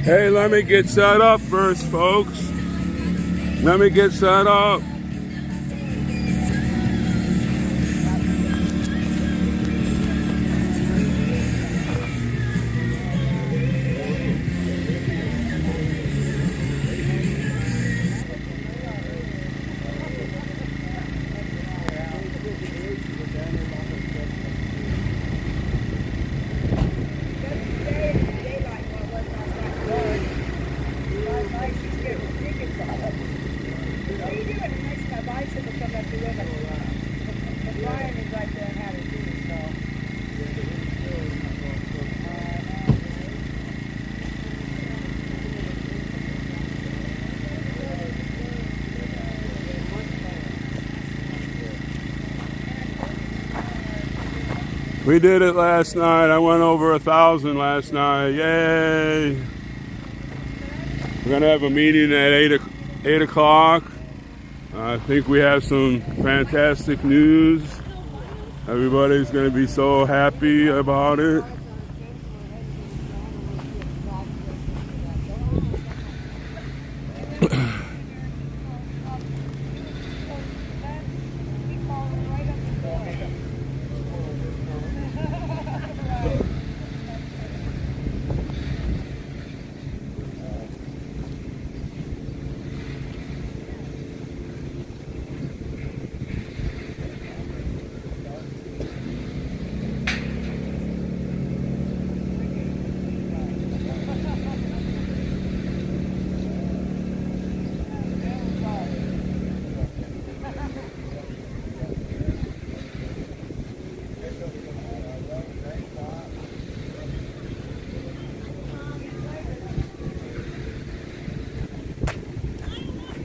Hey, let me get set up first, folks. Let me get set up. We did it last night. I went over 1,000 last night. Yay! We're gonna have a meeting at 8 o'clock. I think we have some fantastic news. Everybody's gonna be so happy about it.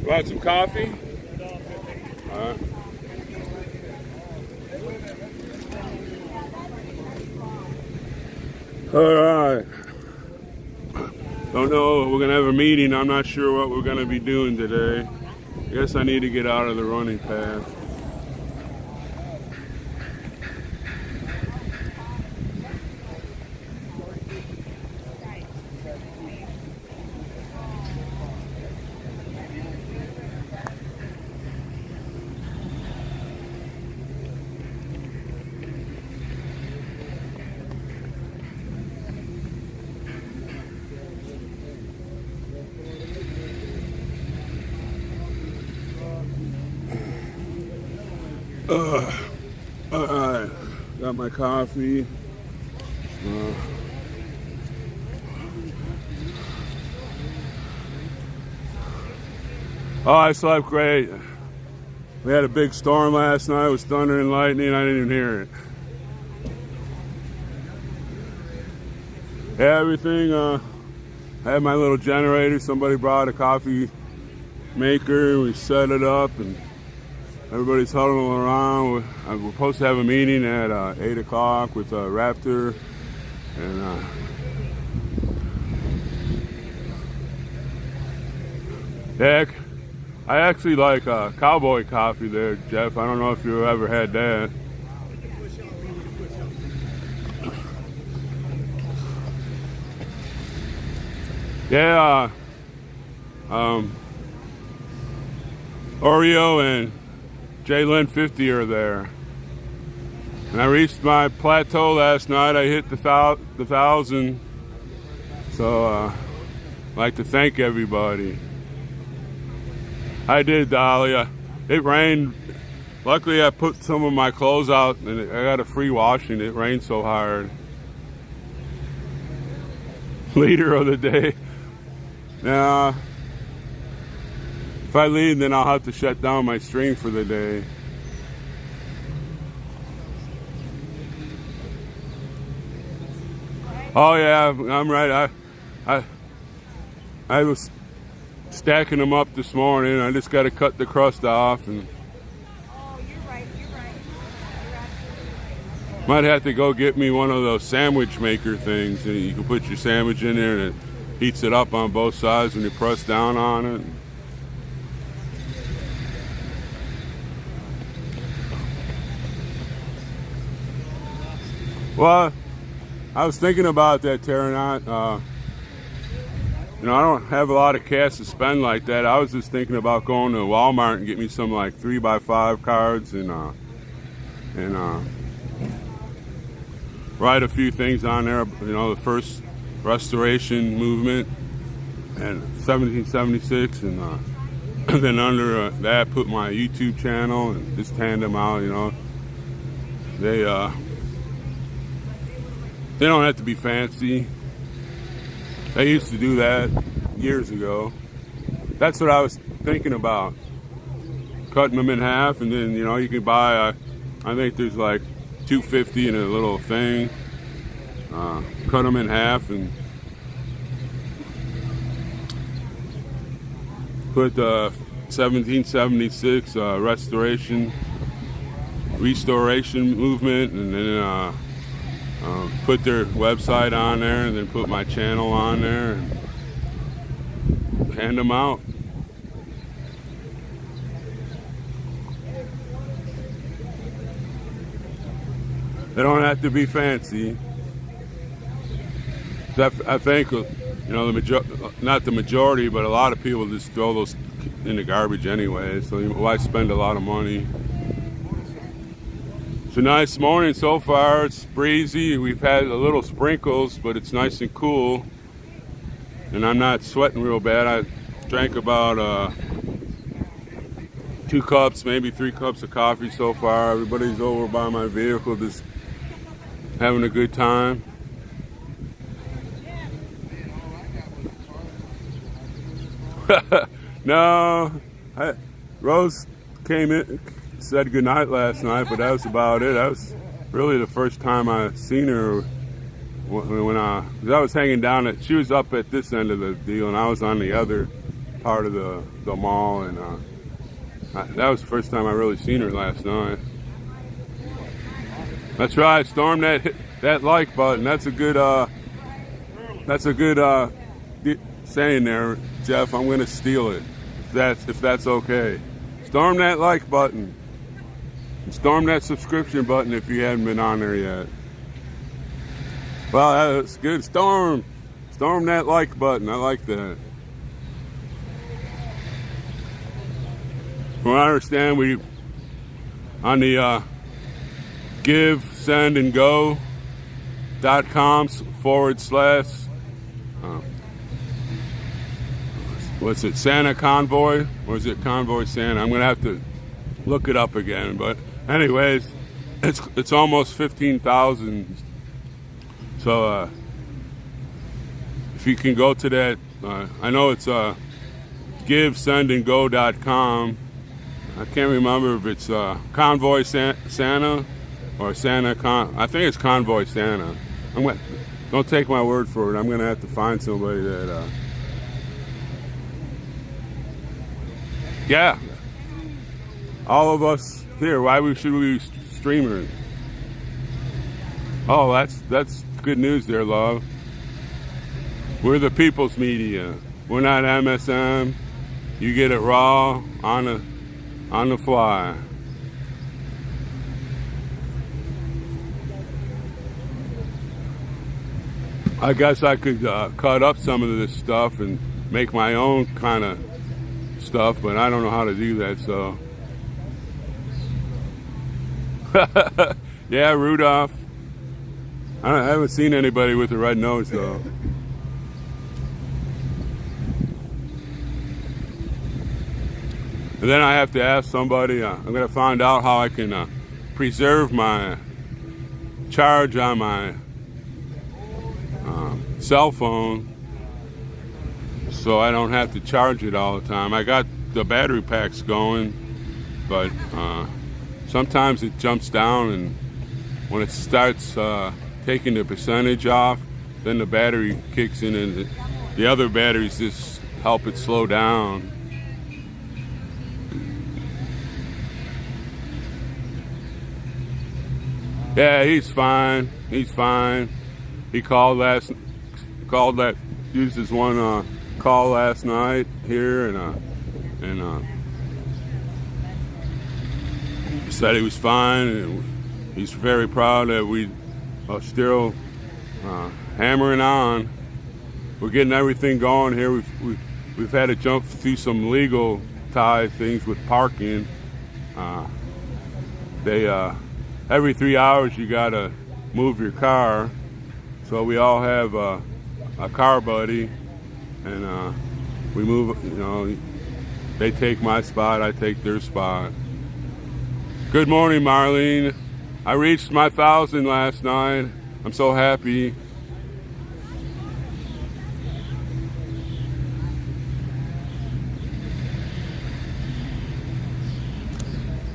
Want some coffee? All right. Don't know. We're gonna have a meeting. I'm not sure what we're gonna be doing today. I guess I need to get out of the running path. All right, got my coffee. Oh, I slept great. We had a big storm last night. It was thunder and lightning. I didn't even hear it. Yeah, everything. I had my little generator. Somebody brought a coffee maker. We set it up and everybody's huddling around. We're supposed to have a meeting at 8 o'clock with Raptor. And heck, I actually like cowboy coffee there, Jeff. I don't know if you ever had that. Yeah, Oreo and J-Lin 50 are there. And I reached my plateau last night. I hit the 1,000. So I'd like to thank everybody. I did, Dahlia. It rained. Luckily, I put some of my clothes out and I got a free washing. It rained so hard. Leader of the day. Now, if I leave, then I'll have to shut down my stream for the day. Oh yeah, I'm right. I was stacking them up this morning. I just got to cut the crust off and. Oh, you're right. You're absolutely right. Might have to go get me one of those sandwich maker things. You can put your sandwich in there and it heats it up on both sides when you press down on it. Well, I was thinking about that, Terranot. You know, I don't have a lot of cash to spend like that. I was just thinking about going to Walmart and get me some like 3x5 cards and write a few things on there. You know, the first restoration movement and 1776, and then under that put my YouTube channel and just hand them out. You know, they don't have to be fancy. They used to do that years ago. That's what I was thinking about. Cutting them in half, and then, you know, you can buy, I think there's like $2.50 in a little thing. Cut them in half and put the 1776 restoration movement, and then put their website on there, and then put my channel on there and hand them out. They don't have to be fancy. I think, you know, not the majority, but a lot of people just throw those in the garbage anyway, so why spend a lot of money? It's a nice morning so far. It's breezy. We've had a little sprinkles, but it's nice and cool. And I'm not sweating real bad. I drank about 2 cups, maybe 3 cups of coffee so far. Everybody's over by my vehicle just having a good time. No, Rose came in, said goodnight last night, but that was about it. That was really the first time I seen her when I was hanging down. She was up at this end of the deal, and I was on the other part of the mall, and that was the first time I really seen her last night. That's right, storm that like button. That's a good saying there, Jeff. I'm gonna steal it if that's okay. Storm that like button. Storm that subscription button if you haven't been on there yet. Well, that's good. Storm that like button. I like that. From what I understand, we on the give, send, and go.com / what's it, Santa Convoy? Or is it Convoy Santa? I'm gonna have to look it up again. But anyways, it's almost 15,000. So if you can go to that, I know it's givesendandgo.com. I can't remember if it's Convoy Santa or Santa I think it's Convoy Santa. Don't take my word for it. I'm gonna have to find somebody that. Yeah, all of us here. Why should we be streamers? Oh, that's good news there, love. We're the people's media. We're not MSM. You get it raw on the fly. I guess I could cut up some of this stuff and make my own kind of stuff, but I don't know how to do that, so. Yeah, Rudolph. I haven't seen anybody with a red nose, though. And then I have to ask somebody, I'm going to find out how I can preserve my charge on my cell phone so I don't have to charge it all the time. I got the battery packs going, but sometimes it jumps down, and when it starts taking the percentage off, then the battery kicks in, and the other batteries just help it slow down. Yeah, he's fine. He's fine. He used his one call last night here, and he said he was fine, and he's very proud that we are still hammering on. we're getting everything going here. We've had to jump through some legal tie things with parking. Every 3 hours you gotta move your car, so we all have a car buddy, and we move. You know, they take my spot, I take their spot. Good morning, Marlene. I reached my 1,000 last night. I'm so happy.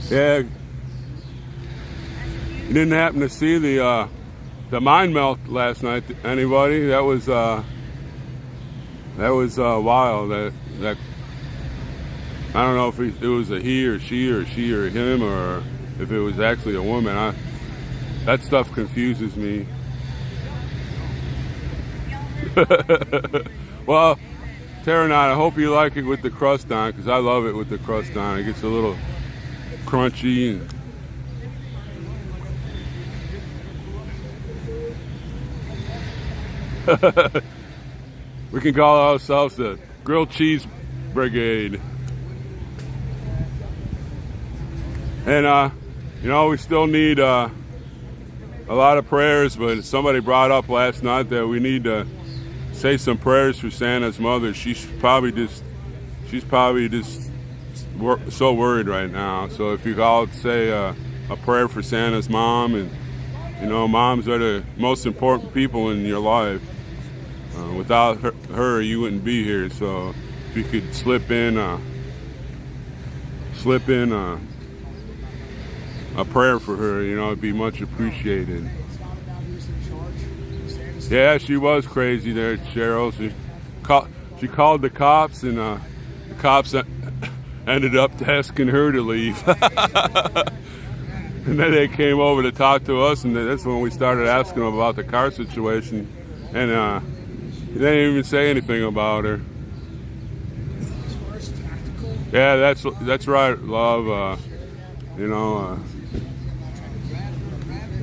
Yeah. You didn't happen to see the mine melt last night, anybody? That was wild. That I don't know if it was a he or she or him, or if it was actually a woman. That stuff confuses me. Well, Terranite, I hope you like it with the crust on, because I love it with the crust on. It gets a little crunchy. We can call ourselves the Grilled Cheese Brigade. And, you know, we still need a lot of prayers, but somebody brought up last night that we need to say some prayers for Santa's mother. She's probably just so worried right now. So if you all say a prayer for Santa's mom, and you know, moms are the most important people in your life. Without her, you wouldn't be here. So if you could slip in a prayer for her, you know, it'd be much appreciated. Yeah, she was crazy there, Cheryl. She called the cops, and the cops ended up asking her to leave. And then they came over to talk to us, and that's when we started asking them about the car situation. And they didn't even say anything about her. Yeah, that's right, love. You know,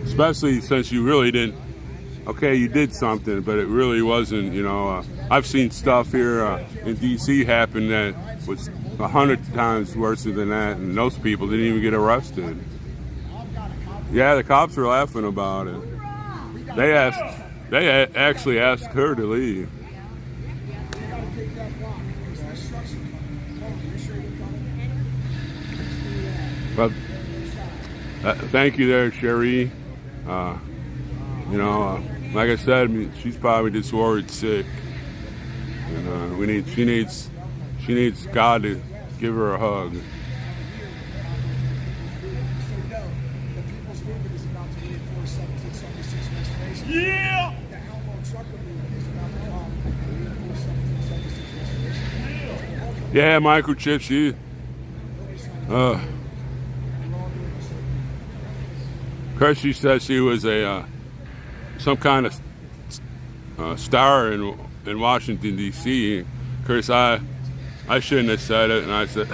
especially since you really didn't. Okay, you did something, but it really wasn't. You know, I've seen stuff here in D.C. happen that was 100 times worse than that, and those people didn't even get arrested. Yeah, the cops were laughing about it. They actually asked her to leave. But thank you there, Sherry. You know, like I said, she's probably just worried sick, and she needs God to give her a hug. Yeah. Yeah, microchip. She said she was some kind of star in Washington D.C. Of course, I shouldn't have said it, and I said,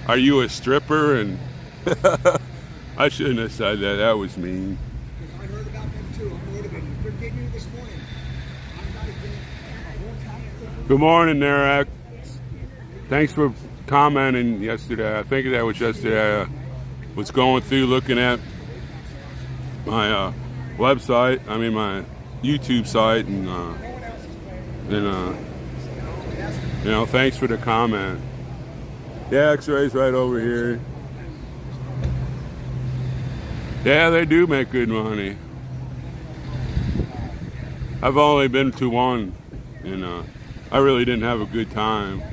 "Are you a stripper?" And I shouldn't have said that. That was mean. I heard about them too. I'm motivated. They're getting you this morning. Good morning, Narek. Thanks for commenting yesterday. I think that was yesterday. I was going through looking at my website. I mean, my YouTube site, and you know, thanks for the comment. Yeah, X-rays right over here. Yeah, they do make good money. I've only been to one, and I really didn't have a good time.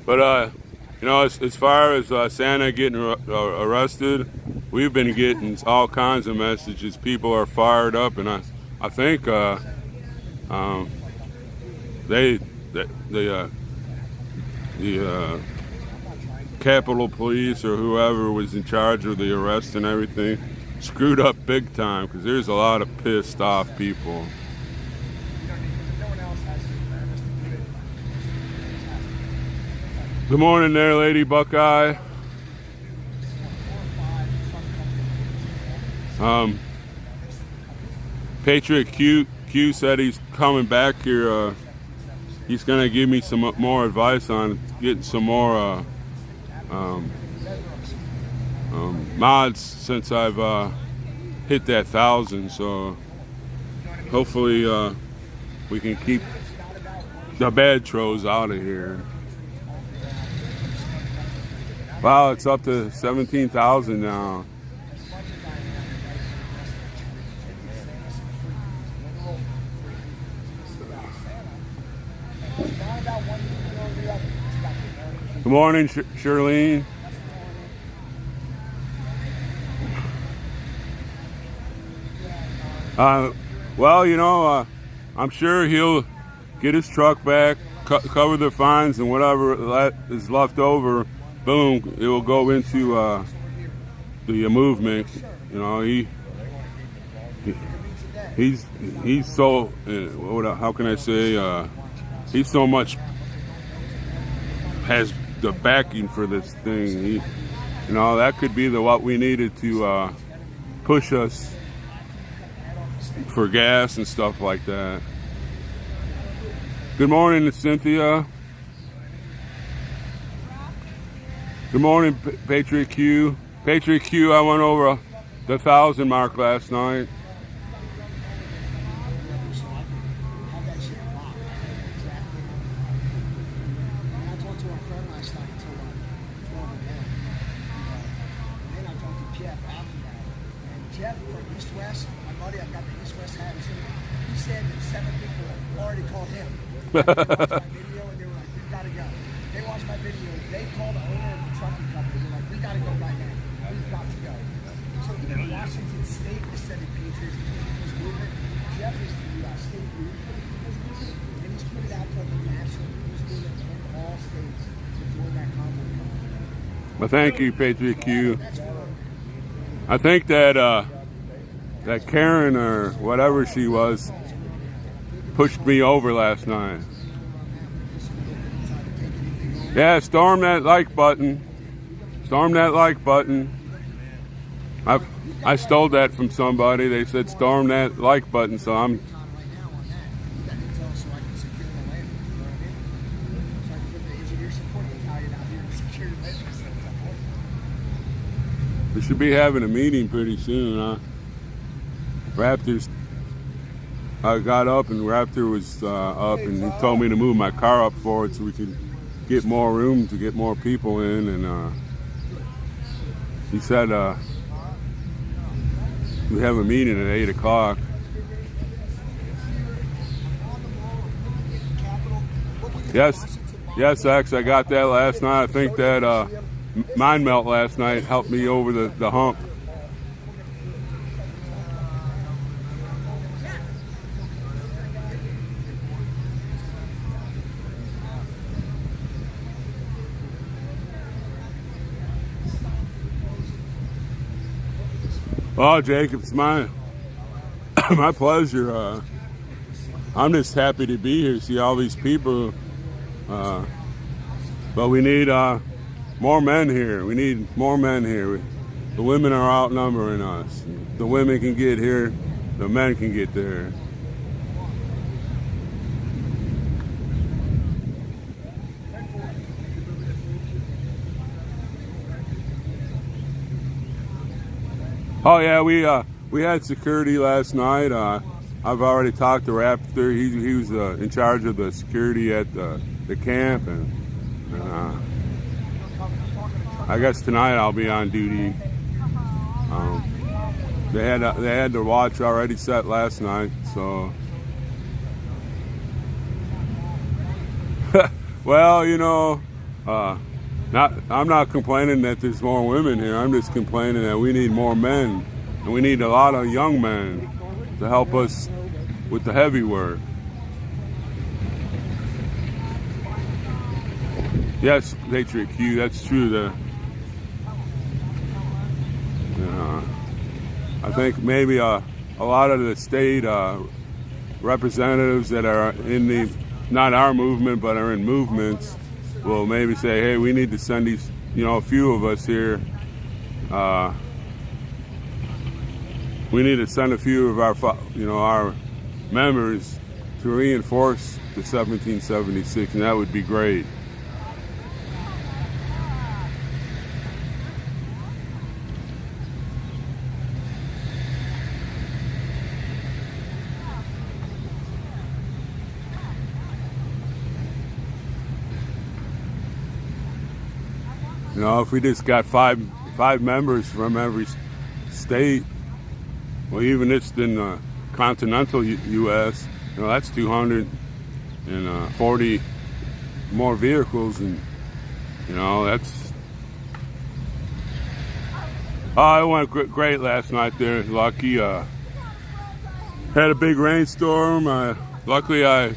But, you know, as far as Santa getting arrested, we've been getting all kinds of messages. People are fired up, and I think the Capitol Police or whoever was in charge of the arrest and everything screwed up big time, because there's a lot of pissed off people. Good morning there, Lady Buckeye. Patriot Q said he's coming back here. He's going to give me some more advice on getting some more mods since I've hit that 1,000. So hopefully we can keep the bad trolls out of here. Wow, it's up to 17,000 now. Good morning, Shirlene. Well, you know, I'm sure he'll get his truck back, cover the fines, and whatever is left over, boom, it will go into the movement. You know, he's so how can I say? He's so much has the backing for this thing. You know, that could be what we needed to push us for gas and stuff like that. Good morning, Cynthia. Good morning, Patriot Q. Patriot Q, I went over the 1,000 mark last night. Watched my video and they were like, we gotta go. They watched my video. They called the owner of the trucking company. They're like, we gotta go right now. We've got to go. So even Washington State is sending Patriots to this movement. Jeff is the state leader for this movement, and he's put it out to the national news movement in all states to join that convoy. Well, thank you, Patriot Q. I think that that Karen or whatever she was pushed me over last night. Yeah, storm that like button. Storm that like button. I stole that from somebody. They said storm that like button, so I'm. We should be having a meeting pretty soon, huh? Raptors. I got up and Raptor was up and he told me to move my car up forward so we could get more room to get more people in, and he said we have a meeting at 8 o'clock. Yes, X, I got that last night. I think that mind melt last night helped me over the hump. Oh, Jacob, it's my pleasure. I'm just happy to be here, see all these people. But we need more men here. We need more men here. The women are outnumbering us. The women can get here, the men can get there. Oh yeah, we had security last night. I've already talked to Raptor. He was in charge of the security at the camp, and I guess tonight I'll be on duty. They had the watch already set last night, so. Well, you know, I'm not complaining that there's more women here. I'm just complaining that we need more men, and we need a lot of young men to help us with the heavy work. Yes, Patriot Q, that's true. I think maybe a lot of the state representatives that are in not our movement, but are in movements, will maybe say, hey, we need to send these, a few of us here. We need to send a few of our members to reinforce the 1776, and that would be great. If we just got five members from every state, well, even it's in the continental U.S., that's 240 more vehicles, and that's. Oh, it went great last night there. Lucky, had a big rainstorm. Luckily, I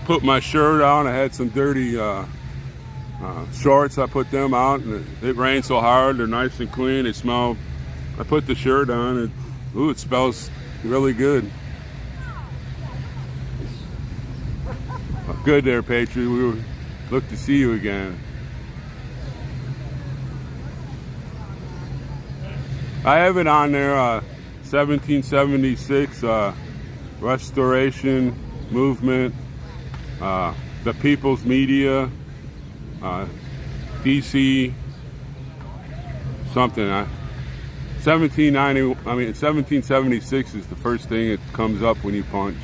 put my shirt on. I had some dirty shorts. I put them out, and it rained so hard. They're nice and clean. They smell. I put the shirt on, and it smells really good. Good there, Patriot. We look to see you again. I have it on there, 1776 restoration movement, the People's Media, DC something. 1776 is the first thing that comes up when you punch.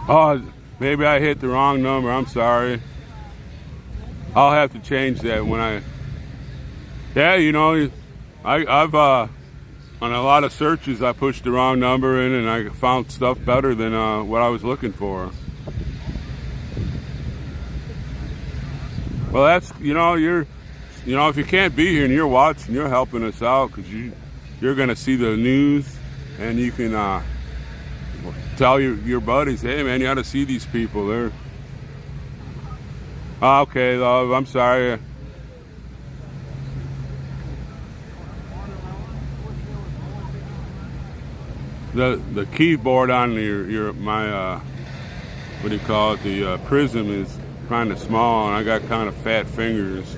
Oh, maybe I hit the wrong number. I'm sorry. I'll have to change that when I. Yeah, I've on a lot of searches I pushed the wrong number in, and I found stuff better than what I was looking for. Well, that's you're if you can't be here and you're watching, you're helping us out because you're going to see the news, and you can tell your buddies, hey man, you ought to see these people. They're okay, love. I'm sorry. The keyboard on my what do you call it? The prism is kind of small, and I got kind of fat fingers.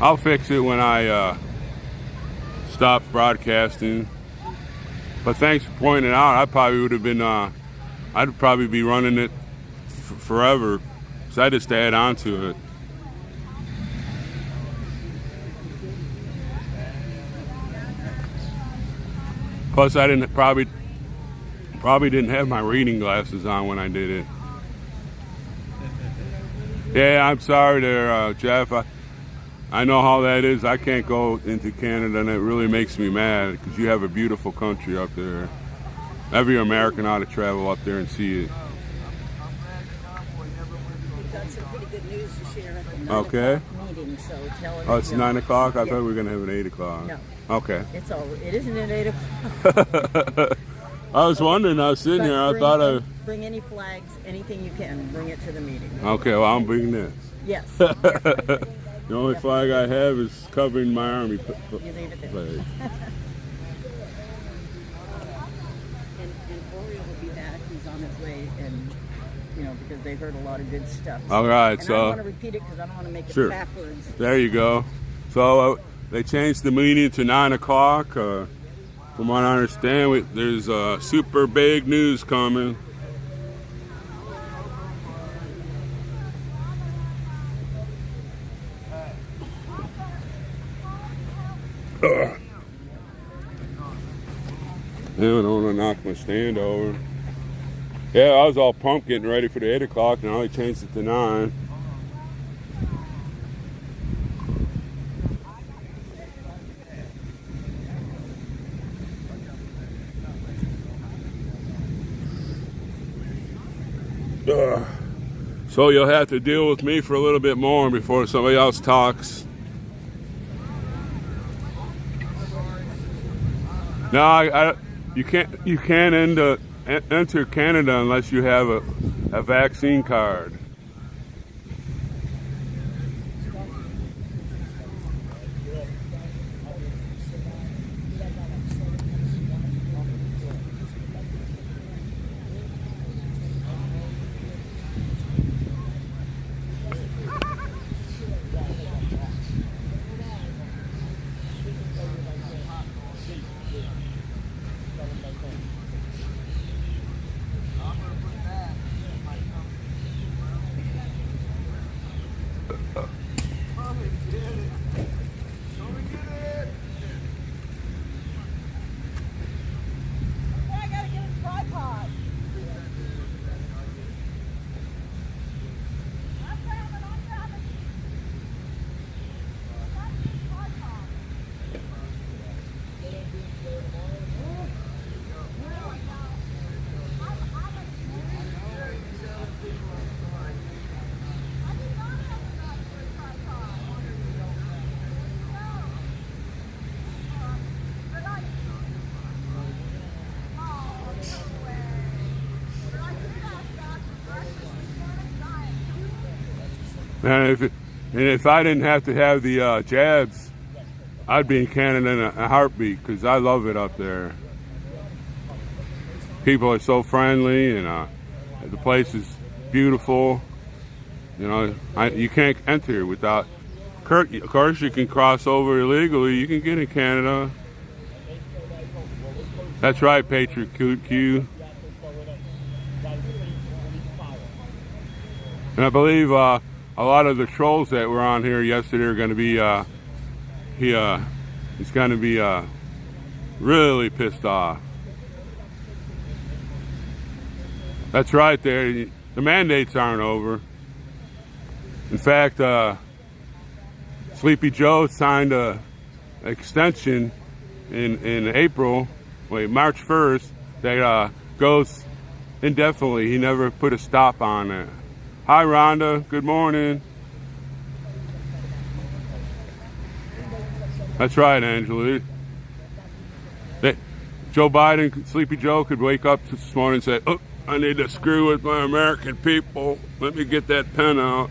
I'll fix it when I stop broadcasting. But thanks for pointing it out. I probably would have been. I'd probably be running it forever, so I just add on to it. Plus, I didn't probably didn't have my reading glasses on when I did it. Yeah, I'm sorry there, Jeff. I know how that is. I can't go into Canada, and it really makes me mad because you have a beautiful country up there. Every American ought to travel up there and see it. We've got some pretty good news to share at the 9 Okay. o'clock meeting, so tell them. Oh, it's 9 o'clock? I thought we were going to have an 8 o'clock. No. Okay. It isn't at 8 o'clock. I was wondering, I was sitting here, I thought Bring any flags, anything you can, bring it to the meeting. Okay, well, I'm bringing this. Yes, definitely. The only flag I have is covering my army You leave it there. flag. And Oriole will be back. He's on his way, and because they heard a lot of good stuff. All right, and so I don't want to repeat it because I don't want to make it sure. backwards. There you go. So they changed the meeting to 9 o'clock. From what I understand, there's super big news coming. Yeah, I don't want to knock my stand over. Yeah, I was all pumped getting ready for the 8 o'clock. Now they changed it to 9. So you'll have to deal with me for a little bit more before somebody else talks. No, you can't enter Canada unless you have a vaccine card. I gotta get a tripod. I'm grabbing. And if I didn't have to have the jabs, I'd be in Canada in a heartbeat, because I love it up there. People are so friendly, and the place is beautiful. You know, you can't enter without. Of course, you can cross over illegally. You can get in Canada. That's right, Patriot Q. And I believe a lot of the trolls that were on here yesterday are going to be. He's going to be really pissed off. That's right there. The mandates aren't over. In fact, Sleepy Joe signed a extension in April, March 1st, that goes indefinitely. He never put a stop on it. Hi, Rhonda. Good morning. That's right, Angela. Joe Biden, Sleepy Joe, could wake up this morning and say, "Oh, I need to screw with my American people. Let me get that pen out."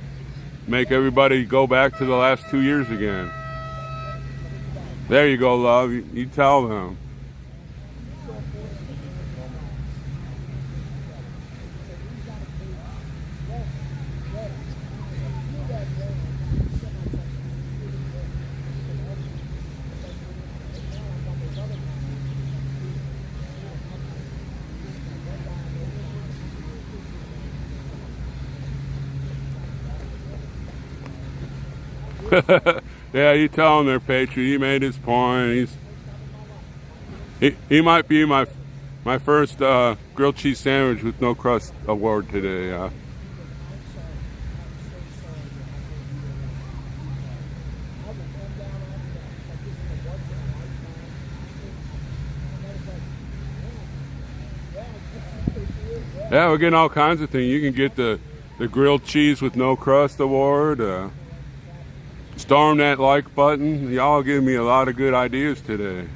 Make everybody go back to the last 2 years again. There you go, love. You tell them. Yeah, you tell him there, Patriot. He made his point. He might be my first grilled cheese sandwich with no crust award today. Yeah, we're getting all kinds of things. You can get the grilled cheese with no crust award. Storm that like button. Y'all give me a lot of good ideas today.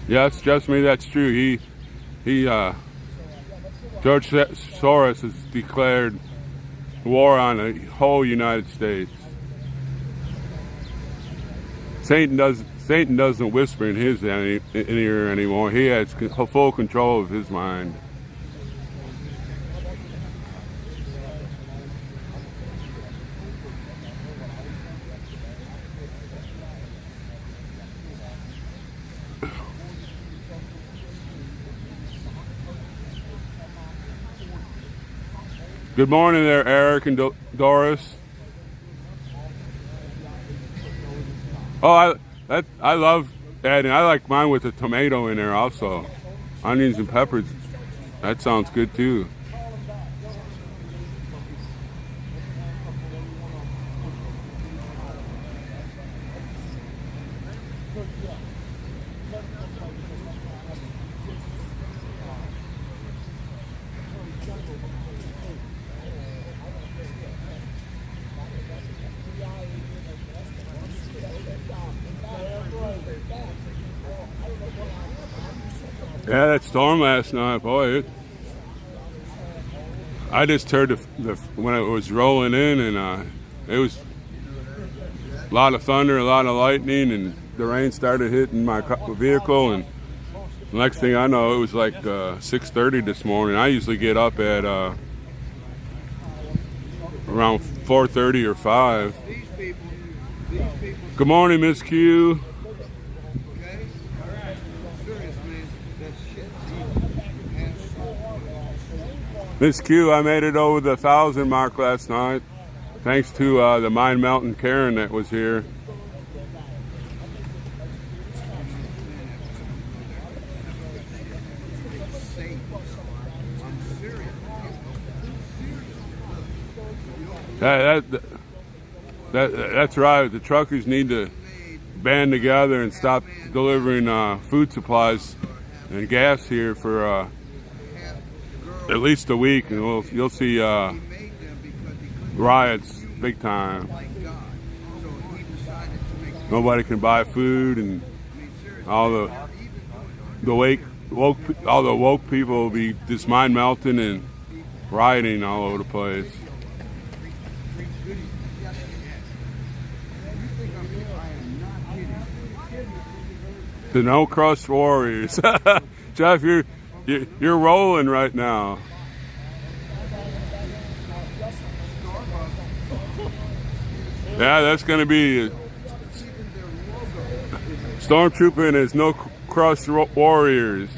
Yes, just me. That's true. George Soros has declared war on the whole United States. Satan doesn't whisper in his ear anymore. He has full control of his mind. Good morning there, Eric and Doris. Oh, I love adding. I like mine with a tomato in there also. Onions and peppers. That sounds good too. Yeah, that storm last night, boy. I just heard when it was rolling in, and it was a lot of thunder, a lot of lightning, and the rain started hitting my vehicle. And the next thing I know, it was like 6:30 this morning. I usually get up at around 4:30 or 5. Good morning, Miss Q. Okay? Serious, man. That's shit. Miss Q, I made it over the 1,000 mark last night, thanks to the Mind Mountain Karen that was here. That's right. The truckers need to band together and stop delivering food supplies and gas here for at least a week, and you'll see riots big time. Nobody can buy food, and all the woke people will be just mind melting and rioting all over the place. The No Crust Warriors. Jeff, you're rolling right now. Yeah, that's going to be Stormtrooper and his No Crust Warriors.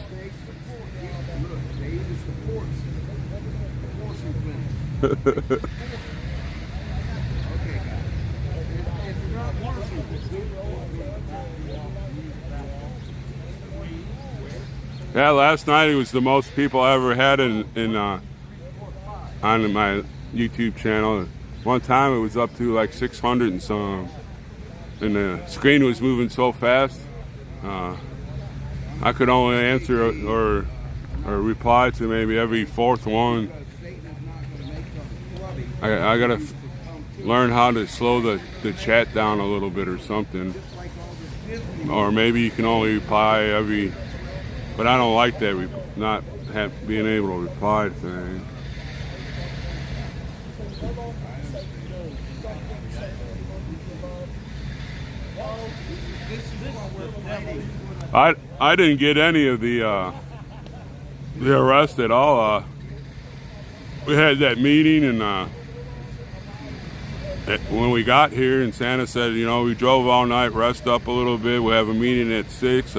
Yeah, last night it was the most people I ever had on my YouTube channel. One time it was up to like 600 and some, and the screen was moving so fast. I could only answer or reply to maybe every fourth one. I gotta learn how to slow the chat down a little bit or something, or maybe you can only reply every. But I don't like that, not being able to reply to things. I didn't get any of the arrest at all. We had that meeting, and when we got here, and Santa said, you know, we drove all night, rest up a little bit. We have a meeting at 6.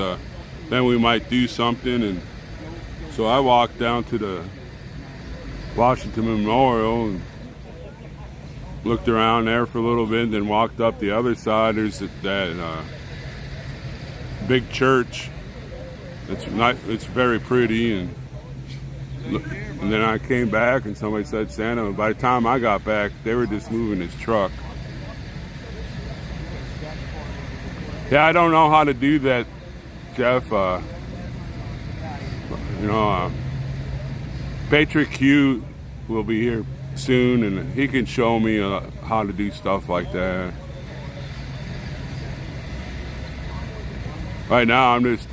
Then we might do something, and so I walked down to the Washington Memorial and looked around there for a little bit, and then walked up the other side. There's that big church. It's very pretty, and then I came back, and somebody said Santa. By the time I got back, they were just moving his truck. Yeah, I don't know how to do that, Jeff. Patriot Q will be here soon, and he can show me how to do stuff like that. Right now, I'm just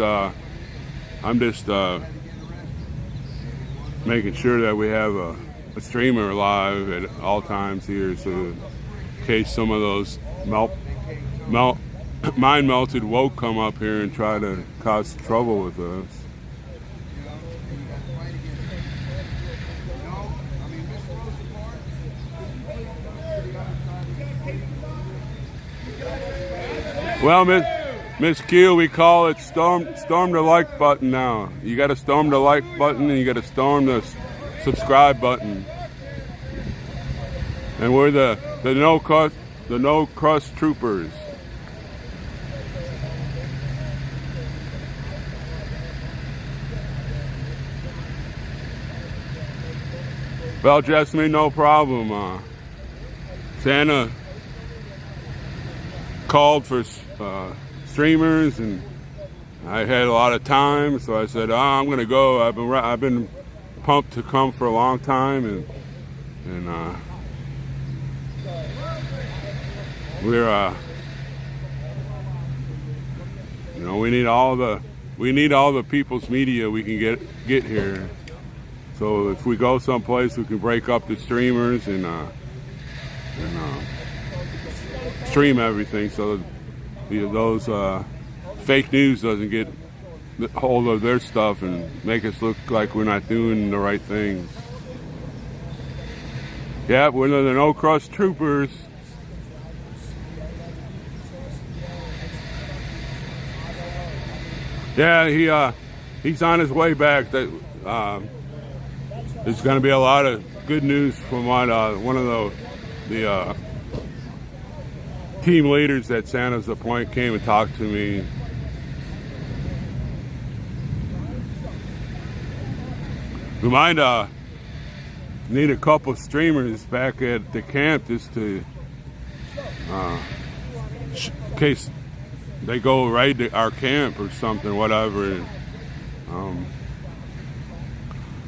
making sure that we have a streamer live at all times here, so in case some of those mind melted woke come up here and try to cause trouble with us. Well, Miss Q, we call it storm the like button now. You got to storm the like button, and you got to storm the subscribe button. And we're the no crust troopers. Well, Jessamine, no problem. Santa called for streamers, and I had a lot of time, so I said, I'm going to go. I've been pumped to come for a long time, and we're we need all the people's media we can get here. So if we go someplace, we can break up the streamers and stream everything, so those fake news doesn't get hold of their stuff and make us look like we're not doing the right things. Yeah, we're the no crust troopers. Yeah, he's on his way back. That there's going to be a lot of good news from what one of the team leaders at Santa's Point came and talked to me. We might need a couple streamers back at the camp just to, in case they go right to our camp or something, whatever.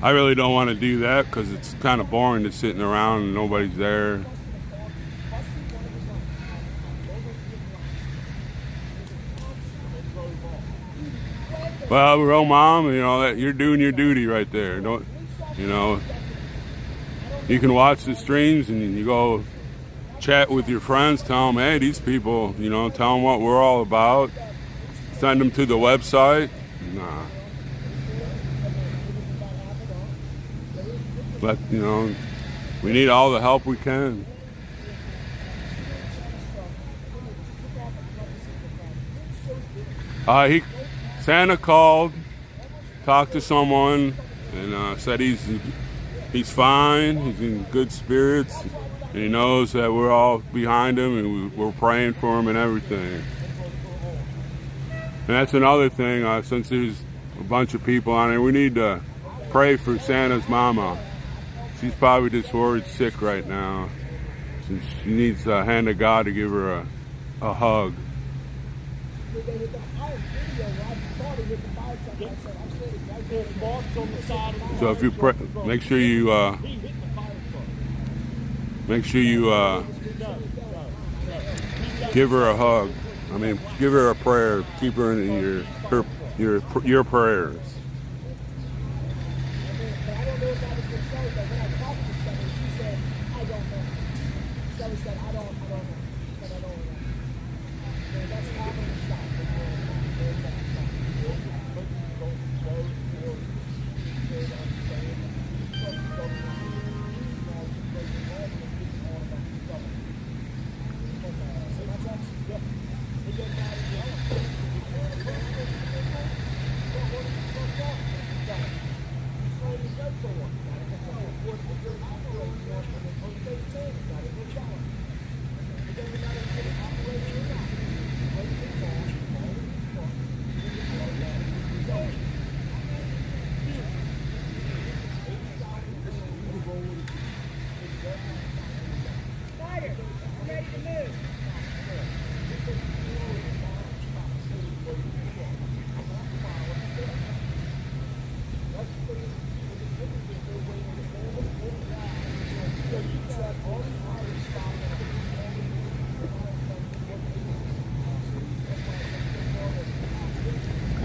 I really don't want to do that because it's kind of boring just sitting around and nobody's there. Well, real mom, you know that you're doing your duty right there. Don't, you know? You can watch the streams and you go chat with your friends. Tell them, hey, these people, you know, tell them what we're all about. Send them to the website. Nah. But you know, we need all the help we can. Santa called, talked to someone, and said he's fine. He's in good spirits, and he knows that we're all behind him, and we're praying for him and everything. And that's another thing. Since there's a bunch of people on it, we need to pray for Santa's mama. She's probably just worried sick right now. So she needs the hand of God to give her a hug. So if you pray, make sure you give her a hug. I mean, give her a prayer. Keep her in your prayers.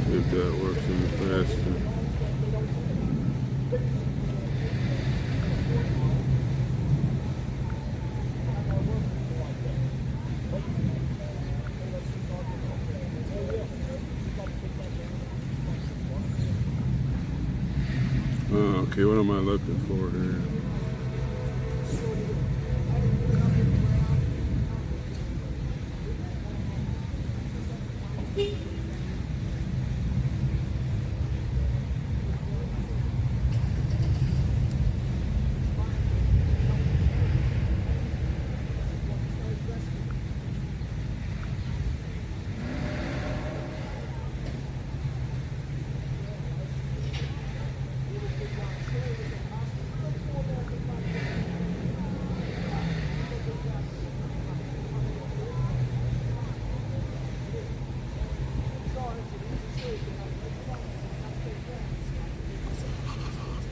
If that works any faster. Okay, what am I looking for here?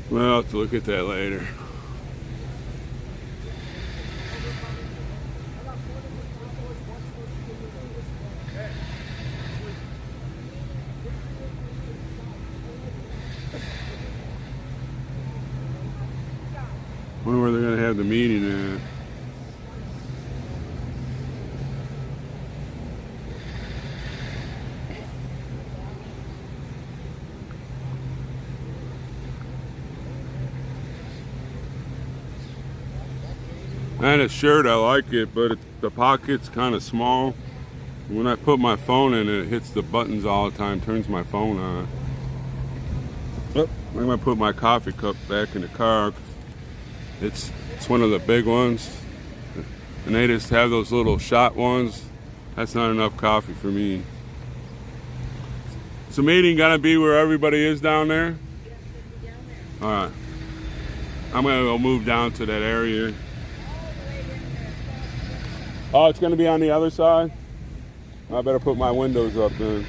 Well, I'll have to look at that later. Wonder where they're going to have the meeting at. And a shirt, I like it, but the pocket's kind of small. When I put my phone in it, it hits the buttons all the time, turns my phone on. I'm gonna put my coffee cup back in the car. It's one of the big ones, and they just have those little shot ones. That's not enough coffee for me. Is the meeting gonna be where everybody is down there? All right. I'm gonna go move down to that area. Oh, it's gonna be on the other side? I better put my windows up then.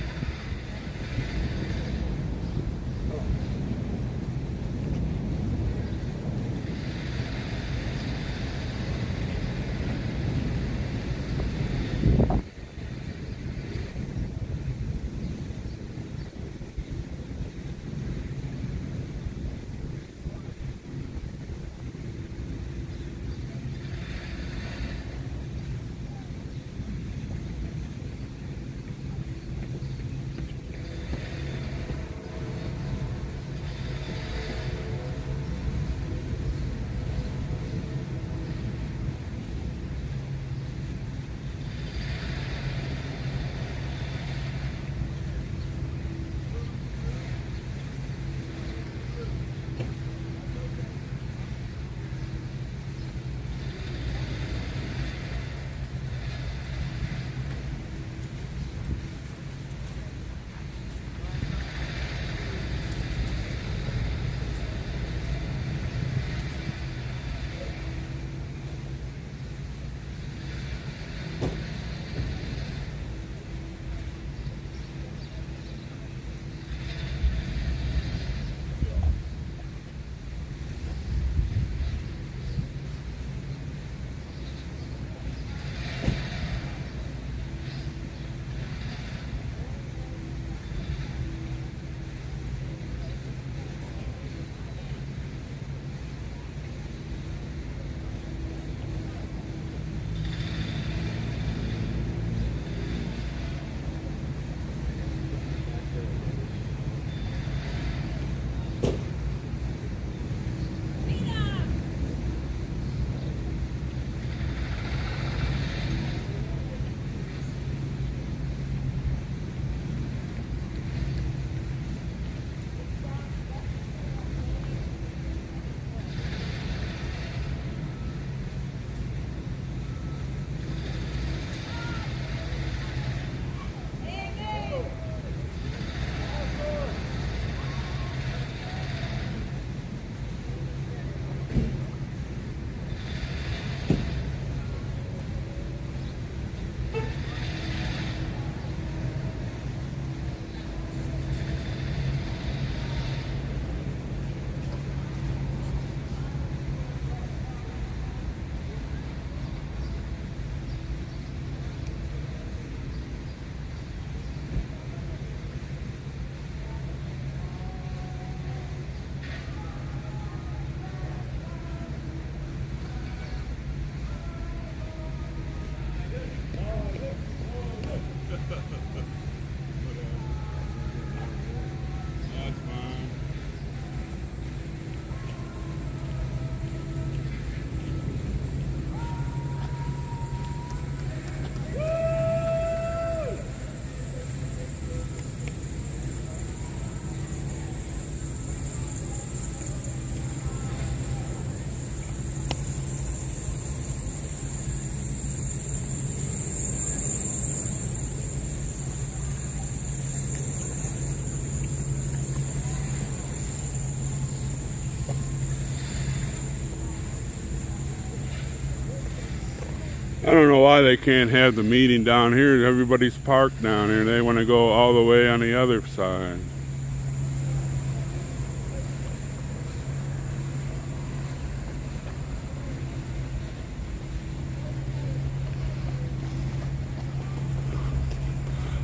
I don't know why they can't have the meeting down here. Everybody's parked down here. They want to go all the way on the other side.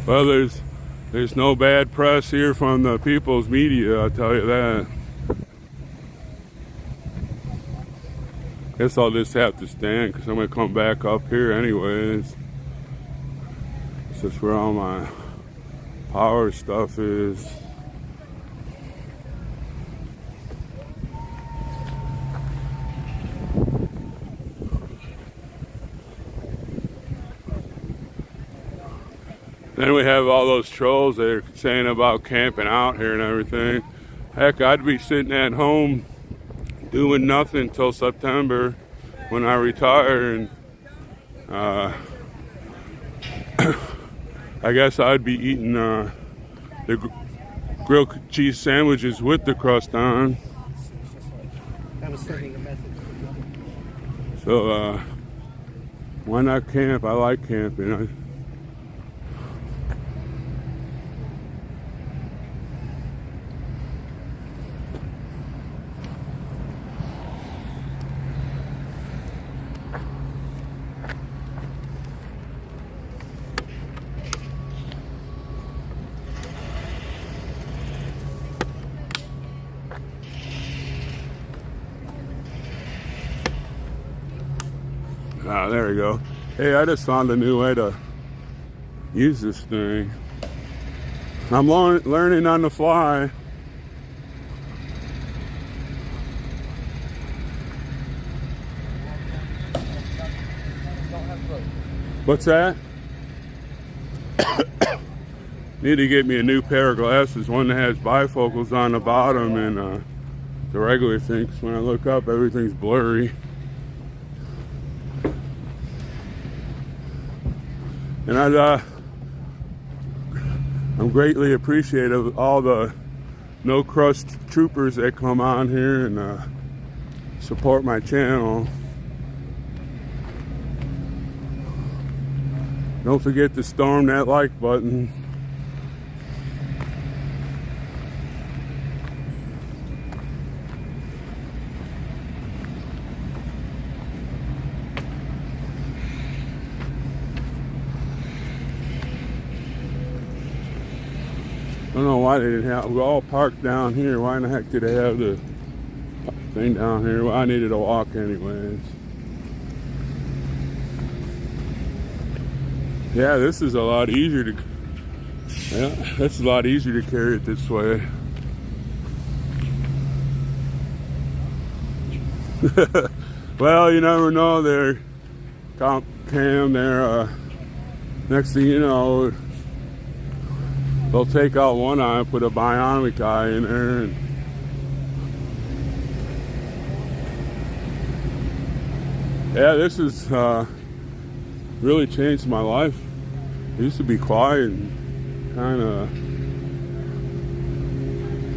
Well, there's no bad press here from the people's media, I'll tell you that. Guess I'll just have to stand because I'm going to come back up here anyways. This is where all my power stuff is. Then we have all those trolls that are saying about camping out here and everything. Heck, I'd be sitting at home doing nothing till September when I retire, and I guess I'd be eating the grilled cheese sandwiches with the crust on. That was sending a message. So why not camp? I like camping. Ah, there we go. Hey, I just found a new way to use this thing. I'm learning on the fly. What's that? Need to get me a new pair of glasses, one that has bifocals on the bottom and the regular thing, 'cause when I look up, everything's blurry. And I'm greatly appreciative of all the no crust troopers that come on here and support my channel. Don't forget to storm that like button. I don't know why they didn't have, we're all parked down here. Why in the heck did they have the thing down here? Well, I needed to walk anyways. Yeah, this is a lot easier to, yeah, that's a lot easier to carry it this way. Well, you never know. They're Cam, they're next thing you know, they'll take out one eye and put a bionic eye in there. And yeah, this has really changed my life. I used to be quiet and kind of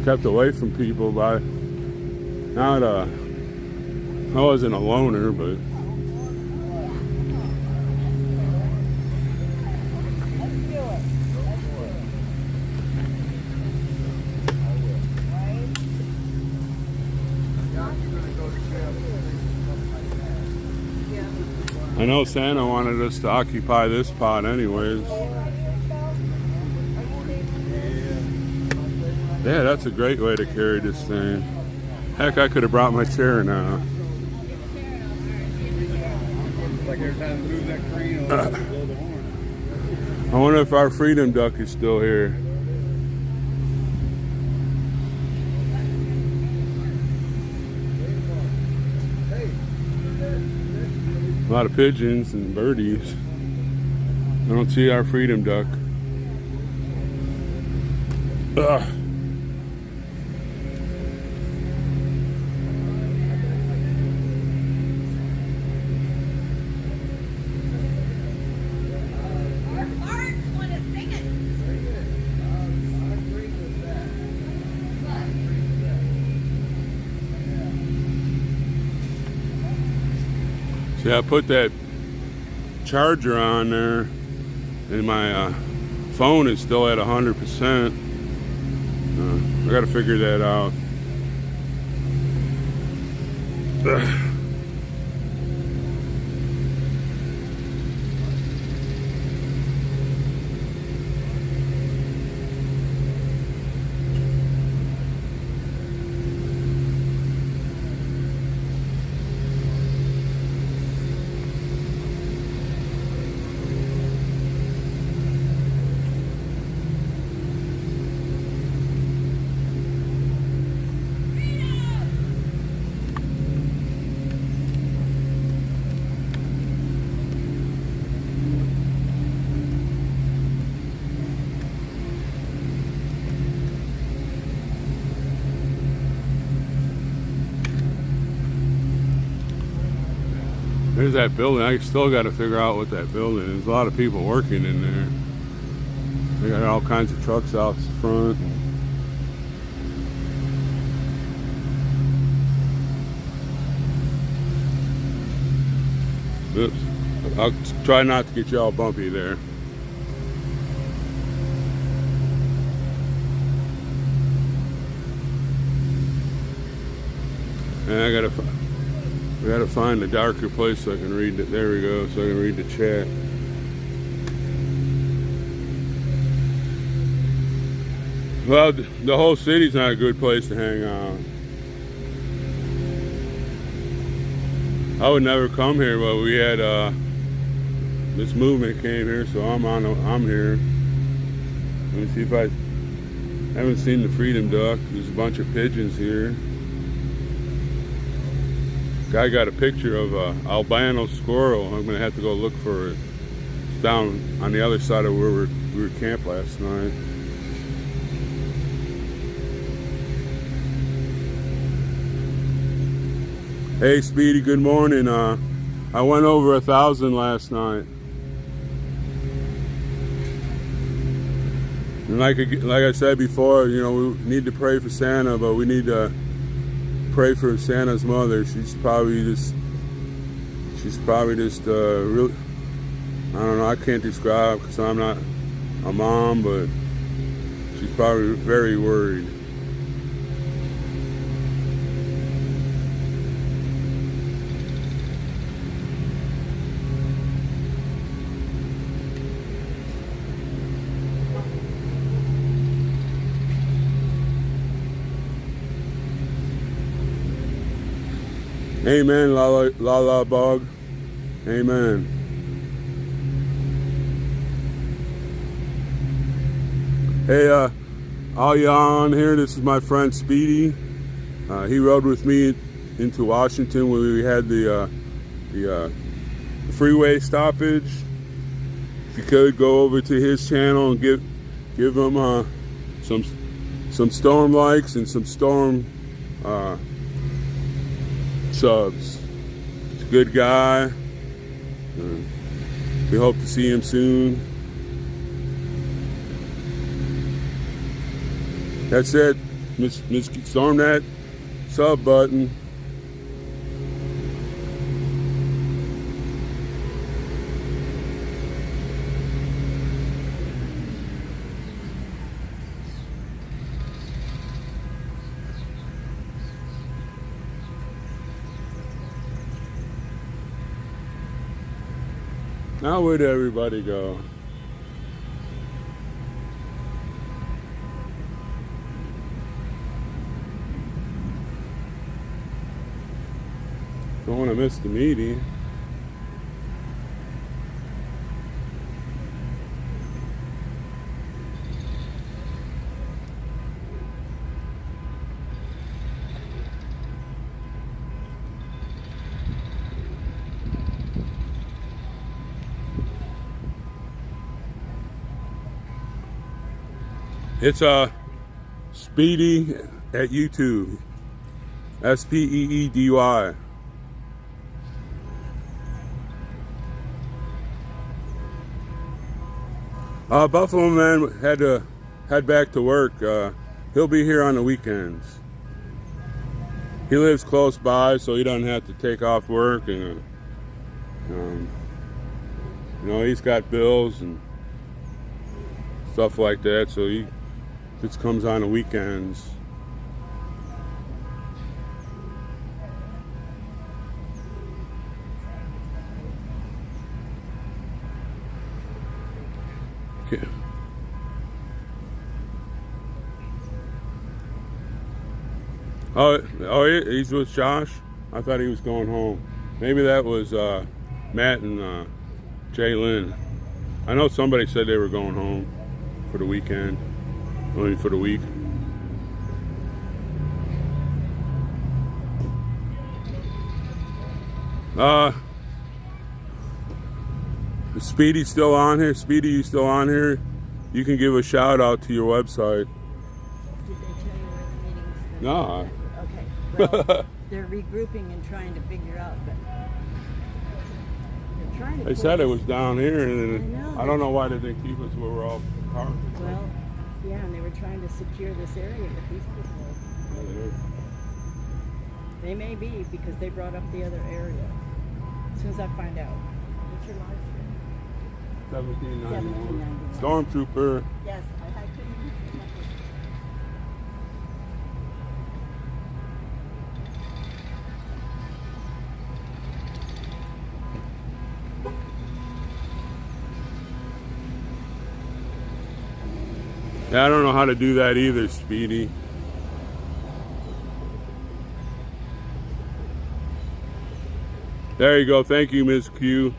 kept away from people, but not I wasn't a loner, but I know Santa wanted us to occupy this spot anyways. Yeah, that's a great way to carry this thing. Heck, I could have brought my chair now. Like every time we move that crane over, blow the horn. I wonder if our freedom duck is still here. A lot of pigeons and birdies. I don't see our freedom duck. Ugh. See, I put that charger on there, and my phone is still at 100%. I gotta figure that out. Ugh. There's that building. I still got to figure out what that building is. There's a lot of people working in there. They got all kinds of trucks out front. Oops. I'll try not to get you all bumpy there. And we gotta find a darker place so I can read it. There we go, so I can read the chat. Well, the whole city's not a good place to hang out. I would never come here, but we had this movement came here, so I'm here. Let me see if I haven't seen the Freedom Duck. There's a bunch of pigeons here. Guy got a picture of a albino squirrel. I'm gonna have to go look for it. It's down on the other side of where we were camped last night. Hey Speedy, good morning. I went over 1,000 last night. And like I said before, you know, we need to pray for Santa, but we need to pray for Santa's mother. She's probably just really, I don't know, I can't describe because I'm not a mom, but she's probably very worried. Amen, la bog. Amen. Hey, all y'all on here, this is my friend Speedy. He rode with me into Washington when we had the freeway stoppage. If you could go over to his channel and give him some storm likes and some storm subs. He's a good guy. We hope to see him soon. That's it. Storm that sub button. Now where'd everybody go? Don't want to miss the meeting. It's Speedy at YouTube. Speedy. Buffalo Man had to head back to work. He'll be here on the weekends. He lives close by, so he doesn't have to take off work, and you know, he's got bills and stuff like that, so he just comes on the weekends. Okay. Oh, he's with Josh? I thought he was going home. Maybe that was Matt and Jay Lynn. I know somebody said they were going home for the weekend. Only for the week. Is Speedy still on here? Speedy, you still on here? You can give a shout out to your website. Did they tell you where the meeting's been? No. Okay. Well, they're regrouping and trying to figure out, but trying to. They pull said it us- was down here, and I know. I don't know why they didn't keep us where we're all parked. Well, yeah, and they were trying to secure this area, but these people, they may be because they brought up the other area. As soon as I find out. What's your life? 1791. Stormtrooper. Yes, I had to. Yeah, I don't know how to do that either, Speedy. There you go. Thank you, Ms. Q.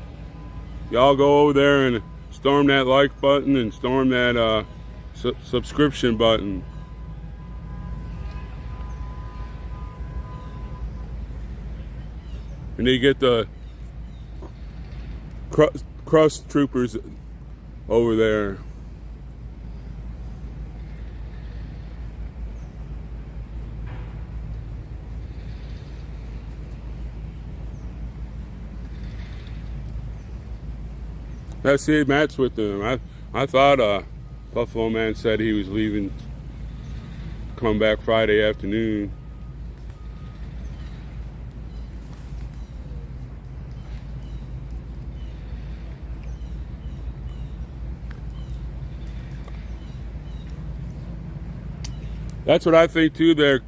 Y'all go over there and storm that like button and storm that subscription button. We need to get the crust troopers over there. That's it, Matt's with them. I thought Buffalo Man said he was leaving, come back Friday afternoon. That's what I think too there,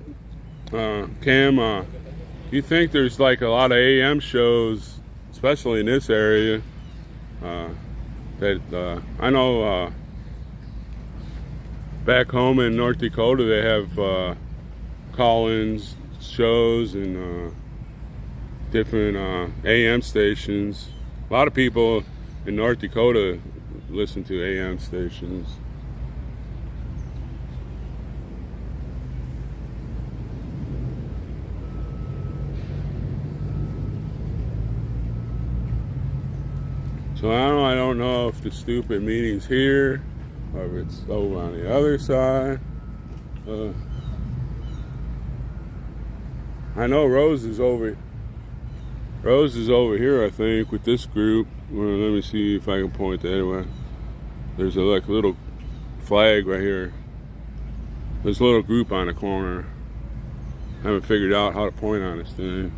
Cam. You think there's like a lot of AM shows, especially in this area, that I know back home in North Dakota they have call-ins shows and different AM stations. A lot of people in North Dakota listen to AM stations. So I don't know if the stupid meeting's here or if it's over on the other side. I know Rose is over here, I think, with this group. Well, let me see if I can point that way. There's a like little flag right here. There's a little group on the corner. I haven't figured out how to point on this thing.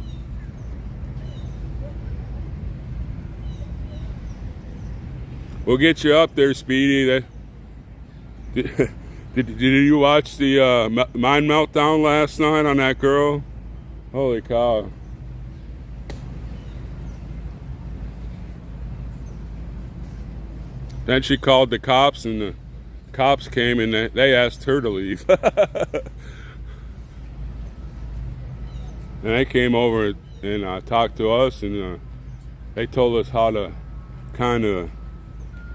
We'll get you up there, Speedy. Did you watch the mind meltdown last night on that girl? Holy cow. Then she called the cops, and the cops came and they asked her to leave. And they came over and talked to us, and they told us how to kind of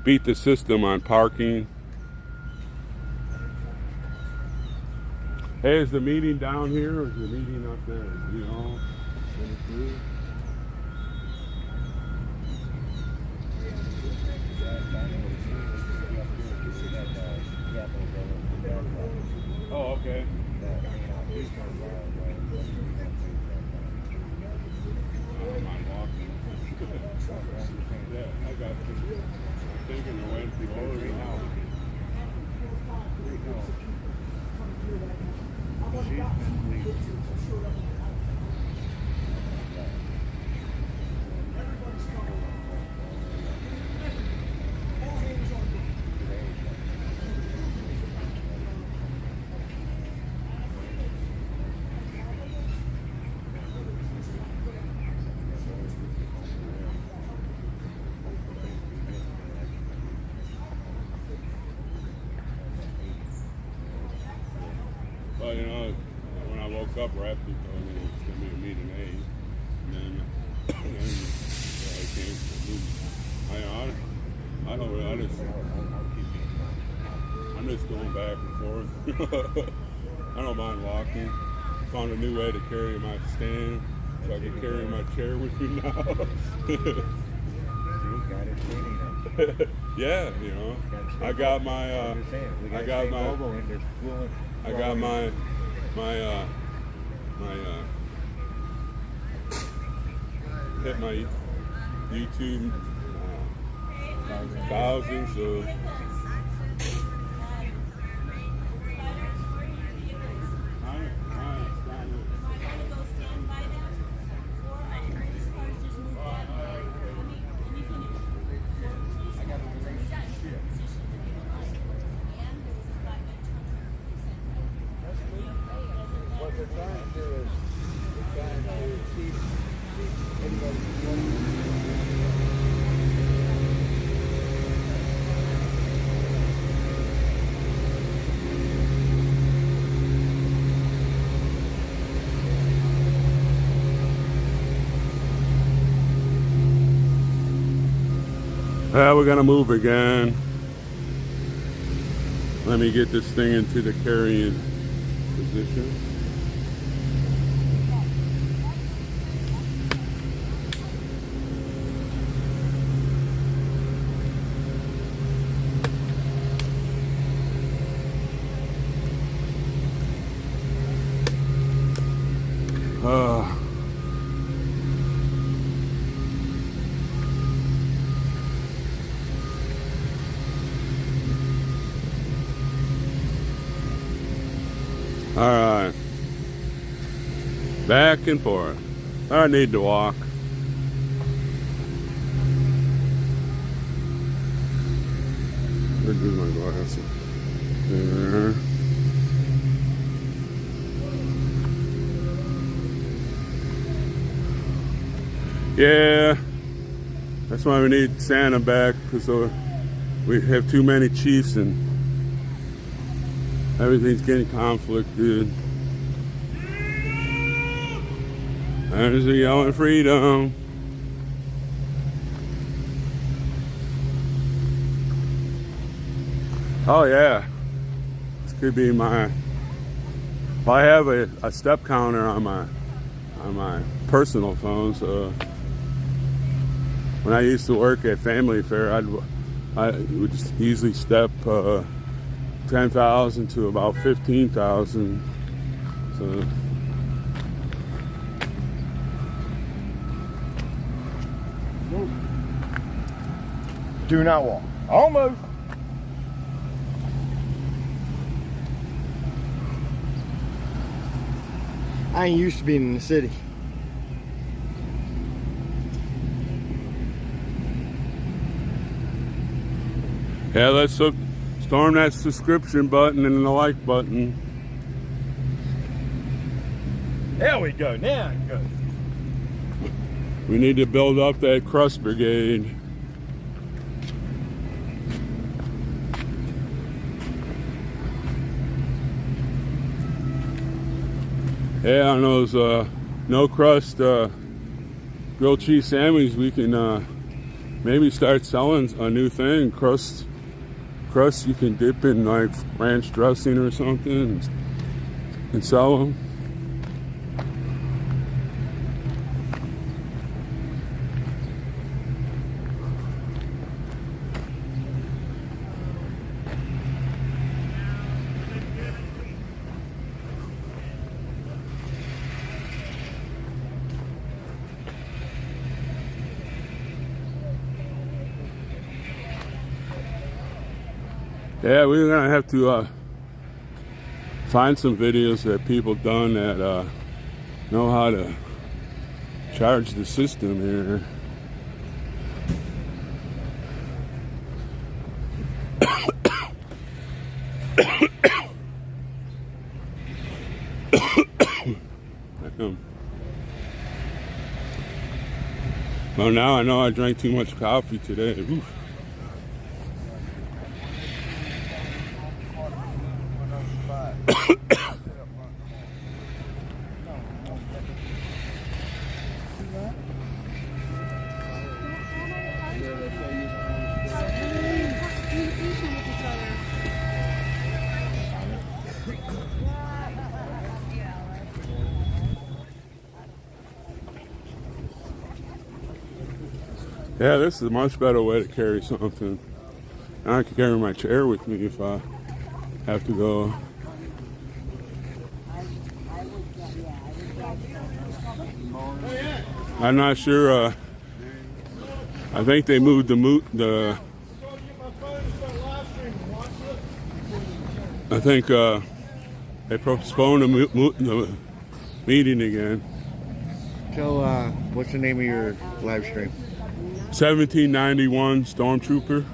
beat the system on parking. Hey, is the meeting down here or is the meeting up there? You know? Oh, okay. I'm walking. Yeah, I got you. I'm thinking I went below the house. Well, you know, when I woke up, Raptor told me it was going to be a meeting at 8. And then I came to the meeting. I'm just going back and forth. I don't mind walking. Found a new way to carry my stand, so I can carry my chair with me now. Yeah, you know, I got my YouTube thousands of. What they're trying to do is they're trying to keep everybody. We're gonna move again. Let me get this thing into the carrying position. All right, back and forth. I need to walk. Where do my glasses? There. Yeah, that's why we need Santa back, because we have too many chiefs and everything's getting conflicted. There's a yelling freedom. Oh yeah, this could be my. Well, I have a step counter on my personal phone, so when I used to work at Family Fair, I would just easily step 10,000 to about 15,000. So Do not walk. Almost. I ain't used to being in the city. yeah, let's storm that subscription button and the like button. There we go. Now it's good. We need to build up that crust brigade. Yeah, on those no crust grilled cheese sandwiches, we can maybe start selling a new thing. Crust you can dip in like ranch dressing or something and sell them. Yeah, we're gonna have to find some videos that people done that know how to charge the system here. Well, now I know I drank too much coffee today. Oof. Yeah, this is a much better way to carry something. Now I can carry my chair with me if I have to go. I'm not sure I think they moved the I think they postponed the meeting again. So, what's the name of your live stream? 1791 Stormtrooper.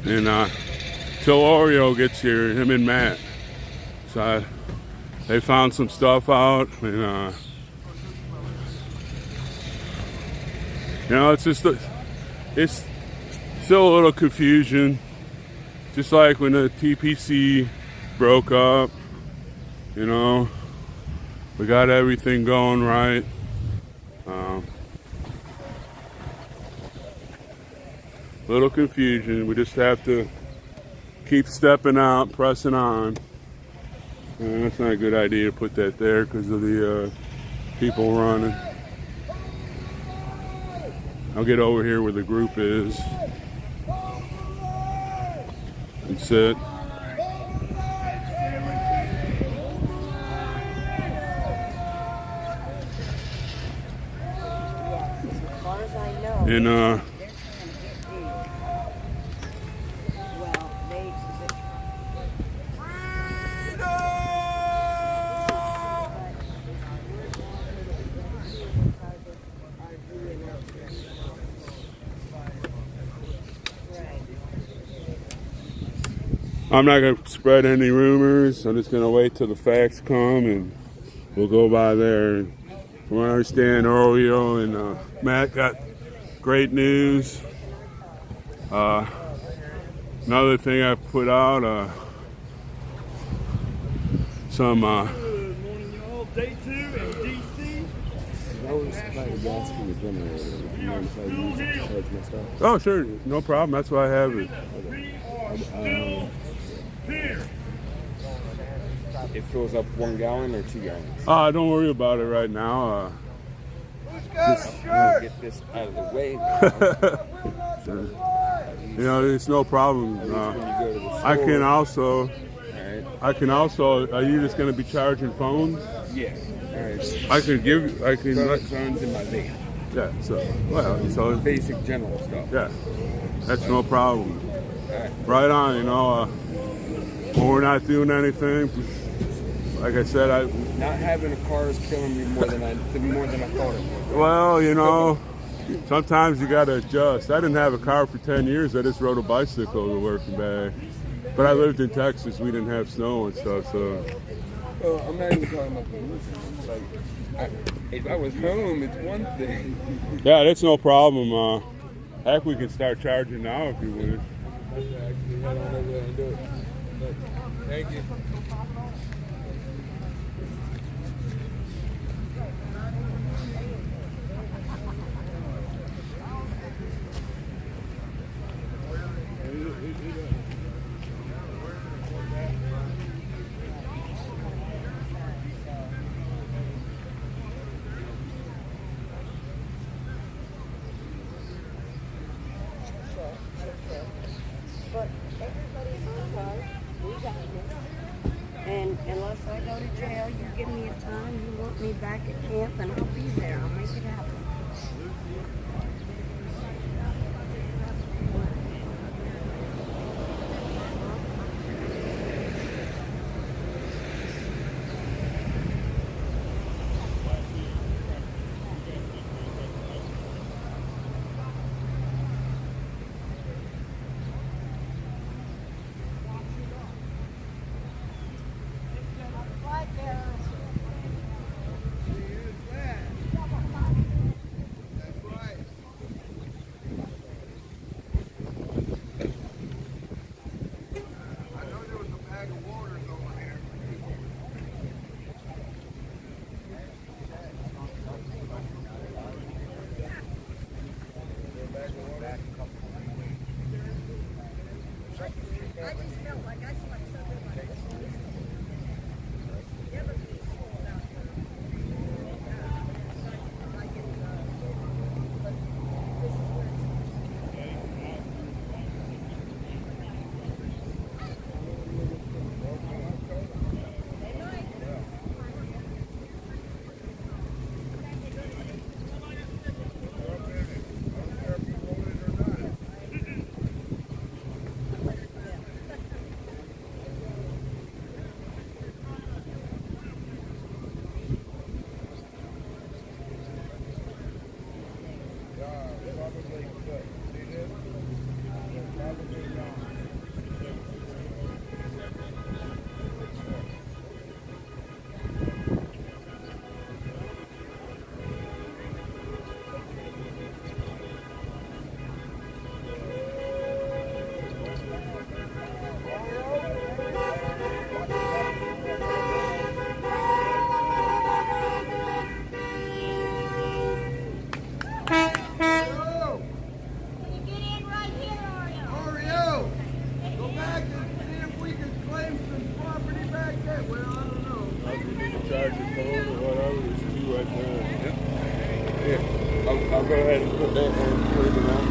And till Oreo gets here, him and Matt. So they found some stuff out, and you know, it's just it's still a little confusion, just like when the TPC broke up. You know, we got everything going right. Little confusion. We just have to keep stepping out, pressing on. And that's not a good idea to put that there because of the people running. I'll get over here where the group is and sit. As far as I know, And they're trying to get well, they I'm not going to spread any rumors. I'm just going to wait till the facts come and we'll go by there. From what I understand, Oreo and Matt got great news. Another thing I put out, some Good morning, y'all. Day 2 in DC. I was trying to gas from the generator. Would you mind if I use it to charge my stuff? oh sure, no problem. That's why I have it. It fills up 1 gallon or 2 gallons. Don't worry about it right now. I'm gonna get this out of the way. You know, it's no problem. When you go to the store. I can also. Alright. I can also. Are you just going to be charging phones? Yeah. Alright. I can give. I can. Phones in my van. Yeah. So Basic general stuff. yeah, that's no problem. Alright. Right on. You know, when we're not doing anything, like I said, Not having a car is killing me more than I thought it would. well, you know, sometimes you got to adjust. I didn't have a car for 10 years. I just rode a bicycle to work and back. But I lived in Texas. We didn't have snow and stuff, so. Well, I'm not even talking about the moving. It's like, if I was home, it's one thing. Yeah, that's no problem. Heck, we can start charging now if you wish. Actually, I don't know where to do it. But thank you. but everybody's on guard. We got you. And unless I go to jail, you give me a time, you want me back at camp, and I'll be there. I'll make it happen. charge your phone or whatever. There's two right there. Yeah. I'll go ahead and put that and put it out.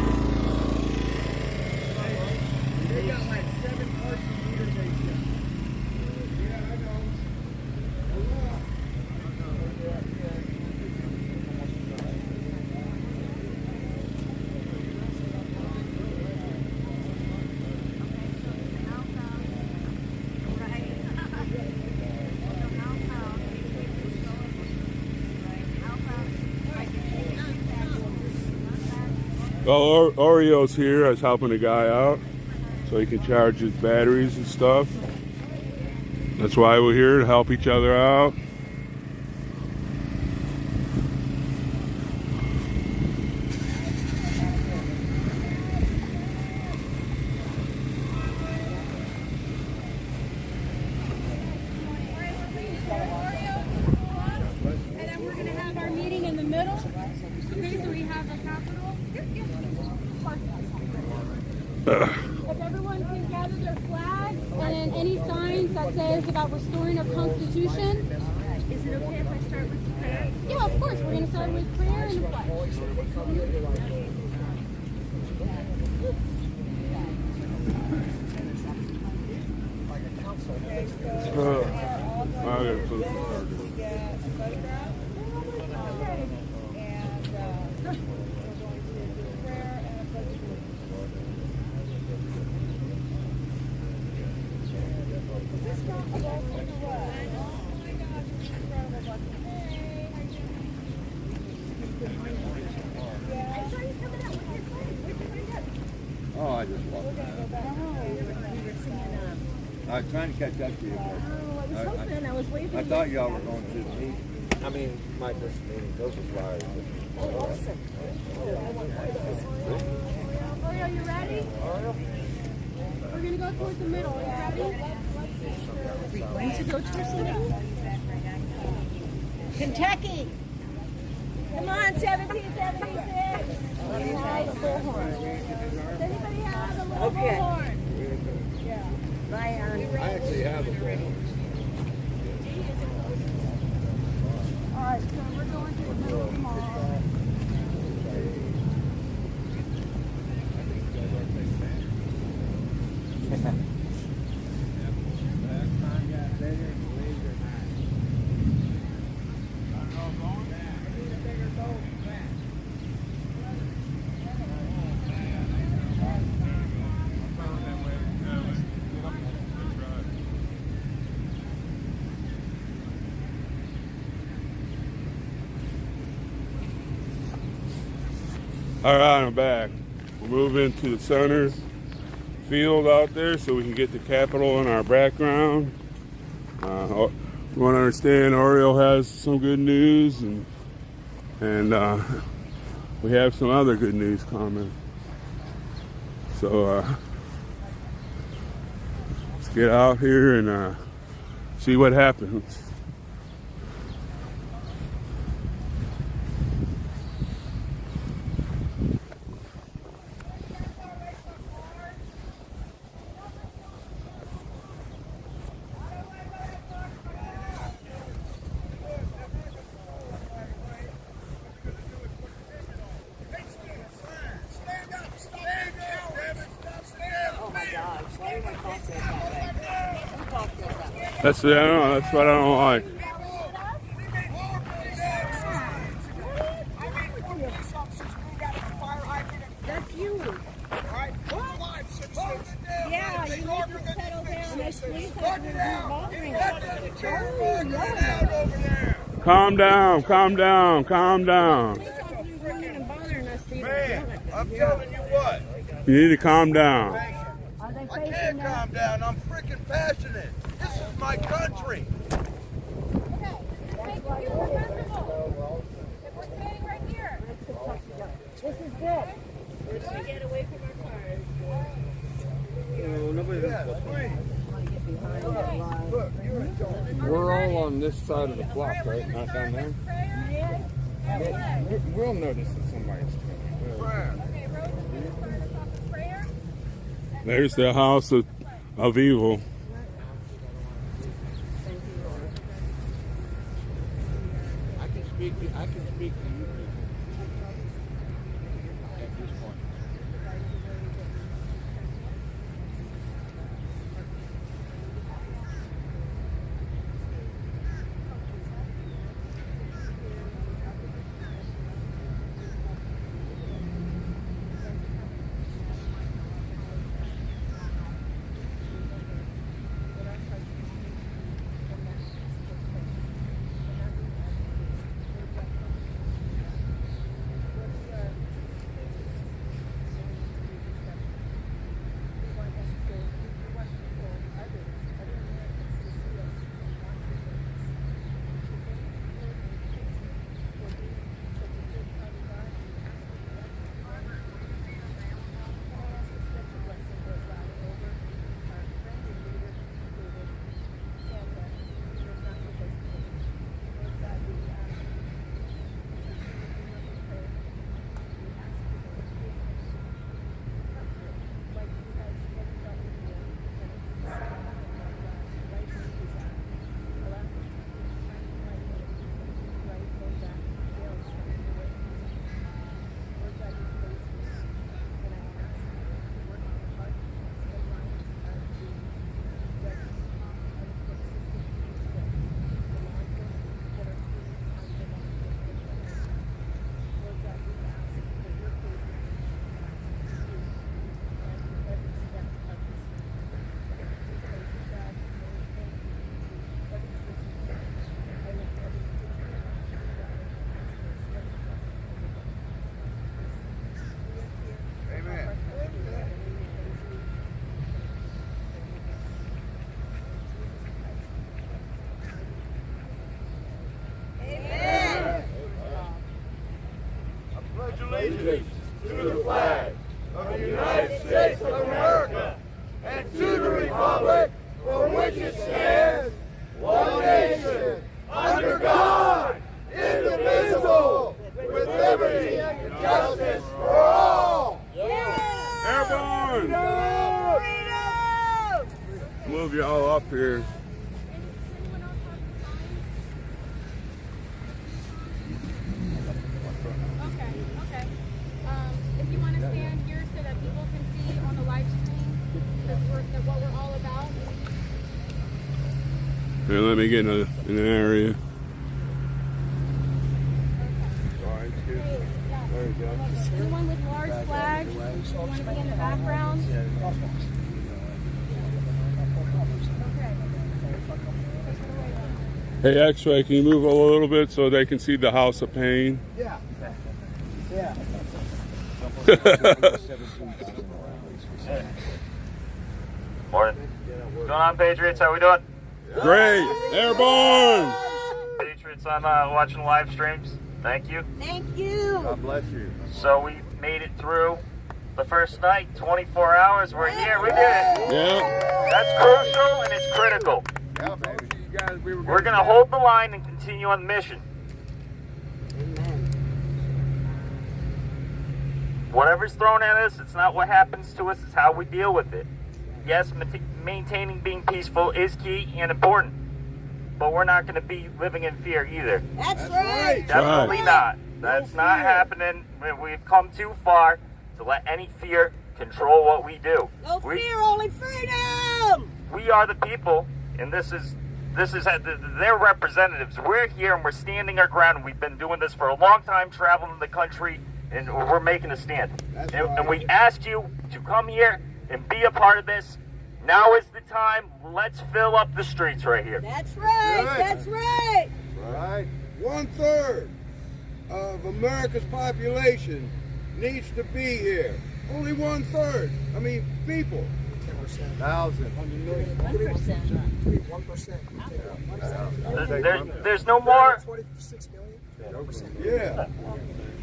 They got like 7 parking meters they ship. Yeah, I know. Well, Oreo's here. I was helping a guy out so he can charge his batteries and stuff. That's why we're here, to help each other out. And then we're going to have our meeting in the middle. Okay, so we have the Capitol. If everyone can gather their flags and then any signs that says about restoring our Constitution. Is it okay if I start with the prayer? Yeah, of course. We're going to start with prayer and the flag. I gotta put it Oh, I just walked down. I was trying to catch up to you, but I was waving. I thought y'all were going to the meeting. I mean, my first meeting, those were flyers. Oreo, you ready? We're going to go towards the middle. Are you ready? We're going to go towards the middle. Kentucky. Come on, 1776. Does anybody have a little bullhorn? I actually have a ball. All right, so we're going to the middle of the mall. All right, I'm back. We're moving to the center field out there so we can get the Capitol in our background. We want to understand Oreo has some good news, and we have some other good news coming. So let's get out here and see what happens. That's it. I know. That's what I don't like. That's you. Yeah, you need to settle down. Nice police Calm down. Calm down. Calm down. Man, I'm telling you what. You need to calm down. I can't calm down. I'm freaking passionate. This is my country. This is good. We're going to get away from our cars. We're all on this side of the block, right? Not down there? We'll notice that somebody's coming. There's the house of evil. speak to you people at this point. allegiance to the flag of the United States of America and to the republic for which it stands, one nation, under God, indivisible, with liberty and justice for all. Airborne! Move y'all up here. If you want to stand here so that people can see on the live stream what we're all about. Here, let me get in an area. Anyone with large flags, you want to be in the background? Hey, X-Ray, can you move a little bit so they can see the House of Pain? Yeah. Yeah. Morning. What's going on, Patriots? How we doing? Great! Airborne! Patriots, I'm watching live streams. Thank you. Thank you. God bless you. So we made it through the first night, 24 hours. We're here. We did it. Yeah. That's crucial and it's critical. Yeah, baby. You guys, We're going to hold the line and continue on the mission. Whatever's thrown at us, it's not what happens to us, it's how we deal with it. Yes, maintaining being peaceful is key and important, but we're not going to be living in fear either. That's right. Definitely not. That's not happening. We've come too far to let any fear control what we do. No fear, only freedom. We are the people, and this is their representatives. We're here and we're standing our ground. We've been doing this for a long time, traveling the country, and we're making a stand. And we asked you to come here and be a part of this. Now is the time. Let's fill up the streets right here. That's right. Good. That's right. Right. 1/3 of America's population needs to be here. Only 1/3. I mean, people. 1,000. 1%. There's no more. 26 million. Yeah.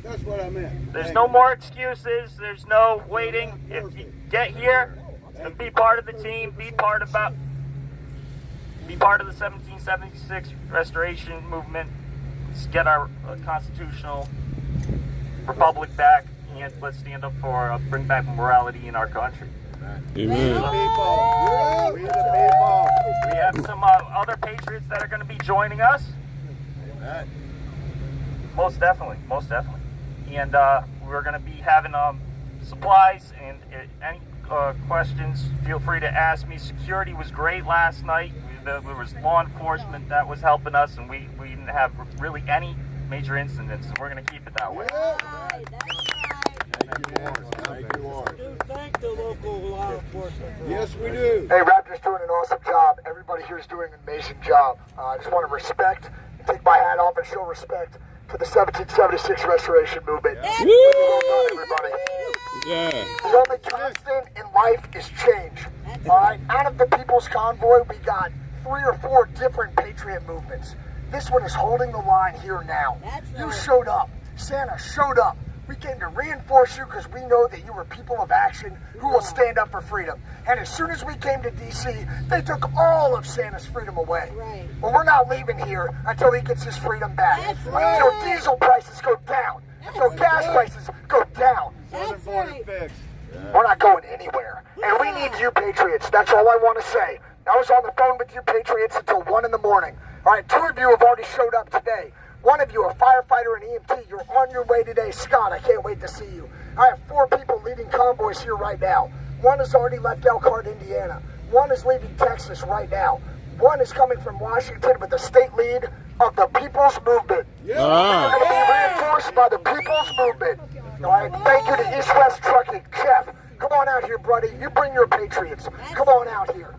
That's what I meant. There's no more excuses. There's no waiting. If you get here and be part of the team, be part of the 1776 restoration movement. Let's get our constitutional republic back, and let's stand up for bring back morality in our country. Amen. People. We the people. We have some other patriots that are going to be joining us. Most definitely, most definitely. And we're going to be having supplies, and any questions, feel free to ask me. Security was great last night. There was law enforcement that was helping us, and we didn't have really any major incidents, and we're going to keep it that way. Thank the local law enforcement. Yes, we do. Hey, Raptor's doing an awesome job. Everybody here is doing an amazing job. I just want to respect and take my hat off and show respect to the 1776 Restoration Movement. Well done, everybody. Yeah. The only constant in life is change. All right, out of the People's Convoy, we got 3 or 4 different Patriot movements. This one is holding the line here now. You showed up. Santa showed up. We came to reinforce you because we know that you were people of action who will stand up for freedom. And as soon as we came to D.C., they took all of Santa's freedom away. Well, we're not leaving here until he gets his freedom back. Until diesel prices go down. Until gas prices go down. We're not going anywhere. And we need you, Patriots. That's all I want to say. I was on the phone with you, Patriots, until 1 in the morning. All right, 2 of you have already showed up today. 1 of you, a firefighter and EMT, you're on your way today. Scott, I can't wait to see you. I have 4 people leading convoys here right now. 1 has already left Elkhart, Indiana. 1 is leaving Texas right now. 1 is coming from Washington with the state lead of the People's Movement. They're going to be reinforced by the People's Movement. All right, thank you to East West Trucking. Jeff, come on out here, buddy. You bring your Patriots. Come on out here.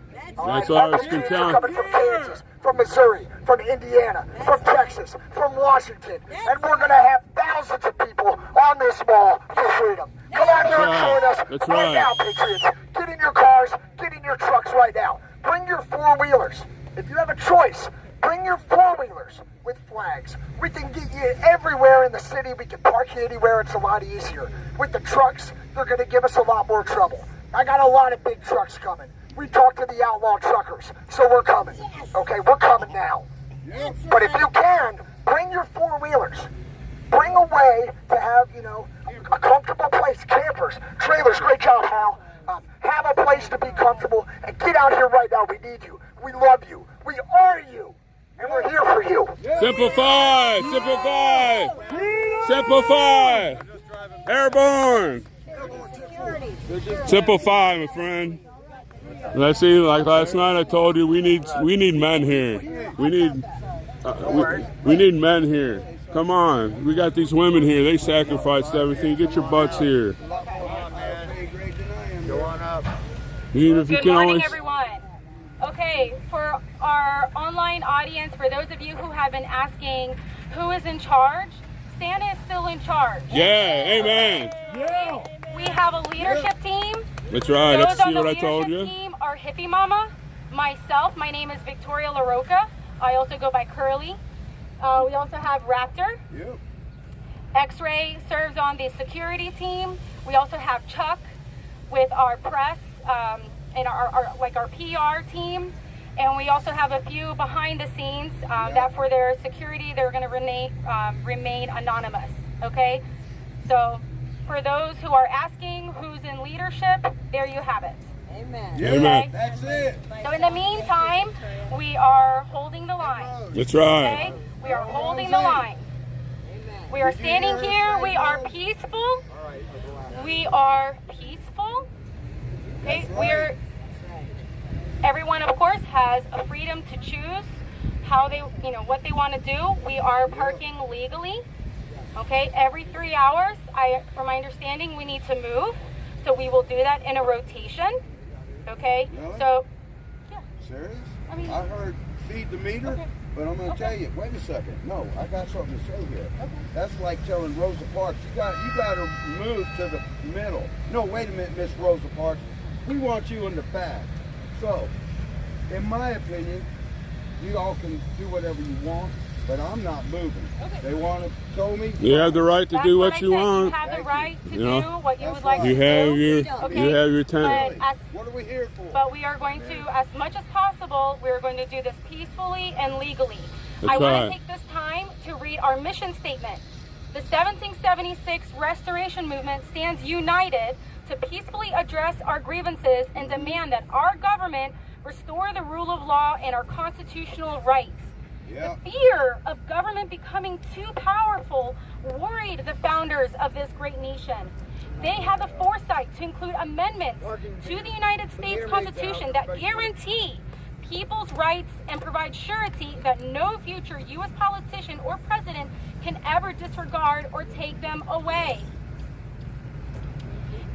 That's all right, Patriots are coming from Kansas, from Missouri, from Indiana, from Texas, from Washington. And we're going to have thousands of people on this mall for freedom. Come on here and join us right now, Patriots. Get in your cars, get in your trucks right now. Bring your 4-wheelers. If you have a choice, bring your 4-wheelers with flags. We can get you everywhere in the city. We can park you anywhere. It's a lot easier. With the trucks, they're going to give us a lot more trouble. I got a lot of big trucks coming. We talked to the outlaw truckers, so we're coming. Okay, we're coming now. But if you can, bring your 4-wheelers. Bring a way to have, you know, a comfortable place. Campers, trailers, great job, Hal. Have a place to be comfortable and get out here right now. We need you. We love you. We are you. And we're here for you. Simplify! Simplify! Simplify! Airborne! Simplify, my friend. Let's see. Like last night, I told you we need men here. We need men here. Come on, we got these women here. They sacrificed everything. Get your butts here. Even if you Good can morning, always... everyone. Okay, for our online audience, for those of you who have been asking who is in charge, Santa is still in charge. Yeah, amen. We have a leadership team. That's right. Those Let's on see the what I told you. leadership team are Hippie Mama, myself. My name is Victoria LaRocca. I also go by Curly. We also have Raptor. X-Ray serves on the security team. We also have Chuck with our press and our PR team. And we also have a few behind the scenes that for their security, they're going to remain anonymous. Okay? So for those who are asking who's in leadership, there you have it. Amen. Okay? That's it. So in the meantime, we are holding the line. That's right. Okay? We are holding the line. We are standing here. We are peaceful. We are peaceful. Okay? Everyone, of course, has a freedom to choose how they, what they want to do. We are parking legally. Okay? Every 3 hours, from my understanding, we need to move. So we will do that in a rotation. Okay? Really? So, yeah. Serious? I mean, I heard feed the meter, okay. but I'm going to tell you, wait a second. No, I got something to say here. Okay. That's like telling Rosa Parks, you got to move to the middle. No, wait a minute, Miss Rosa Parks. We want you in the back. So, in my opinion, you all can do whatever you want, but I'm not moving. Okay. They told me. You have the right to do what you want. You have the right to do what you would like to You do. have your time. What are we here for? But we are going to, as much as possible, we're going to do this peacefully and legally. That's I want right. to take this time to read our mission statement. The 1776 Restoration Movement stands united to peacefully address our grievances and demand that our government restore the rule of law and our constitutional rights. Yeah. The fear of government becoming too powerful worried the founders of this great nation. They had the foresight to include amendments to the United States Constitution that guarantee people's rights and provide surety that no future U.S. politician or president can ever disregard or take them away.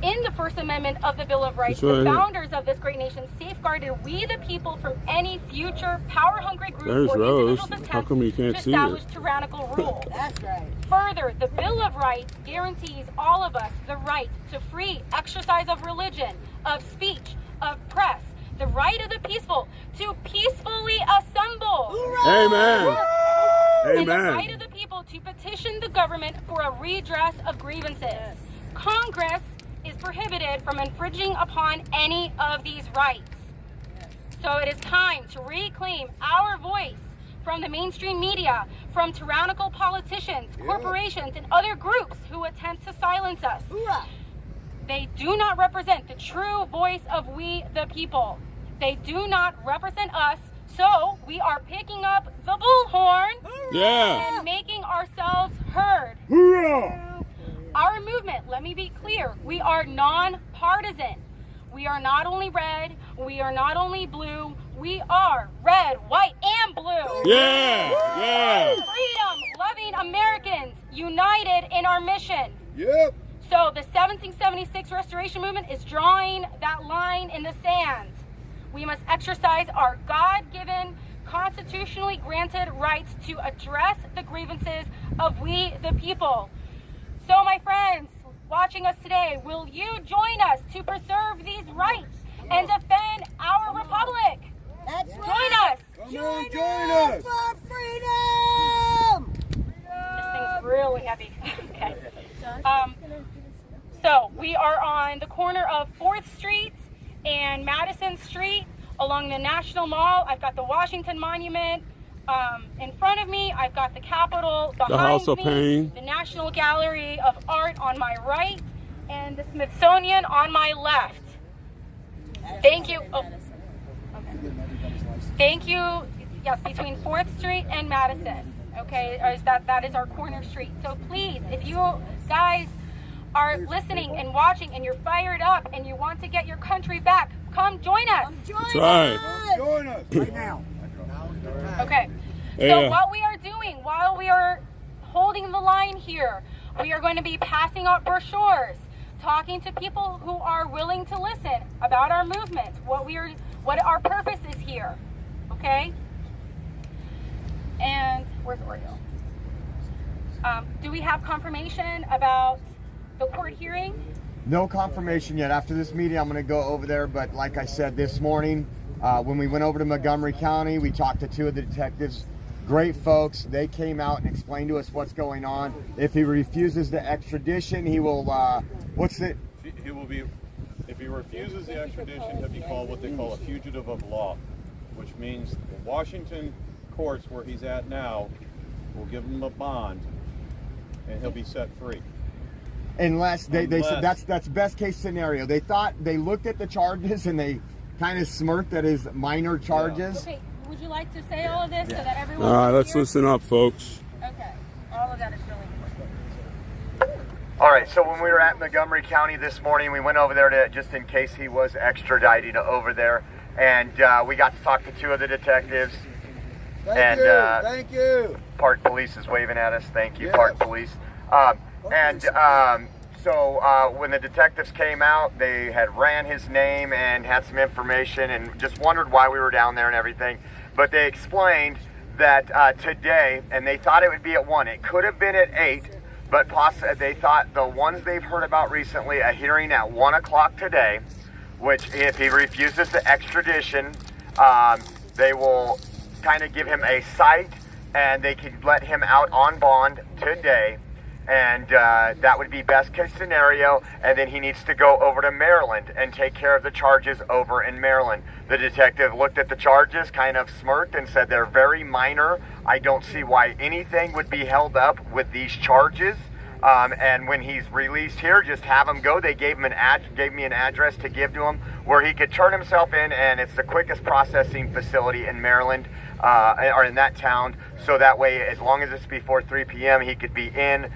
In the First Amendment of the Bill of Rights, the founders of this great nation safeguarded we the people from any future power-hungry group or individual's attempt to establish tyrannical rule. That's right. Further, the Bill of Rights guarantees all of us the right to free exercise of religion, of speech, of press, the right of the peaceful to peacefully assemble. Amen. And the right of the people to petition the government for a redress of grievances. Yes. Congress is prohibited from infringing upon any of these rights. So it is time to reclaim our voice from the mainstream media, from tyrannical politicians, corporations, and other groups who attempt to silence us. They do not represent the true voice of we the people. They do not represent us, so we are picking up the bullhorn and making ourselves heard. Our movement, let me be clear, we are non-partisan. We are not only red, we are not only blue, we are red, white, and blue. Freedom, loving Americans, united in our mission. Yep. So the 1776 Restoration Movement is drawing that line in the sand. We must exercise our God-given, constitutionally granted rights to address the grievances of we the people. So my friends watching us today, will you join us to preserve these rights and defend our republic? That's Join right. us. Join us. For freedom. This thing's really heavy. Okay. So we are on the corner of 4th Street and Madison Street along the National Mall. I've got the Washington Monument in front of me. I've got the Capitol behind the House of me, Pain, the National Gallery of Art on my right, and the Smithsonian on my left. Thank you. Oh. Okay. Thank you. Yes, between 4th Street and Madison. Okay, that is our corner street. So please, if you guys are listening and watching and you're fired up and you want to get your country back, come join us. That's right. Join us. Right now. Okay. So what we are doing while we are holding the line here, we are going to be passing out brochures, talking to people who are willing to listen about our movement, what our purpose is here. Okay? And where's Oreo? Do we have confirmation about the court hearing? No confirmation yet. After this meeting, I'm going to go over there. But like I said this morning, when we went over to Montgomery County, we talked to 2 of the detectives. Great folks. They came out and explained to us what's going on. If he refuses the extradition, he will. He will be. If he refuses the extradition, he'll be called what they call a fugitive of law, which means the Washington courts where he's at now will give him a bond, and he'll be set free. Unless they said that's best case scenario. They looked at the charges and they kind of smirked at his minor charges. Okay, would you like to say all of this so that everyone All right, can let's hear? listen up, folks. Okay, all of that is really important. All right, so when we were at Montgomery County this morning, we went over there to just in case he was extradited over there, and we got to talk to 2 of the detectives. Thank you. Park Police is waving at us. Thank you, Yes. Park Police. So when the detectives came out, they had ran his name and had some information and just wondered why we were down there and everything. But they explained that today, and they thought it would be at 1. It could have been at 8, but they thought the ones they've heard about recently, a hearing at 1 o'clock today, which if he refuses the extradition, they will kind of give him a cite and they can let him out on bond today. And that would be best case scenario, and then he needs to go over to Maryland and take care of the charges over in Maryland. The detective looked at the charges, kind of smirked, and said they're very minor. I don't see why anything would be held up with these charges. And when he's released here, just have him go. They gave me an address to give to him where he could turn himself in, and it's the quickest processing facility in Maryland, or in that town. So that way, as long as it's before 3 p.m., he could be in,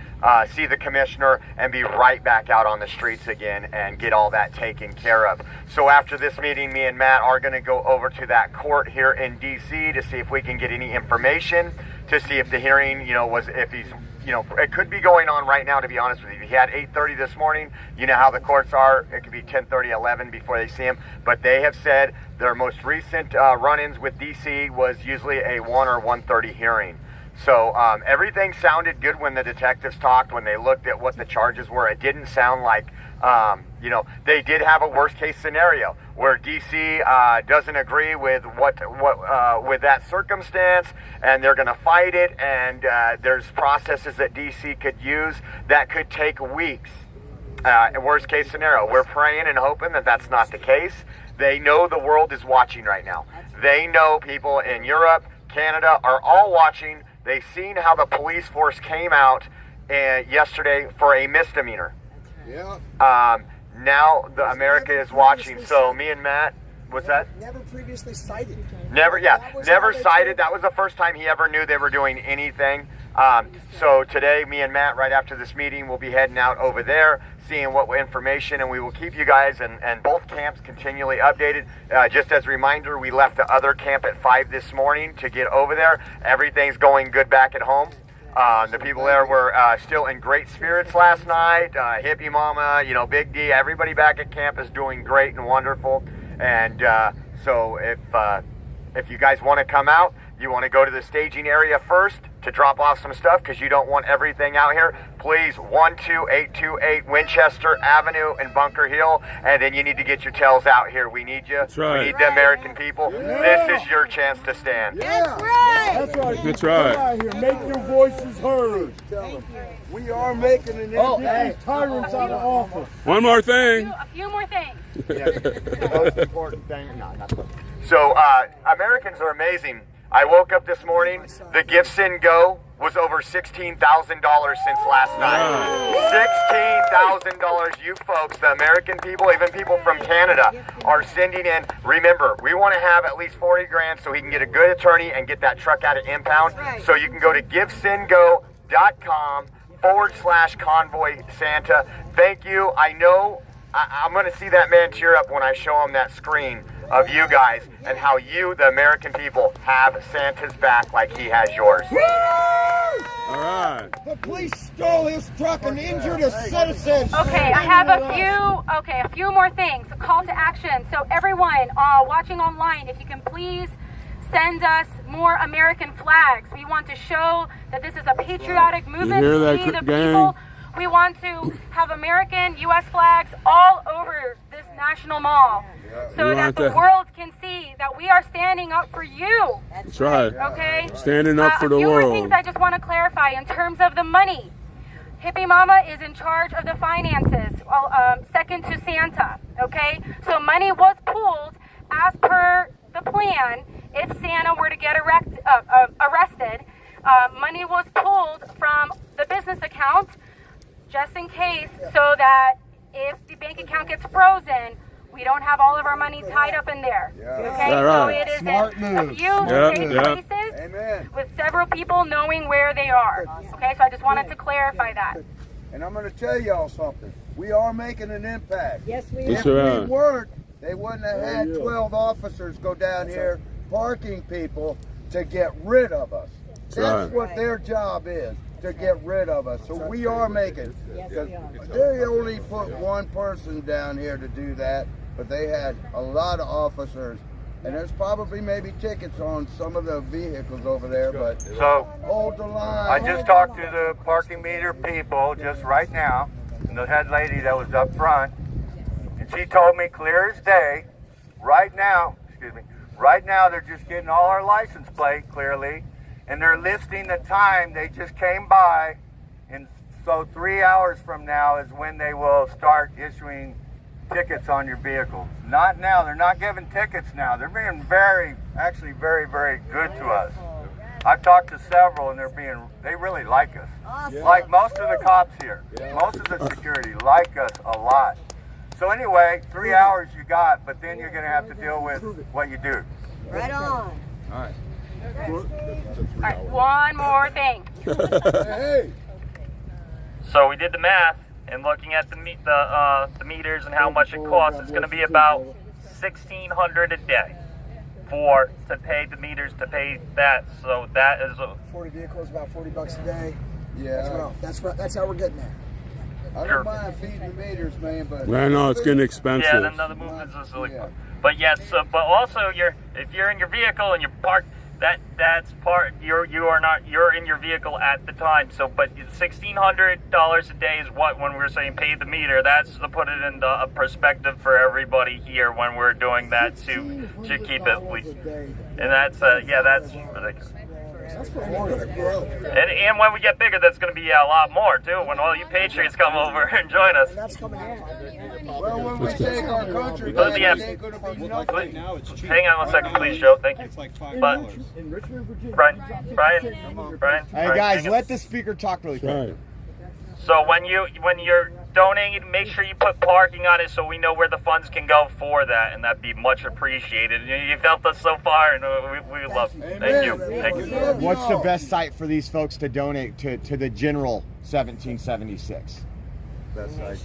see the commissioner, and be right back out on the streets again and get all that taken care of. So after this meeting, me and Matt are going to go over to that court here in D.C. to see if we can get any information, to see if the hearing, if he's, it could be going on right now, to be honest with you. He had 8:30 this morning. You know how the courts are. It could be 10:30, 11 before they see him. But they have said their most recent run-ins with D.C. was usually a 1 or 1:30 hearing. So everything sounded good when the detectives talked, when they looked at what the charges were. It didn't sound like, they did have a worst-case scenario where D.C. doesn't agree with with that circumstance, and they're going to fight it, and there's processes that D.C. could use that could take weeks. Worst-case scenario. We're praying and hoping that that's not the case. They know the world is watching right now. They know people in Europe, Canada are all watching. They've seen how the police force came out yesterday for a misdemeanor. Yeah. Now America is watching. So me and Matt, what's that? Never previously cited. Never cited. That was the first time he ever knew they were doing anything. So today, me and Matt, right after this meeting, will be heading out over there, seeing what information, and we will keep you guys and both camps continually updated. Just as a reminder, we left the other camp at 5 this morning to get over there. Everything's going good back at home. The people there were still in great spirits last night. Hippie Mama, Big D, everybody back at camp is doing great and wonderful. And so if you guys want to come out, you want to go to the staging area first to drop off some stuff because you don't want everything out here, please, 12828 Winchester Avenue in Bunker Hill, and then you need to get your tails out here. We need you. That's right. We need the American people. Yeah. This is your chance to stand. Yeah. That's right. That's right. That's right. Come out here. Make your voices heard. Tell them. We are making an end. These tyrants out of office. One more thing. A few more things. The most important thing. No, not the So Americans are amazing. I woke up this morning, the gifts in go was over $16,000 since last night. $16,000, you folks, the American people, even people from Canada, are sending in. Remember, we want to have at least 40 grand so he can get a good attorney and get that truck out of impound. So you can go to givesendgo.com/convoy Santa. Thank you. I know I'm going to see that man tear up when I show him that screen of you guys and how you, the American people, have Santa's back like he has yours. All right. The police stole his truck and injured a citizen. Okay, I have a few more things. A call to action. So everyone watching online, if you can please send us more American flags. We want to show that this is a patriotic movement. You hear that, We, the gang? people, we want to have American U.S. flags all over this national mall so that the world can see that we are standing up for you. That's right. Okay? Standing up for the A few more world. things I just want to clarify in terms of the money. Hippie Mama is in charge of the finances, second to Santa, okay? So money was pooled as per the plan if Santa were to get arrested. Money was pulled from the business account just in case, so that if the bank account gets frozen, we don't have all of our money tied up in there. Okay, Yeah, so right. it is Smart in move. a few safe places Amen. with several people knowing where they are. Okay, so I just wanted to clarify that. And I'm going to tell y'all something. We are making an impact. Yes, we Yes, If sir. we weren't, they wouldn't have had 12 officers go down here parking people to get rid of us. That's right. what their job is, to get rid of us. So we are making. Yes, we are. They only put one person down here to do that, but they had a lot of officers. And there's probably maybe tickets on some of the vehicles over there, but So hold the line. I just talked to the parking meter people just right now, and the head lady that was up front, and she told me clear as day, right now they're just getting all our license plate clearly, and they're listing the time they just came by, and so 3 hours from now is when they will start issuing tickets on your vehicle. Not now. They're not giving tickets now. They're being very, very good to us. I've talked to several, and they really like us. Awesome. Like most of the cops here, most of the security like us a lot. So anyway, 3 hours you got, but then you're going to have to deal with what you do. Right on. All right. All right, one more thing. Hey. So we did the math, and looking at the meters and how much it costs, it's going to be about $1,600 a day to pay the meters, to pay that. So that is 40 vehicles, about $40 a day. Yeah. That's how we're getting there. I don't mind feeding the meters, man, but I know it's getting expensive. yeah. Then the movements is like, but yes, but also if you're in your vehicle and you're parked, that's part. You're in your vehicle at the time. So, but $1,600 a day is what, when we're saying pay the meter, that's to put it into a perspective for everybody here when we're doing that to keep it least. And that's that's ridiculous. That's for more than a grill. And when we get bigger, that's going to be a lot more too. When all you Patriots come over and join us. And that's coming out. well, when we take our country back, it ain't going to be nothing. Right now it's cheap. Hang on one second, please, Joe. Thank you. It's like $5. Brian. Hey guys, let the speaker talk really quick. Right. So when you're donating, make sure you put parking on it so we know where the funds can go for that, and that'd be much appreciated. You've helped us so far, and we love you. Thank you. Thank you. What's the best site for these folks to donate to the General 1776? Best site.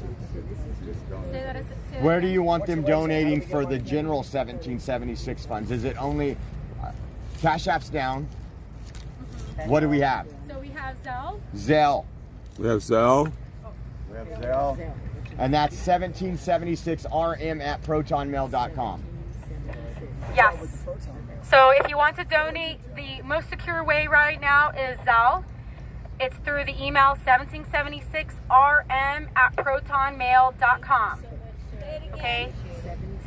Where do you want them donating for the General 1776 funds? Is it only Cash App's down? What do we have? So we have Zelle. Zelle. We have Zelle. We have Zelle. And that's 1776rm@protonmail.com. Yes. So if you want to donate, the most secure way right now is Zelle. It's through the email 1776rm@protonmail.com. Okay?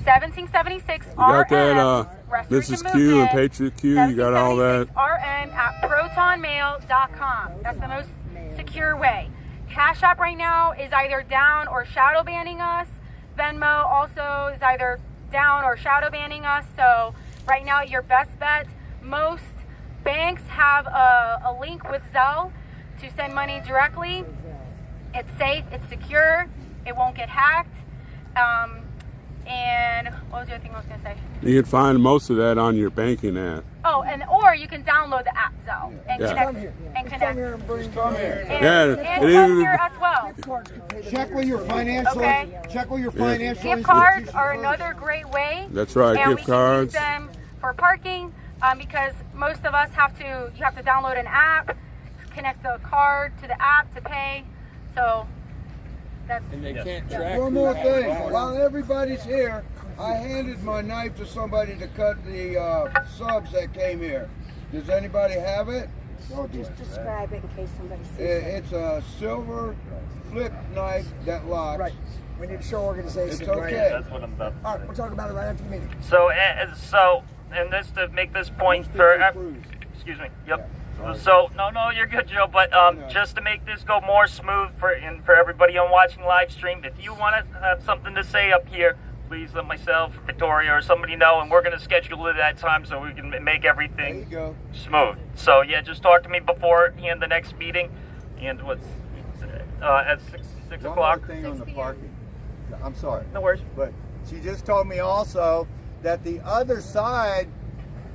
1776rm. You got that, Mrs. Q and Patriot Q, you got all that. rm@protonmail.com. That's the most secure way. Cash App right now is either down or shadow banning us. Venmo also is either down or shadow banning us. So right now, your best bet. Most banks have a link with Zelle to send money directly. It's safe, it's secure, it won't get hacked. And what was the other thing I was going to say? You can find most of that on your banking app. Oh, or you can download the app Zelle and connect. And connect. Come here. And come here as well. Check with your financial. Okay. Check with your financial. Gift cards are another great way. That's right, and gift we cards. can use them for parking because most of us you have to download an app, connect the card to the app to pay. So that's. And they can't track. One more thing. While everybody's here, I handed my knife to somebody to cut the subs that came here. Does anybody have it? Well, just describe it in case somebody sees it. It's a silver flip knife that locks. Right. We need to show organization. It's okay. That's what I'm about. All right, we'll talk about it right after the meeting. So and this to make this point for. Excuse me. Yep. So no, you're good, Joe. But just to make this go more smooth for everybody on watching live stream, if you want to have something to say up here, please let myself, Victoria, or somebody know, and we're going to schedule it at that time so we can make everything smooth. So yeah, just talk to me beforehand the next meeting, and what's at 6 o'clock. One more thing on the parking. I'm sorry. No worries. But she just told me also that the other side,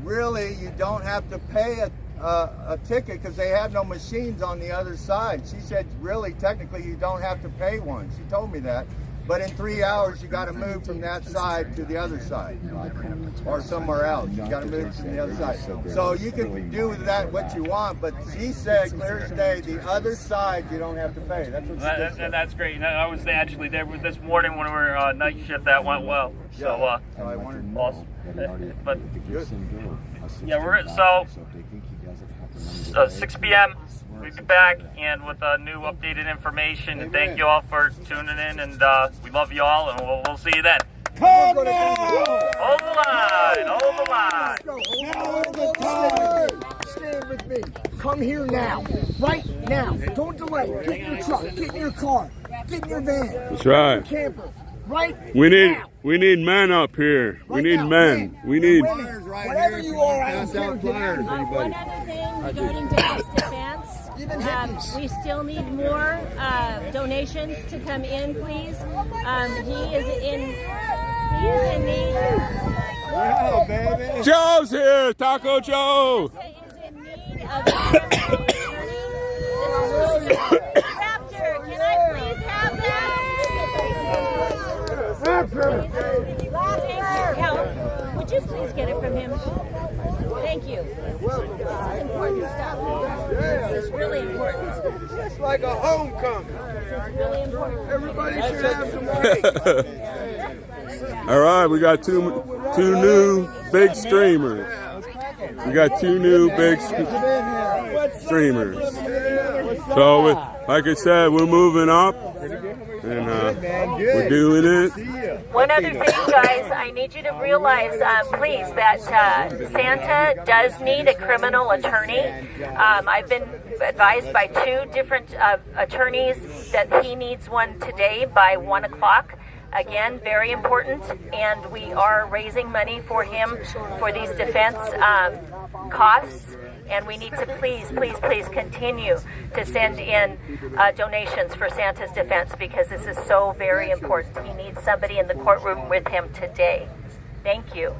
really, you don't have to pay a ticket because they have no machines on the other side. She said, really, technically, you don't have to pay one. She told me that. But in 3 hours, you got to move from that side to the other side, or somewhere else. You got to move from the other side. So you can do with that what you want. But she said, clear as day, the other side you don't have to pay. That's what she said. And that's great. I was actually there this morning when we were night shift. That went well. So I wondered. awesome. But yeah, we're so 6 p.m. We'll be back and with new updated information. And thank you all for tuning in. And we love you all. And we'll see you then. Come now! Hold the line. Hold the line. Now is the time. Stand with me. Come here now. Right now. Don't delay. Get in your truck. Get in your car. Get in your van. That's right. Camper. Right We need now. We need men up here. We need men. We need. Whatever you are, I don't care. One other thing regarding domestic defense, we still need more donations to come in, please. He is in need. Wow, baby. Joe's here. Taco Joe. Is in need of a attorney. Raptor, can I please have that? Raptor, would you please get it from him? Thank you. This is important stuff. This is really important. It's like a homecoming. This is really important. Everybody should have some cake. All right, we got two new big streamers. We got two new big streamers. So, like I said, we're moving up, and we're doing it. One other thing, guys, I need you to realize, please, that Santa does need a criminal attorney. I've been advised by 2 different attorneys that he needs one today by 1 o'clock. Again, very important, and we are raising money for him for these defense costs, and we need to please continue to send in donations for Santa's defense, because this is so very important. He needs somebody in the courtroom with him today. Thank you.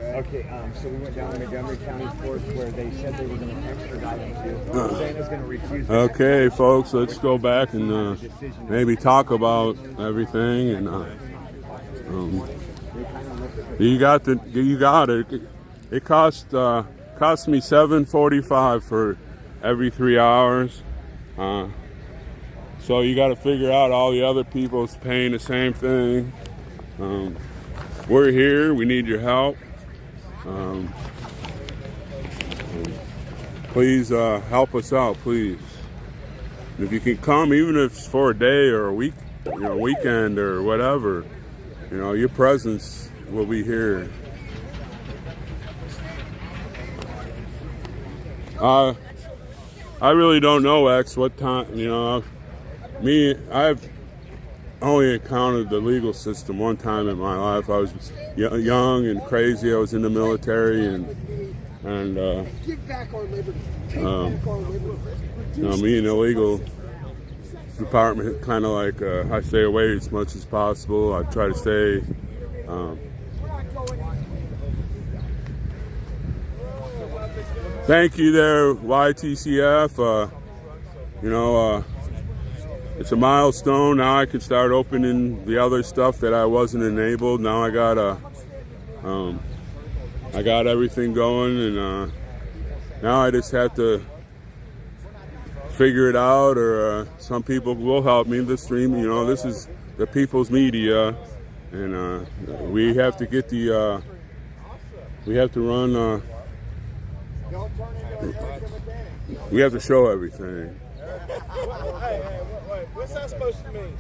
Okay, so we went down to Montgomery County Court where they said they were going to extradite him to. Santa's going to refuse. Okay, folks, let's go back and maybe talk about everything. And you got it. It cost me $7.45 for every 3 hours. So you got to figure out all the other people's paying the same thing. We're here. We need your help. Please help us out, please. And if you can come, even if it's for a day or a week, weekend or whatever, your presence will be here. I really don't know, X, what time. I've only encountered the legal system one time in my life. I was young and crazy. I was in the military, and Give back our liberty. me and the legal department kind of like I stay away as much as possible. I try to stay. Thank you there, YTCF. It's a milestone. Now I can start opening the other stuff that I wasn't enabled. Now I got everything going, and now I just have to figure it out, or some people will help me. The stream, this is the people's media, and we have to get we have to run. We have to show everything. What's that supposed to mean?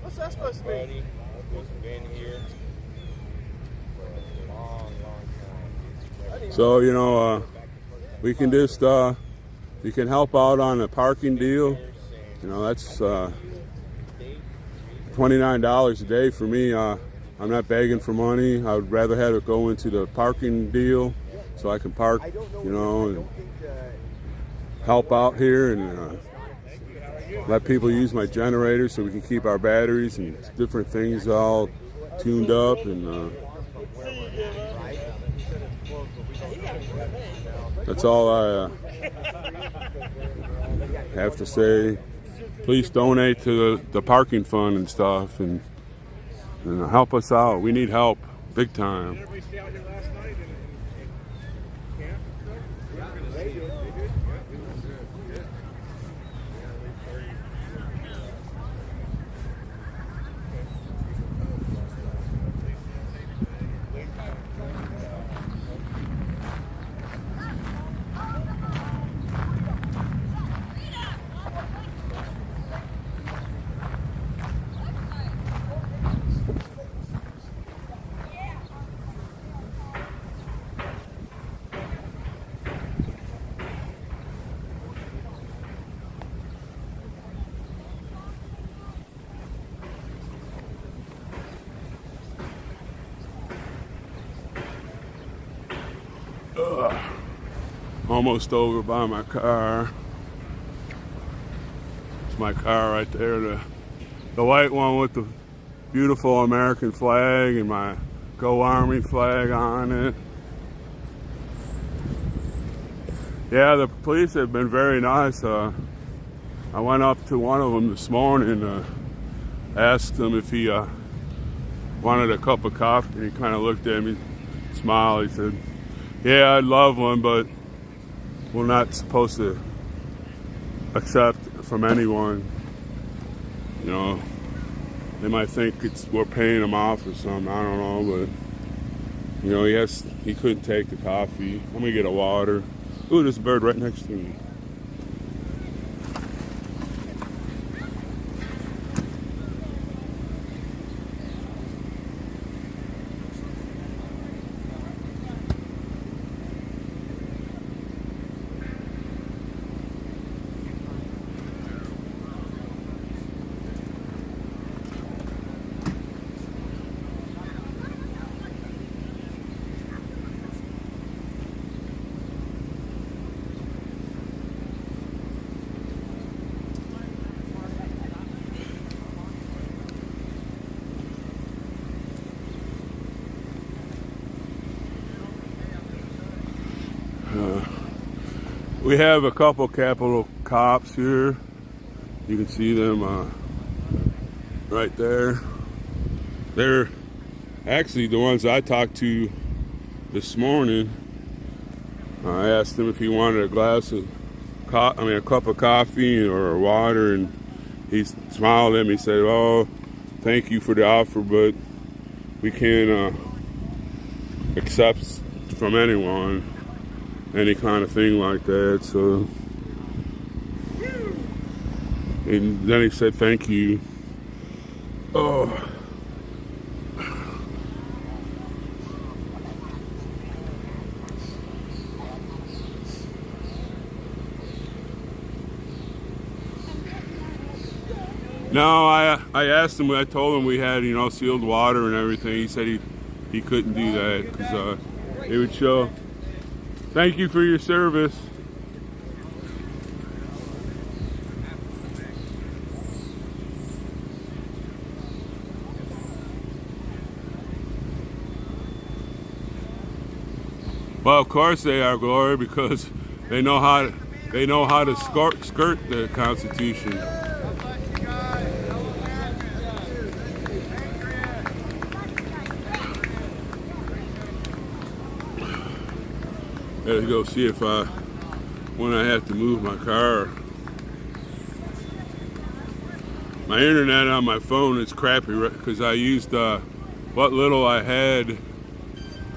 What's that supposed to mean? I've been here for a long time. So, we can just, you can help out on a parking deal. That's $29 a day for me. I'm not begging for money. I would rather have it go into the parking deal so I can park, and help out here, and let people use my generator so we can keep our batteries and different things all tuned up. And that's all I have to say. Please donate to the parking fund and stuff, and help us out. We need help big time. Almost over by my car. It's my car right there, the white one with the beautiful American flag and my Go Army flag on it. Yeah, the police have been very nice. I went up to one of them this morning, asked him if he wanted a cup of coffee, and he kind of looked at me, smiled. He said, "Yeah, I'd love one, but we're not supposed to accept from anyone. You know, they might think we're paying them off or something. I don't know, but you know, he couldn't take the coffee. Let me get a water. Ooh, there's a bird right next to me." We have a couple Capitol cops here. You can see them right there. They're actually the ones I talked to this morning. I asked him if he wanted a cup of coffee or water, and he smiled at me. Said, "Oh, thank you for the offer, but we can't accept from anyone any kind of thing like that." So, and then he said, "Thank you." Oh. No, I asked him. I told him we had, you know, sealed water and everything. He said he couldn't do that because it would show. Thank you for your service. Well, of course they are, Gloria, because they know how to skirt the Constitution. Gotta go see if when I have to move my car. My internet on my phone is crappy because I used what little I had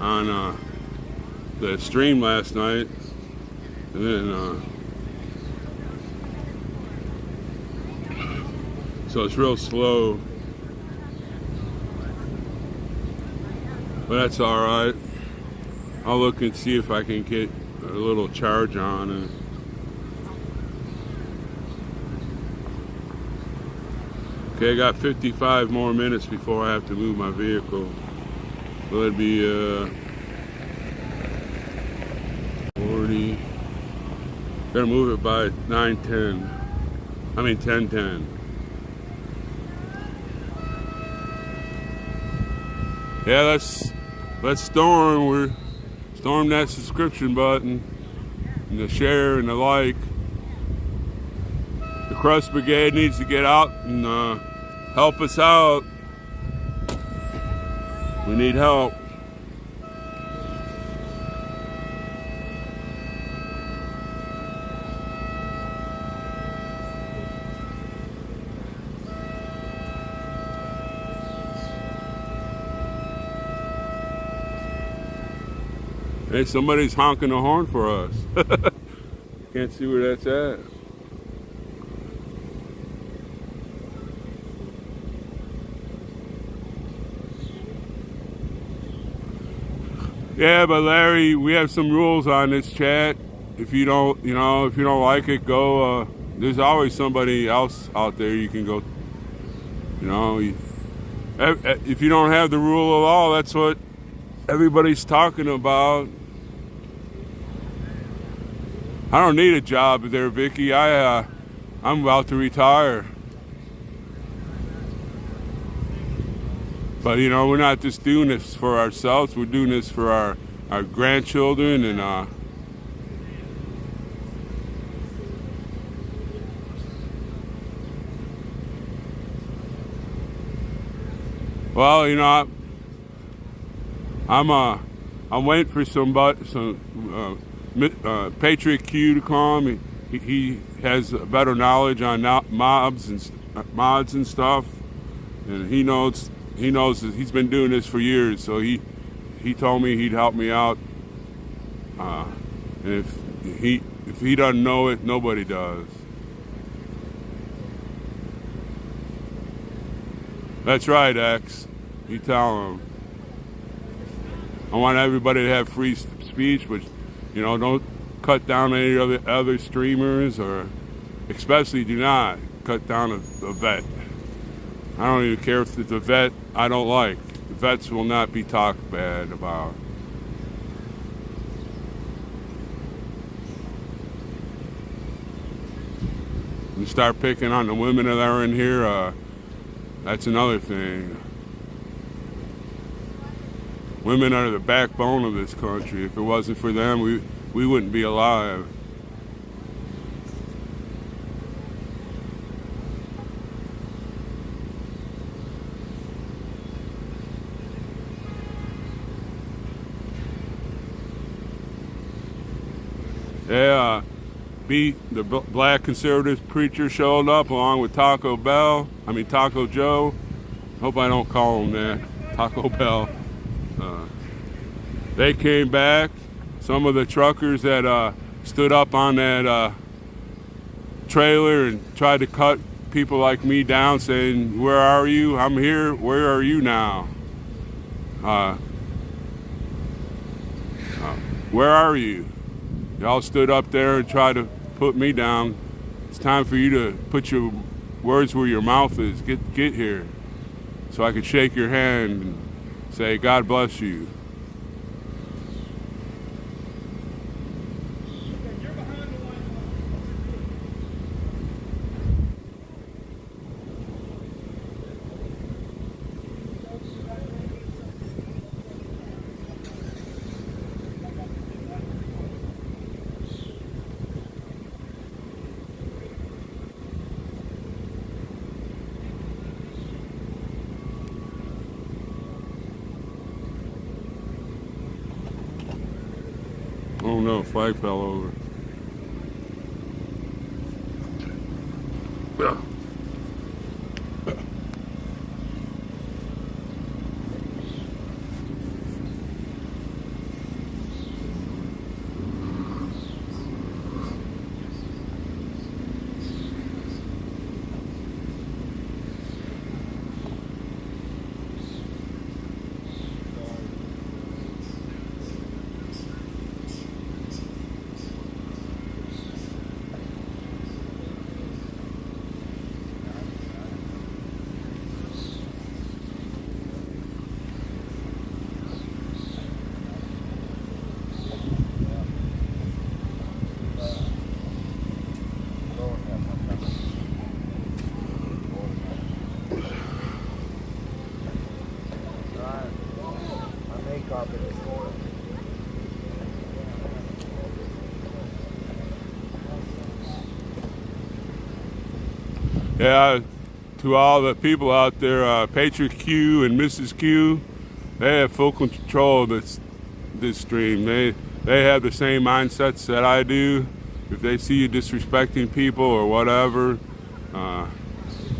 on the stream last night, and then so it's real slow, but that's all right. I'll look and see if I can get a little charge on it. Okay, I got 55 more minutes before I have to move my vehicle. So it'd be 40. Gotta move it by 9:10. I mean 10:10. Yeah, let's storm. Storm that subscription button and the share and the like. The Crust Brigade needs to get out and help us out. We need help. Hey, somebody's honking the horn for us. Can't see where that's at. Yeah, but Larry, we have some rules on this chat. If you don't like it, go. There's always somebody else out there you can go. If you don't have the rule of law, that's what everybody's talking about. I don't need a job there, Vicky. I'm about to retire. But, you know, we're not just doing this for ourselves. We're doing this for our grandchildren and well, you know, I'm waiting for some Patriot Q to come. He has better knowledge on mods and stuff, and he knows that he's been doing this for years. So he told me he'd help me out, and if he doesn't know it, nobody does. That's right, X. You tell him. I want everybody to have free speech, but, you know, don't cut down any other streamers, or especially do not cut down a vet. I don't even care if it's a vet I don't like. The vets will not be talked bad about. You start picking on the women that are in here, that's another thing. Women are the backbone of this country. If it wasn't for them, we wouldn't be alive. Yeah, the black conservative preacher showed up along with Taco Joe. Hope I don't call him that. Taco Bell. They came back. Some of the truckers that stood up on that trailer and tried to cut people like me down, saying, "Where are you? I'm here. Where are you now? Where are you?" Y'all stood up there and tried to put me down. It's time for you to put your words where your mouth is. Get here, so I could shake your hand and say, "God bless you." Oh no, flag fell over. Yeah. Yeah, to all the people out there, Patriot Q and Mrs. Q, they have full control of this stream. They have the same mindsets that I do. If they see you disrespecting people or whatever,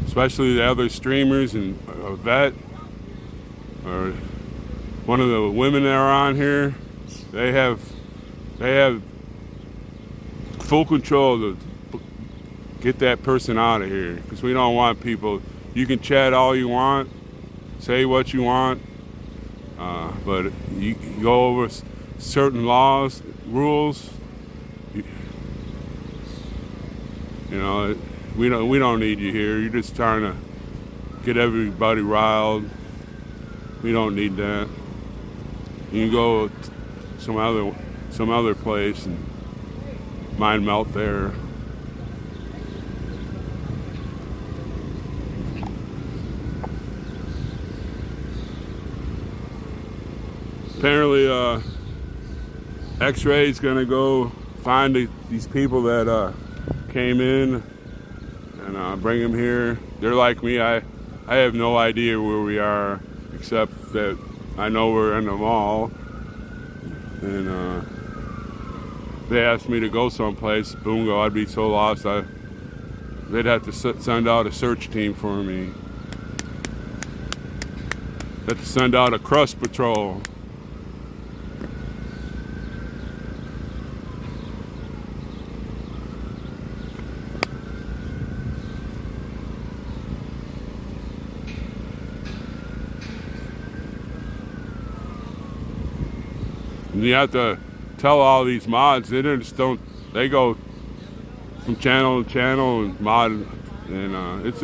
especially the other streamers and a vet or one of the women that are on here, they have full control to get that person out of here, because we don't want people. You can chat all you want, say what you want, but you go over certain laws, rules. You know, we don't need you here. You're just trying to get everybody riled. We don't need that. You can go some other place and mine melt there. Apparently, X-ray is gonna go find these people that came in and bring them here. They're like me. I have no idea where we are, except that I know we're in the mall. And they asked me to go someplace. Boongo, I'd be so lost. They'd have to send out a search team for me. They'd have to send out a crust patrol. And you have to tell all these mods, they go from channel to channel and mod, and it's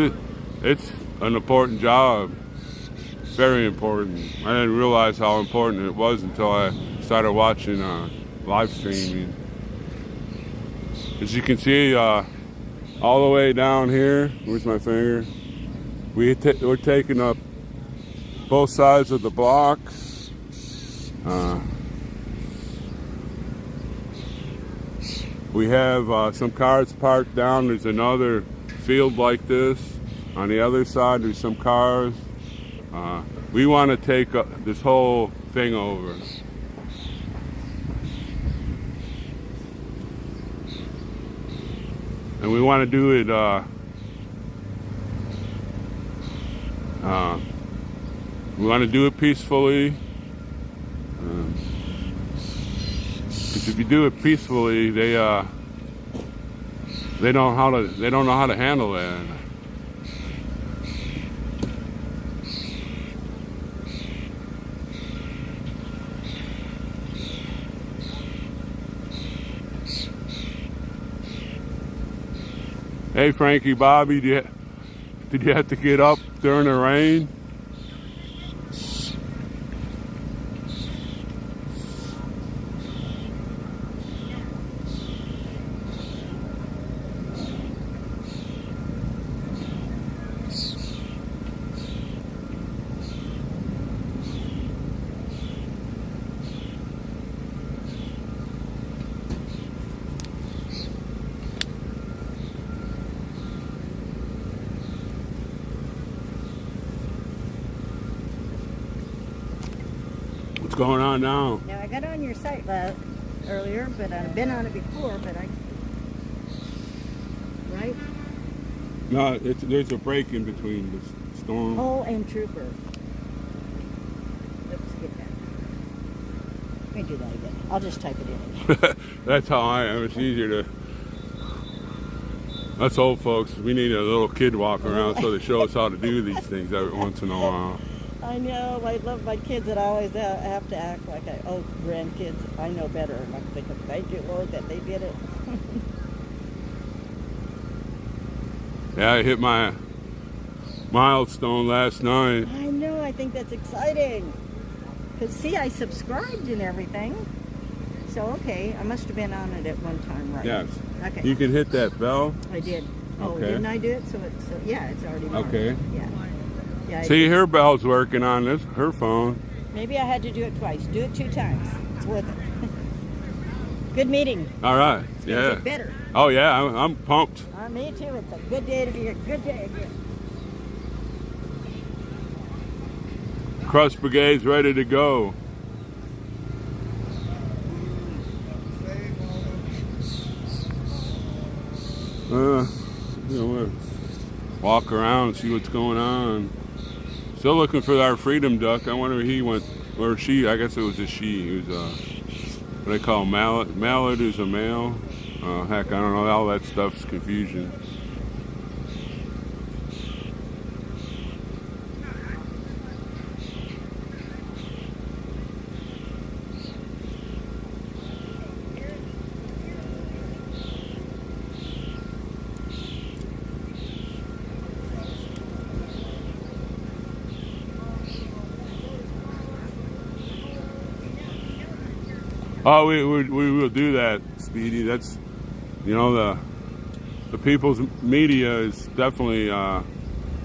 an important job, very important. I didn't realize how important it was until I started watching live streaming. As you can see, all the way down here, where's my finger? We're taking up both sides of the blocks. We have some cars parked down. There's another field like this. On the other side, there's some cars. We want to take this whole thing over. And we want to do it peacefully. Because if you do it peacefully, they don't know how to handle that. Hey Frankie, Bobby, did you have to get up during the rain? What's going on now? Now I got on your site earlier, but I've been on it before, but right? No, there's a break in between the storm. Oh, and Trooper. Let's get that. Let me do that again. I'll just type it in. That's how I am. It's easier to. Us old folks, we need a little kid walking around so they show us how to do these things every once in a while. I know. I love my kids, and I always have to act like grandkids. I know better. And I'm thinking, thank you, Lord, that they did it. Yeah, I hit my milestone last night. I know. I think that's exciting. Because, see, I subscribed and everything. So, okay, I must have been on it at one time, right? Yes. Okay. You can hit that bell. I did. Oh, okay. Didn't I do it? Yeah, it's already marked. Okay. Yeah. Yeah. See, her bell's working on her phone. Maybe I had to do it twice. Do it 2 times. It's worth it. Good meeting. All right. It's gonna get better. Oh yeah, I'm pumped. Me too. It's a good day to be a good day again. Crust Brigade's ready to go. We'll walk around, see what's going on. Still looking for our freedom duck. I wonder where he went, or she. I guess it was a she. It was what they call mallard. Mallard is a male. Heck, I don't know. All that stuff's confusion. Oh, we will do that, Speedy. you know, the people's media is definitely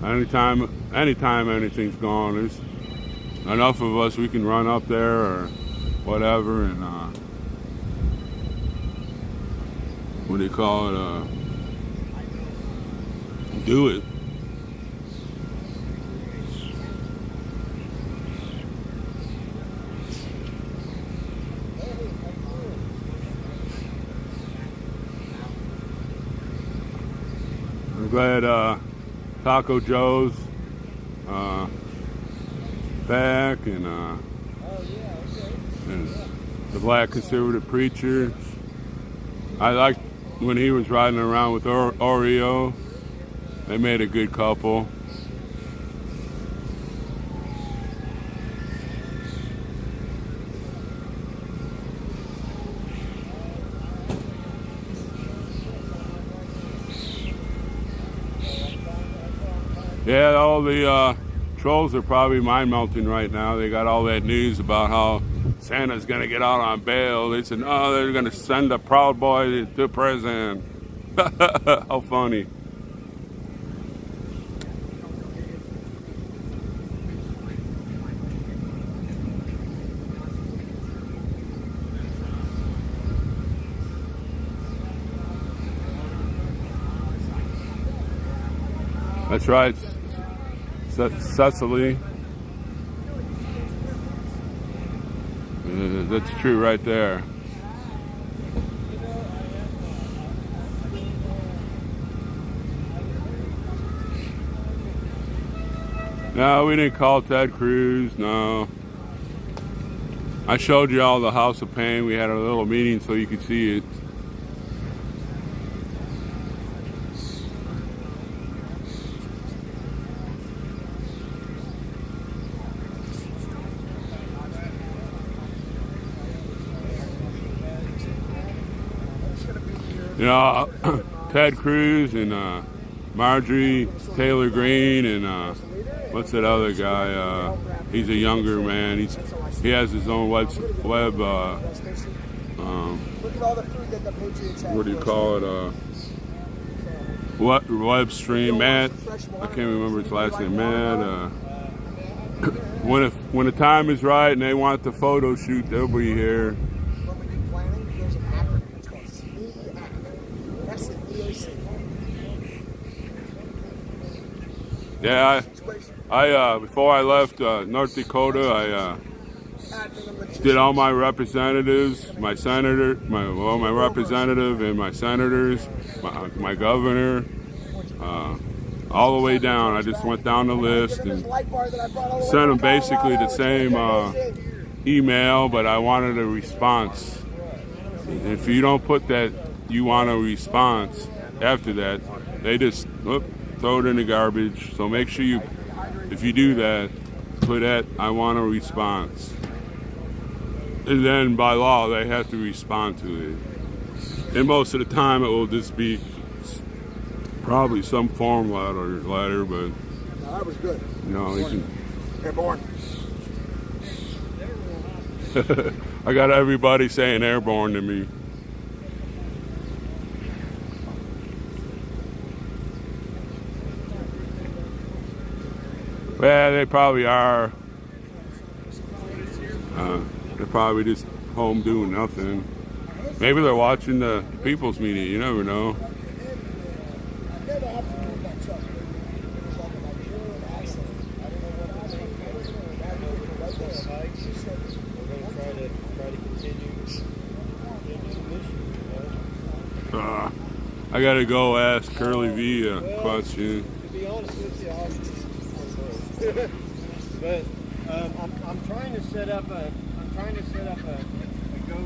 anytime anything's going, there's enough of us, we can run up there or whatever and what do you call it, do it. I'm glad Taco Joe's back and the black conservative preacher. I liked when he was riding around with Oreo. They made a good couple. Yeah, all the trolls are probably mind melting right now. They got all that news about how Santa's going to get out on bail. They said, oh, they're going to send a Proud Boy to prison. How funny. That's right, Cecily. That's true right there. No, we didn't call Ted Cruz, no. I showed you all the House of Pain. We had a little meeting so you could see it. You know, Ted Cruz and Marjorie Taylor Greene and what's that other guy? He's a younger man. He has his own web Look at all the food that the Patriots have. what do you call it? Web stream. Matt. I can't remember his last name. Matt. When the time is right and they want the photo shoot, they'll be here. When we do planning, there's an acronym. It's called SMEAC. That's an EAC. Yeah, I before I left North Dakota, I did all my representatives, my senator, my representative and my senators, my governor, all the way down. I just went down the list and sent them basically the same email, but I wanted a response. If you don't put that you want a response after that, they just throw it in the garbage. So make sure you, if you do that, put that I want a response. And then by law, they have to respond to it. And most of the time, it will just be probably some form letter, but No, that was good. you know, you can. Airborne. I got everybody saying airborne to me. Well, they probably are. They're probably just home doing nothing. Maybe they're watching the People's Media. You never know. I never have to move my truck. It was like a Nigerian accent. I don't know what happened. We're going to try to continue the mission. I gotta go ask Curly V a question. To be honest with you, but I'm trying to set up a go.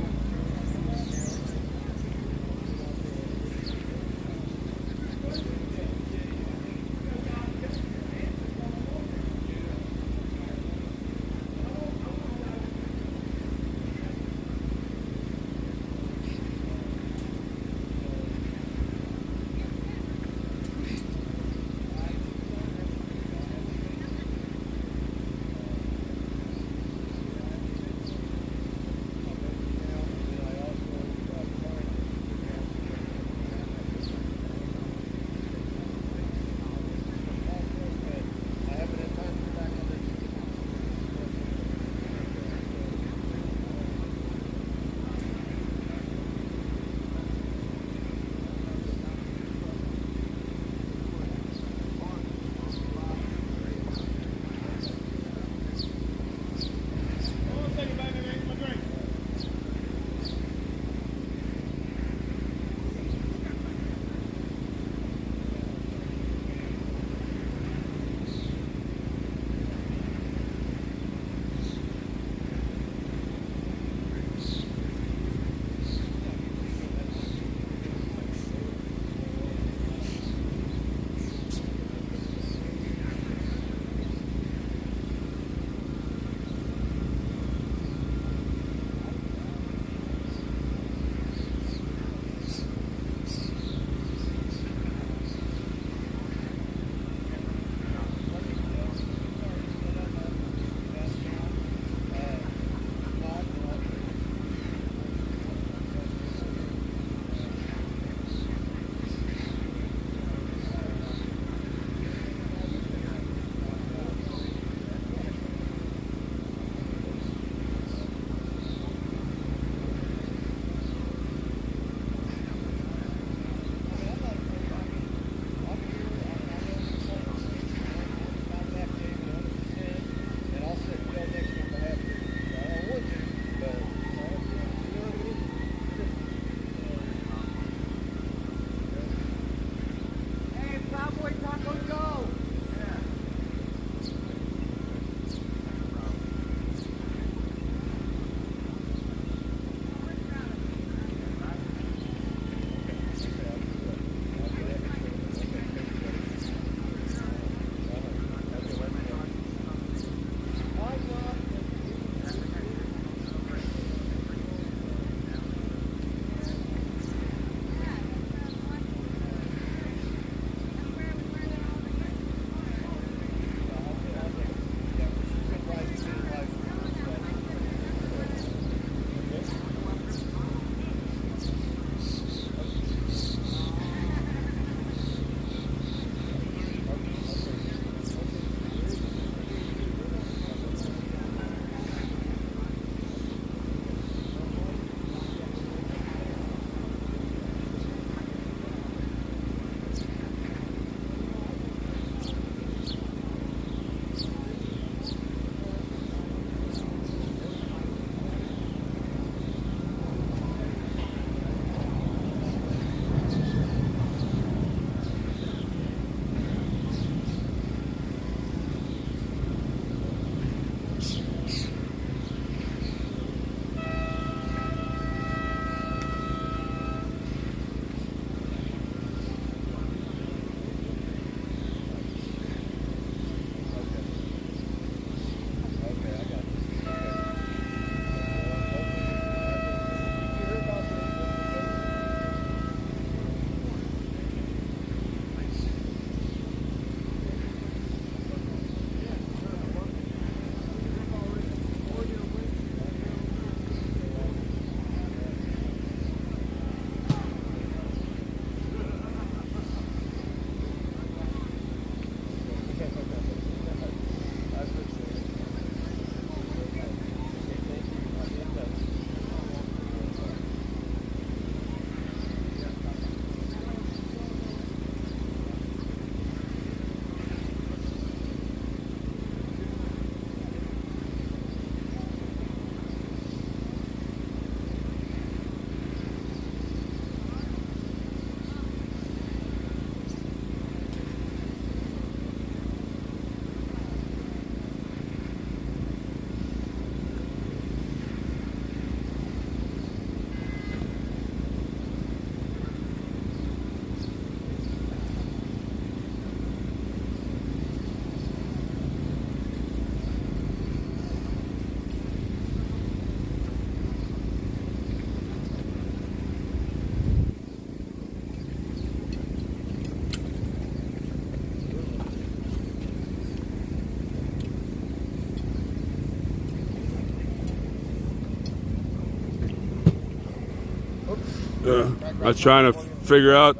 I was trying to figure out,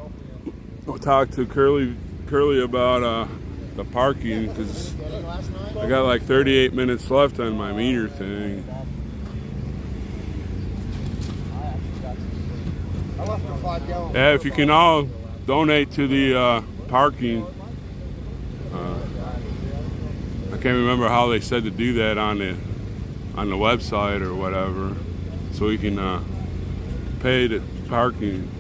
talk to Curly about the parking, because I got like 38 minutes left on my meter thing. Yeah, if you can all donate to the parking. I can't remember how they said to do that on the website or whatever, so we can pay the parking.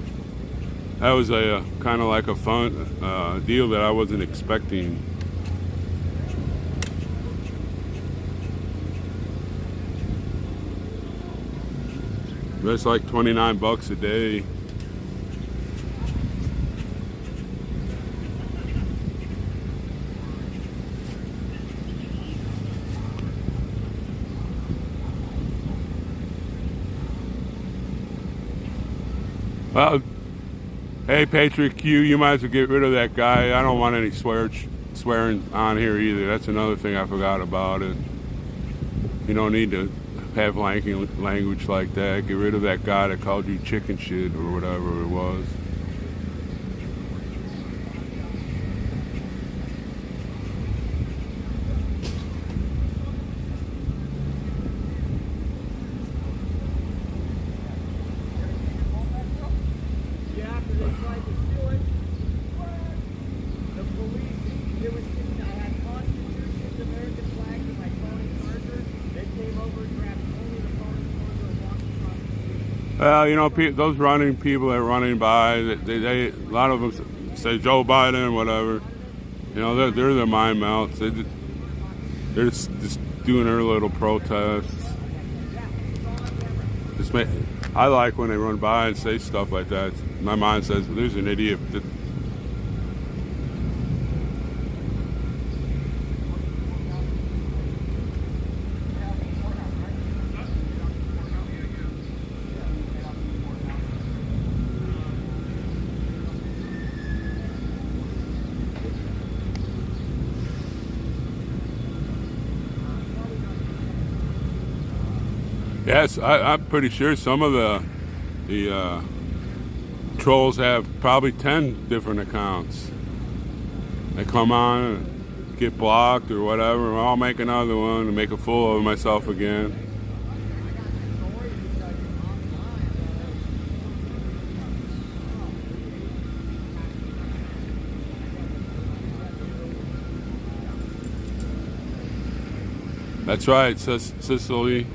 That was a kind of like a fun deal that I wasn't expecting. It's like $29 a day. Well, hey, Patriot Q, you might as well get rid of that guy. I don't want any swearing on here either. That's another thing I forgot about it. You don't need to have language like that. Get rid of that guy that called you chicken shit or whatever it was. Well, you know, those running people that are running by, they a lot of them say Joe Biden, whatever. You know, they're the mind melts. They're just doing their little protests. I like when they run by and say stuff like that. My mind says, well, there's an idiot. Yes, I'm pretty sure some of the trolls have probably 10 different accounts. They come on and get blocked or whatever, I'll make another one and make a fool of myself again. That's right, Cicely.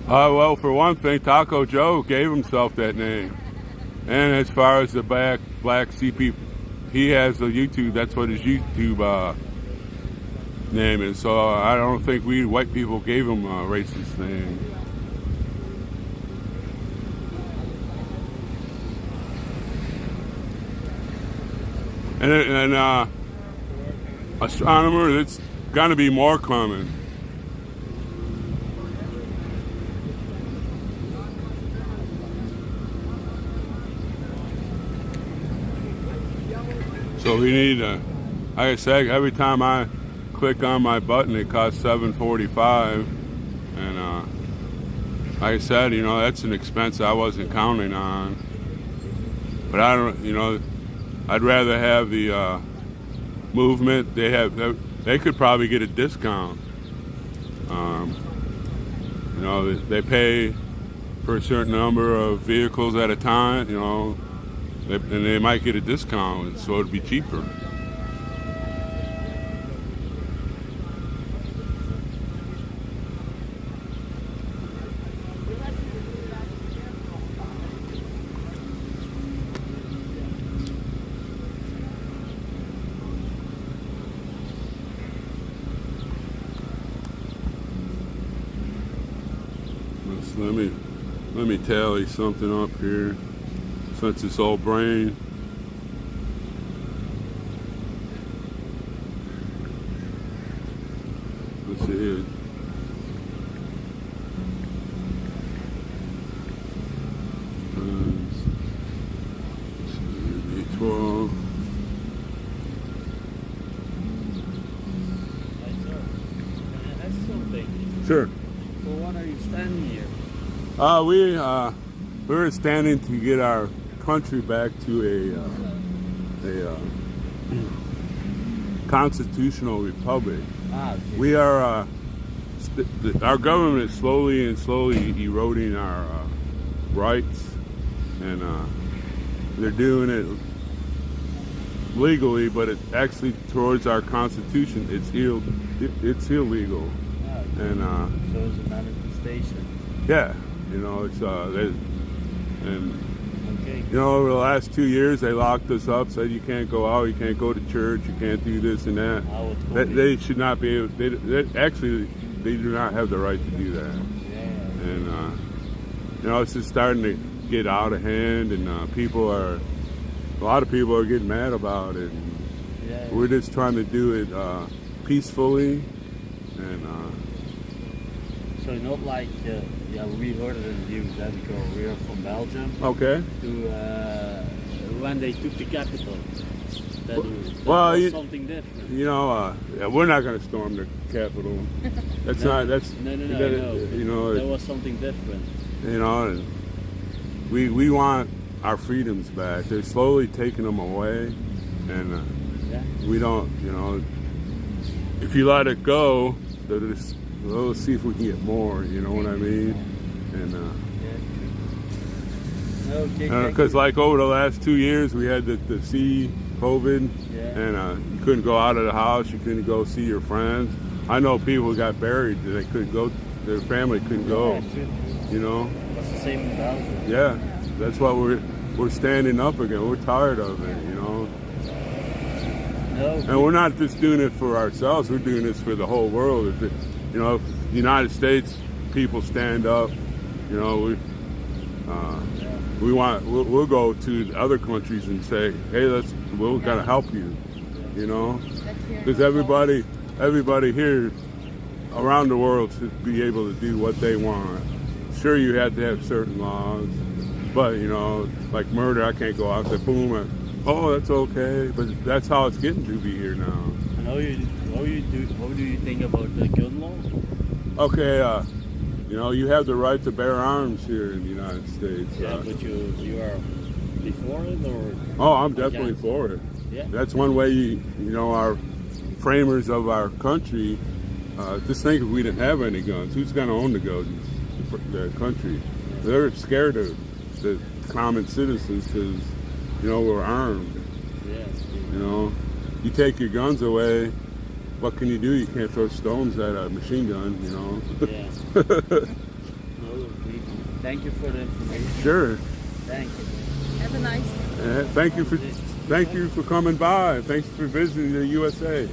Well, for one thing, Taco Joe gave himself that name. And as far as the black CP, he has a YouTube, that's what his YouTube name is. So I don't think we white people gave him a racist name. And astronomer, it's gonna be more common. So we need, like I said, every time I click on my button, it costs $7.45, and like I said, you know, that's an expense I wasn't counting on. But I don't, you know, I'd rather have the movement. They could probably get a discount. You know, they pay for a certain number of vehicles at a time. You know. And they might get a discount, so it'd be cheaper. Let me tally something up here. Since it's all brain. Let's see here. Sure. So what are you standing here? We were standing to get our country back to a constitutional republic. Okay. We are our government is slowly eroding our rights, and they're doing it legally, but it actually towards our constitution it's illegal. Okay. And so it's a manifestation. yeah, you know, it's okay. You know, over the last 2 years they locked us up, said you can't go out, you can't go to church, you can't do this and that. They should not be able. They do not have the right to do that. Yeah. And you know, it's just starting to get out of hand, and a lot of people are getting mad about it. And Yeah. we're just trying to do it peacefully, and so not like we heard it in the news that because we are from Belgium. Okay. To when they took the capital. That well, something different. You know, we're not going to storm the Capitol. That's not. That's no. You know, there was something different. You know, and we want our freedoms back. They're slowly taking them away, and we don't. You know, if you let it go, they'll see if we can get more. You know what I mean? And because like over the last 2 years, we had the C COVID, and you couldn't go out of the house, you couldn't go see your friends. I know people who got buried, they couldn't go, their family couldn't go, you know. That's the same in Belgium. Yeah, that's what we're standing up again. We're tired of it, you know. And we're not just doing it for ourselves, we're doing this for the whole world. If you know, if the United States people stand up, you know, we'll go to other countries and say, hey, we're gonna help you, you know, because everybody here around the world should be able to do what they want. Sure, you have to have certain laws, but you know, like murder, I can't go out there, boom, oh, that's okay, but that's how it's getting to be here now. And what do you think about the gun law? Okay, you know, you have the right to bear arms here in the United States. Yeah, but you are before it, or? Oh, I'm definitely for it. Yeah. That's one way you know, our framers of our country, just think if we didn't have any guns, who's going to own the guns? The country. They're scared of the common citizens because, you know, we're armed. Yeah. You know, you take your guns away, what can you do? You can't throw stones at a machine gun, you know. Yeah. Thank you for the information. Sure. Thank you. Have a nice day. Thank you for coming by. Thanks for visiting the USA.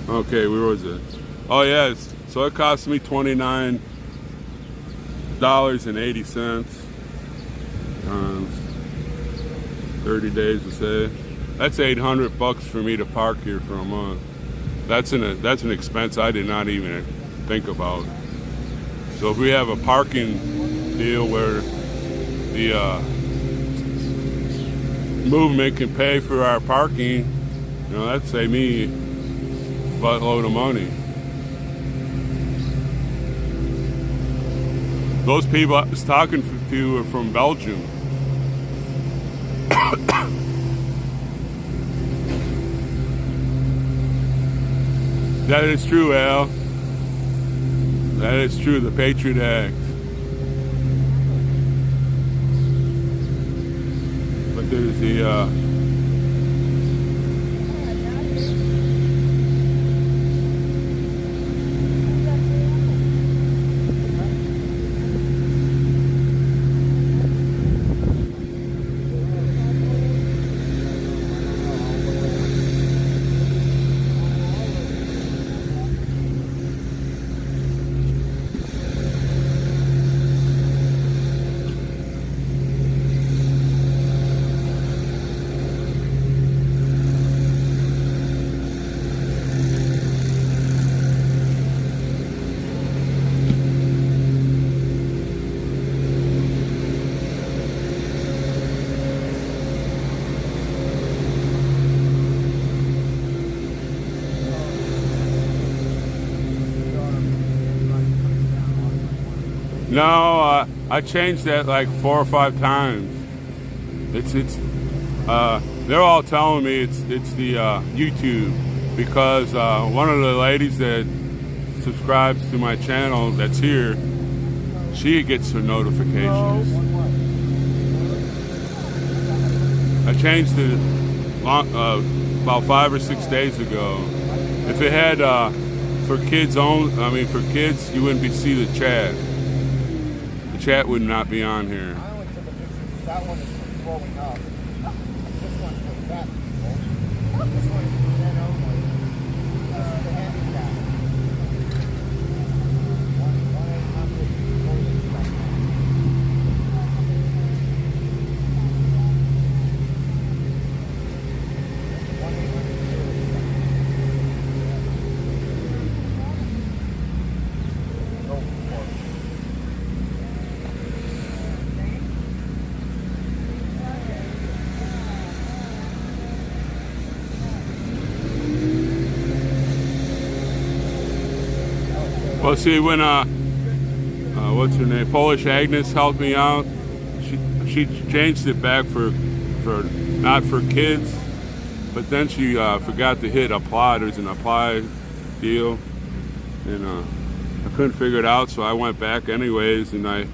Okay, where was it? Oh yes. So it cost me $29.80 times 30 days to say. That's $800 for me to park here for a month. That's an expense I did not even think about. So if we have a parking deal where the movement can pay for our parking, you know, that'd save me a buttload of money. Those people I was talking to are from Belgium. That is true, Al. That is true, the Patriot Act. But there's the No, I changed that like 4 or 5 times. They're all telling me it's the YouTube, because one of the ladies that subscribes to my channel that's here, she gets her notifications. I changed it about 5 or 6 days ago. If it had for kids only, for kids, you wouldn't see the chat. The chat would not be on here. That one is for growing up. This one's for fat people. This one is for men only. This is the handicap. 1-800-483. Well, see, when what's her name, Polish Agnes helped me out, she changed it back for not for kids, but then she forgot to hit apply. There's an apply deal, and I couldn't figure it out, so I went back anyways, and I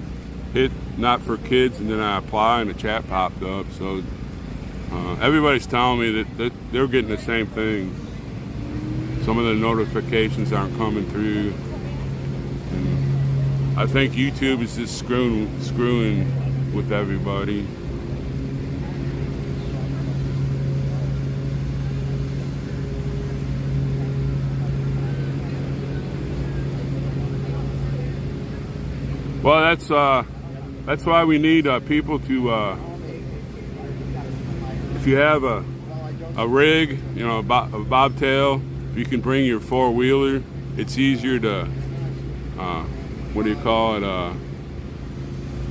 hit not for kids, and then I apply, and the chat popped up. So everybody's telling me that they're getting the same thing. Some of the notifications aren't coming through. I think YouTube is just screwing with everybody. Well, that's why we need people to. If you have a rig, a bobtail, if you can bring your 4-wheeler, it's easier to. What do you call it?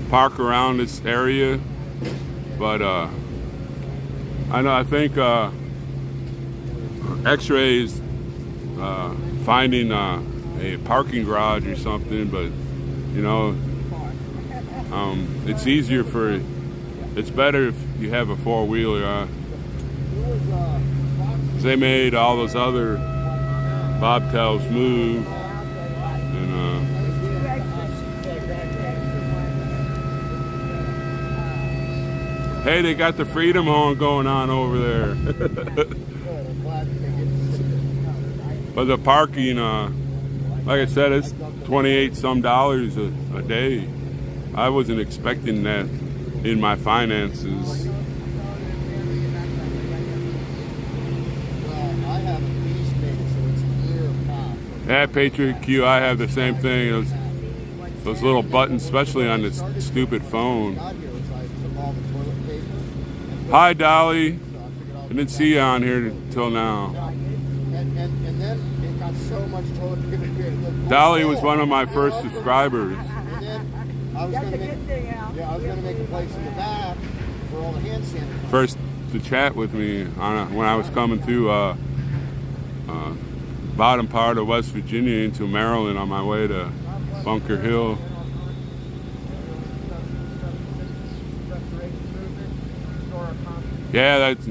Park around this area, but I think X-Ray is finding a parking garage or something, but it's easier it's better if you have a 4-wheeler. They made all those other bobtails move, and hey, they got the Freedom Horn going on over there. But the parking, like I said, it's $28-some a day. I wasn't expecting that in my finances. Yeah, Patriot Q, I have the same thing. Those little buttons, especially on this stupid phone. Hi, Dolly. I didn't see you on here until now. And then it got so much told. Dolly was one of my first subscribers. And then I was going to make a place in the back for all the hand sanitizer. First to chat with me when I was coming through bottom part of West Virginia into Maryland on my way to Bunker Hill. Yeah, that's.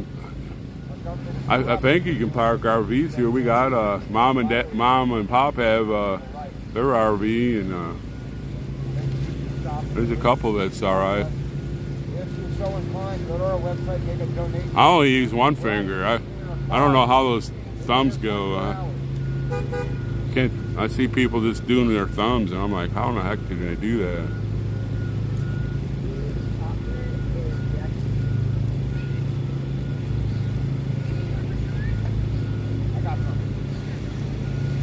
I think you can park RVs here. We got mom and pop have their RV, and there's a couple that's all right. If you're so inclined, go to our website, make a donation. I only use one finger. I don't know how those thumbs go. I see people just doing their thumbs, and I'm like, how in the heck did they do that?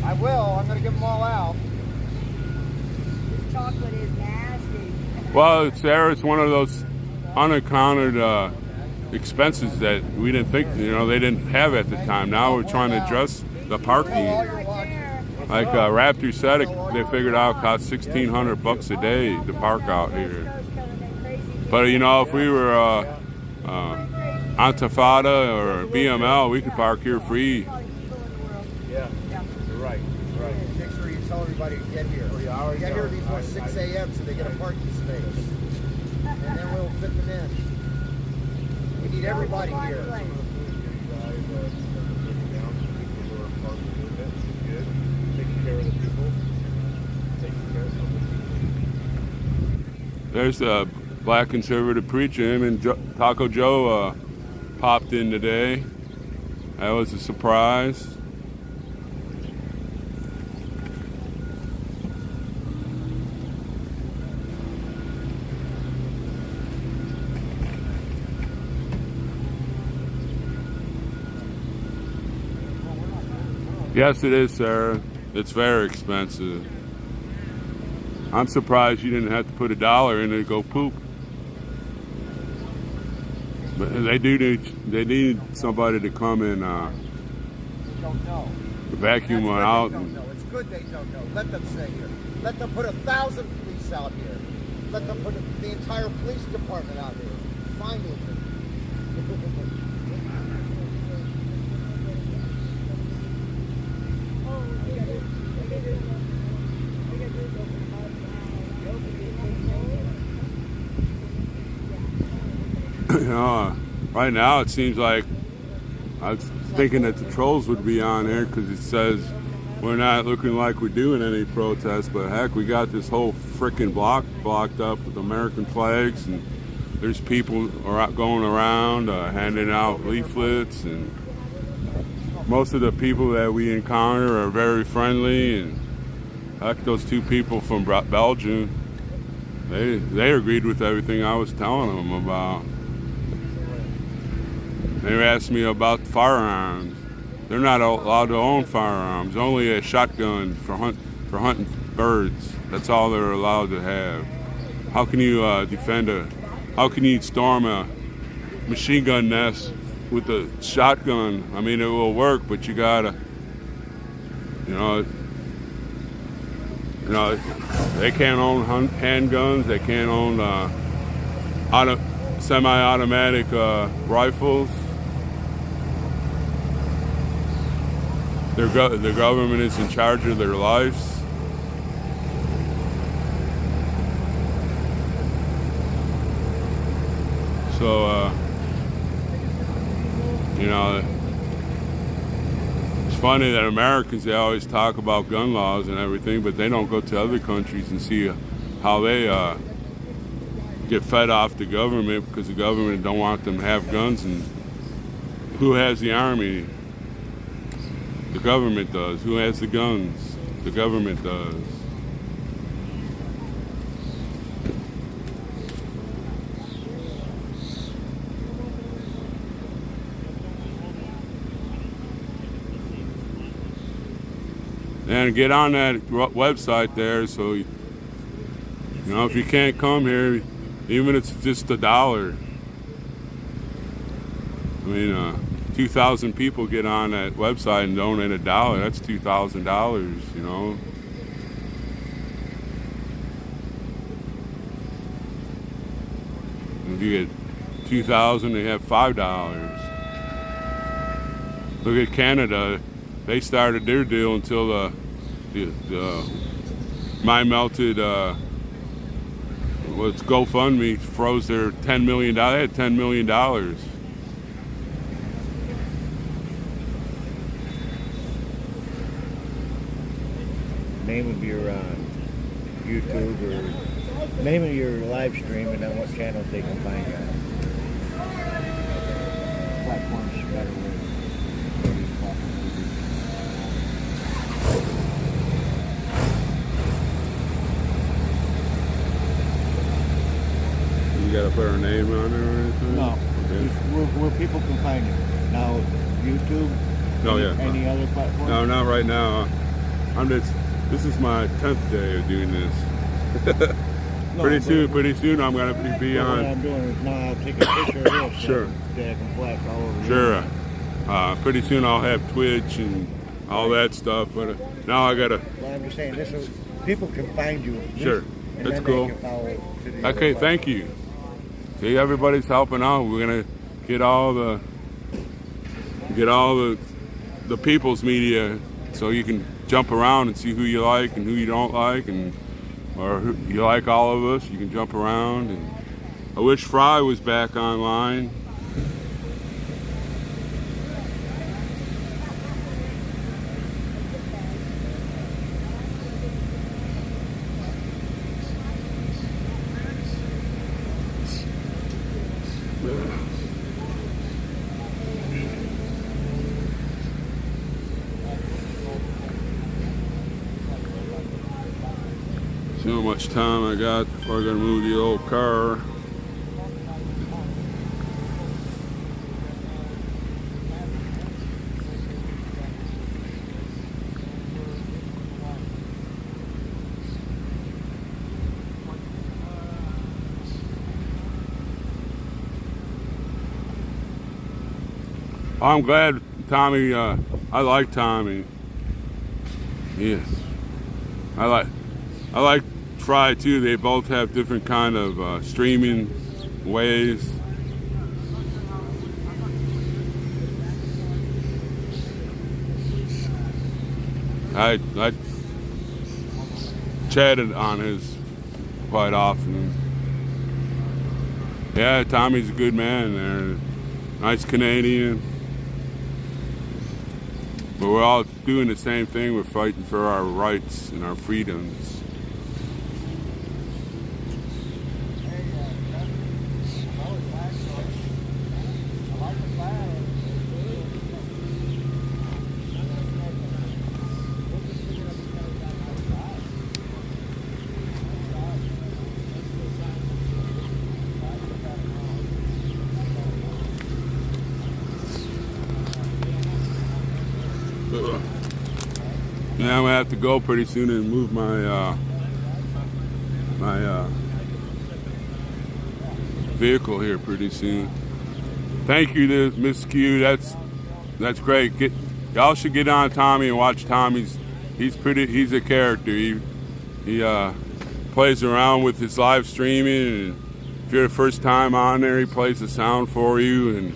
I will. I'm going to give them all out. This chocolate is nasty. Well, it's one of those unaccounted expenses that we didn't think, they didn't have at the time. Now we're trying to address the parking. Like Raptor said, they figured out it cost $1,600 a day to park out here. But if we were Antifada or BML, we could park here free. Yeah, you're right. Make sure you tell everybody to get here. Get here before 6 a.m. so they get a parking space. And then we'll fit them in. We need everybody here. There's a black conservative preacher. Him and Taco Joe popped in today. That was a surprise. Yes, it is, Sarah. It's very expensive. I'm surprised you didn't have to put $1 in it to go poop. But they need somebody to come and Don't know. vacuum one out. They don't know. It's good they don't know. Let them stay here. Let them put 1,000 police out here. Let them put the entire police department out here. Fine with it. You know, right now it seems like I was thinking that the trolls would be on there because it says we're not looking like we're doing any protests, but heck, we got this whole frickin' block blocked up with American flags, and there's people going around handing out leaflets, and most of the people that we encounter are very friendly, and heck, those two people from Belgium, they agreed with everything I was telling them about. They asked me about firearms. They're not allowed to own firearms. Only a shotgun for hunting birds. That's all they're allowed to have. How can you how can you storm a machine gun nest with a shotgun? I mean, it will work, but you gotta, you know, they can't own handguns. They can't own semi-automatic rifles. The government is in charge of their lives. So, you know, it's funny that Americans, they always talk about gun laws and everything, but they don't go to other countries and see how they get fed off the government because the government don't want them to have guns. And who has the army? The government does. Who has the guns? The government does. And get on that website there, so you know, if you can't come here, even if it's just $1. I mean, 2,000 people get on that website and donate $1. That's $2,000, you know. If you get 2,000, they have $5. Look at Canada. They started their deal until the My Melted what's GoFundMe froze their $10 million. They had $10 million. Name of your YouTube or name of your live stream, and then what channels they can find you on. Platforms better with. You gotta put our name on there or anything? No. Okay. Where people can find you. Now, YouTube? Oh, yeah. Any other platform? No, not right now. This is my 10th day of doing this. No, pretty soon I'm gonna be on. What I'm doing is now I'll take a picture of this Sure. that I can flash all over. Sure. Pretty soon I'll have Twitch and all that stuff, but now I gotta. Well, I'm just saying, this is, people can find you. Sure. And That's then cool. They can follow it to the Okay, other thank you. See, everybody's helping out. We're gonna get all the people's media, so you can jump around and see who you like and who you don't like, and or you like all of us, you can jump around. And I wish Fry was back online. See how much time I got before I gotta move the old car. I'm glad Tommy, I like Tommy. Yes. I like Fry too. They both have different kind of streaming ways. I chatted on his quite often. Yeah, Tommy's a good man there. Nice Canadian. But we're all doing the same thing. We're fighting for our rights and our freedoms. Yeah, I'm gonna have to go pretty soon and move my vehicle here pretty soon. Thank you to Miss Q. That's great. Y'all should get on Tommy and watch Tommy's. He's a character. He plays around with his live streaming, and if you're the first time on there, he plays the sound for you, and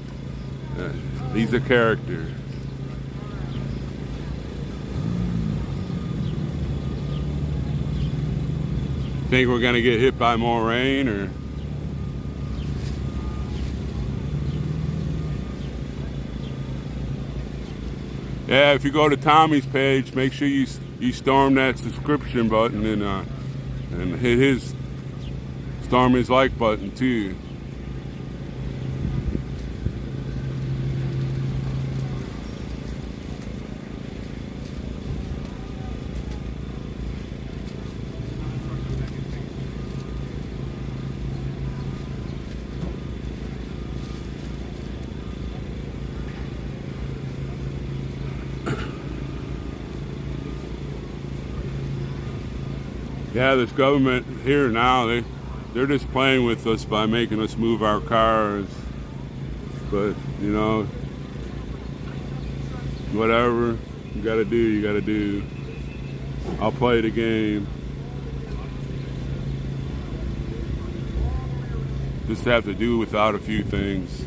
he's a character. Think we're gonna get hit by more rain, or? Yeah, if you go to Tommy's page, make sure you storm that subscription button and hit storm his like button too. Yeah, this government here now, they're just playing with us by making us move our cars. But, you know, whatever you gotta do, you gotta do. I'll play the game. Just have to do without a few things.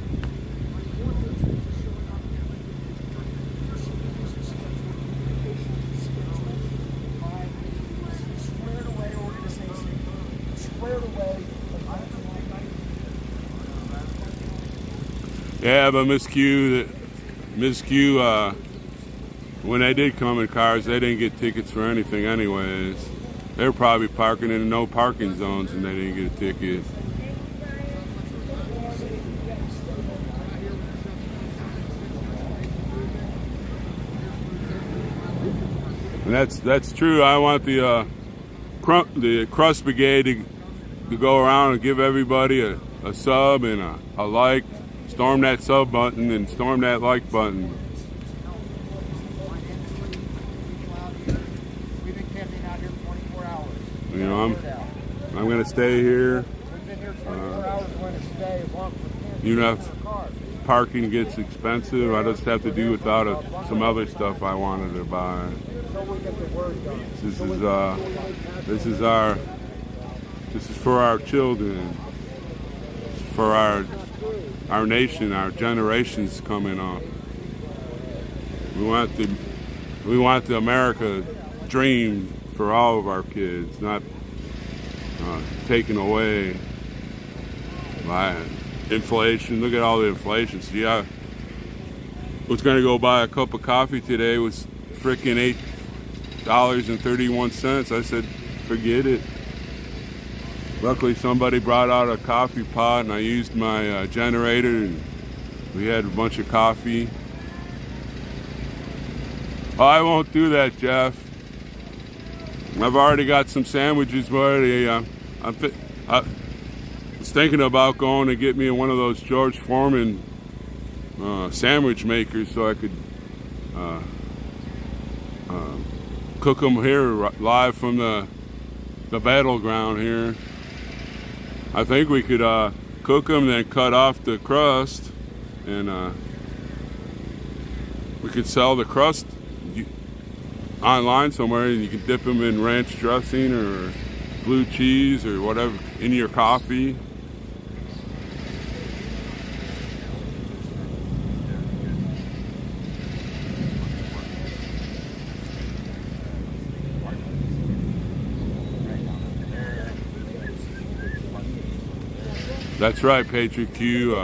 Yeah, but Miss Q, when they did come in cars, they didn't get tickets for anything anyways. They were probably parking in no parking zones and they didn't get a ticket. And that's true. I want the Crust Brigade to go around and give everybody a sub and a like. Storm that sub button and storm that like button. We've been camping out here 24 hours. You know, I'm gonna stay here. We've been here 24 hours. We're gonna stay as long as we can. You know, if parking gets expensive, I just have to do without some other stuff I wanted to buy. This is for our children. It's for our nation, our generations coming up. We want the America dream for all of our kids, not taken away by inflation. Look at all the inflation. See, I was going to go buy a cup of coffee today. It was freaking $8.31. I said, forget it. Luckily, somebody brought out a coffee pot, and I used my generator, and we had a bunch of coffee. Oh, I won't do that, Jeff. I've already got some sandwiches ready. I was thinking about going to get me one of those George Foreman sandwich makers so I could cook them here live from the battleground here. I think we could cook them, then cut off the crust, and we could sell the crust online somewhere, and you can dip them in ranch dressing or blue cheese or whatever in your coffee. That's right, Patriot Q.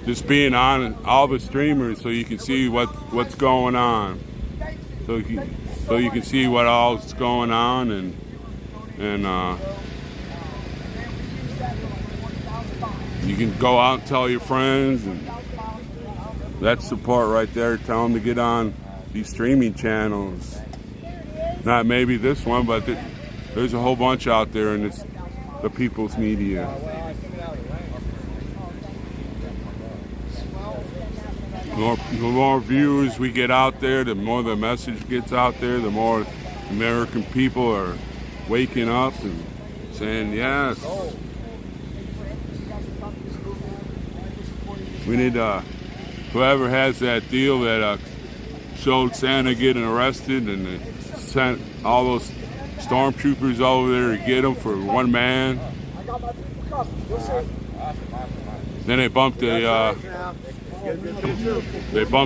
Just being on all the streamers so you can see what's going on. So you can see what all's going on, and you can go out and tell your friends, and that's support right there. Tell them to get on these streaming channels. Not maybe this one, but there's a whole bunch out there, and it's the people's media. The more viewers we get out there, the more the message gets out there, the more American people are waking up and saying, yes, we need whoever has that deal that showed Santa getting arrested, and they sent all those stormtroopers over there to get him for one man. Then they bumped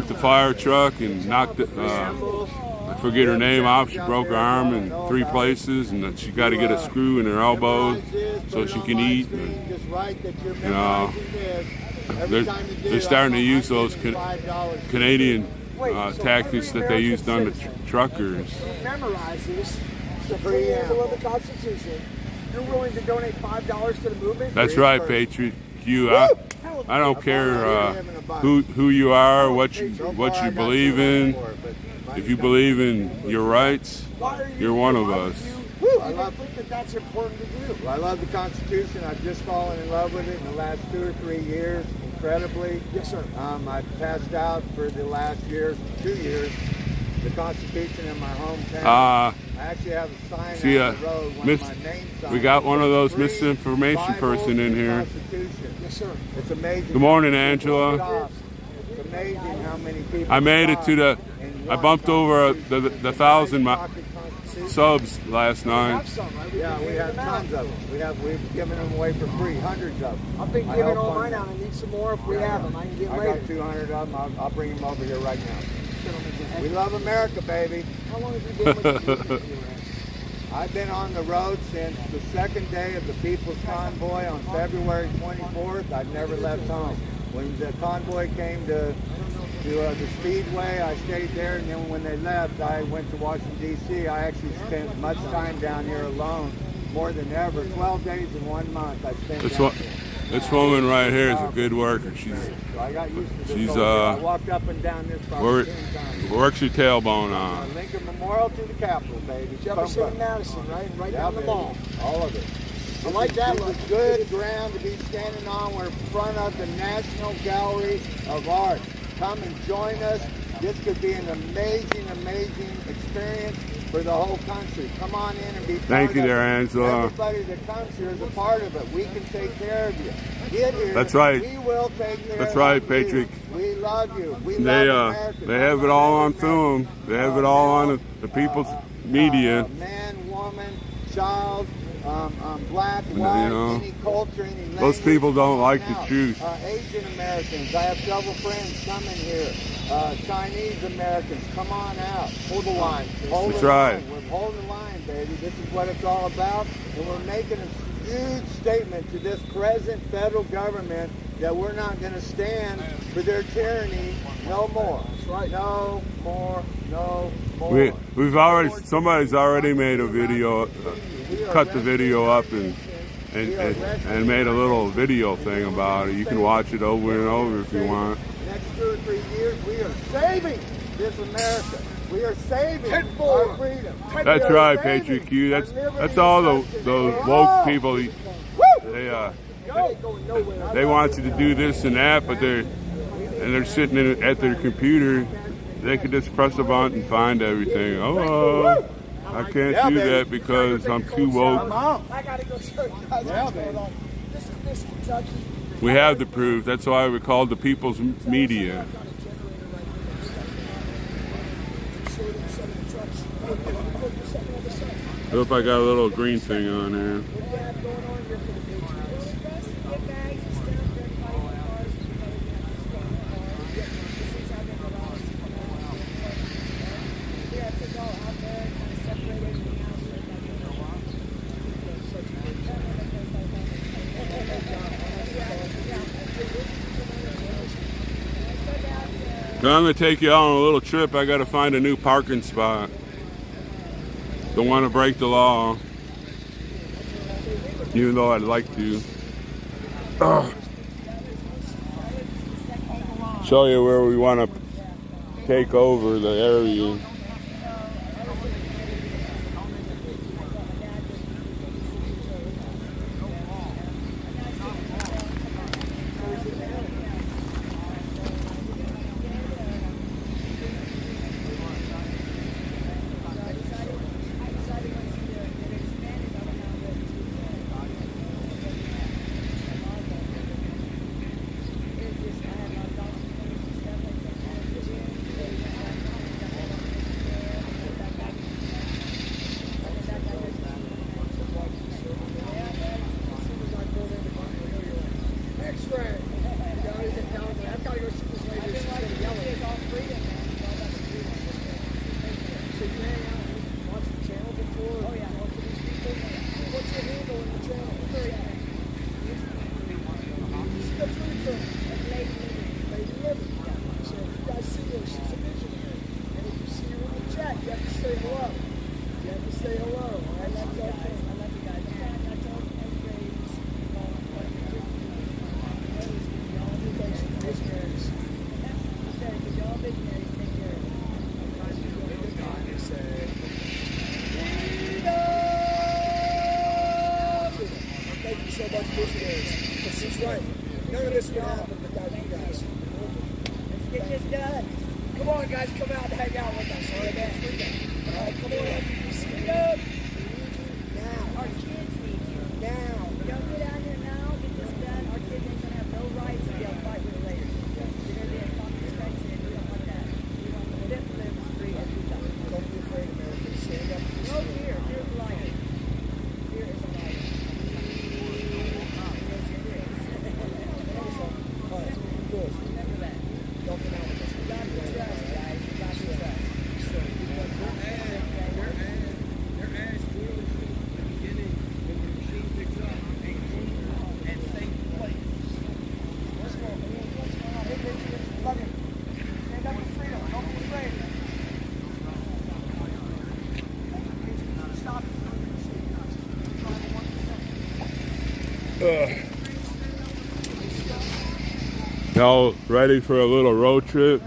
the fire truck and knocked it, I forget her name off. She broke her arm in 3 places, and then she got to get a screw in her elbow so she can eat. And, you know, they're starting to use those Canadian tactics that they used on the truckers. Memorize this. The preamble of the Constitution. You're willing to donate $5 to the movement? That's right, Patriot Q. I don't care who you are, what you believe in. If you believe in your rights, you're one of us. I think that's important to do. I love the Constitution. I've just fallen in love with it in the last 2 or 3 years, incredibly. Yes, sir. I've passed out for the last 2 years, the Constitution in my hometown. I actually have a sign on the road, one of my main signs. We got one of those misinformation person in here. Yes, sir. It's amazing. Good morning, Angela. It's amazing how many people. I made it to I bumped over the 1,000 subs last night. Yeah, we have tons of them. We've given them away for free, hundreds of them. I've been giving all mine out. I need some more if we have them. I can get later. I got 200 of them. I'll bring them over here right now. We love America, baby. How long have you been with the I've been on the road since the second day of the People's Convoy on February 24th. I've never left home. When the convoy came to the Speedway, I stayed there, and then when they left, I went to Washington, D.C. I actually spent much time down here alone, more than ever. 12 days in 1 month I spent down here. This woman right here is a good worker. She's I walked up and down this probably 10 times. Works your tailbone on. Lincoln Memorial to the Capitol, baby. Jefferson and Madison, right down the mall. All of it. I like that look. It's good ground to be standing on. We're in front of the National Gallery of Art. Come and join us. This could be an amazing, amazing experience for the whole country. Come on in and be part Thank you of there, it. Angela. Everybody that comes here is a part of it. We can take care of you. Get here. That's right. We will take care That's right, of Patriot. you. We love you. We love America. They have it all on film. They have it all on the people's media. Man, woman, child, black, You white, know, any culture, any language. those people don't come like on the out. truth. Asian Americans, I have several friends coming here. Chinese Americans, come on out. Hold the line. Hold That's the right. line. We're holding the line, baby. This is what it's all about. And we're making a huge statement to this present federal government that we're not going to stand for their tyranny no more. That's right. No more. No more. Somebody's already made a video, cut the video up and made a little video thing about it. You can watch it over and over if you want. Next 2 or 3 years, we are saving this America. We are saving our freedom. That's right, Patriot Q. That's all those woke people. They want you to do this and that, but they're sitting at their computer. They could just press a button and find everything. Oh, I can't do that because I'm too woke. I gotta go show you guys what's going on. This is Kentucky. We have the proof. That's why we called the people's media. I hope I got a little green thing on here. Now I'm going to take you on a little trip. I got to find a new parking spot. Don't want to break the law, even though I'd like to. Show you where we want to take over the area. None of this would happen without you guys. Let's get this done. Come on, guys, come out and hang out with us. All right, man. All right, come on. Freedom. Now. Our kids need you. Now. Don't get out here now. Get this done. Our kids ain't going to have no rights to be able to fight with it later. They're going to be in confrontation, and we don't want that. We want them to live free as we die. Don't be afraid, Americans. Stand up. No fear. Fear is a liar. Fear is a liar. Y'all ready for a little road trip?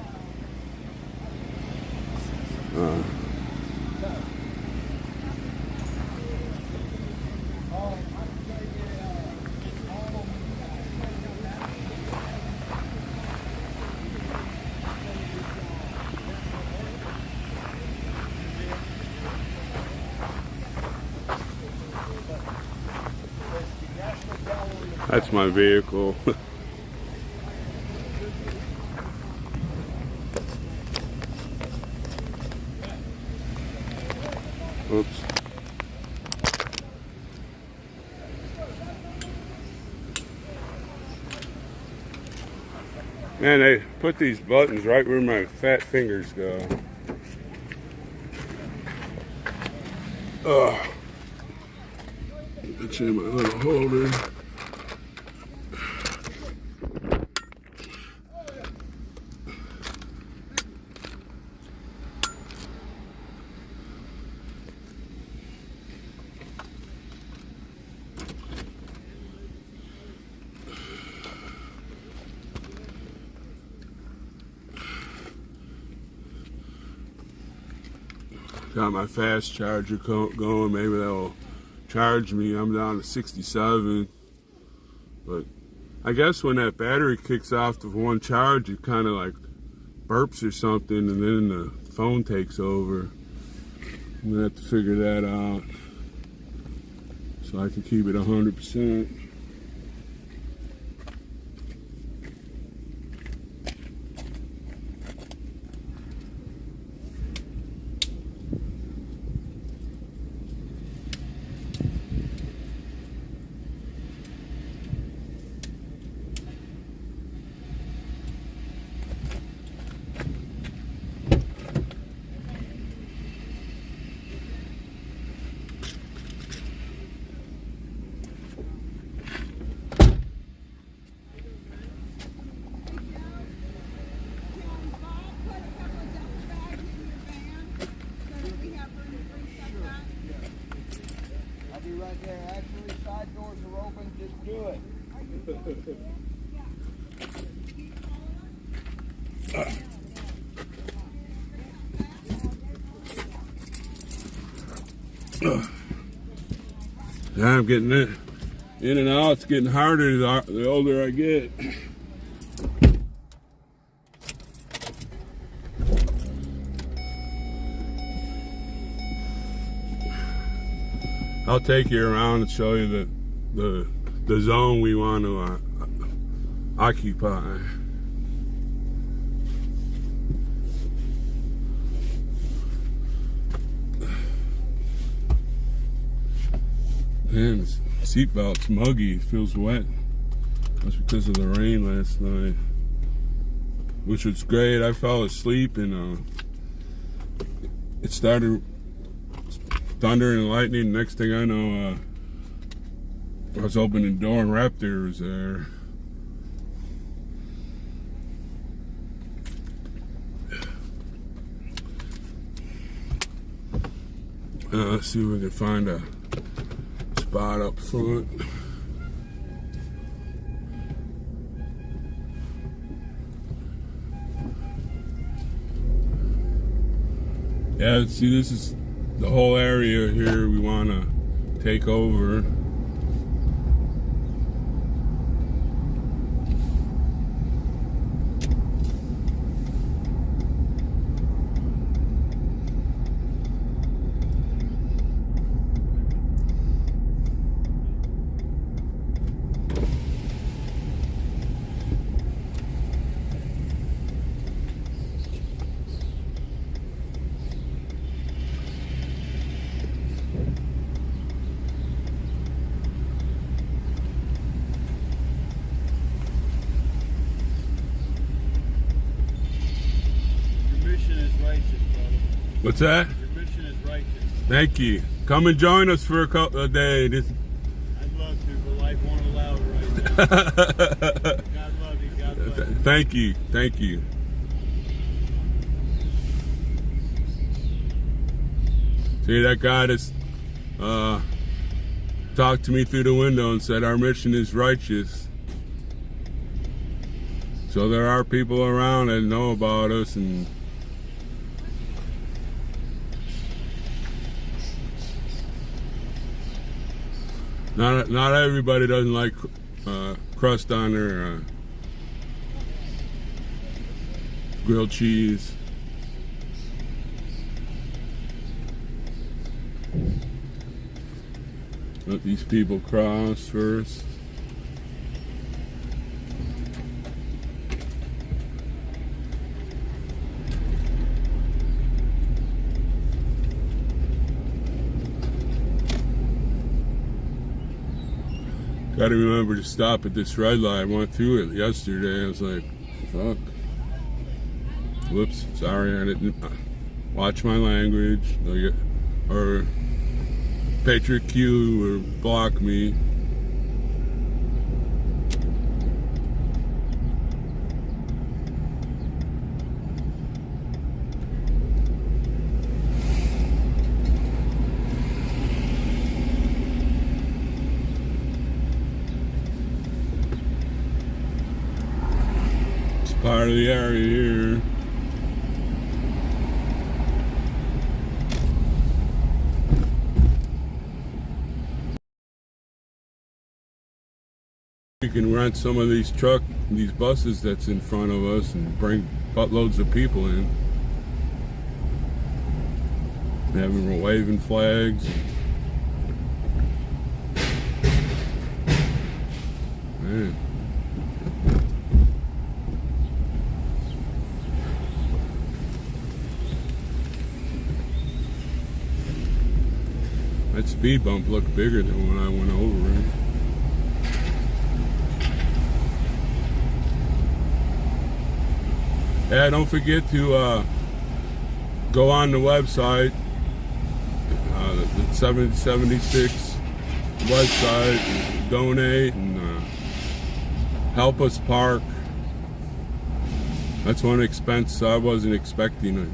That's my vehicle. Oops. Man, they put these buttons right where my fat fingers go. Ugh. It's in my little holder. Got my fast charger going. Maybe that'll charge me. I'm down to 67. But I guess when that battery kicks off the one charge, it kind of like burps or something, and then the phone takes over. I'm gonna have to figure that out so I can keep it 100%. Right there. Actually, side doors are open. Just do it. Yeah, I'm getting it in and out. It's getting harder the older I get. I'll take you around and show you the zone we want to occupy. Man, this seatbelt's muggy. It feels wet. That's because of the rain last night, which was great. I fell asleep and it started thunder and lightning. Next thing I know, I was opening the door and Raptor was there. Let's see if we can find a spot up front. Yeah, see, this is the whole area here we want to take over. What's that? Your mission is righteous. Thank you. Come and join us for a couple of days. I'd love to, but life won't allow it right now. God love you. God bless you. Thank you. Thank you. See, that guy just talked to me through the window and said our mission is righteous. So there are people around that know about us, and not everybody doesn't like crust on their grilled cheese. Let these people cross first. Got to remember to stop at this red light. I went through it yesterday. I was like, Fuck. Whoops, sorry, I didn't watch my language. Or Patriot Q or block me. It's part of the area here. You can rent some of these buses that's in front of us and bring buttloads of people in. Having waving flags. Man. That speed bump looked bigger than when I went over it. Yeah, don't forget to go on the website, the 776 website, donate and help us park. That's one expense I wasn't expecting it.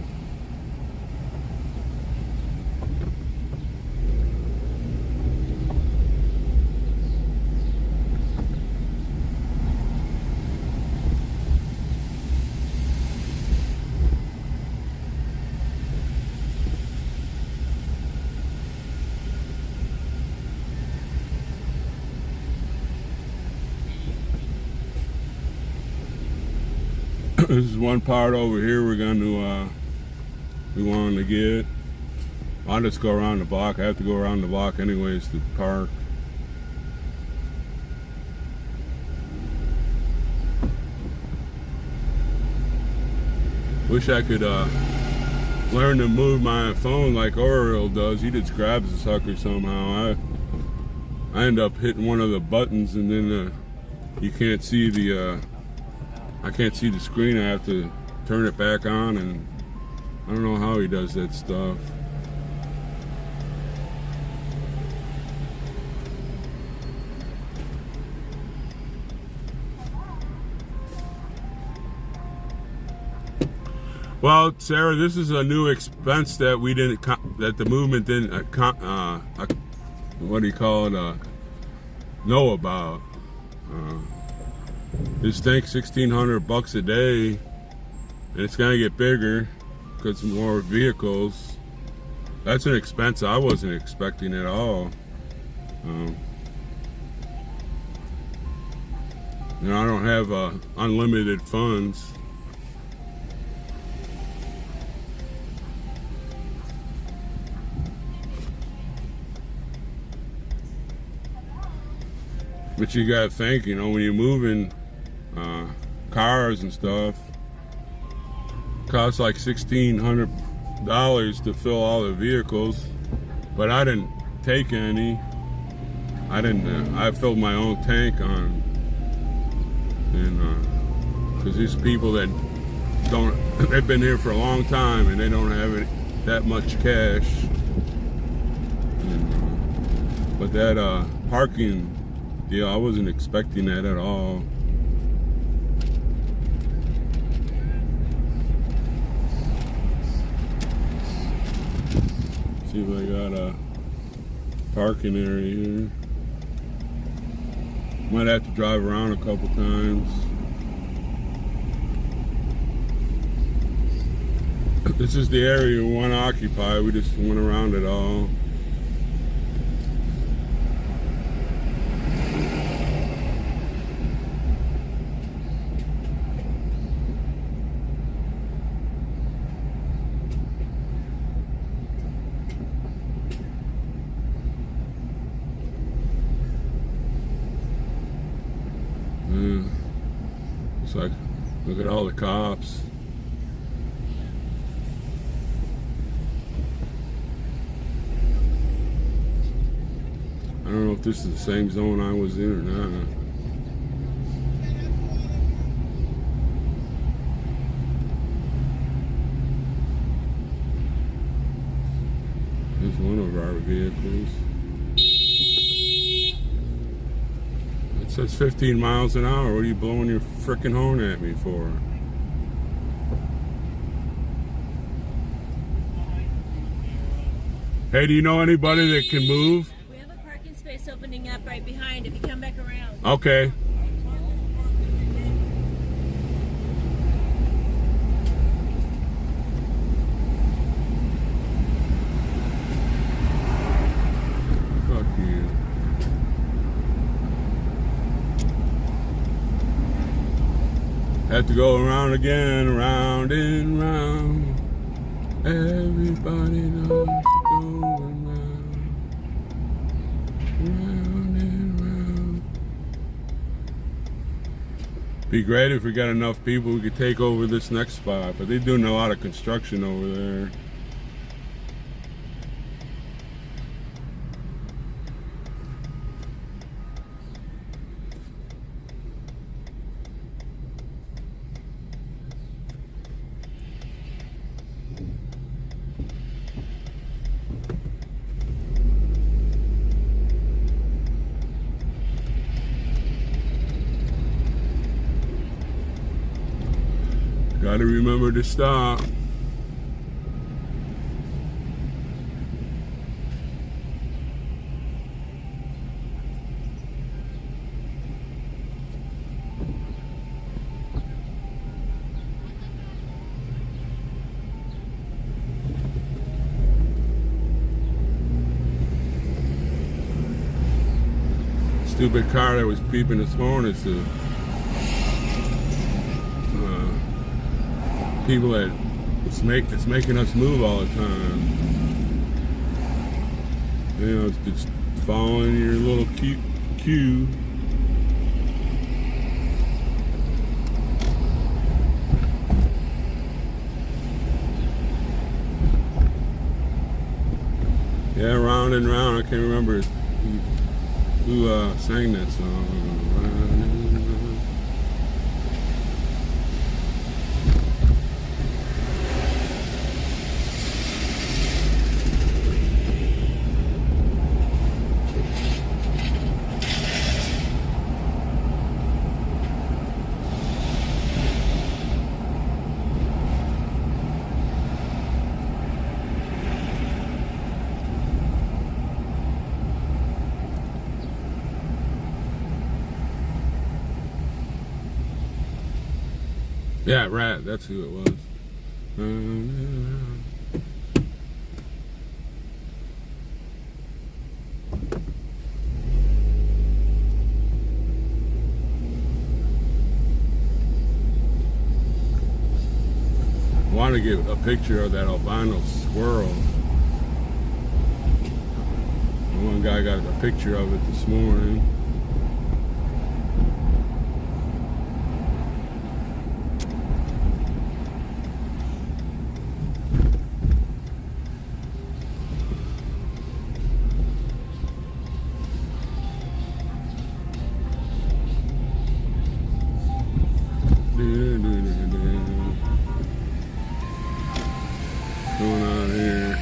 This is one part over here we wanted to get. I'll just go around the block. I have to go around the block anyways to park. Wish I could learn to move my phone like Oriole does. He just grabs the sucker somehow. I end up hitting one of the buttons and then you can't see the I can't see the screen. I have to turn it back on, and I don't know how he does that stuff. Well, Sarah, this is a new expense that we didn't, that the movement didn't, what do you call it, know about. This thing's $1,600 a day, and it's gonna get bigger because more vehicles. That's an expense I wasn't expecting at all. You know, I don't have unlimited funds. But you gotta think, you know, when you're moving cars and stuff, it costs like $1,600 to fill all the vehicles. But I didn't take any. I filled my own tank on, and because these people that they've been here for a long time and they don't have that much cash. But that parking deal, I wasn't expecting that at all. See if I got a parking area here. Might have to drive around a couple times. This is the area we want to occupy. We just went around it all. It's like, look at all the cops. I don't know if this is the same zone I was in or not. one of our vehicles. It says 15 miles an hour. What are you blowing your frickin' horn at me for? Hey, do you know anybody that can move? We have a parking space opening up right behind if you come back around. Okay. Fuck you. Have to go around again, round and round. Everybody knows going round, round and round. Be great if we got enough people we could take over this next spot, but they're doing a lot of construction over there. Gotta remember to stop. Stupid car that was beeping its horn is the people that it's making us move all the time. You know, it's just following your little cue. Yeah, round and round. I can't remember who sang that song. Round and round. Yeah, Rat, that's who it was. I want to get a picture of that albino squirrel. One guy got a picture of it this morning. Going on here.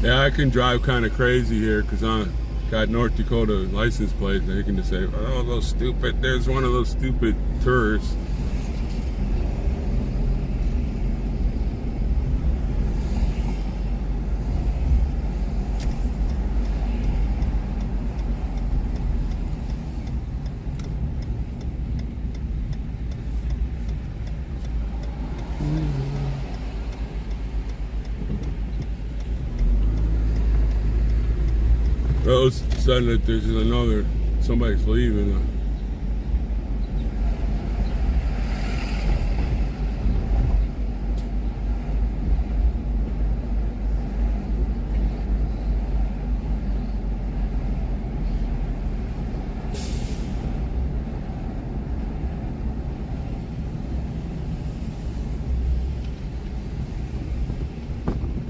Yeah, I can drive kind of crazy here because I got North Dakota license plate, and they can just say, "Oh, those stupid." There's one of those stupid tourists. Rose said that there's somebody's leaving.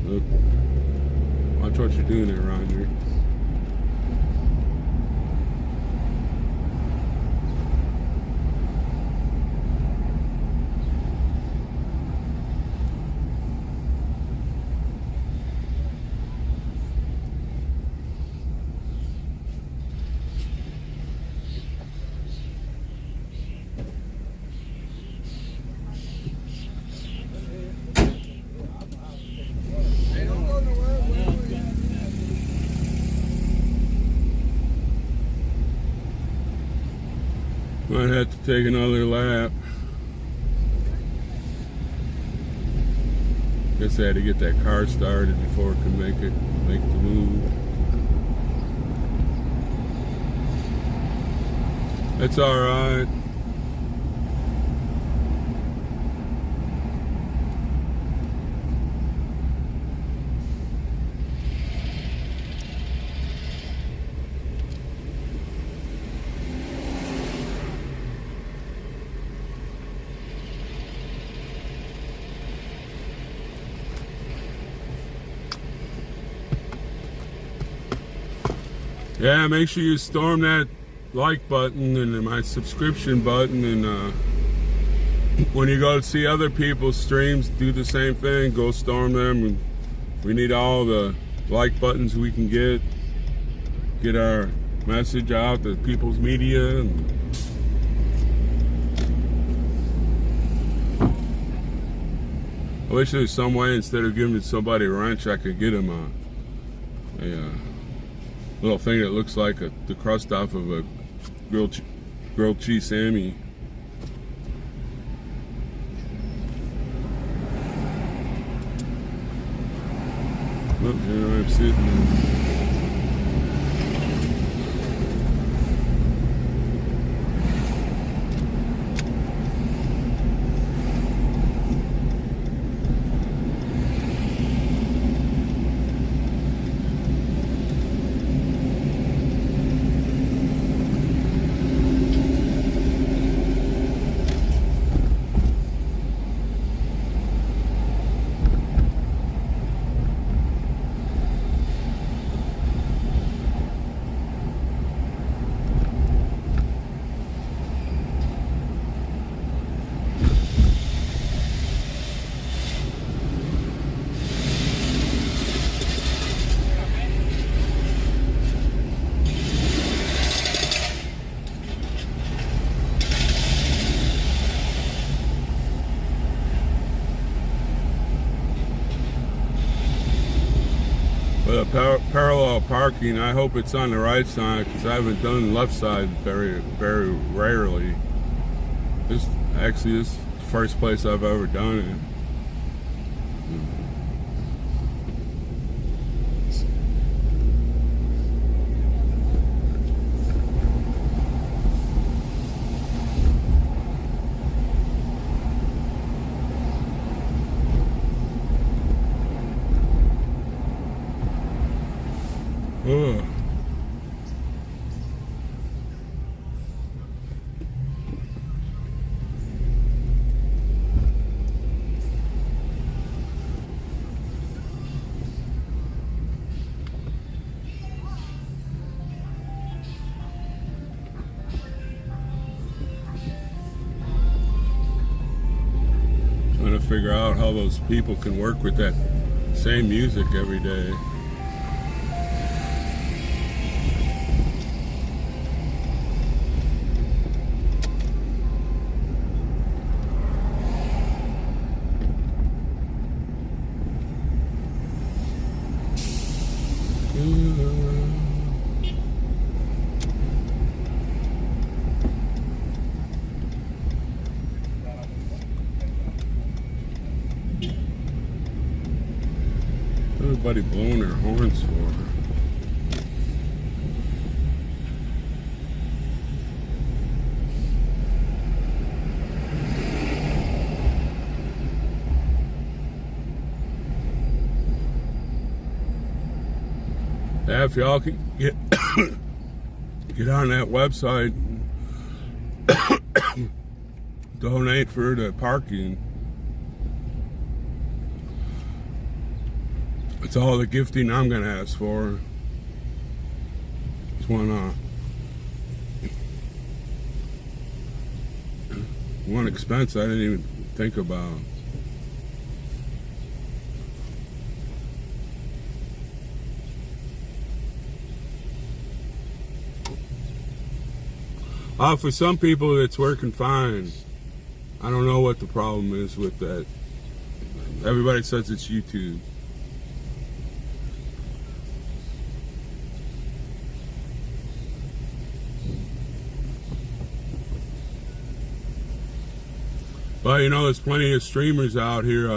Look, watch what you're doing there, Roger. Might have to take another lap. Guess I had to get that car started before it could make the move. It's all right. Yeah, make sure you storm that like button and my subscription button, and when you go to see other people's streams, do the same thing. Go storm them, and we need all the like buttons we can get our message out to people's media. And I wish there was some way, instead of giving somebody a wrench, I could get them a little thing that looks like the crust off of a grilled cheese Sammy. Look, here I'm sitting. Parallel parking, I hope it's on the right side, because I haven't done left side very rarely. This is the first place I've ever done it. Ugh. Trying to figure out how those people can work with that same music every day. Everybody blowing their horns for her. Yeah, if y'all can get on that website and donate for the parking. It's all the gifting I'm gonna ask for. It's one expense I didn't even think about. For some people it's working fine. I don't know what the problem is with that. Everybody says it's YouTube. Well, you know, there's plenty of streamers out here.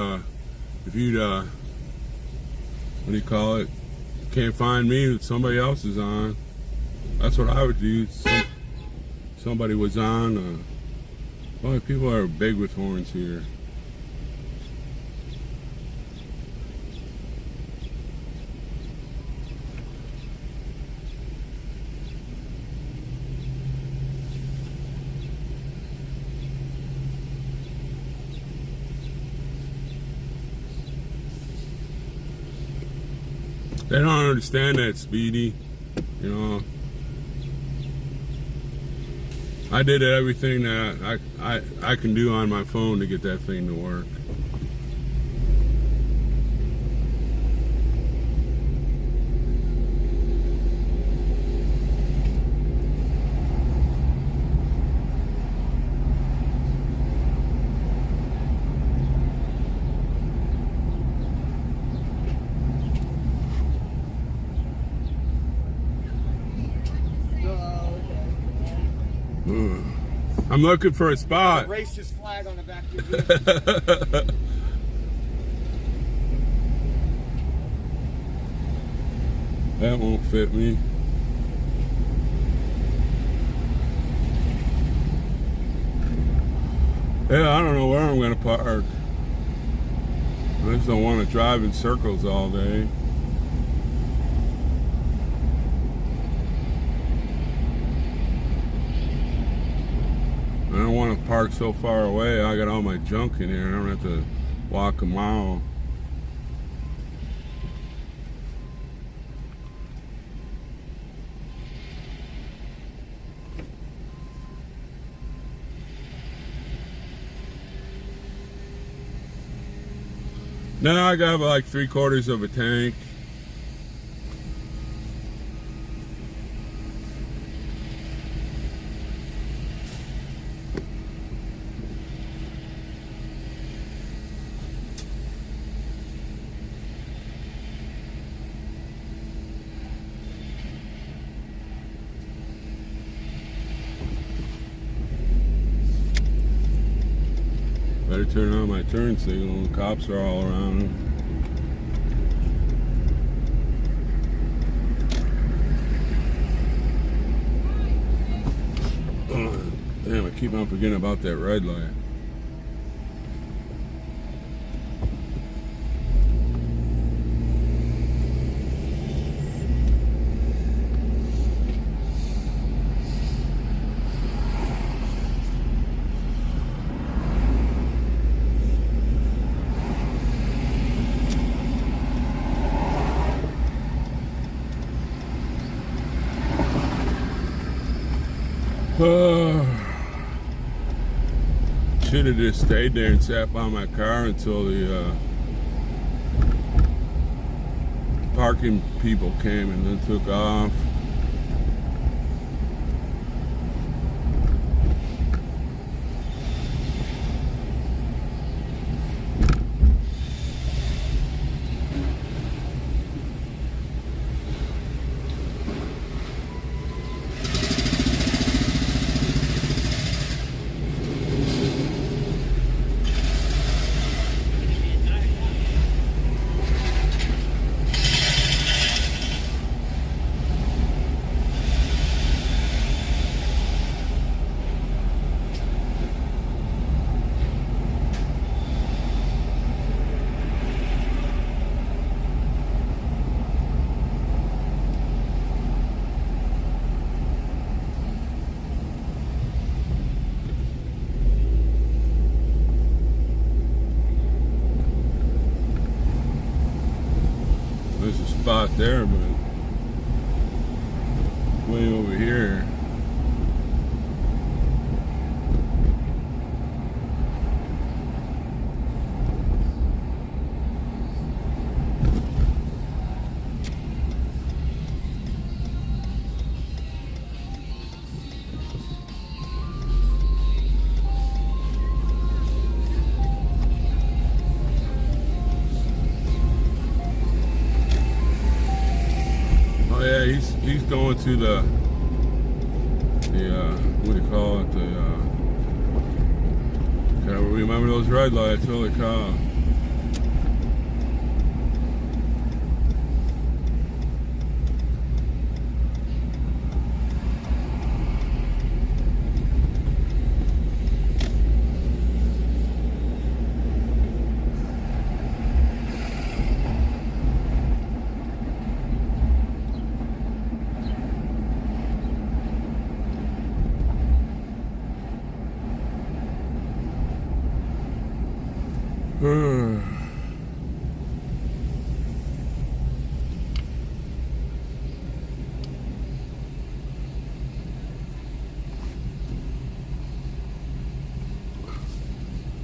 If you'd, what do you call it? Can't find me, somebody else is on. That's what I would do. Somebody was on. Well, people are big with horns here. They don't understand that, Speedy. You know, I did everything that I can do on my phone to get that thing to work. I'm looking for a spot. Racist flag on the back of your vehicle. That won't fit me. Yeah, I don't know where I'm going to park. I just don't want to drive in circles all day. I don't want to park so far away. I got all my junk in here. I don't have to walk a mile. Now I got like 3/4 of a tank. Better turn on my turn signal. The cops are all around. Damn, I keep on forgetting about that red light. Should have just stayed there and sat by my car until the parking people came and then took off. There's a spot there, but way over here. Oh yeah, he's going to the what do you call it? The remember those red lights? Holy cow.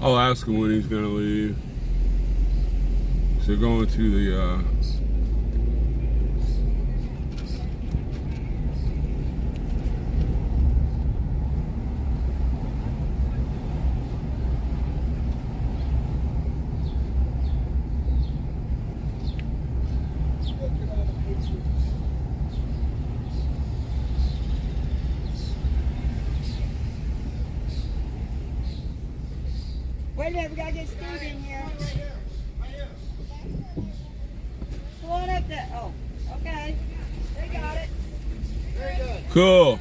I'll ask him when he's gonna leave. So going to the Wait a minute, we gotta get Steve in here. Pull on up there. Oh, okay. They got it. Very good. Cool.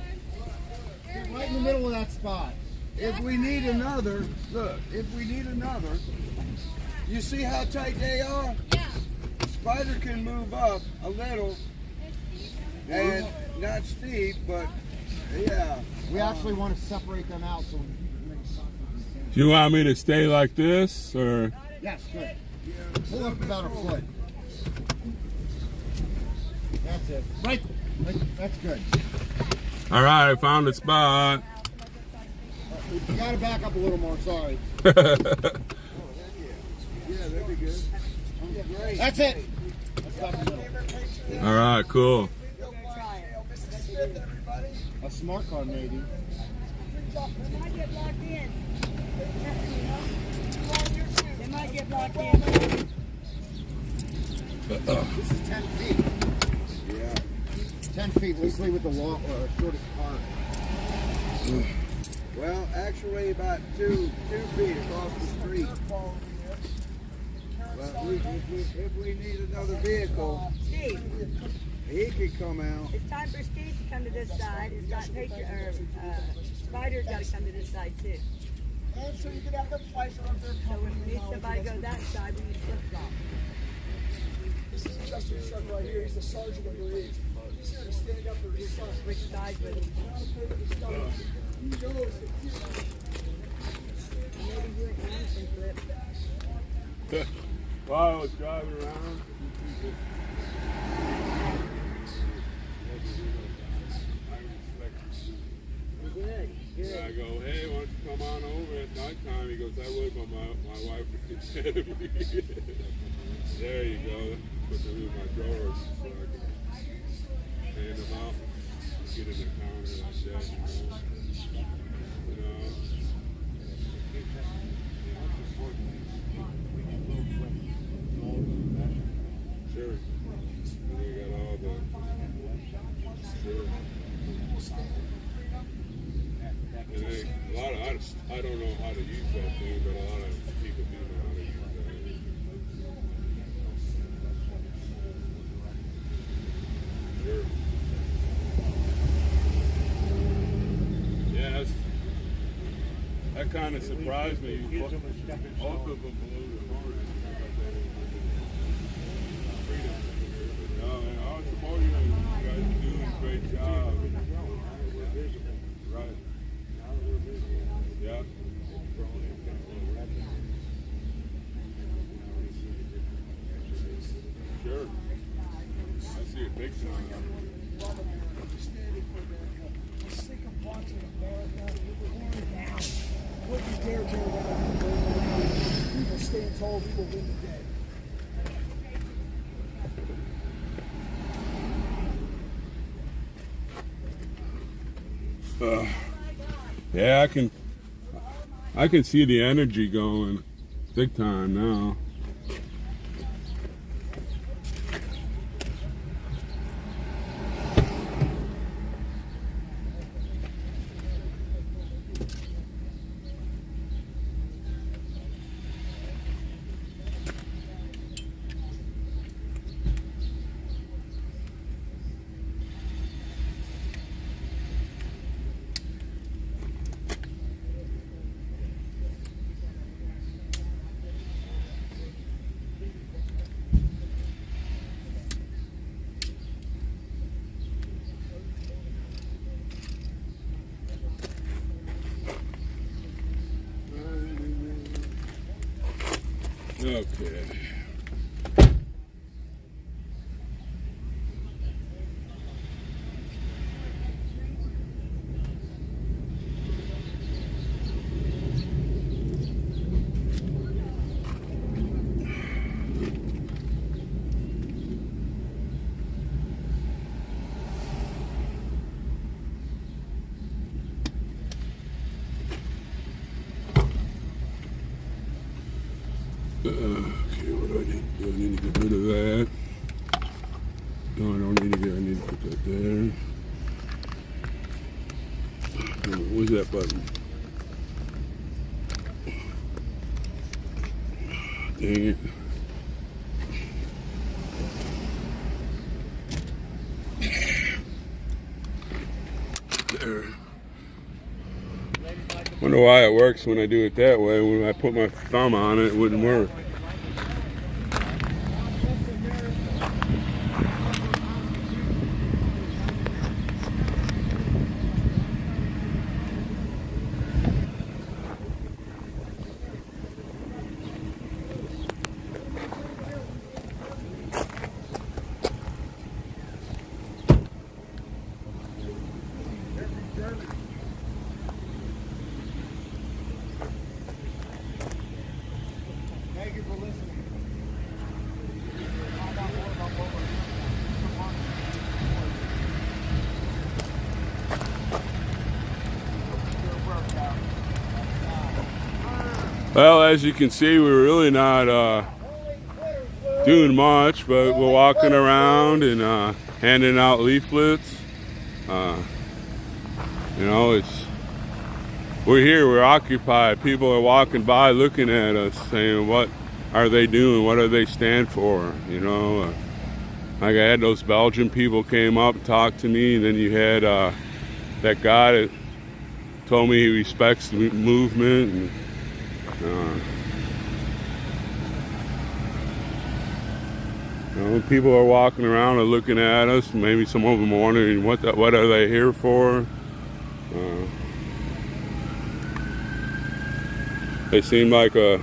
Get right in the middle of that spot. If we need another, look, if we need another, you see how tight they are? Yeah. Spider can move up a little, and not steep, but yeah. We actually want to separate them out so we can keep as many spots as we can. Do you want me to stay like this, or? Yes, good. Pull up about a foot. That's it. Right. That's good. All right, I found a spot. You gotta back up a little more, sorry. Yeah, that'd be good. That's it. That's about the middle. All right, cool. A smart car, maybe. They might get locked in. They might get locked in. This is 10 feet. Yeah. 10 feet. Let's see with the long, shortest car. Well, actually about 2 feet across the street. But if we need another vehicle, Steve, he could come out. it's time for Steve to come to this side. It's not Patriot, Spider's got to come to this side too. And so you can have the pleasure of their So company. when we need somebody to go that side, we need flip flop. This is Justin's son right here. He's the sergeant of Marines. He's here to stand up for his son. Which side with him? He knows that Maybe you and Anderson flip. While I was driving around, Good, good. I go, hey, why don't you come on over at nighttime? He goes, I would, but my wife would get mad at me. There you go. Put them in my drawers so I can hand them out. Get in the counter like that, you know. Sure. And they got all the. Sure. And a lot of, I don't know how to use that thing, but a lot of people do know how to use that. Sure. Yeah, that kind of surprised me. Both of them blew the horn. I support you. You guys are doing a great job. Right. Yeah. Sure. I see it big time. I'm sick of watching America tear down. What you dare tear down? People stand tall, we will win the day. Yeah, I can see the energy going big time now. Okay. Okay, what do I need to do? I need to get rid of that. No, I don't need to I need to put that there. Oh, where's that button? Dang it. There. Wonder why it works when I do it that way. When I put my thumb on it, it wouldn't work. Thank you for listening. Well, as you can see, we're really not doing much, but we're walking around and handing out leaflets. You know, we're here, we're occupied. People are walking by looking at us saying, what are they doing? What do they stand for? You know, like I had those Belgian people came up and talked to me, and then you had that guy that told me he respects the movement. And, you know, people are walking around and looking at us. Maybe some of them are wondering what are they here for. They seem like a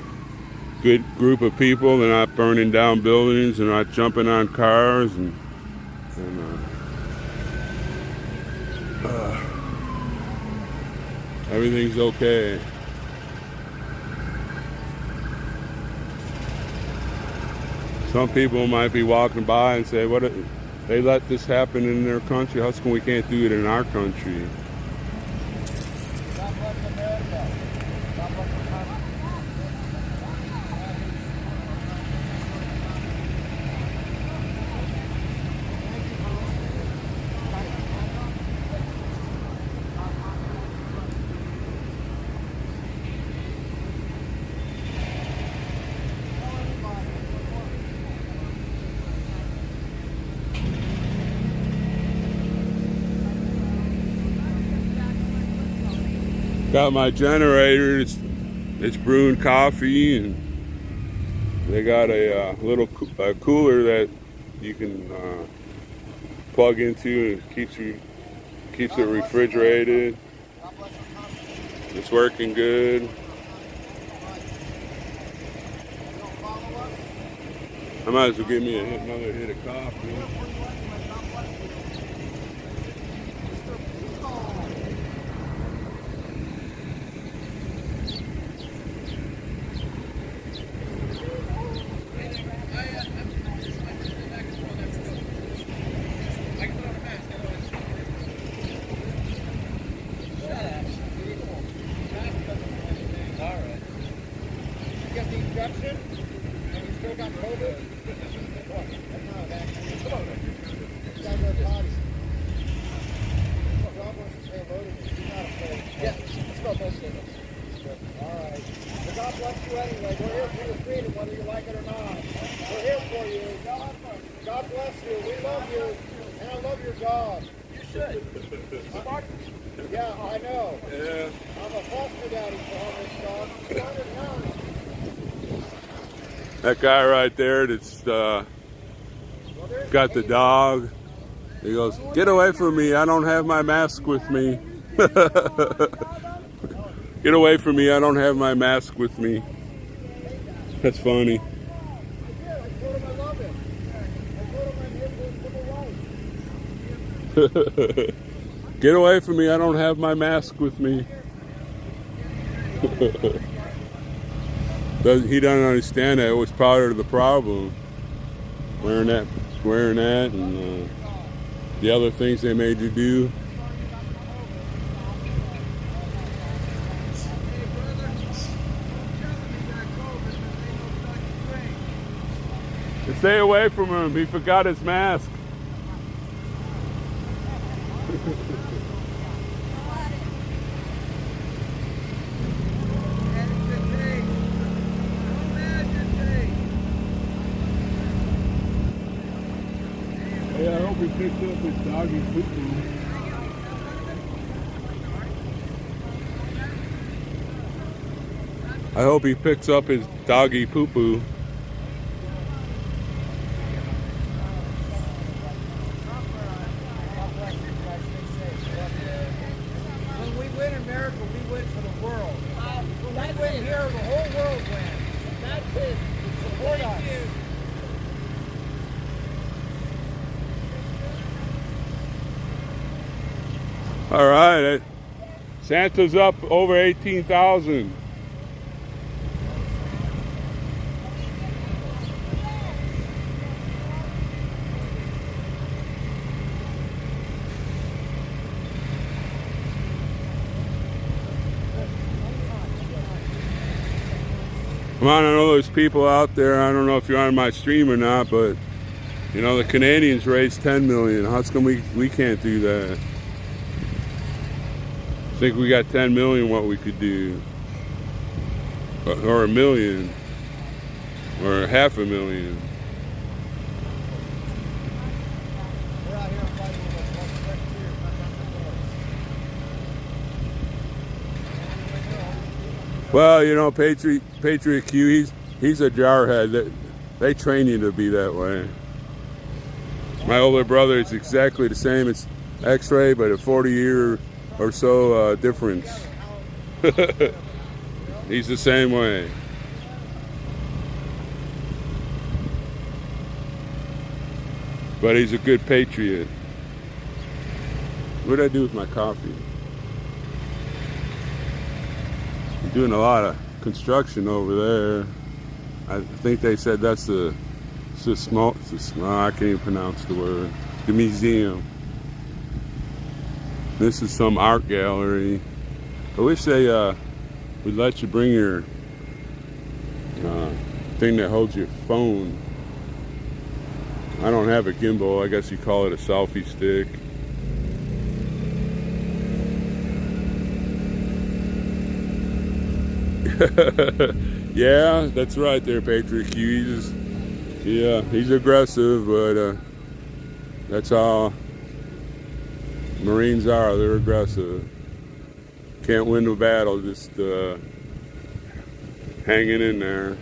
good group of people. They're not burning down buildings. They're not jumping on cars, and everything's okay. Some people might be walking by and say, "What? They let this happen in their country. How come we can't do it in our country?" God bless America. God bless America. Got my generator. It's brewing coffee, and they got a little cooler that you can plug into. And keeps it refrigerated. It's working good. I might as well give me another hit of coffee. Yeah, I know. Yeah. I'm a foster daddy for all this dog. That guy right there that's got the dog. He goes, "Get away from me, I don't have my mask with me." Get away from me, I don't have my mask with me. That's funny. Get away from me, I don't have my mask with me. He doesn't understand that it was part of the problem. Wearing that and the other things they made you do. Stay away from him, he forgot his mask. Hey, I hope he picked up his doggy poo-poo. I hope he picks up his doggy poo-poo. When we win America, we win for the world. When we win here, the whole world wins. That's it. Support us. All right, Santa's up over 18,000. Come on, I know there's people out there, I don't know if you're on my stream or not, but you know, the Canadians raised 10 million. How come we can't do that? I think we got 10 million what we could do. Or a million. Or 500,000. Well, you know, Patriot Q, he's a jarhead. They train you to be that way. My older brother is exactly the same. It's X-ray, but a 40-year or so difference. He's the same way. But he's a good patriot. What did I do with my coffee? I'm doing a lot of construction over there. I think they said that's I can't even pronounce the word. The museum. This is some art gallery. I wish they would let you bring your thing that holds your phone. I don't have a gimbal. I guess you call it a selfie stick. Yeah, that's right there, Patriot Q. He's aggressive, but that's how Marines are. They're aggressive. Can't win the battle, just hanging in there.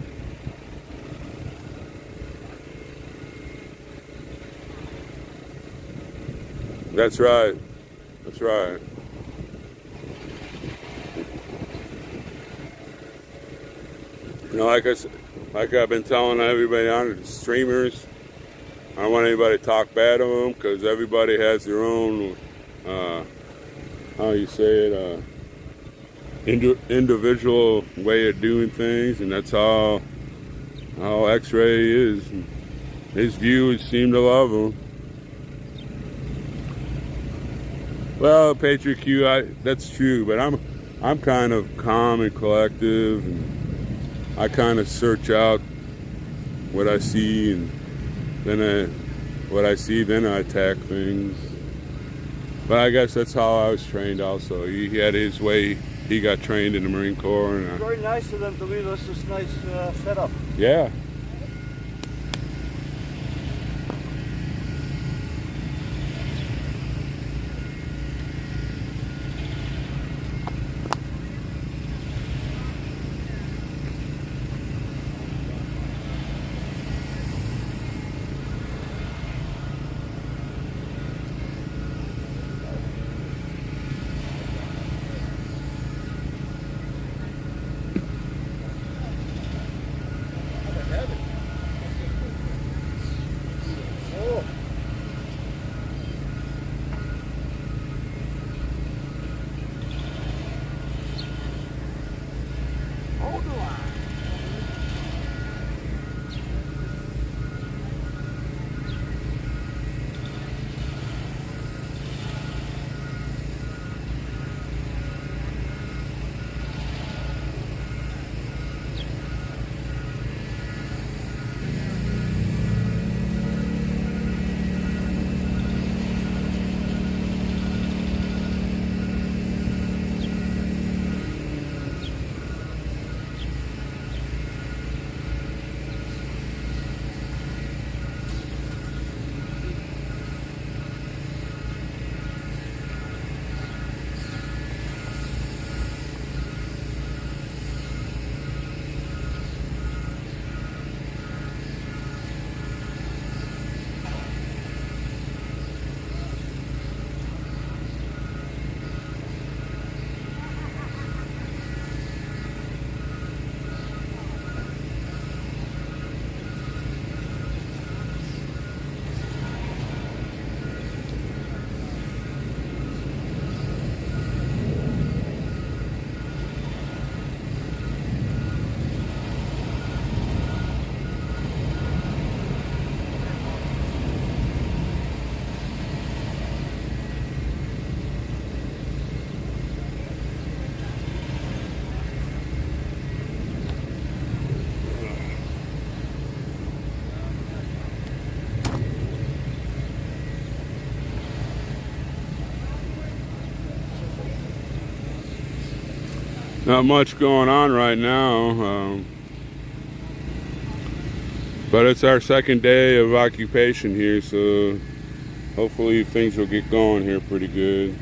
That's right. That's right. You know, like I've been telling everybody on the streamers, I don't want anybody to talk bad of them because everybody has their own, how you say it, individual way of doing things, and that's how X-Ray is. His viewers seem to love him. Well, Patriot Q, that's true, but I'm kind of calm and collective, and I kind of search out what I see, and then I attack things. But I guess that's how I was trained also. He had his way. He got trained in the Marine Corps. And very nice of them to leave us this nice setup. Yeah. Not much going on right now, but it's our second day of occupation here, so hopefully things will get going here pretty good.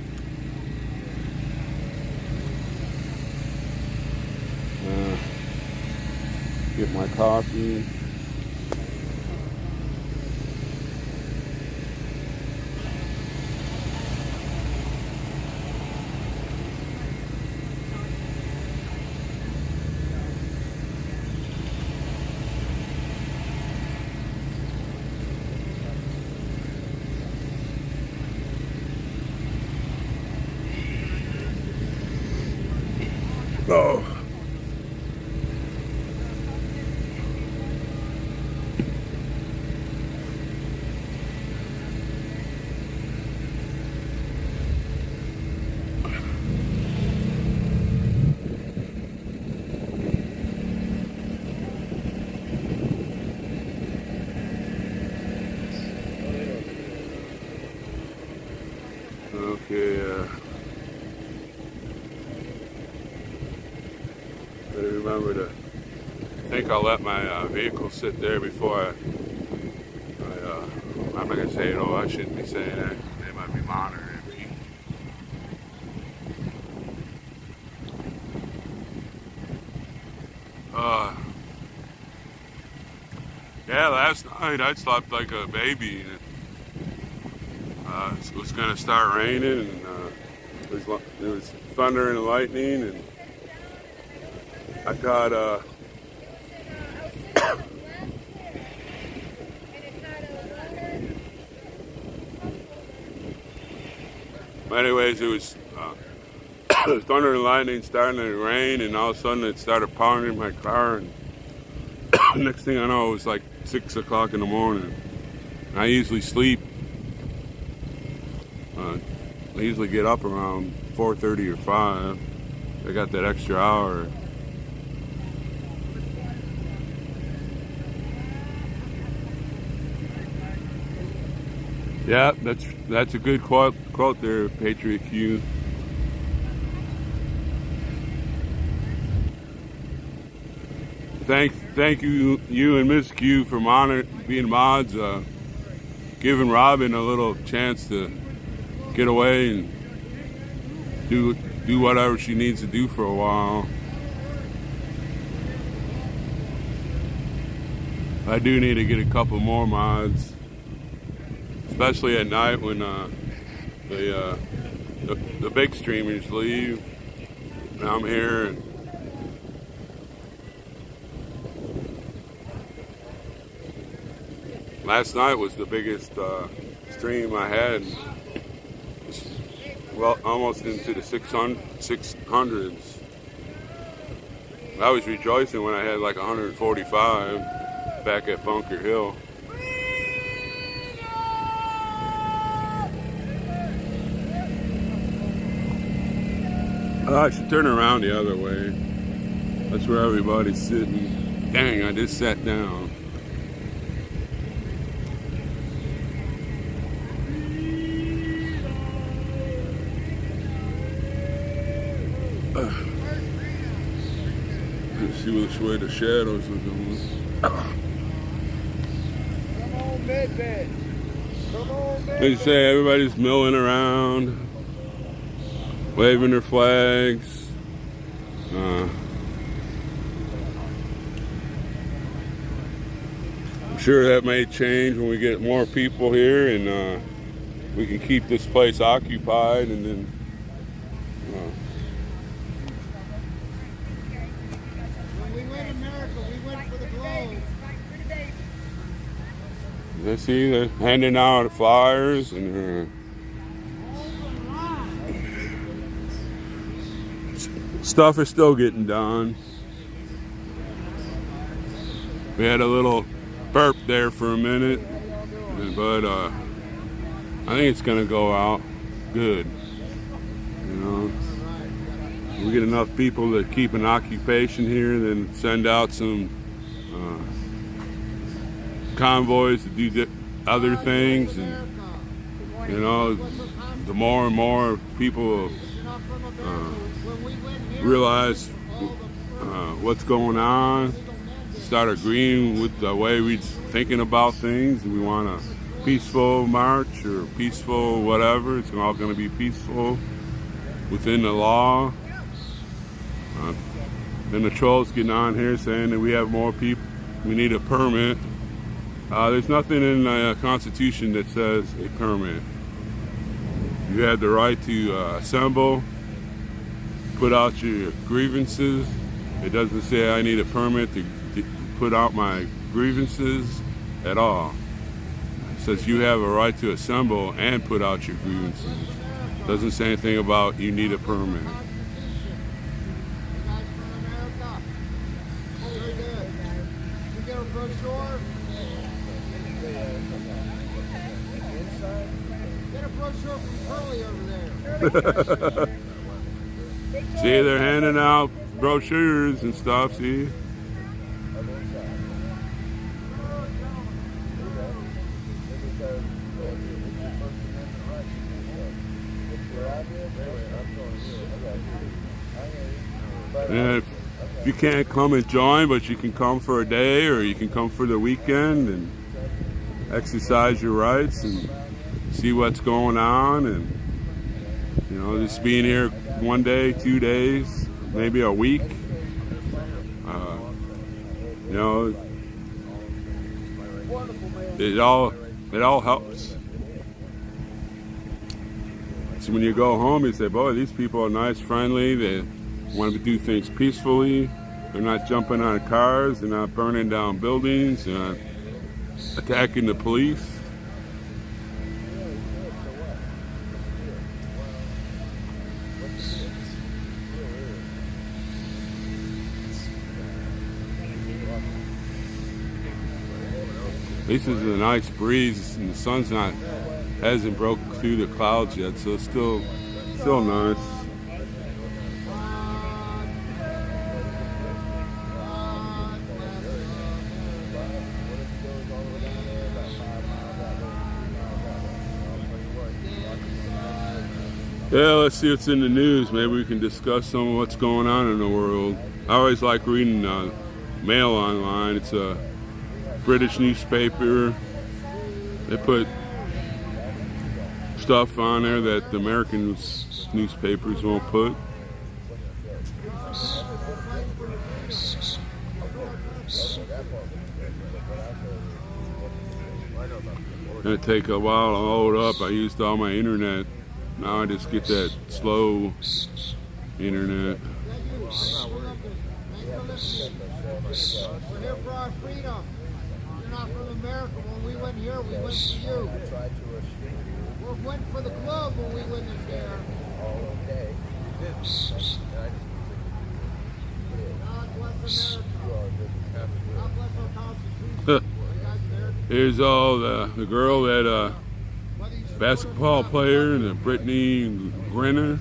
Get my coffee. Oh. Okay, better remember to, I think I'll let my vehicle sit there before I'm not going to say it, I shouldn't be saying that. They might be monitoring me. Yeah, last night I slept like a baby. It was going to start raining, and it was thunder and lightning, and I got anyways, it was thunder and lightning starting to rain, and all of a sudden it started pounding my car, and next thing I know it was like 6 o'clock in the morning. I usually sleep. I usually get up around 4:30 or 5. I got that extra hour. Yeah, that's a good quote there, Patriot Q. Thank you and Miss Q for being mods, giving Robin a little chance to get away and do whatever she needs to do for a while. I do need to get a couple more mods, especially at night when the big streamers leave. And I'm here. And last night was the biggest stream I had. Well, almost into the 600s. I was rejoicing when I had like 145 back at Bunker Hill. I should turn around the other way. That's where everybody's sitting. Dang, I just sat down. Let's see which way the shadows are going. Come on, Midbit. Come on, Midbit. They say everybody's milling around, waving their flags. I'm sure that may change when we get more people here and we can keep this place occupied, and then let's see, they're handing out flyers and stuff is still getting done. We had a little burp there for a minute, but I think it's gonna go out good. You know, we get enough people to keep an occupation here, then send out some convoys to do other things, and you know, the more and more people realize what's going on, start agreeing with the way we're thinking about things. We want a peaceful march or peaceful whatever. It's all going to be peaceful within the law. Then the trolls getting on here saying that we have more people, we need a permit. There's nothing in the Constitution that says a permit. You have the right to assemble, put out your grievances. It doesn't say I need a permit to put out my grievances at all. It says you have a right to assemble and put out your grievances. It doesn't say anything about you need a permit. See, they're handing out brochures and stuff, see? And if you can't come and join, but you can come for a day or you can come for the weekend and exercise your rights and see what's going on, and you know, just being here 1 day, 2 days, maybe a week, you know, it all helps. So when you go home, you say, boy, these people are nice, friendly, they want to do things peacefully, they're not jumping on cars, they're not burning down buildings, they're not attacking the police. At least it's a nice breeze and the sun's hasn't broke through the clouds yet, so it's still nice. Yeah, let's see what's in the news. Maybe we can discuss some of what's going on in the world. I always like reading Mail online. It's a British newspaper. They put stuff on there that the American newspapers won't put. It'll take a while to load up. I used all my internet. Now I just get that slow internet. We're here for our freedom. You're not from America. When we went here, we went to you. We went for the club when we went in there. God bless America. God bless our Constitution. Here's all the girl that basketball player, and Brittany Griner,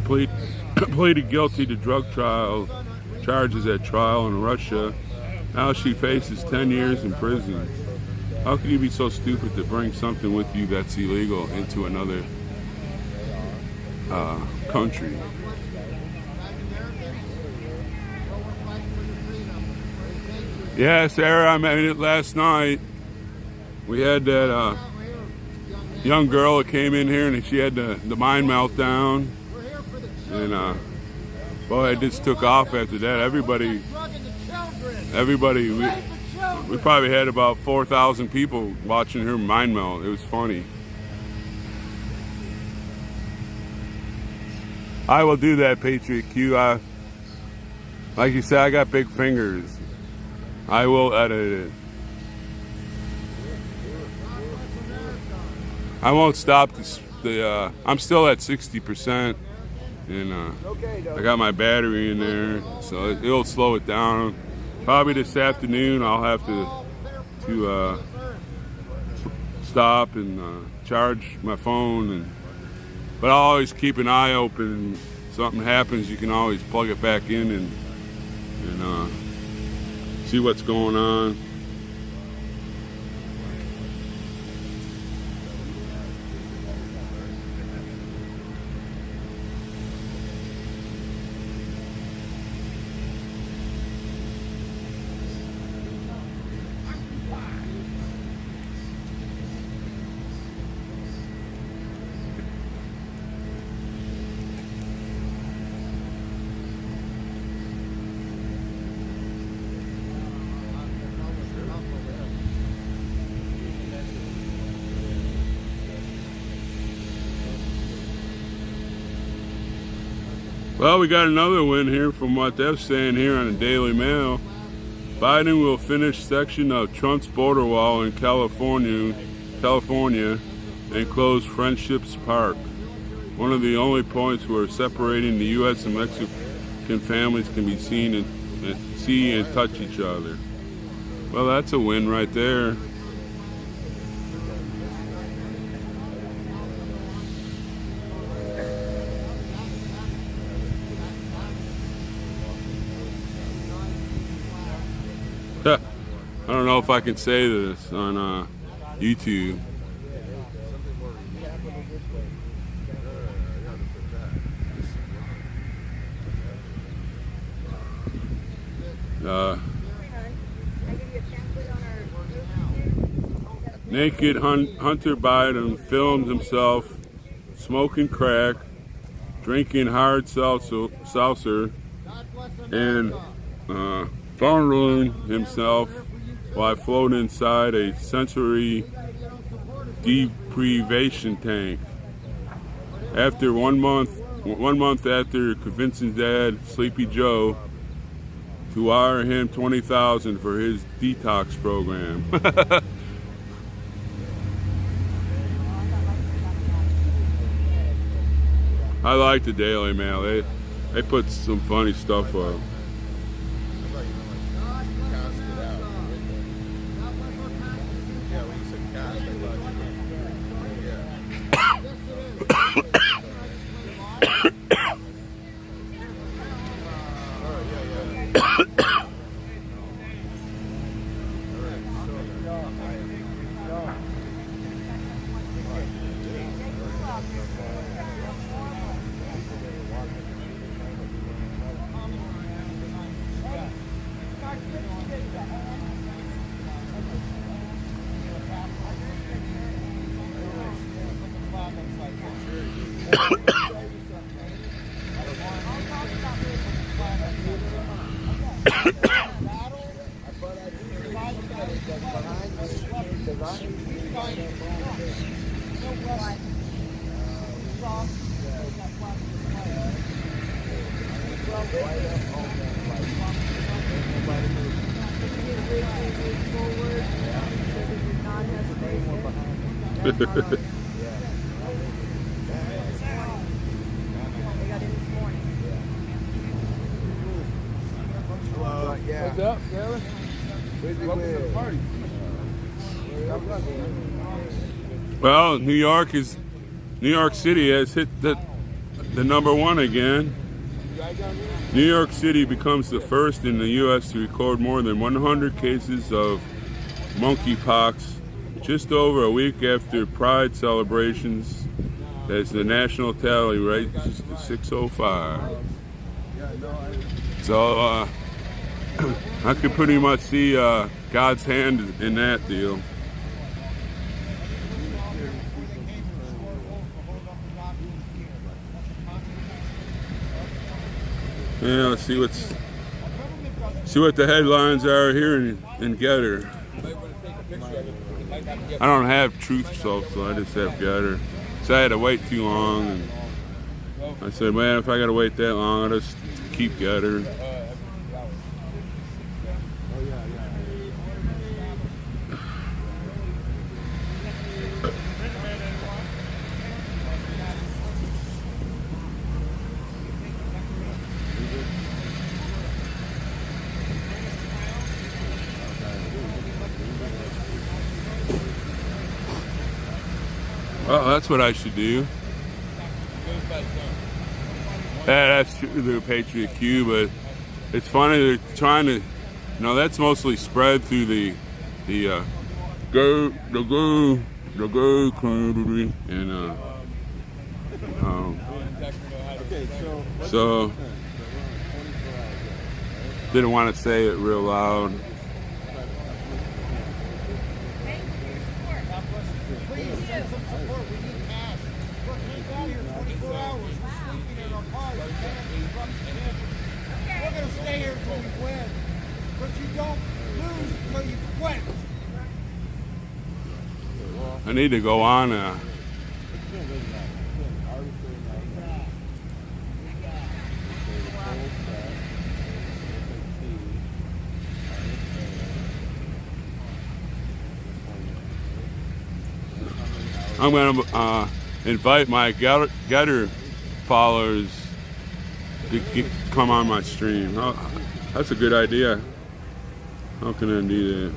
pleaded guilty to drug charges at trial in Russia. Now she faces 10 years in prison. How can you be so stupid to bring something with you that's illegal into another country? Yeah, Sarah, I made it last night. We had that young girl that came in here and she had the mind meltdown. And boy, it just took off after that. Everybody, we probably had about 4,000 people watching her mind melt. It was funny. I will do that, Patriot Q. Like you said, I got big fingers. I will edit it. I won't stop I'm still at 60%, and I got my battery in there, so it'll slow it down. Probably this afternoon I'll have to stop and charge my phone, but I'll always keep an eye open. If something happens, you can always plug it back in and see what's going on. Well, we got another win here from what they're saying here on the Daily Mail. Biden will finish section of Trump's border wall in California, and close Friendships Park. One of the only points where separating the U.S. and Mexican families can be seen and see and touch each other. Well, that's a win right there. I don't know if I can say this on YouTube. Naked Hunter Biden filmed himself smoking crack, drinking hard seltzer, and fondling himself while floating inside a sensory deprivation tank. After 1 month after convincing Dad, Sleepy Joe, to wire him $20,000 for his detox program. I like the Daily Mail. They put some funny stuff up. What's up, Taylor? Welcome to the party. Well, New York City has hit the #1 again. New York City becomes the first in the U.S. to record more than 100 cases of monkeypox just over a week after Pride celebrations, as the national tally rises to 605. So I could pretty much see God's hand in that deal. Yeah, let's see what the headlines are here in Getter. I don't have Truth Soap, so I just have Getter. So I had to wait too long, and I said, man, if I got to wait that long, I'll just keep Getter. Well, that's what I should do. Yeah, that's true, the Patriot Q, but it's funny they're trying to, that's mostly spread through the go community, and so didn't want to say it real loud. We're going to stay here until we win, but you don't lose until you quit. I need to go on I'm gonna invite my Getter followers to come on my stream. Oh, that's a good idea. How can I do that?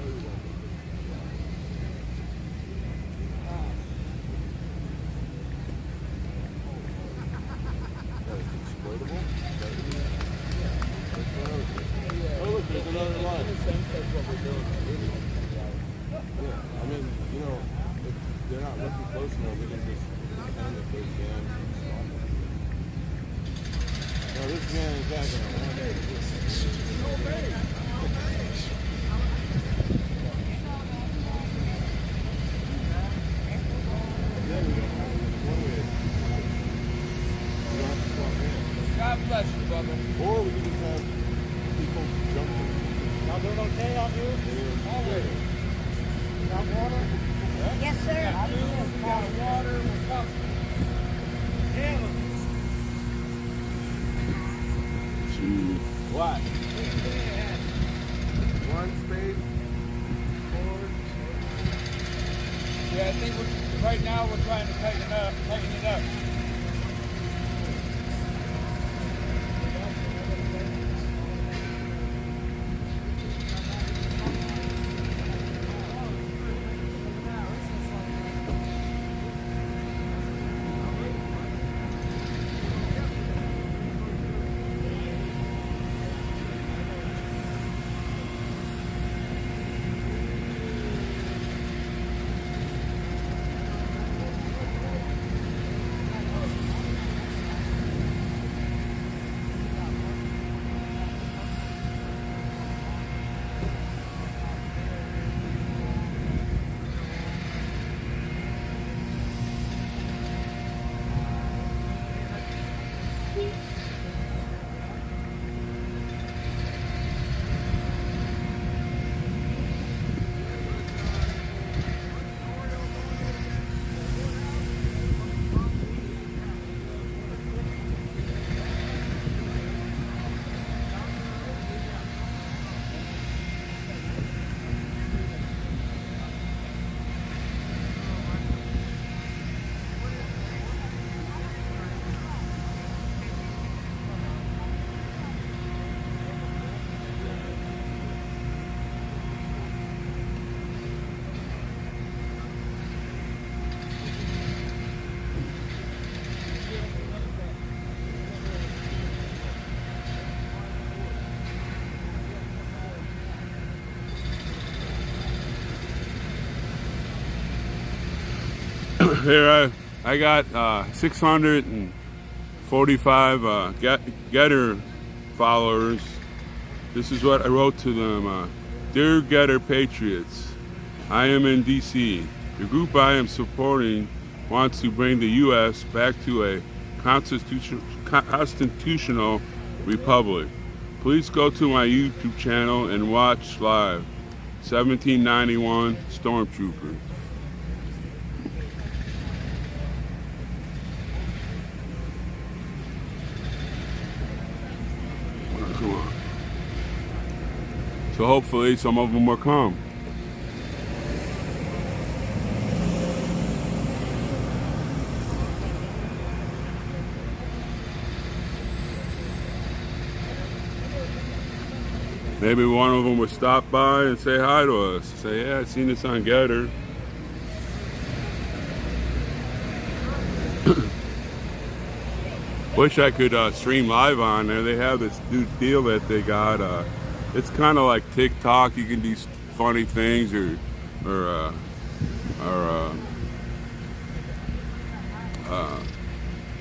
I mean, you know, if they're not looking close enough, we can just end if they can. No, this man is not going to God bless you, brother. Or we can just have people jumping. Y'all doing okay out here? Always. Got water? Yes, sir. Got food, we got water, we're coffee. Yeah. What? One space. Forward. Yeah, I think right now we're trying to tighten it up. Here I got 645 Getter followers. This is what I wrote to them. Dear Getter Patriots, I am in DC. The group I am supporting wants to bring the U.S. back to a constitutional republic. Please go to my YouTube channel and watch live. 1791 Stormtrooper. Come on. So hopefully some of them will come. Maybe one of them would stop by and say hi to us. Say, yeah, I seen this on Getter. Wish I could stream live on there. They have this new deal that they got. It's kind of like TikTok. You can do funny things or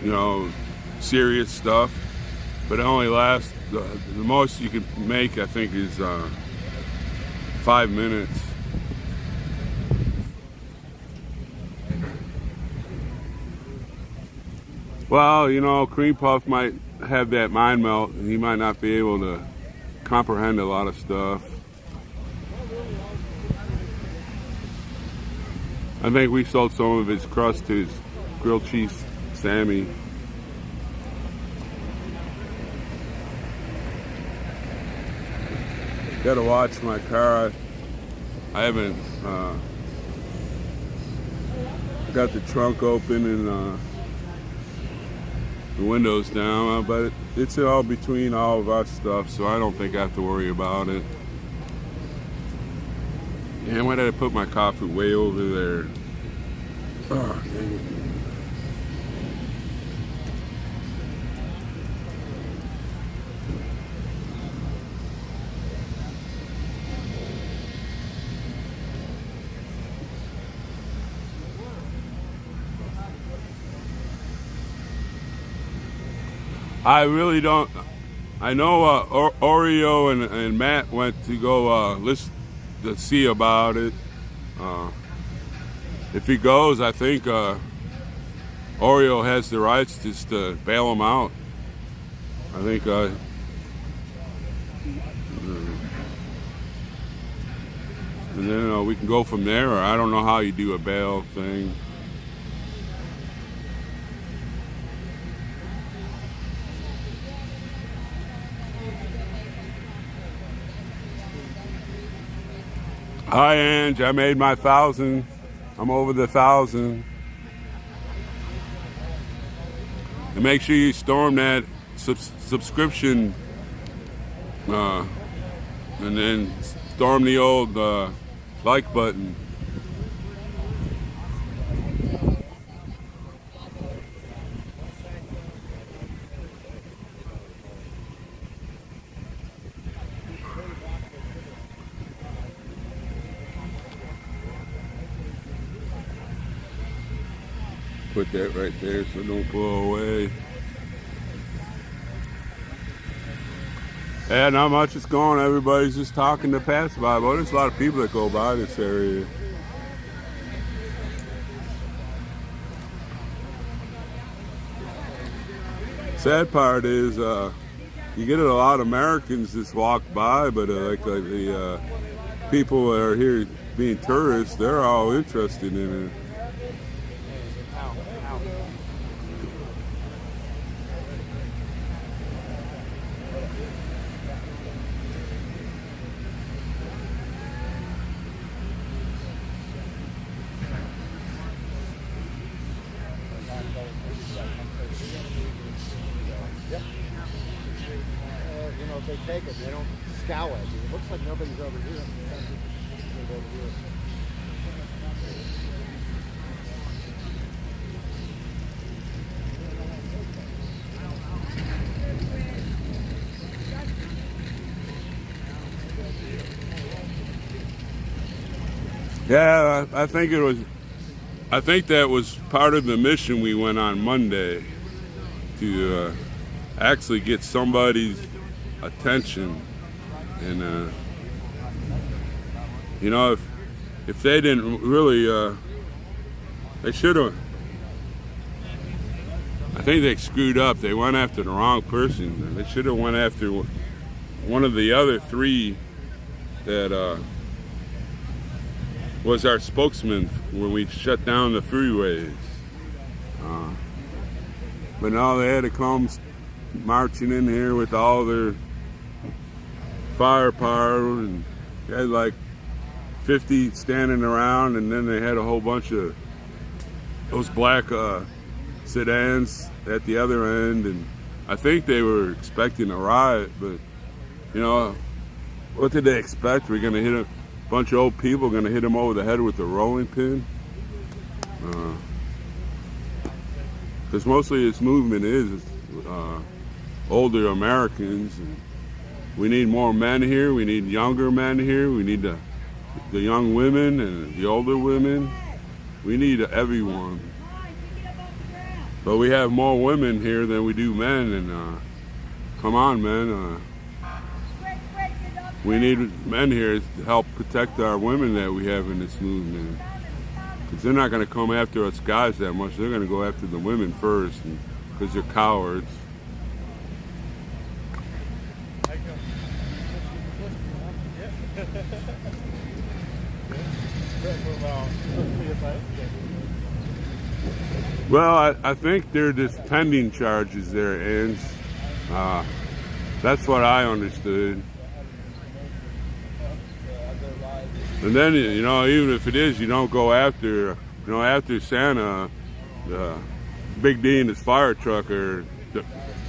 you know, serious stuff. But it only lasts. The most you can make, I think, is 5 minutes. Well, you know, Cream Puff might have that mind melt, and he might not be able to comprehend a lot of stuff. I think we sold some of his crust to his grilled cheese Sammy. Gotta watch my car. I haven't got the trunk open and the windows down, but it's all between all of our stuff, so I don't think I have to worry about it. Damn, why did I put my coffee way over there? Oh, dang it. I really don't. I know Oreo and Matt went to go listen to see about it. If he goes, I think Oreo has the rights just to bail him out. I think and then we can go from there, or I don't know how you do a bail thing. Hi, Ange. I made my 1,000. I'm over the 1,000. And make sure you storm that subscription, and then storm the old like button. Put that right there so it don't blow away. Yeah, not much is going. Everybody's just talking to pass by, but there's a lot of people that go by this area. Sad part is you get a lot of Americans just walk by, but like the people that are here being tourists, they're all interested in it. If they take it, they don't scour it. It looks like nobody's over here. Yeah, I think that was part of the mission we went on Monday, to actually get somebody's attention. And you know, if they didn't really they should have, I think they screwed up. They went after the wrong person. They should have went after one of the other three that was our spokesman when we shut down the freeways. But now they had to come marching in here with all their firepower, and they had like 50 standing around, and then they had a whole bunch of those black sedans at the other end, and I think they were expecting a riot, but you know, what did they expect? We're gonna hit a bunch of old people, gonna hit them over the head with a rolling pin? Because mostly this movement is older Americans. And we need more men here. We need younger men here. We need the young women and the older women. We need everyone. But we have more women here than we do men. And come on, man. We need men here to help protect our women that we have in this movement. Because they're not going to come after us guys that much. They're going to go after the women first, because they're cowards. Well, I think they're just pending charges there, and that's what I understood. And then, you know, even if it is, you don't go after you know, after Santa, Big D and his fire truck are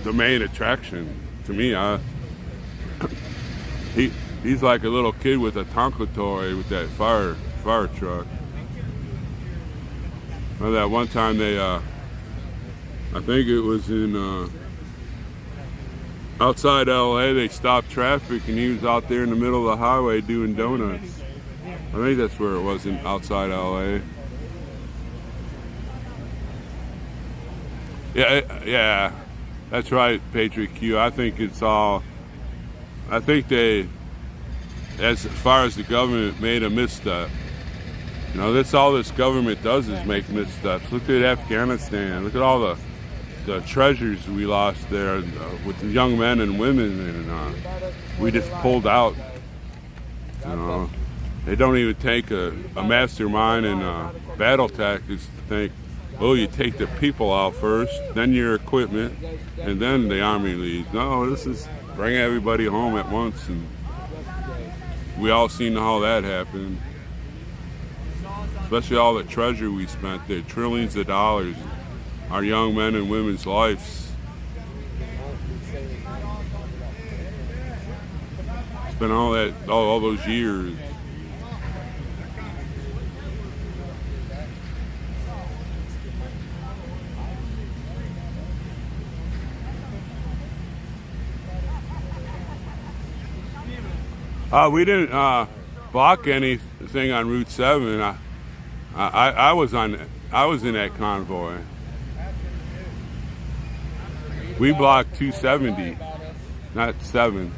the main attraction to me. He's like a little kid with a Tonka toy with that fire truck. Well, that one time they, I think it was in outside LA, they stopped traffic and he was out there in the middle of the highway doing donuts. I think that's where it was, in outside LA. Yeah, that's right, Patriot Q. I think it's all, I think they, as far as the government, made a misstep. You know, that's all this government does is make missteps. Look at Afghanistan. Look at all the treasures we lost there with the young men and women, and we just pulled out. You know, they don't even take a mastermind in battle tactics to think, oh, you take the people out first, then your equipment, and then the army leaves. No, this is bring everybody home at once, and we all seen how that happened. Especially all the treasure we spent there, trillions of dollars, our young men and women's lives. Spent all those years. We didn't block anything on Route 7. I was in that convoy. We blocked 270, not 7.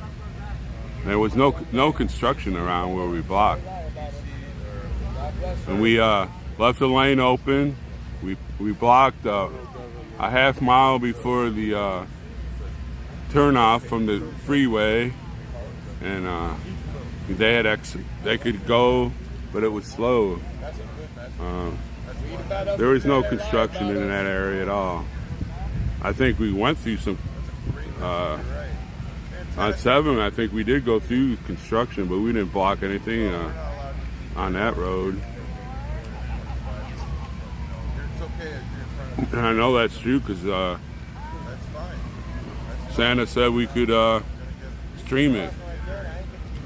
There was no construction around where we blocked, and we left the lane open. We blocked a half mile before the turnoff from the freeway, and they could go, but it was slow. There was no construction in that area at all. I think we went through some on 7. I think we did go through construction, but we didn't block anything on that road. And I know that's true because Santa said we could stream it,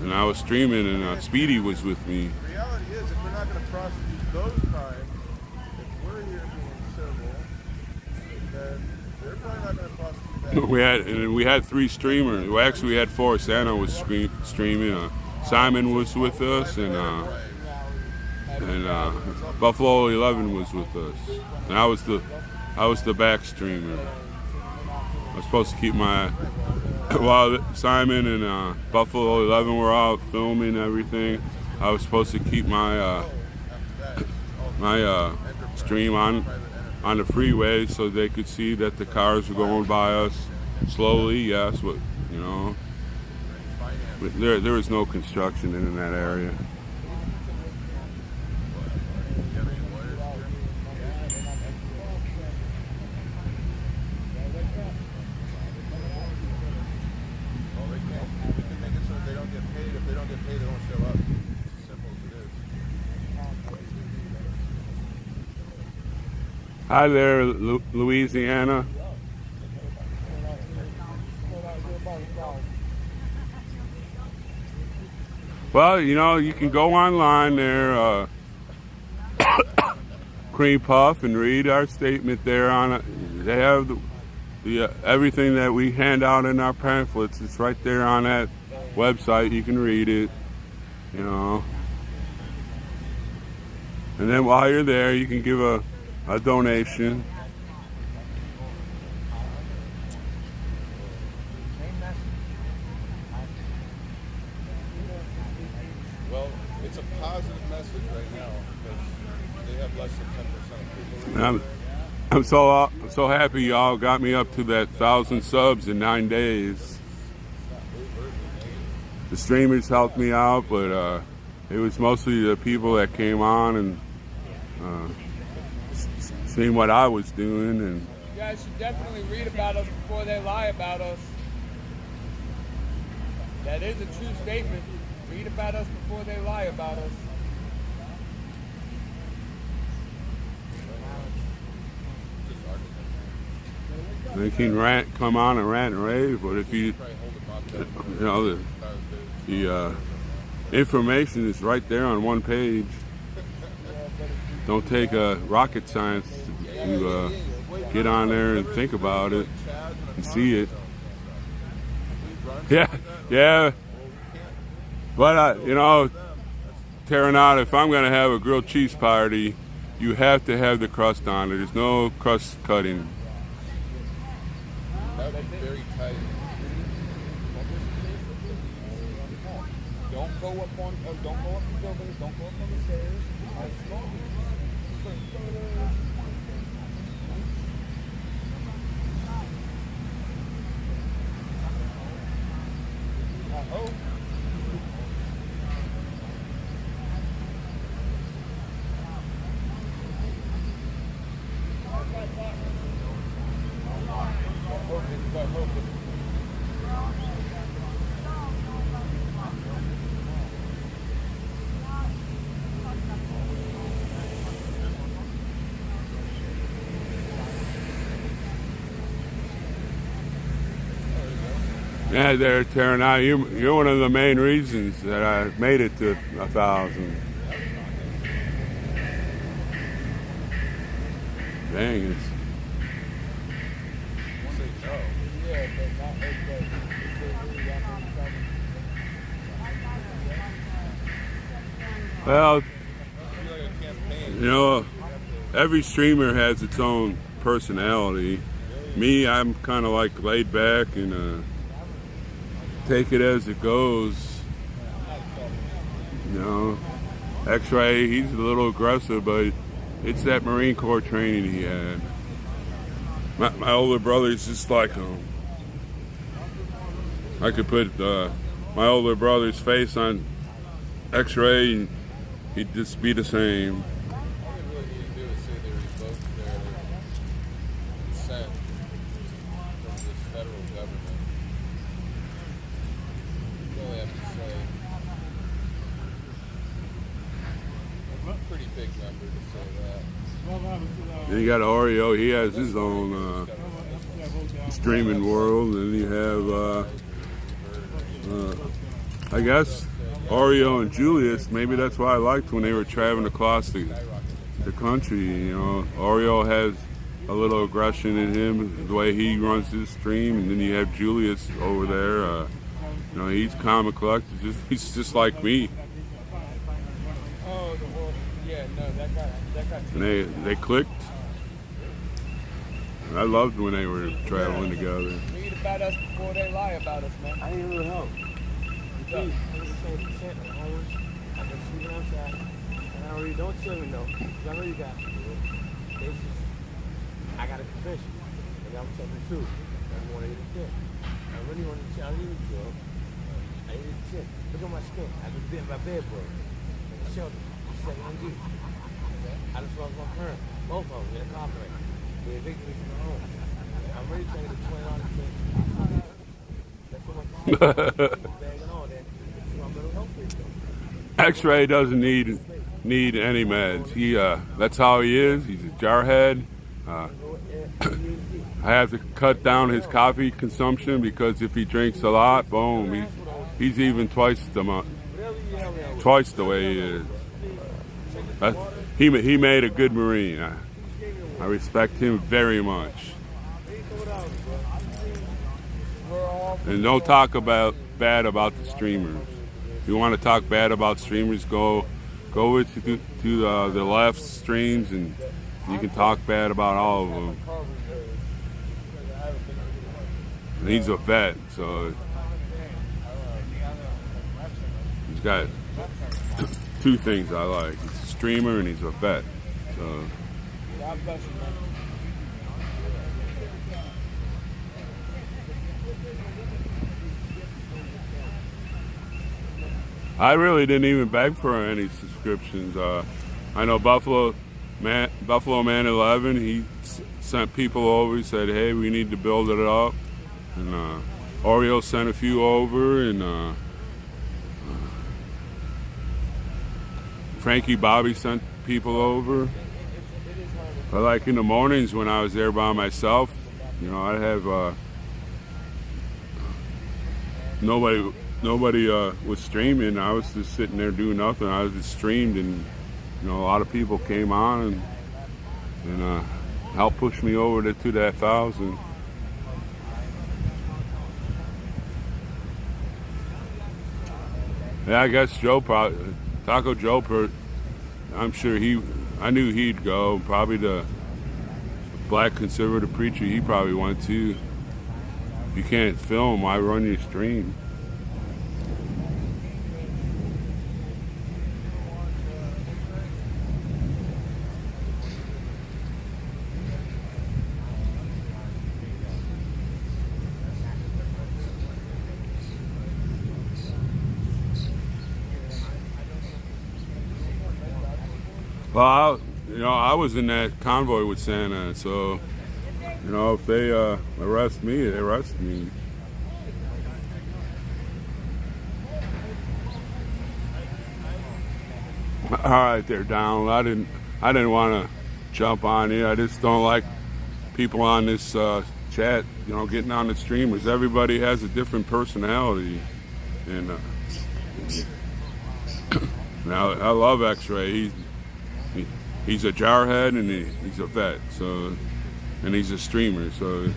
and I was streaming, and Speedy was with me. The reality is, if we're not going to prosecute those crimes, if we're here being civil, then they're probably not going to prosecute that. We had 3 streamers. Well, actually, we had 4. Santa was streaming. Simon was with us, and Buffalo 11 was with us. And I was the back streamer. I was supposed to keep my, while Simon and Buffalo 11 were out filming everything, I was supposed to keep my stream on the freeway so they could see that the cars were going by us slowly. Yes, but you know, but there was no construction in that area. Hi there, Louisiana. Well, you know, you can go online there, Cream Puff, and read our statement there on it. They have the everything that we hand out in our pamphlets. It's right there on that website. You can read it, you know. And then while you're there, you can give a donation. Well, it's a positive message right now because they have less than 10% of people. I'm so happy y'all got me up to that 1,000 subs in 9 days. The streamers helped me out, but it was mostly the people that came on and seen what I was doing. And you guys should definitely read about us before they lie about us. That is a true statement. Read about us before they lie about us. They can come on and rant and rave, but if you know, the information is right there on one page. Don't take rocket science to get on there and think about it and see it. Yeah. But you know, Terranata, if I'm going to have a grilled cheese party, you have to have the crust on it. There's no crust cutting. That would be very tight. Don't go up the buildings, don't go up on the stairs. Uh-oh. Yeah, they're tearing out. You're one of the main reasons that I made it to 1,000. Dang, it's... Well, you know, every streamer has its own personality. Me, I'm kind of like laid back and take it as it goes. You know, X-Ray, he's a little aggressive, but it's that Marine Corps training he had. My older brother's just like him. I could put my older brother's face on X-Ray and he'd just be the same. Then you got Oreo, he has his own streaming world, and you have, I guess, Oreo and Julius. Maybe that's why I liked when they were traveling across the country. You know, Oreo has a little aggression in him, the way he runs his stream, and then you have Julius over there. You know, he's calm and collected. He's just like me. Oh, yeah, no, that got. And they clicked. I loved when they were traveling together. Read about us before they lie about us, man. I need a little help. I been sleeping outside, and I already don't tell me no. I know you got me. I got a confession. And I'm telling the truth. I want to eat a tip. I really want to tell you, Joe. I ate a tip. Look at my skin. I've been bitten by bed bugs. And the shelter. It's 7 years. I just lost my parents. Both of them in a car wreck. They evicted me from the home. I'm ready to take the $20 tip. That's what my bag and all that. That's my mental health issue. X-Ray doesn't need any meds. That's how he is. He's a jarhead. I have to cut down his coffee consumption because if he drinks a lot, boom, he's even twice the way he is. He made a good Marine. I respect him very much. And don't talk bad about the streamers. If you want to talk bad about streamers, go to the left streams and you can talk bad about all of them. And he's a vet, so he's got two things I like. He's a streamer and he's a vet. So God bless you, man. I really didn't even beg for any subscriptions. I know Buffalo Man 11, he sent people over. He said, hey, we need to build it up. And Oreo sent a few over, and Frankie Bobby sent people over. But like in the mornings when I was there by myself, You know, I have nobody was streaming. I was just sitting there doing nothing. I was just streamed, and you know, a lot of people came on and helped push me over to that 1,000. Yeah, I guess Taco Joe, I'm sure I knew he'd go. Probably the black conservative preacher, he probably went too. If you can't film, why run your stream? Well, I was in that convoy with Santa, so, you know, if they arrest me, they arrest me. All right, they're down. I didn't want to jump on you. I just don't like people on this chat, you know, getting on the streamers. Everybody has a different personality, and now I love X-Ray. He's a jarhead and he's a vet, so, and he's a streamer, so,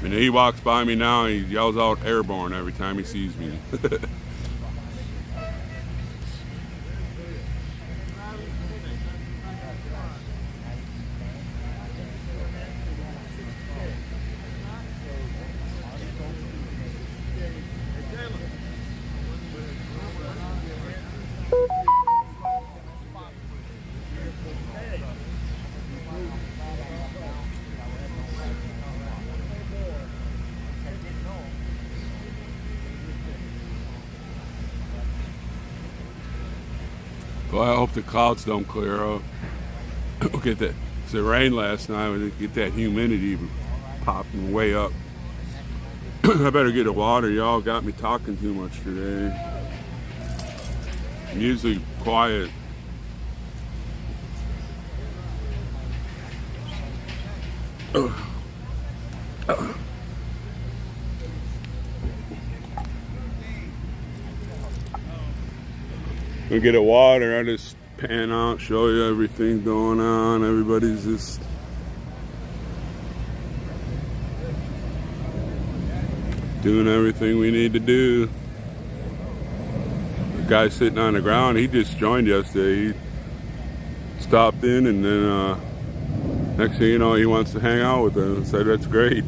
and he walks by me now and he yells out airborne every time he sees me. Well, I hope the clouds don't clear up. Look at that. It's the rain last night. We get that humidity popping way up. I better get a water. Y'all got me talking too much today. I'm usually quiet. Gonna get a water. I just pan out, show you everything going on. Everybody's just doing everything we need to do. The guy sitting on the ground, he just joined yesterday. He stopped in, and then next thing you know, he wants to hang out with us. I said, that's great.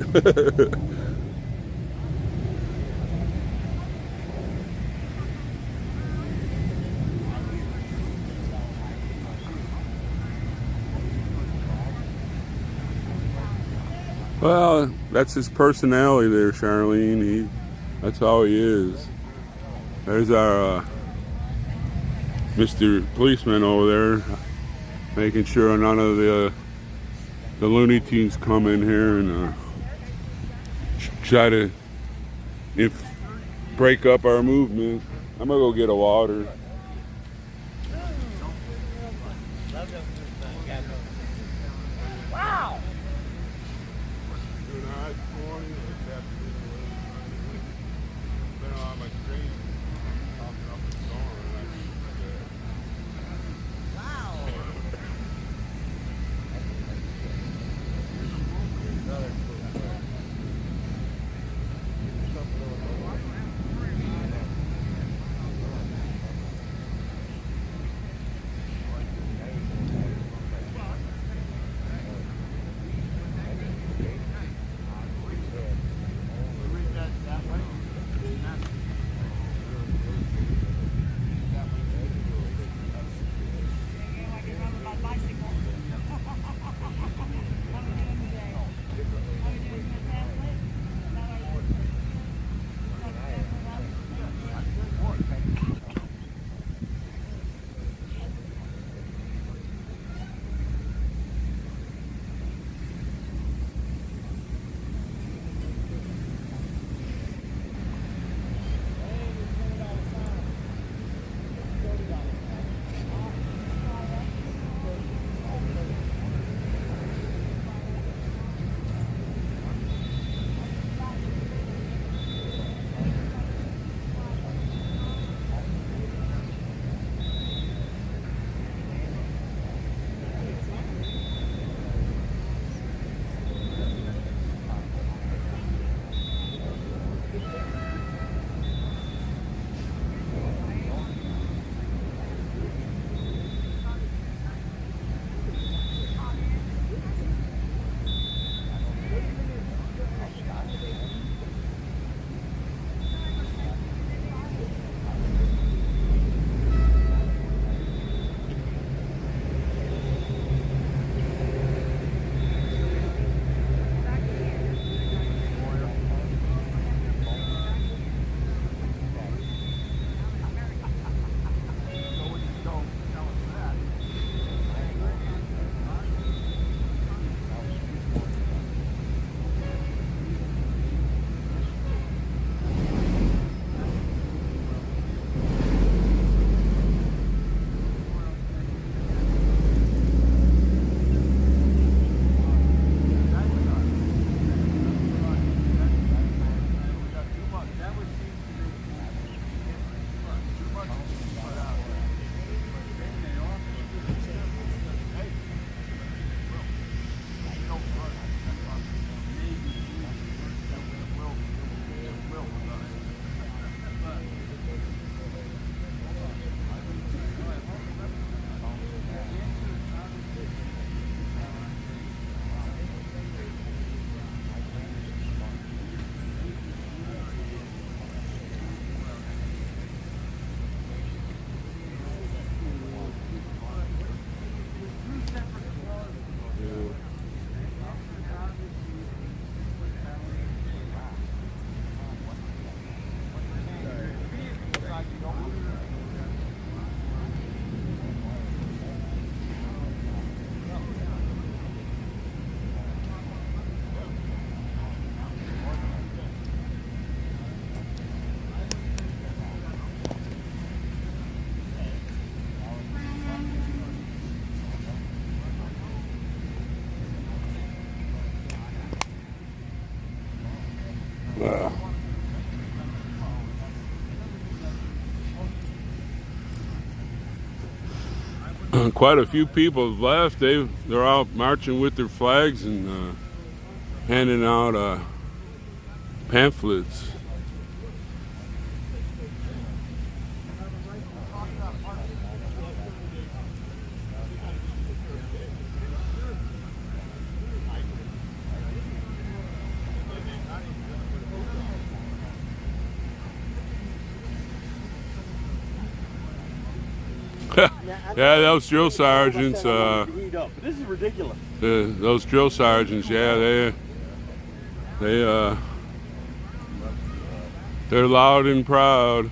Well, that's his personality there, Charlene. That's how he is. There's our Mr. Policeman over there, making sure none of the Looney Tunes come in here and try to break up our movement. I'm gonna go get a water. Wow! quite a few people have left. They're out marching with their flags and handing out pamphlets. Yeah, those drill sergeants. This is ridiculous. Those drill sergeants, yeah, they're loud and proud.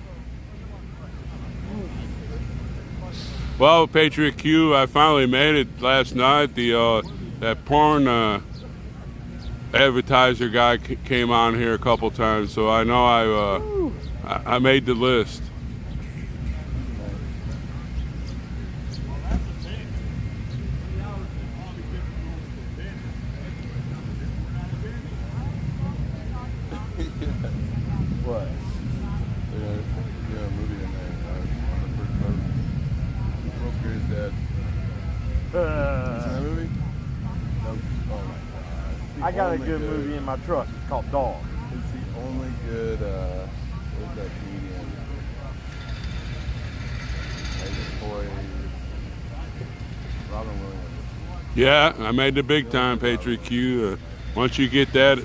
Well, Patriot Q, I finally made it last night. That porn advertiser guy came on here a couple times, so I know I made the list. What? Yeah, a movie in there on the first boat. Broker is dead. Is that a movie? No. Oh my God. I got a good movie in my truck. It's called Dog. It's the only good, what's that comedian? Boy, Robin Williams. Yeah, I made the big time, Patriot Q. Once you get that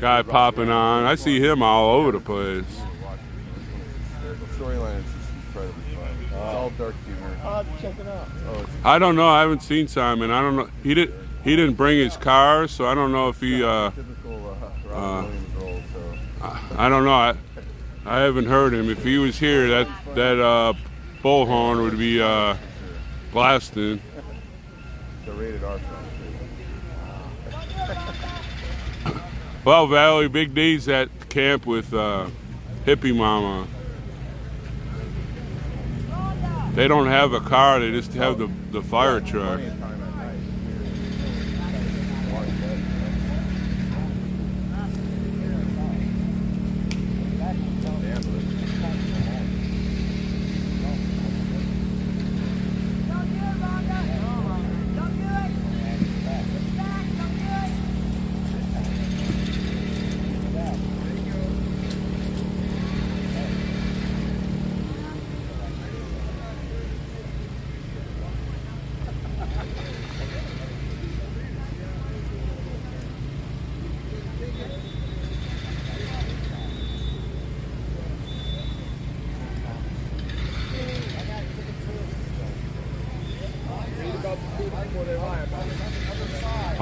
guy popping on, I see him all over the place. The storyline is just incredibly fun. It's all dark humor. I'll have to check it out. I don't know. I haven't seen Simon. I don't know. He didn't bring his car, so I don't know if he. Typical Robin Williams role. So. I don't know. I haven't heard him. If he was here, that bullhorn would be blasting. It's a rated R film. Well, Valley, Big D's at camp with Hippie Mama. They don't have a car, they just have the fire truck.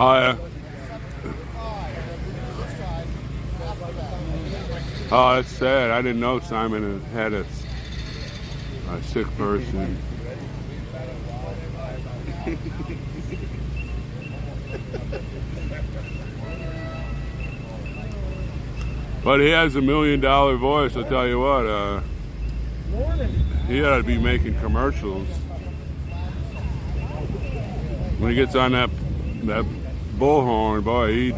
Oh, yeah. Oh, that's sad. I didn't know Simon had a sick person. But he has $1 million voice, I'll tell you what. He ought to be making commercials. When he gets on that bullhorn, boy, he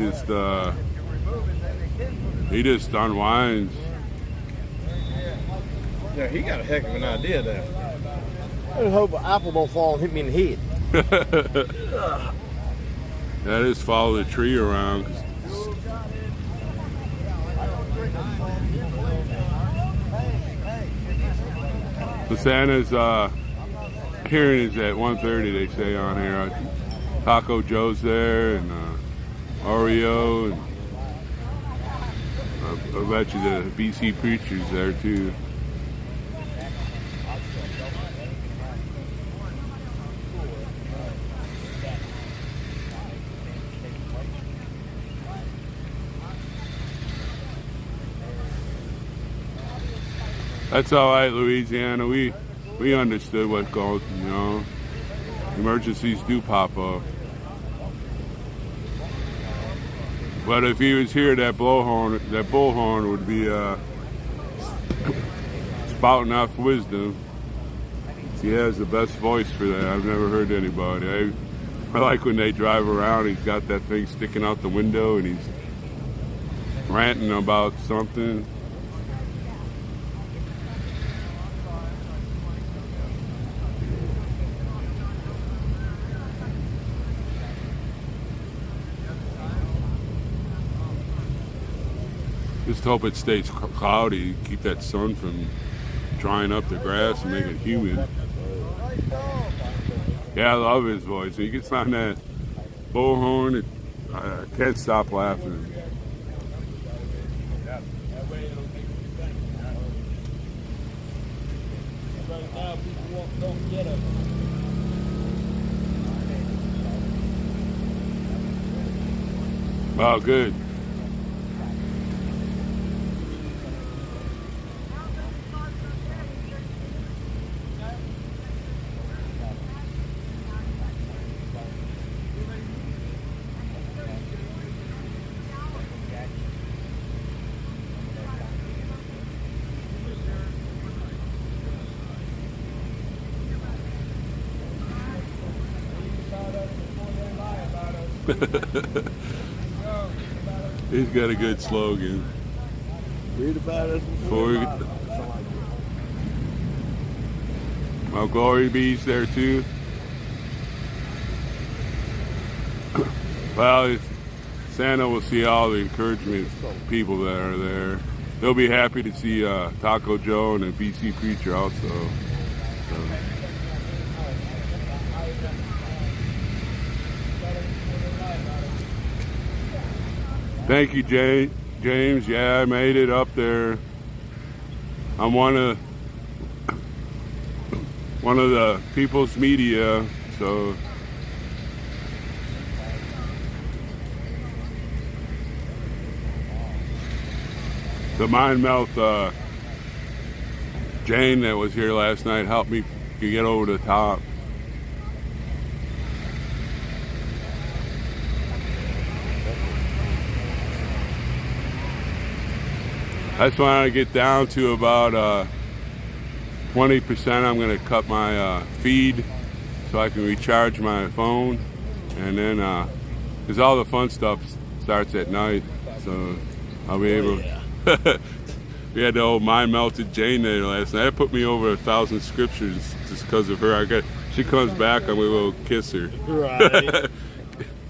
just unwinds. Yeah, he got a heck of an idea there. I just hope an apple don't fall and hit me in the head. That is follow the tree around. So Santa's hearing is at 1:30, they say on here. Taco Joe's there, and Oreo, and I bet you the BC Preacher's there too. That's all right, Louisiana. We understood what goes, you know. Emergencies do pop up. But if he was here, that bullhorn would be spouting out wisdom. He has the best voice for that. I've never heard anybody. I like when they drive around, he's got that thing sticking out the window and he's ranting about something. Just hope it stays cloudy, keep that sun from drying up the grass and make it humid. Yeah, I love his voice. He gets on that bullhorn, I can't stop laughing. Oh, good. He's got a good slogan. Read about us before. Oh, Glory Bee's there too. Well, Santa will see all the encouragement people that are there. They'll be happy to see Taco Joe and a BC Preacher also. So. Thank you, James. Yeah, I made it up there. I'm one of the people's media, so the Mind Melt Jane that was here last night helped me get over the top. I just want to get down to about 20%. I'm going to cut my feed so I can recharge my phone, and then because all the fun stuff starts at night, so I'll be able. Yeah. We had the old Mind Melted Jane there last night. That put me over 1,000 scriptures just because of her. She comes back, I'm going to go kiss her. Right.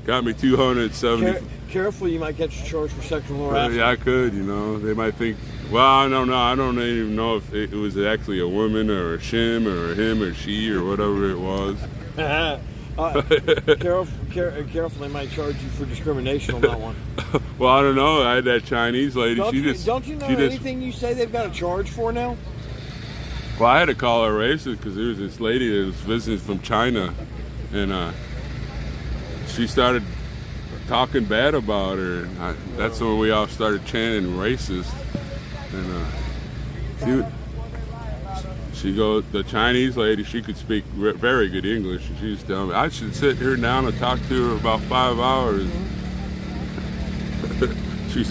Got me 270. Careful, you might get charged for sexual harassment. Yeah, I could, they might think, well, I don't know. I don't even know if it was actually a woman or a shim or a him or she or whatever it was. Careful, they might charge you for discrimination on that one. Well, I don't know. I had that Chinese lady. Don't you know anything you say they've got a charge for now? Well, I had to call her racist because there was this lady that was visiting from China, and she started talking bad about her. That's when we all started chanting racist. And she goes, the Chinese lady, she could speak very good English, and she was telling me I should sit her down and talk to her about 5 hours. She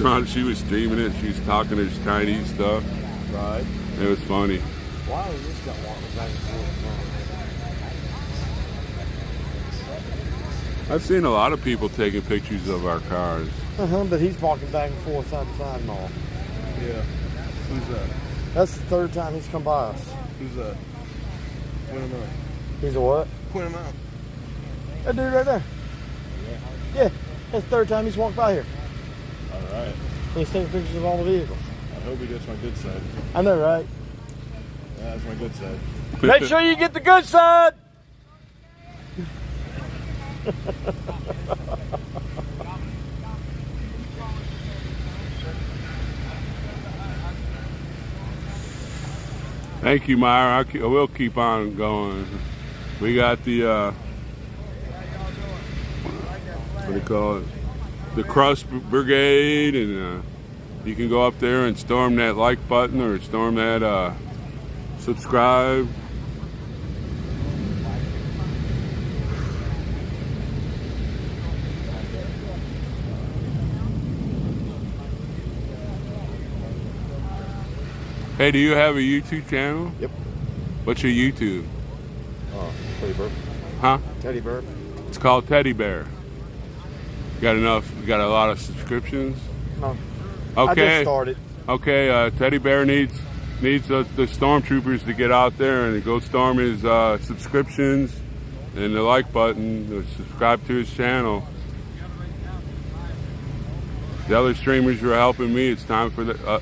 was streaming it. She was talking her Chinese stuff. Right. It was funny. Why is this guy walking back and forth? I've seen a lot of people taking pictures of our cars. But he's walking back and forth side to side and all. Yeah. Who's that? That's the third time he's come by us. Who's that? Point him out. He's a what? Point him out. That dude right there. Yeah. That's the third time he's walked by here. All right. And he's taking pictures of all the vehicles. I hope he gets my good side. I know, right? Yeah, that's my good side. Make sure you get the good side! Thank you, Myra. I will keep on going. We got the what do you call it? The Crust Brigade, and you can go up there and storm that like button or storm that subscribe. Hey, do you have a YouTube channel? Yep. What's your YouTube? Teddy Bear. Huh? Teddy Bear. It's called Teddy Bear. You got enough? You got a lot of subscriptions? No. Okay. I just started. Okay. Teddy Bear needs the stormtroopers to get out there and go storm his subscriptions and the like button. Or subscribe to his channel. the other streamers who are helping me. It's time for the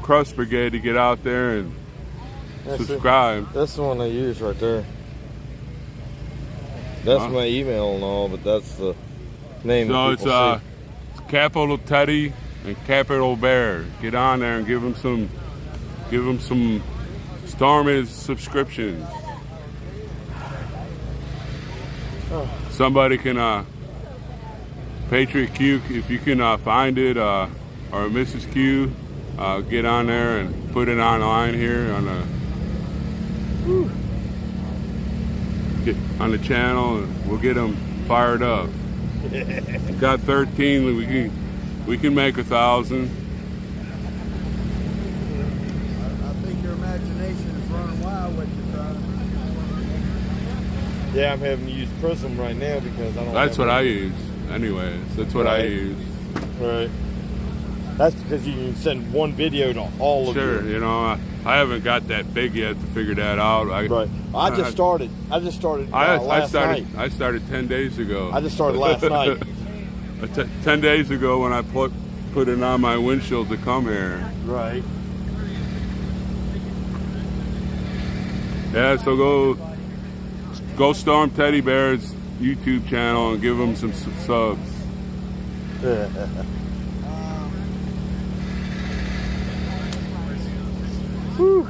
Crust Brigade to get out there and subscribe. That's the one I use right there. That's my email and all, but that's the name. So that people see. It's Capital Teddy and Capital Bear. Get on there and give them some Stormy subscriptions. Somebody can Patriot Q, if you can find it, or Mrs. Q, get on there and put it online here on the channel, and we'll get them fired up. Got 13. We can make 1,000. I think your imagination is running wild with you, son. Yeah, I'm having to use Prism right now because I don't. That's what I use. Anyways, that's what I use. Right. That's because you can send one video to all of Sure, you know, I haven't got that big yet to figure that out. I just started last night. I started 10 days ago. I just started last night. 10 days ago when I put it on my windshield to come here. Right. Yeah, so go storm Teddy Bear's YouTube channel and give him some subs. Whew.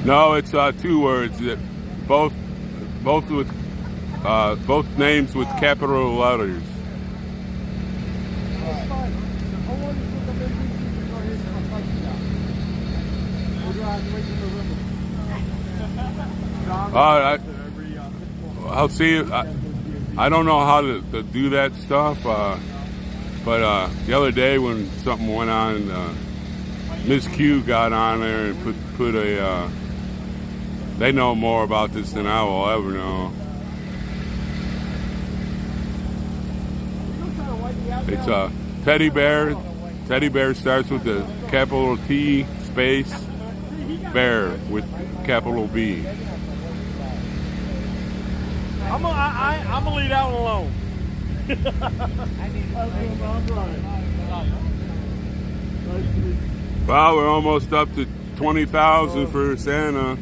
No, it's 2 words. Both names with capital letters. I'll see. I don't know how to do that stuff, but the other day when something went on, Miss Q got on there and put a. They know more about this than I will ever know. It's Teddy Bear. Teddy Bear starts with the capital T space Bear with capital B. I'm gonna leave that one alone. Well, we're almost up to 20,000 for Santa.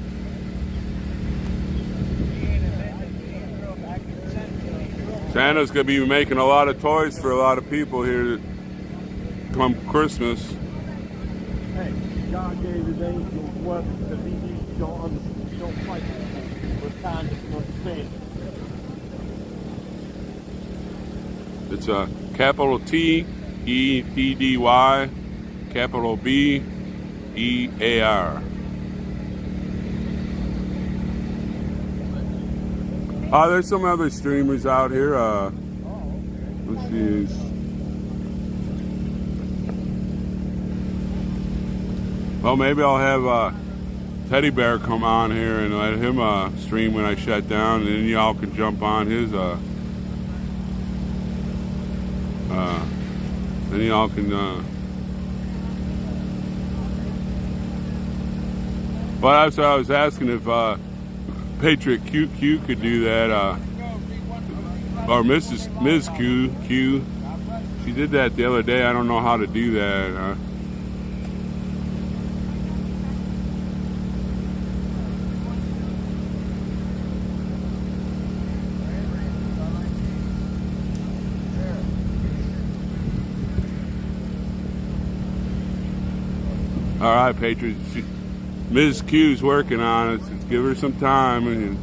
Santa's gonna be making a lot of toys for a lot of people here come Christmas. Hey, God gave his angels weapons because he needs you don't fight with kindness and understanding. It's a capital T E P D Y, capital B E A R. There's some other streamers out here. Let's see. Well, maybe I'll have Teddy Bear come on here and let him stream when I shut down, and then y'all can jump on his. Then y'all can. Well, that's what I was asking if Patriot Q could do that, or Ms. Q. She did that the other day. I don't know how to do that. All right, Patriot. Ms. Q's working on it. So give her some time, and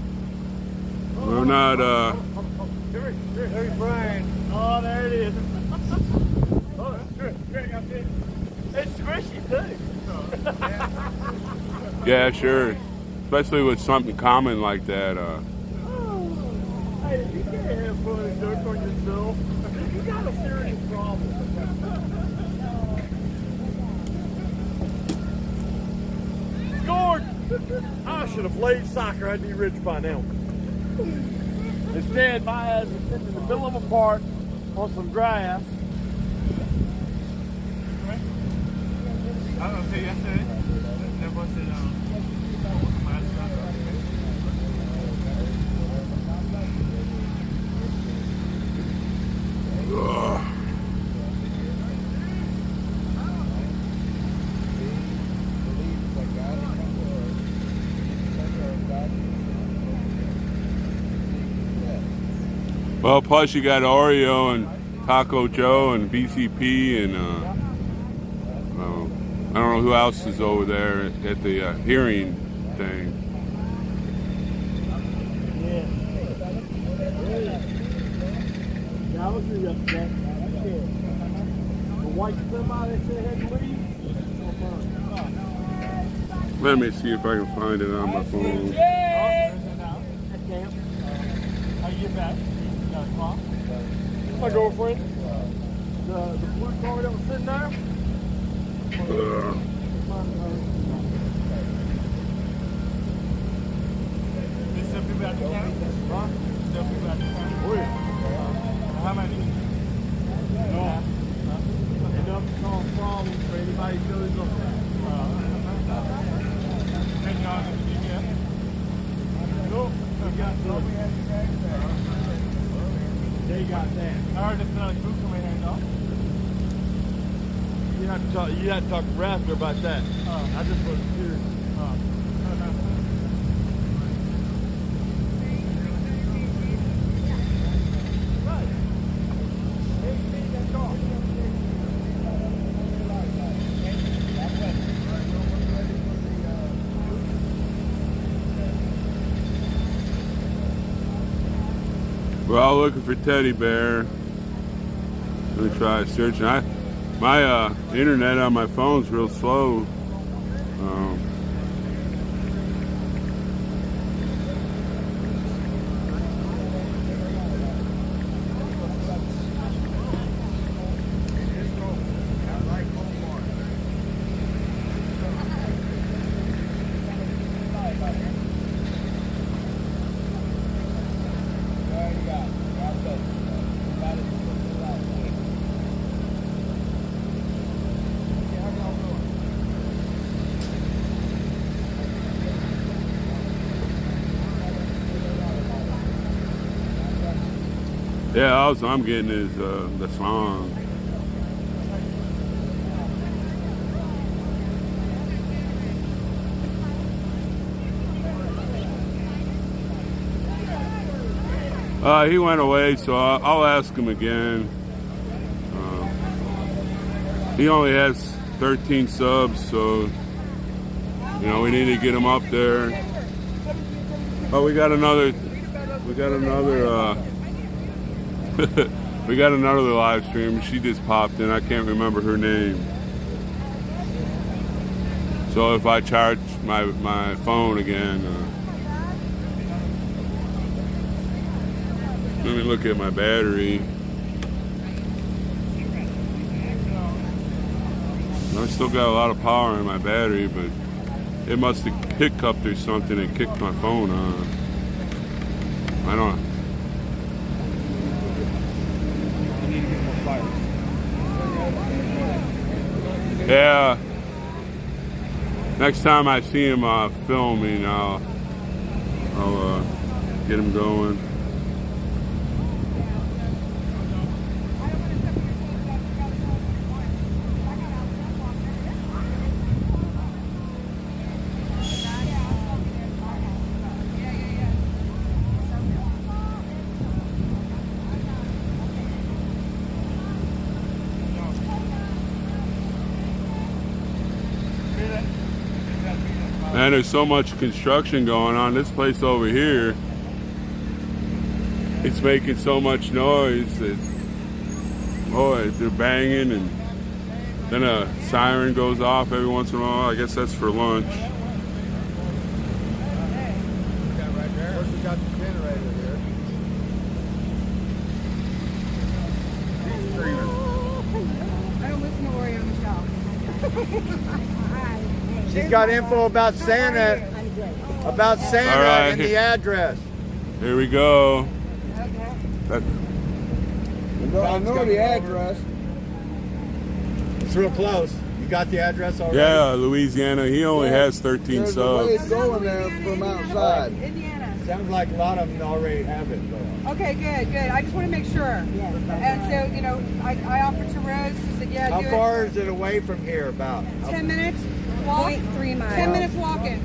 we're not. There's Brian. Oh, there it is. Oh, that's great. It's squishy too. Yeah, sure. Especially with something common like that. Hey, you can't have fun and joke on yourself. You got a serious problem. Scored! I should have played soccer. I'd be rich by now. Instead, my ass is sitting in the middle of a park on some grass. I was gonna say yesterday. That busted Well, plus you got Oreo and Taco Joe and BCP and I don't know who else is over there at the hearing thing. Yeah, I was here yesterday. The white semi that said had to leave. Let me see if I can find it on my phone. How you get back? My girlfriend. The blue car that was sitting there. There's some people out the county? Huh? Some people out the county? Oh yeah. How many? No. Enough to cause problems for anybody who goes on. Take you on the GPS? Nope. We got they got that. I heard it's not a group coming hand off. You have to talk to Raptor about that. I just was curious. We're all looking for teddy bear. Let me try searching. My internet on my phone's real slow. Yeah, all I'm getting is the song. He went away, so I'll ask him again. He only has 13 subs, so you know we need to get him up there. Oh, we got another we got another live stream. She just popped in. I can't remember her name. So if I charge my phone again, let me look at my battery. I still got a lot of power in my battery, but it must have hiccuped or something and kicked my phone on. I don't. Yeah. Next time I see him filming, I'll get him going. Man, there's so much construction going on. This place over here, it's making so much noise that, boy, they're banging, and then a siren goes off every once in a while. I guess that's for lunch. I don't listen to Oreo Michelle. She's got info about Santa, All right, and the address. Here we go. Okay. That's I know the address. It's real close. You got the address already? Yeah, Louisiana. He only has 13 There's a way subs. going there from outside. Indiana. Sounds like a lot of them already have it, though. Okay, good. I just want to make sure. And so, you know, I offered to Rose. She said, yeah, How do far it. is it away from here, about? 10 minutes walk. 0.3 miles. 10 minutes walking.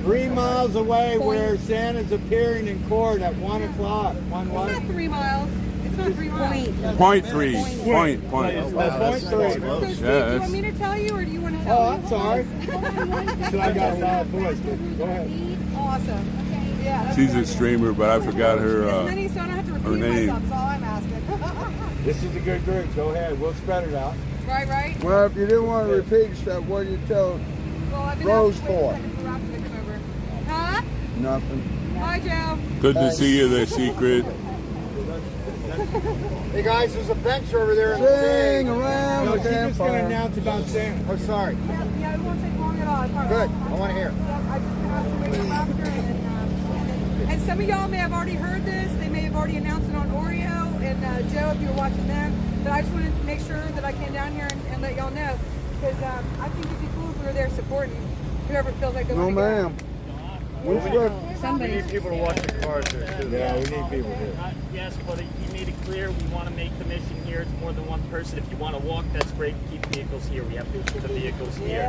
3 miles away where Santa's appearing in court at 1 o'clock. It's not 3 miles. It's not 3 miles. Point three. Point. That's point three. So, Steve, do you Yeah, want me to tell you or do you want to tell Oh, me? I'm sorry. So I got a loud voice. Go ahead. Awesome. Yeah, that's she's good. a streamer, but I forgot her As many, so I don't have to her repeat name. myself. That's all I'm asking. This is a good group. Go ahead. We'll spread it out. Right. Well, if you didn't want to repeat stuff, what do you tell Well, I've been Rose asked to wait for? a second for Rob to come over. Huh? Nothing. Hi, Joe. Good to see you there, Secret. Hey guys, there's a bench over there. Sing around No, the she's just going to campfire. announce about Santa. Oh, sorry. Yeah, it won't take long at all. I promise. Good. I want to hear. I just been asked to wait till after, and some of y'all may have already heard this. They may have already announced it on Oreo and Joe, if you were watching them. But I just wanted to make sure that I came down here and let y'all know because I think it'd be cool if we were there supporting whoever feels like they No, want to go. ma'am. We need people to watch the cars here too. Yeah, we need people here. Yes, but he made it clear we want to make the mission here. It's more than one person. If you want to walk, that's great. Keep vehicles here. We have to put the vehicles here.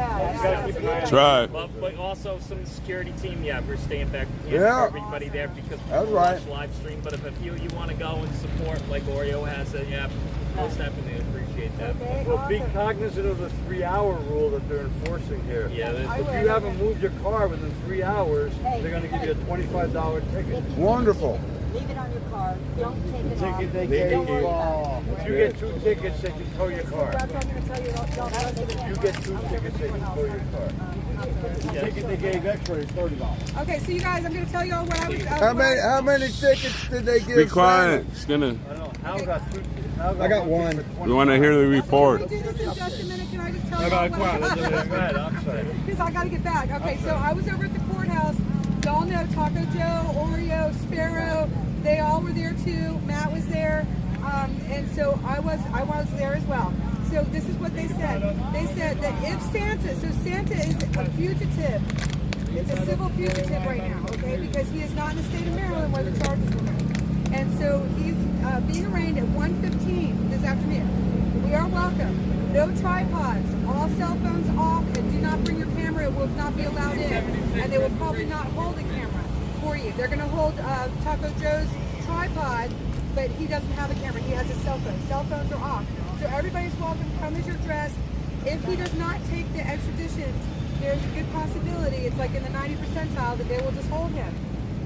Try. But also some security team. Yeah, we're staying back. We can't Yeah. have everybody there because That's people right. watch live stream. But if you want to go and support like Oreo has it, yeah, most definitely appreciate that. Well, be cognizant of the 3-hour rule that they're enforcing here. Yeah, if you haven't moved your car within 3 hours, they're going to give you a $25 ticket. Wonderful. Leave it on your car. Don't take it off. Ticket they gave Don't worry you. about it. If you get 2 tickets, they can tow your car. That's what I'm going to tell you. If you get 2 tickets, they can tow your car. The ticket they gave extra is $30. Okay, so you guys, I'm going to tell you all what I was. How many tickets did they give? Be quiet. It's gonna. I don't know. Hal got 2 tickets. I got one. We want to hear the report. We'll do this in just a minute. Can I just tell you? I'm sorry. Because I got to get back. Okay, so I was over at the courthouse. Y'all know Taco Joe, Oreo, Sparrow. They all were there too. Matt was there, and so I was there as well. So this is what they said. They said that if Santa is a fugitive. It's a civil fugitive right now, okay? Because he is not in the state of Maryland where the charges were made. And so he's being arraigned at 1:15 this afternoon. We are welcome. No tripods. All cell phones off, and do not bring your camera. It will not be allowed in. And they will probably not hold a camera for you. They're going to hold Taco Joe's tripod, but he doesn't have a camera. He has a cell phone. Cell phones are off. So everybody's welcome. Come as you're dressed. If he does not take the extradition, there's a good possibility, it's like in the 90 percentile, that they will just hold him,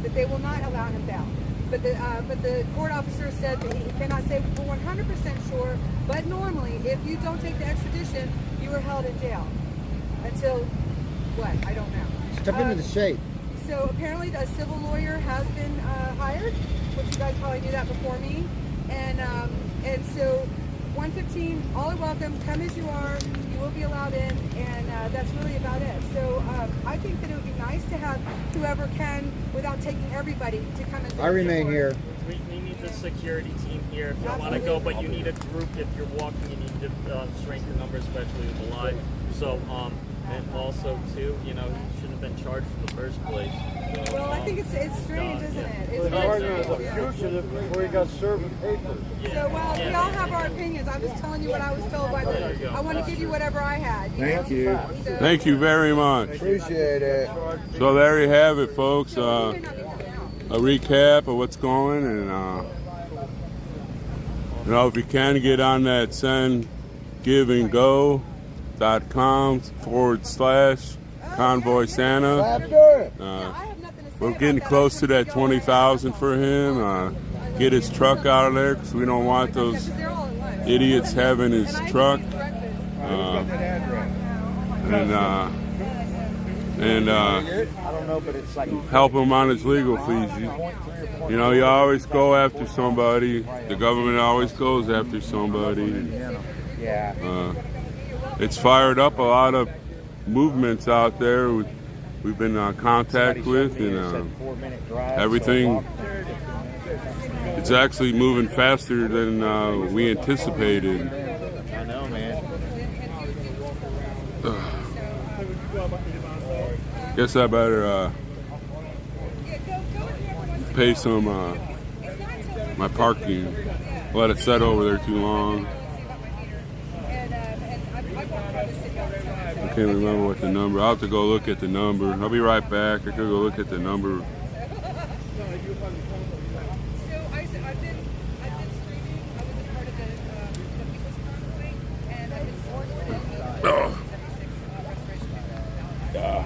that they will not allow him bail. But the court officer said that he cannot say for 100% sure, but normally, if you don't take the extradition, you are held in jail until what? I don't know. Step into the shade. So apparently a civil lawyer has been hired, which you guys probably knew that before me, and so 1:15, all are welcome. Come as you are. You will be allowed in, and that's really about it. So I think that it would be nice to have whoever can, without taking everybody, to come and. I remain here. We need the security team here if you want to go, but you need a group. If you're walking, you need to shrink the number, especially with the live. So, and also too, you know, he shouldn't have been charged in the first place. So, well, I think it's strange, isn't it? It's The very partner is strange. a fugitive before he got served with papers. So, well, we all have our opinions. I'm just telling you what I was told by the. I want to give you whatever I had. Thank you. So, Thank you very much. Appreciate it. So there you have it, folks. A recap of what's going, and you know, if you can get on that sendgiveandgo.com/Convoy Santa. We're getting close to that 20,000 for him. Get his truck out of there because we don't want those idiots having his truck. And I don't know, but it's like help him on his legal fees. You know, you always go after somebody. The government always goes after somebody. Yeah. It's fired up a lot of movements out there. We've been in contact with, and everything It's actually moving faster than we anticipated. I know, man. Guess I better pay some my parking. Let it set over there too long. I can't remember what the number. I'll have to go look at the number. I'll be right back. I could go look at the number. Oh. Yeah.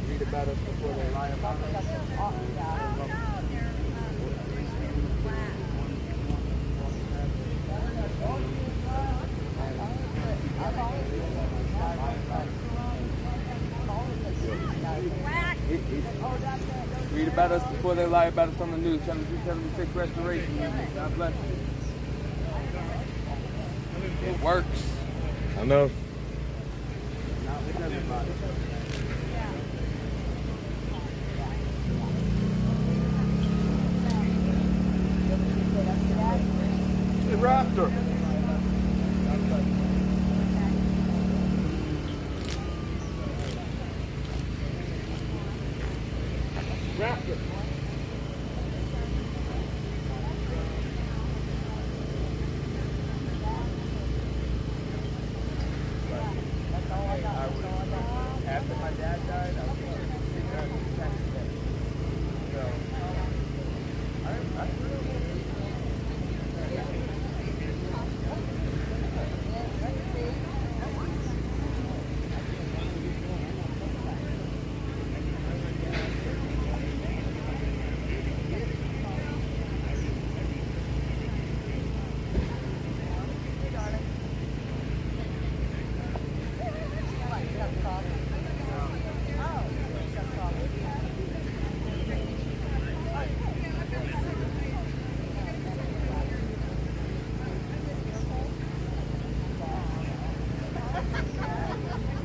Read about us before they lie about us. Read about us before they lie about us on the news. 7276 Restoration. God bless you. It works. I know. Not with everybody. Hey, Raptor. Raptor. After my dad died, I was sitting there in the taxi day. So, I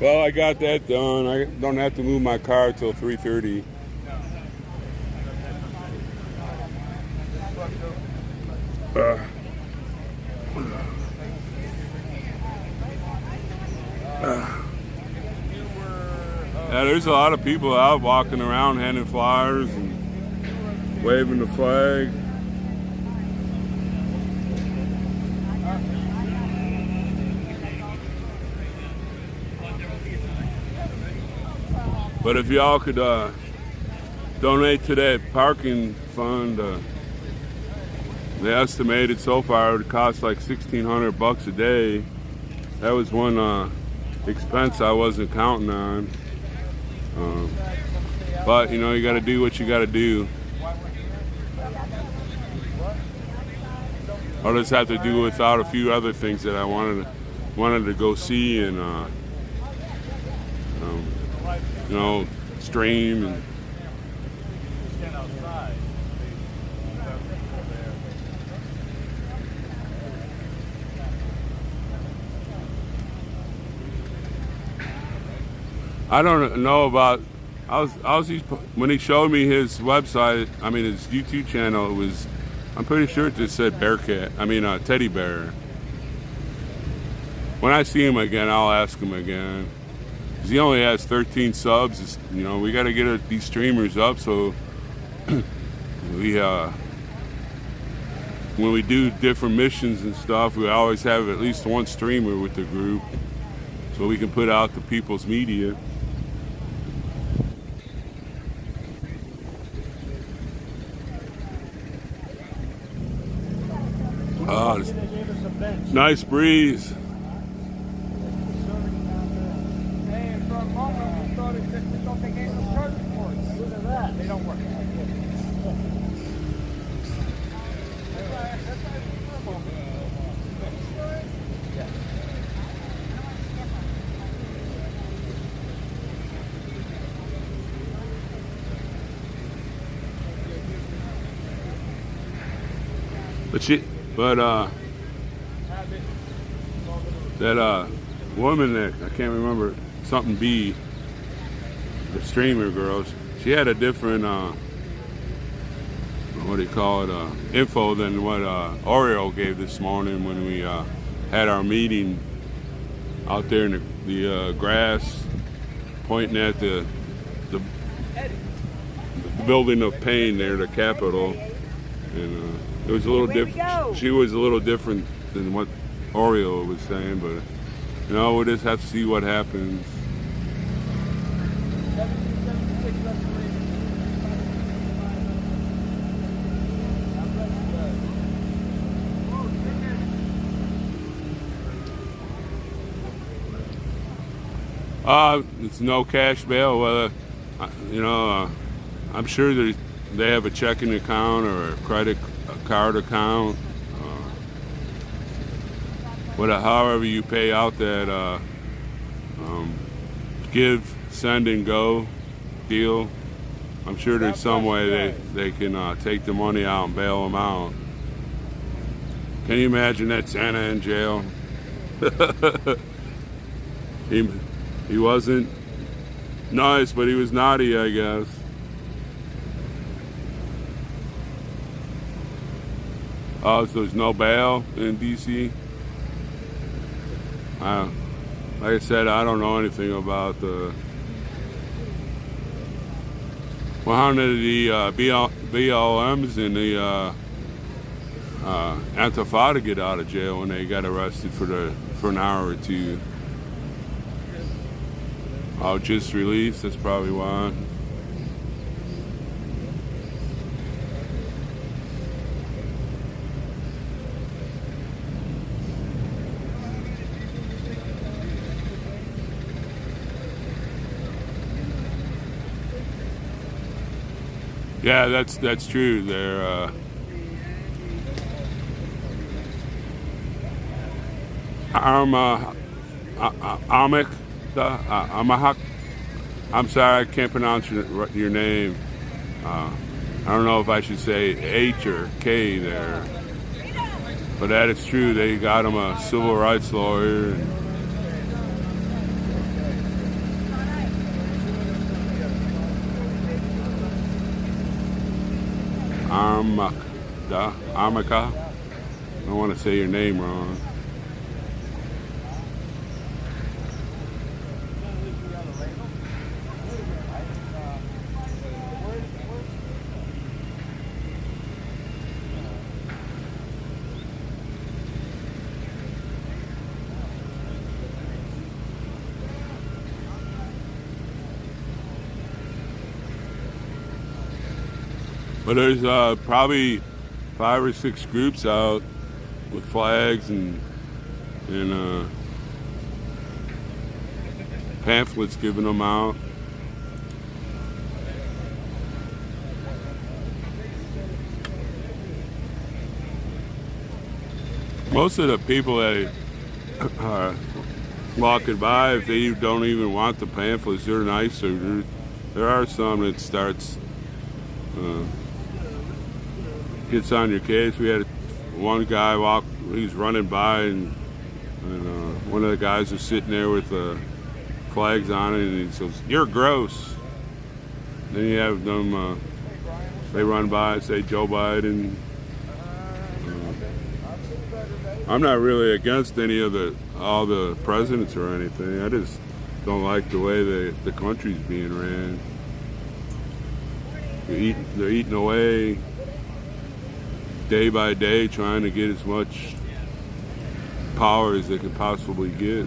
Well, I got that done. I don't have to move my car till 3:30. Yeah, there's a lot of people out walking around handing flyers and waving the flag. But if y'all could donate to that parking fund, they estimated so far it would cost like $1,600 a day. That was one expense I wasn't counting on. But you know, you got to do what you got to do. I'll just have to do without a few other things that I wanted to go see and you know, stream and. I don't know about. When he showed me his website, I mean his YouTube channel, it was. I'm pretty sure it just said Bearcat. I mean teddy bear. When I see him again, I'll ask him again. He only has 13 subs. You know, we got to get these streamers up so we when we do different missions and stuff, we always have at least one streamer with the group so we can put out the people's media. Oh, nice breeze. They don't work. That woman that I can't remember, something B, the streamer girls, she had a different what do you call it, info than what Oreo gave this morning when we had our meeting out there in the grass, pointing at the building of pain there, the Capitol, and it was a little different. She was a little different than what Oreo was saying, but you know, we'll just have to see what happens. It's no cash bail. Well, you know, I'm sure they have a checking account or a credit card account. However you pay out that give, send, and go deal. I'm sure there's some way they can take the money out and bail them out. Can you imagine that Santa in jail? He wasn't nice, but he was naughty, I guess. Oh, so there's no bail in D.C.? Like I said, I don't know anything about the... Well, how did the BLMs and the Antifada get out of jail when they got arrested for an hour or two? Oh, just released, that's probably why. Yeah, that's true. They're Amahak. I'm sorry, I can't pronounce your name. I don't know if I should say H or K there, but that is true. They got him a civil rights lawyer. Armaka. I don't want to say your name wrong. But there's probably 5 or 6 groups out with flags and pamphlets giving them out. Most of the people that are walking by, if they don't even want the pamphlets, they're nicer. There are some that starts gets on your case. We had one guy he was running by, and one of the guys was sitting there with flags on it, and he says, "You're gross." Then you have them, they run by and say Joe Biden. I'm not really against all the presidents or anything. I just don't like the way the country's being ran. They're eating away day by day, trying to get as much power as they can possibly get.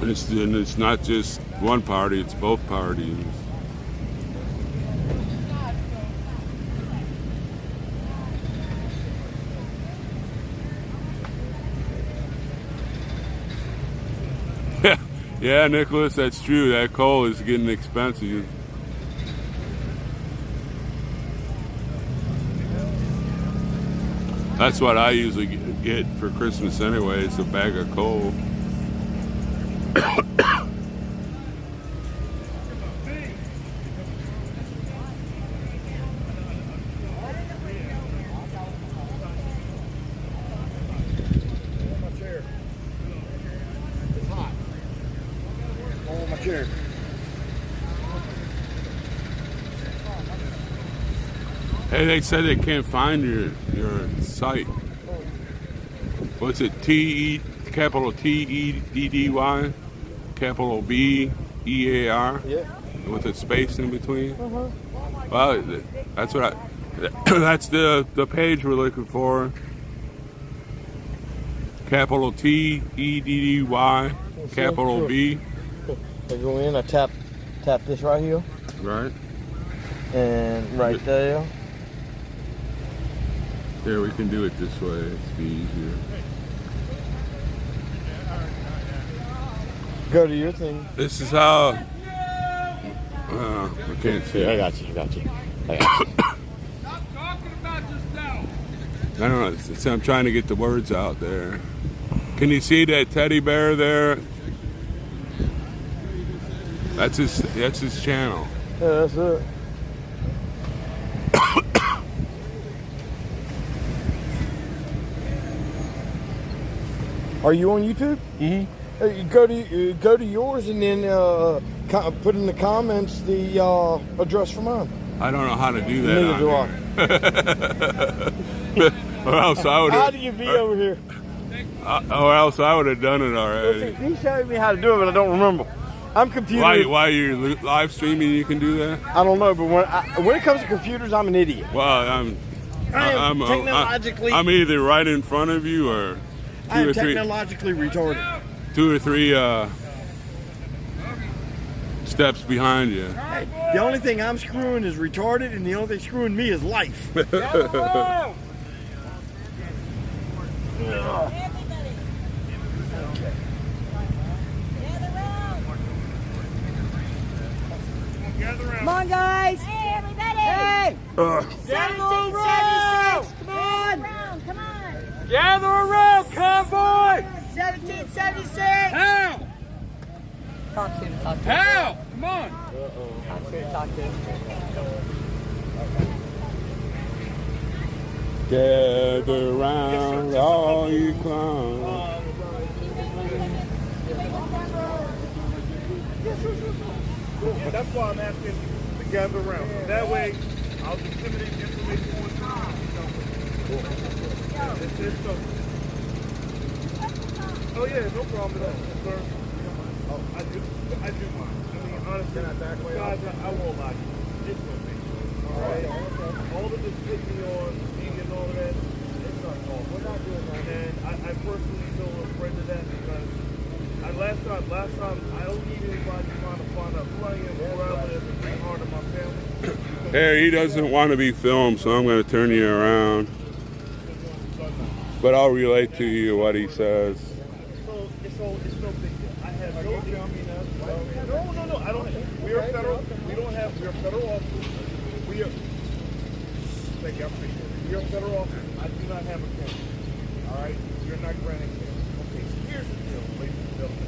And it's not just one party, it's both parties. Yeah, Nicholas, that's true. That coal is getting expensive. That's what I usually get for Christmas anyway, is a bag of coal. Hey, they said they can't find your site. What's it? Capital TEDDY, capital BEAR, with a space in between. Well, that's what that's the page we're looking for. Capital TEDDY, capital B. I go in, I tap this right here. Right. And right there. There, we can do it this way. It's be easier. Go to your thing. This is how. I can't see. I got you. I don't know. I'm trying to get the words out there. Can you see that teddy bear there? That's his channel. Yeah, that's it. Are you on YouTube? Mm-hmm. Go to yours and then put in the comments the address for mine. I don't know how to do that. Neither do I. Or else I would. How do you be over here? Or else I would have done it already. He showed me how to do it, but I don't remember. I'm computer. Why you're live streaming? You can do that. I don't know, but when it comes to computers, I'm an idiot. Well, I'm technologically. I'm either right in front of you or I am technologically retarded. 2 or 3 steps behind you. The only thing I'm screwing is retarded, and the only thing screwing me is life. Come on, guys. Hey, everybody. Hey. 1776. Come on. Gather around, convoy! 1776. How? Talk to him. How? Come on. Talk to him. Gather round, all you clowns. That's why I'm asking to gather around. So that way, I'll disseminate the information on time. Oh yeah, no problem at all, sir. Oh, I do mind. I mean, honestly, guys, I won't lie to you. It's no big deal. All right. All of this picking on me and all of that, it's not all. We're not doing that. And I personally feel afraid of that because last time I don't need anybody trying to find out who I am, where I live, and bring harm to my family. Hey, he doesn't want to be filmed, so I'm going to turn you around. But I'll relate to you what he says. So it's no big deal. I have no I don't. We're federal. We're federal officers. We are. Thank you. We are federal officers. I do not have a camera. All right. You're not granting camera. Okay. So here's the deal, ladies and gentlemen.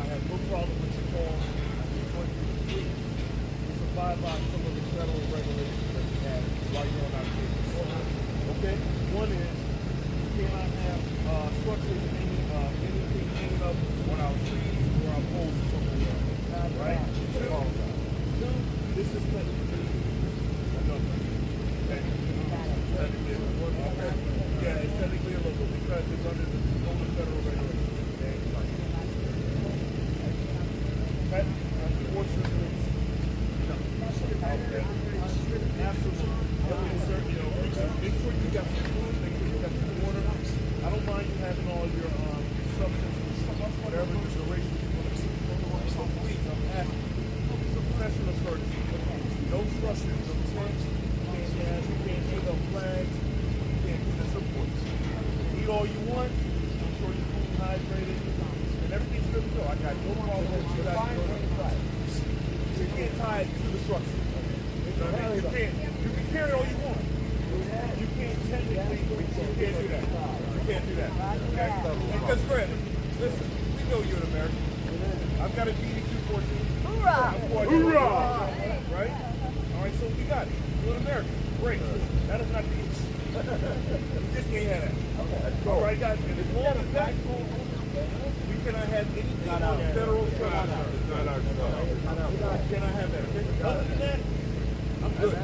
I have no problem with your call. Just abide by some of the federal regulations that we have while you're on our case. Okay. One is you cannot have structures anything hanging up on our trees or our poles or something like that. Right? Two, this is technically another. Okay. Yeah, it's technically illegal because it's under the federal regulations. Okay? Unfortunately, no. Okay. Absolutely. Make sure you got some food, make sure you got some water. I don't mind you having all your substances, whatever the duration you want to see. So please, I'm asking you. It's a professional courtesy. No structures, no tents, you can't take up flags, you can't do this reports. Eat all you want, make sure you're food hydrated, and everything's good to go. I got no problem with you guys going to the You can't tie it to the structure. You can carry all you want. You can't technically, you can't do that. You can't do that. Okay? Because Fred, listen, we know you're an American. I've got a BD-214. Hoorah! Hoorah! Right? All right, so we got it. You're an American. Great. That is not the issue. You just can't have that. Okay. All right, guys. And as long as that we cannot have anything on federal ground. Cannot have that. Okay? Other than that, I'm good.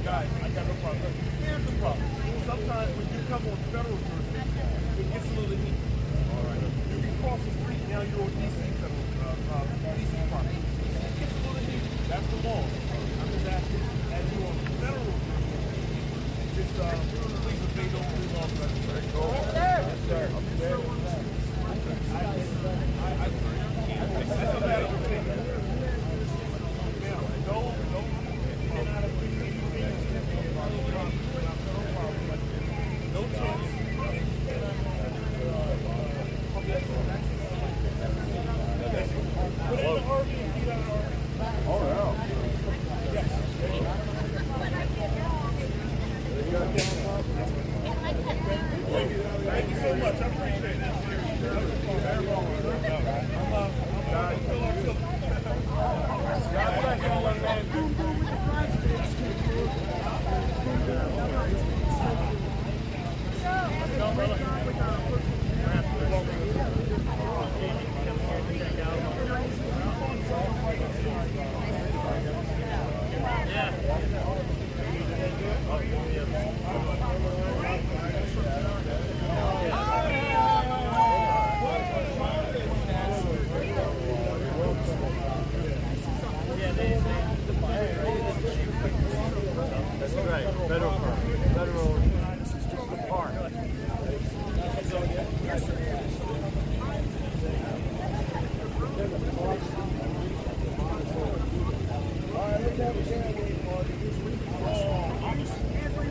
Guys, I got no problem. Here's the problem. Sometimes when you come on federal jurisdiction, it gets a little heat. All right. You cross the street, now you're on DC federal, DC property. It gets a little heat. That's the law. I'm just asking, as you on federal jurisdiction, just please obey those three laws. Yes, sir. Yes, sir. That's a matter of opinion. Now, don't get out of no chance. Put it in the RV and get out of the RV. Oh, yeah. Yes. Thank you so much. I appreciate it. That's right, federal park. Federal park.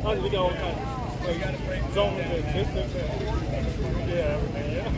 Oh, we got all kinds of zones and distance and everything, yeah.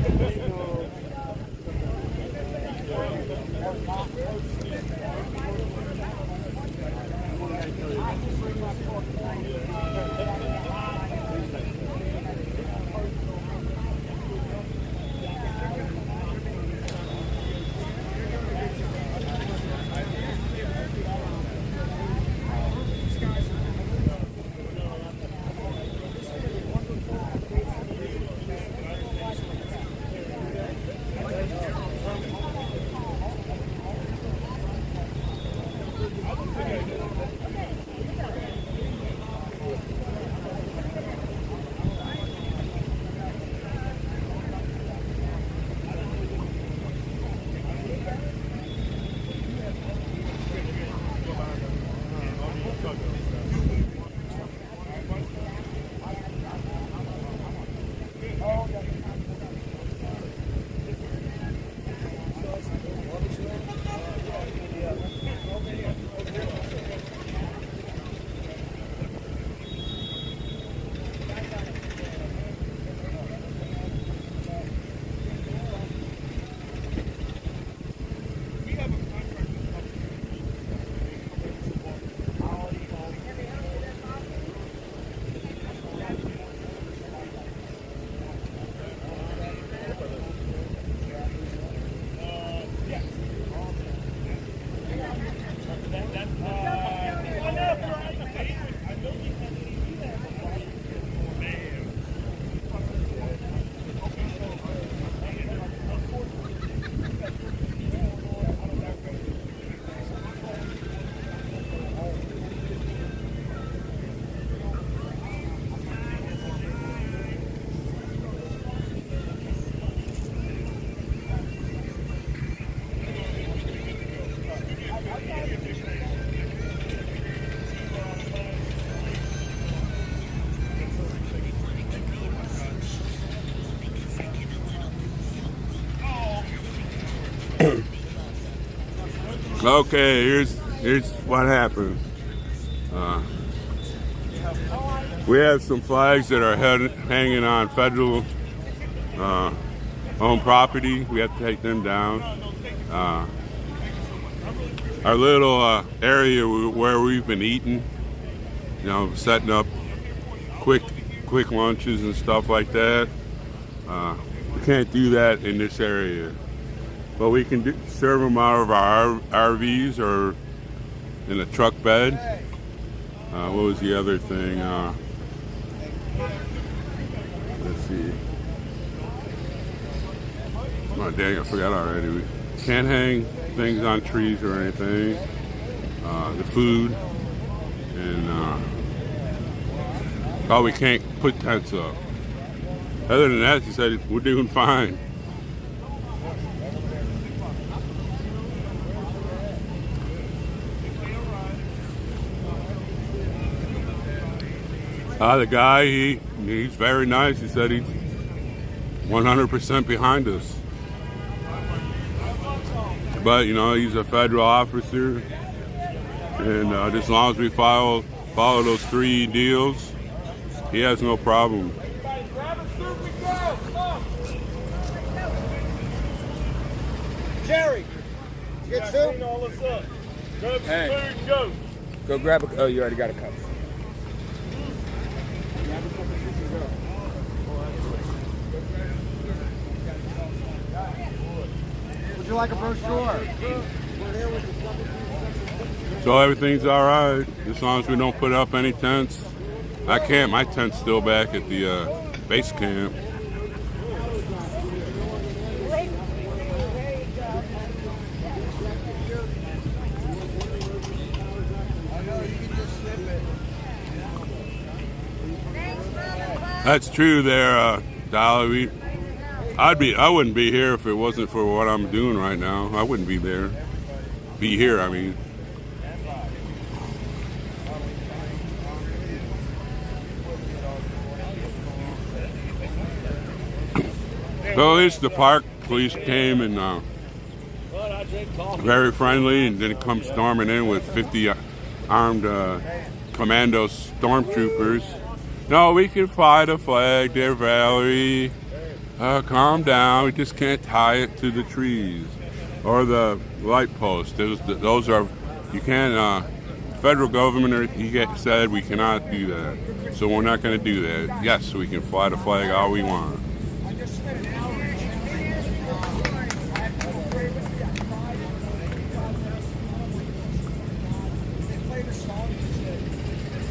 Okay, here's what happens. We have some flags that are hanging on federal owned property. We have to take them down. Our little area where we've been eating, you know, setting up quick lunches and stuff like that. We can't do that in this area. but we can serve them out of our RVs or in a truck bed. What was the other thing? Let's see. Oh dang, I forgot already. We can't hang things on trees or anything. The food. And oh, we can't put tents up. Other than that, she said we're doing fine. The guy, he's very nice. He said he's 100% behind us. But, you know, he's a federal officer. And as long as we follow those 3 deals, he has no problem. Jerry, you get soup? Hey, go grab a. Oh, you already got a cup. Would you like a brochure? So everything's all right as long as we don't put up any tents. I can't. My tent's still back at the base camp. That's true there, Dolly. I wouldn't be here if it wasn't for what I'm doing right now. I wouldn't be there. Be here, I mean. So at least the park police came and very friendly, and didn't come storming in with 50 armed commando stormtroopers. No, we can fly the flag, dear Valerie. Calm down. We just can't tie it to the trees or the light posts. Those are, you can't. Federal government, he said we cannot do that, so we're not going to do that. Yes, we can fly the flag all we want.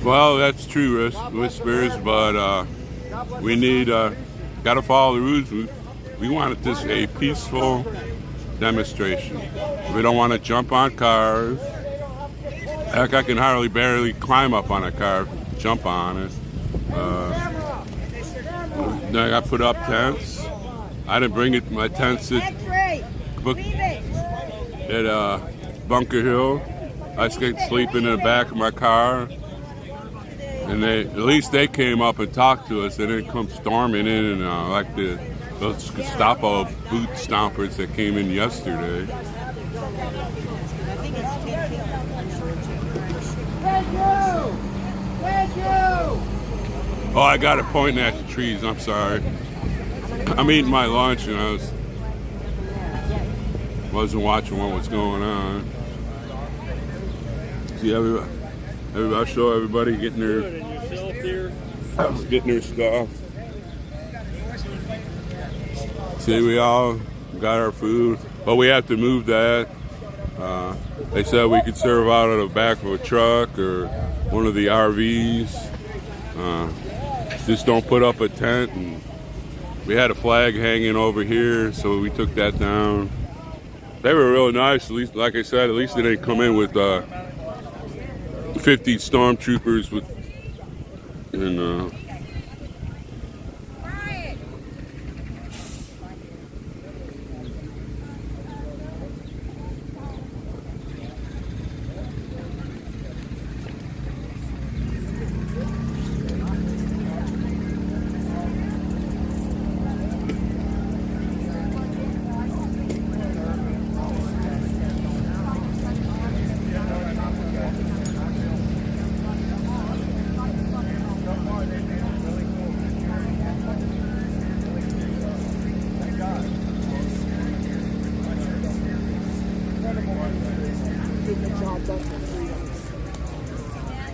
Well, that's true, Whispers, but we need, got to follow the rules. We want this a peaceful demonstration. We don't want to jump on cars. Heck, I can barely climb up on a car, jump on it. Then I got put up tents. I didn't bring my tents at Bunker Hill. I stayed sleeping in the back of my car. And at least they came up and talked to us. They didn't come storming in and like those Gestapo boot stompers that came in yesterday. Oh, I got it pointing at the trees. I'm sorry. I'm eating my lunch and I wasn't watching what was going on. See everybody. I'll show everybody getting their stuff. See, we all got our food, but we have to move that. They said we could serve out of the back of a truck or one of the RVs. Just don't put up a tent. And we had a flag hanging over here, so we took that down. They were really nice. At least, like I said, at least they didn't come in with 50 stormtroopers with, and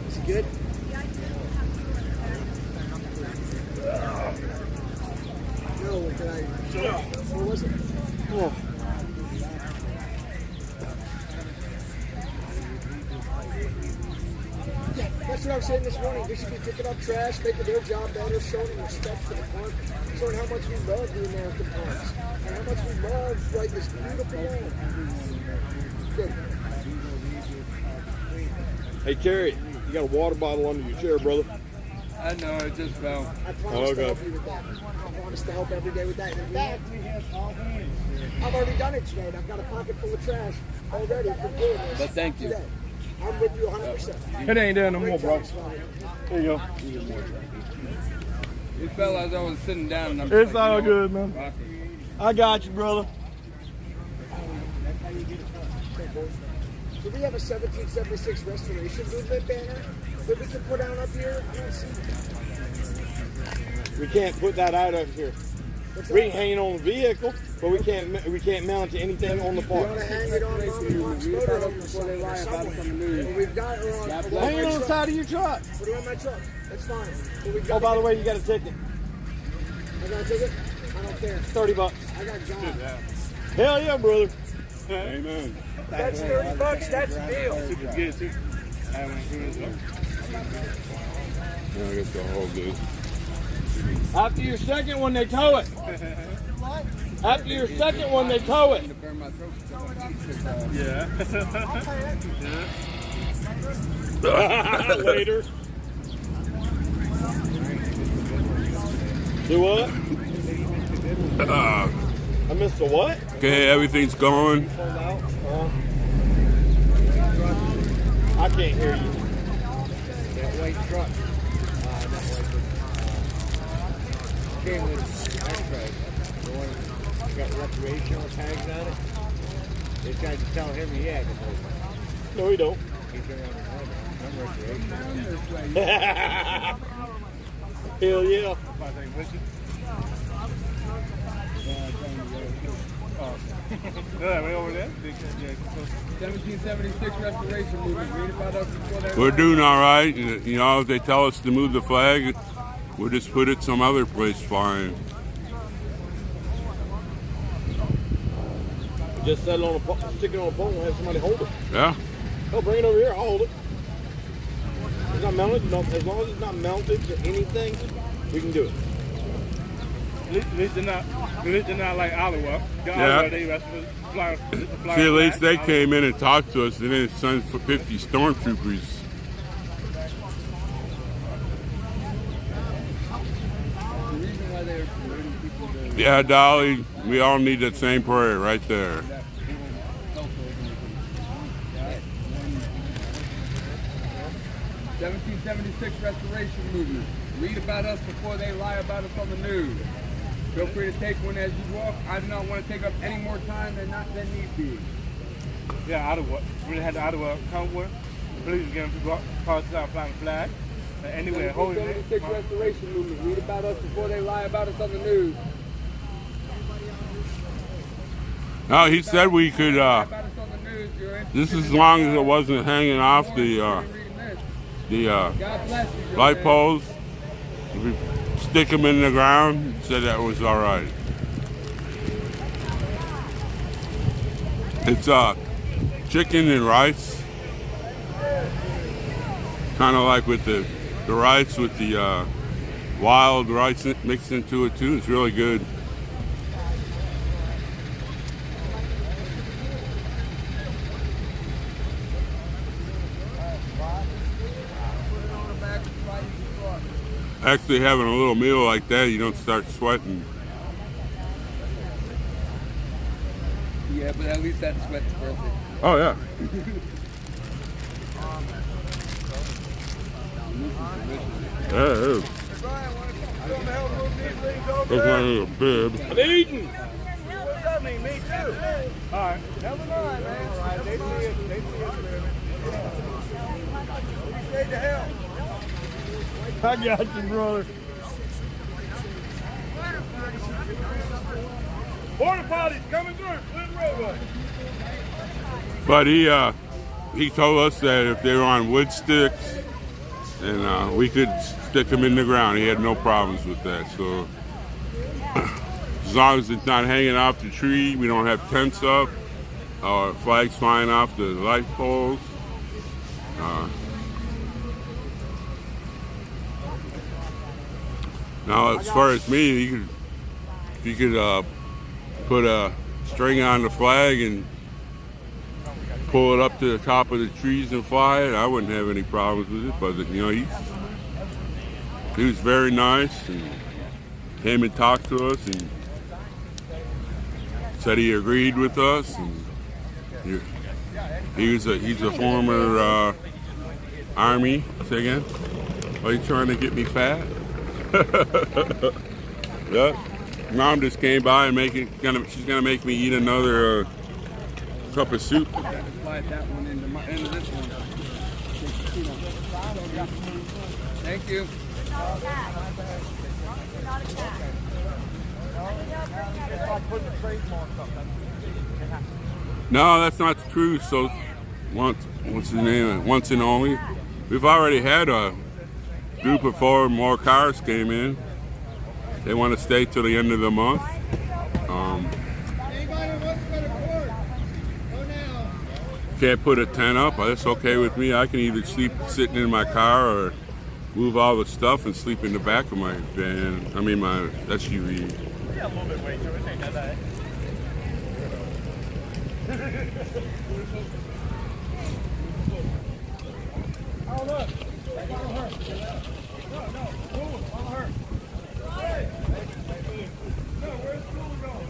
Is it good? No, what was it? Oh. what I was saying this morning. We should be picking up trash, making their job better, showing them respect for the park, showing how much we love the American parks, and how much we love like this beautiful land. Good. Hey, Carrie, you got a water bottle under your chair, brother. I know, it just fell. I promise to help you with that. I promise to help every day with that. And in fact, I've already done it today. I've got a pocket full of trash already for doing this. But thank you. Today. I'm with you 100%. It ain't there no more, bro. There you go. It fell as I was sitting down. And I'm It's like, all you know, good, man. I got you, brother. Do we have a 1776 restoration movement banner that we can put out up here? I don't see it. We can't put that out up here. We can hang it on the vehicle, but we can't mount to anything on the We park. ought to hang it on Park's motorhome somewhere. We've got it on. Hang it on the side of your truck. Put it on my truck. That's fine. But we've Oh, got by the way, you got a ticket. I got a ticket? I don't care. $30. I got jobs. Hell yeah, brother. Amen. That's $30. That's a deal. I guess the whole good. After your second one, they tow it. After your second one, they tow it. Yeah. Later. Do what? I missed the what? Okay, everything's going. I can't hear you. That white truck. Came with Patriot. The one that got recreational tags on it. This guy can tell him he had it. No, we don't. He's been on the road. I'm recreational. Hell yeah. Yeah, way over there. 1776 restoration movement. Read about us before they We're doing all right. You know, if they tell us to move the flag, we'll just put it some other place flying. Just set it on a stick it on a pole and have somebody hold it. Yeah. Oh, bring it over here. I'll hold it. It's not mounted. No, as long as it's not mounted to anything, we can do it. At least they're not like Iowa. Yeah. They fly See, at least they came in and talked to us. They didn't send 50 stormtroopers. Yeah, Dolly, we all need that same prayer right there. 1776 restoration movement. Read about us before they lie about us on the news. Feel free to take one as you walk. I do not want to take up any more time than need be. Yeah, Ottawa. We had the Ottawa convoy. The police again people across out flying the flag. Anyway, holding it. 1776 restoration movement. Read about us before they lie about us on the news. No, he said we could, just as long as it wasn't hanging off the light poles, if we stick them in the ground, he said that was all right. It's chicken and rice, kind of like with the rice with the wild rice mixed into it too. It's really good. Actually, having a little meal like that, you don't start sweating. Yeah, but at least that sweat's worth it. Oh, yeah. Yeah, it is. Looks like a bib. I'm eating. What's that mean? Me too. All right. Never mind, man. All right, they see it. They see it, man. Appreciate the help. I got you, brother. Border parties coming through. Clear roadway. But he told us that if they were on wood sticks, and we could stick them in the ground. He had no problems with that. So as long as it's not hanging off the tree, we don't have tents up or flags flying off the light poles. Now, as far as me, if you could put a string on the flag and pull it up to the top of the trees and fly it, I wouldn't have any problems with it. But you know, he was very nice and came and talked to us and said he agreed with us. And he's a former Army. Say again? Are you trying to get me fat? Yeah. Mom just came by and she's gonna make me eat another cup of soup. Slide that one into this one. Thank you. No, that's not true. So what's his name? Once and only. We've already had a group of 4 more cars came in. They want to stay till the end of the month. Can't put a tent up. That's okay with me. I can either sleep sitting in my car or move all the stuff and sleep in the back of my van. I mean my SUV. Yeah, a little bit way to it. Ain't that bad. Oh look! Follow her. No, move. Follow her. No, where's school going?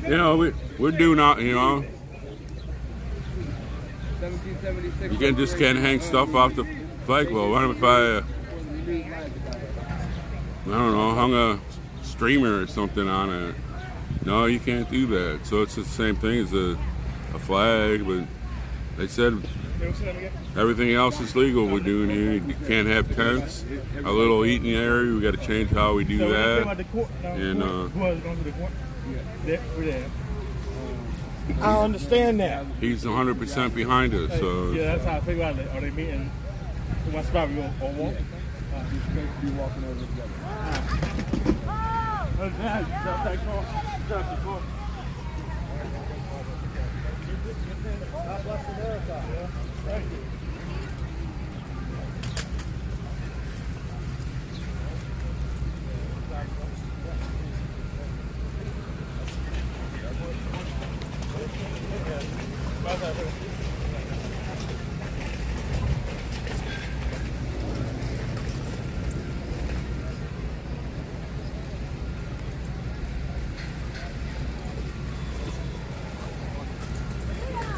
You know, we're doing out, you know. 1776. You just can't hang stuff off the flagpole. What if I don't know, hung a streamer or something on it? No, you can't do that. So it's the same thing as a flag, but they said everything else is legal we're doing here. You can't have tents, a little eating area. We got to change how we do that. And I understand that. He's 100% behind us. So yeah, that's how I figure out. Are they meeting? What spot we going to walk? You're supposed to be walking over together. Drop that car. Drop the car. God bless America. Yeah. Thank you.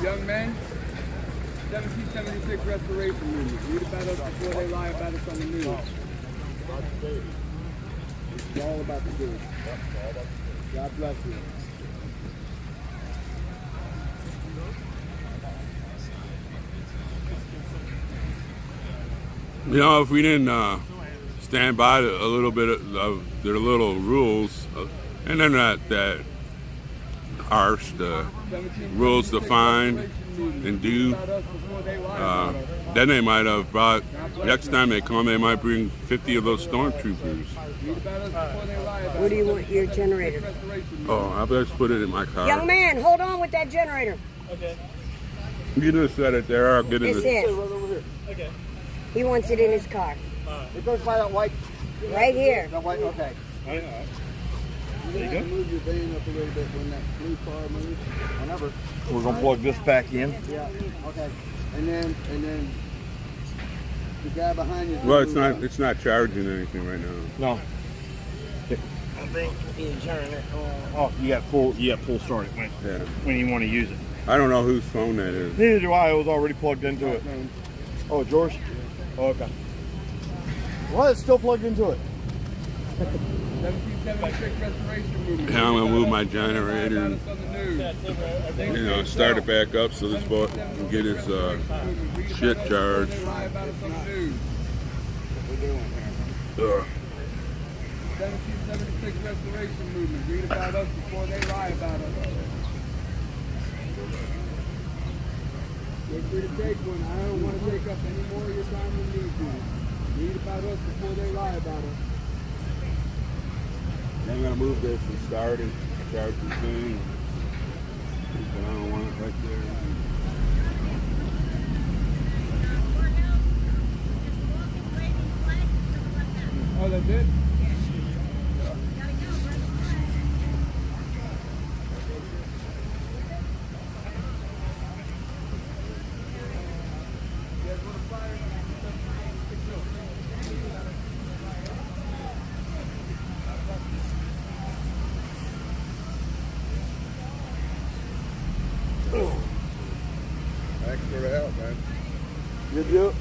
Young men, 1776 Restoration Movement. Read about us before they lie about us on the news. It's all about the good. God bless you. you know, if we didn't stand by a little bit of their little rules, and they're not that harsh, the rules defined and do, then they might have brought, next time they come, they might bring 50 of those stormtroopers. Where do you want your generator? Oh, I'll just put it in my car. Young man, hold on with that generator. Okay. You just set it there, I'll get it. This is. Okay. He wants it in his car. It goes by that white. Right here. That white, okay. All right. There you go. Move your van up a little bit when that blue car moves. Whenever. We're gonna plug this back in. Yeah. Okay. And then the guy behind you. Well, it's not charging anything right now. No. I think you turn it on. Oh, you got full start it when you want to use it. I don't know whose phone that is. Neither do I. It was already plugged into it. Oh, George? Oh, okay. Well, it's still plugged into it. 1776 Restoration Movement. Yeah, I'm gonna move my generator and start it back up so this boy can get his shit charged. 1776 Restoration Movement. Read about us before they lie about us. Feel free to take one. I don't want to take up any more of your time than you do. Read about us before they lie about us. I'm gonna move this and start the thing. But I don't want it right there. Oh, that's it? Thanks for the help, man. Good deal.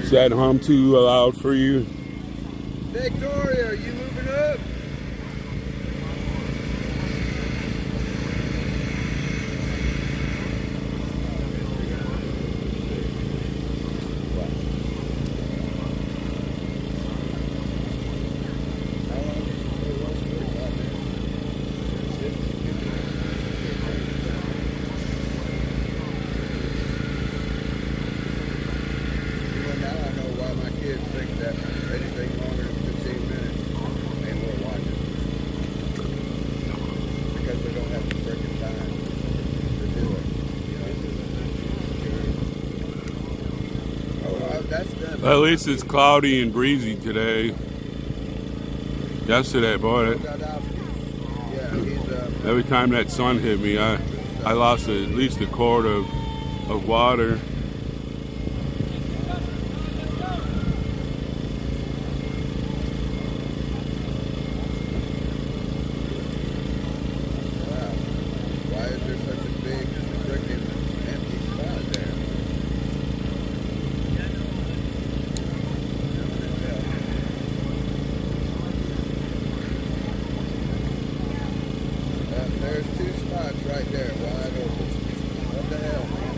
Is that hum too loud for you? Victoria, are you moving up? At least it's cloudy and breezy today. Yesterday, boy, every time that sun hit me, I lost at least a quart of water. Why is there such a big freaking empty spot there? There's two spots right there, wide open. What the hell, man?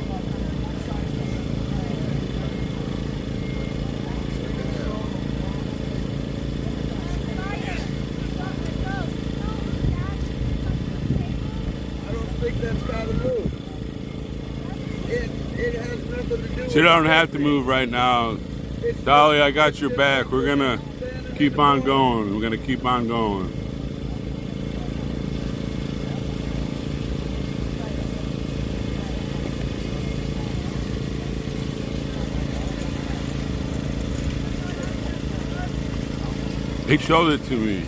I don't think that's got to move. It has nothing to do with So you don't have to move right now. Dolly, I got your back. We're gonna keep on going. We're gonna keep on going. He showed it to me.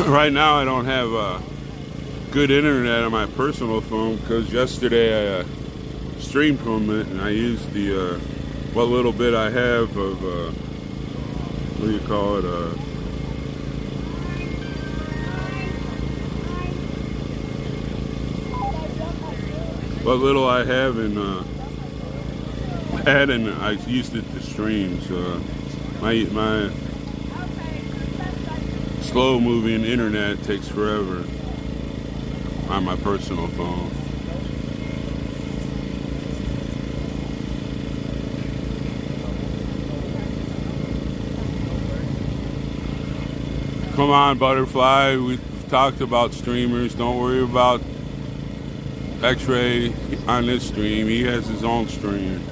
Right now I don't have good internet on my personal phone because yesterday I streamed from it and I used the what little bit I have of what do you call it, what little I have in pad, and I used it to stream. So my slow moving internet takes forever on my personal phone. Come on, Butterfly. We've talked about streamers. Don't worry about X-Ray on this stream. He has his own stream.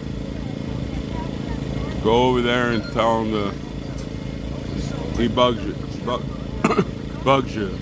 Go over there and tell him to. He bugs you. Bugs you.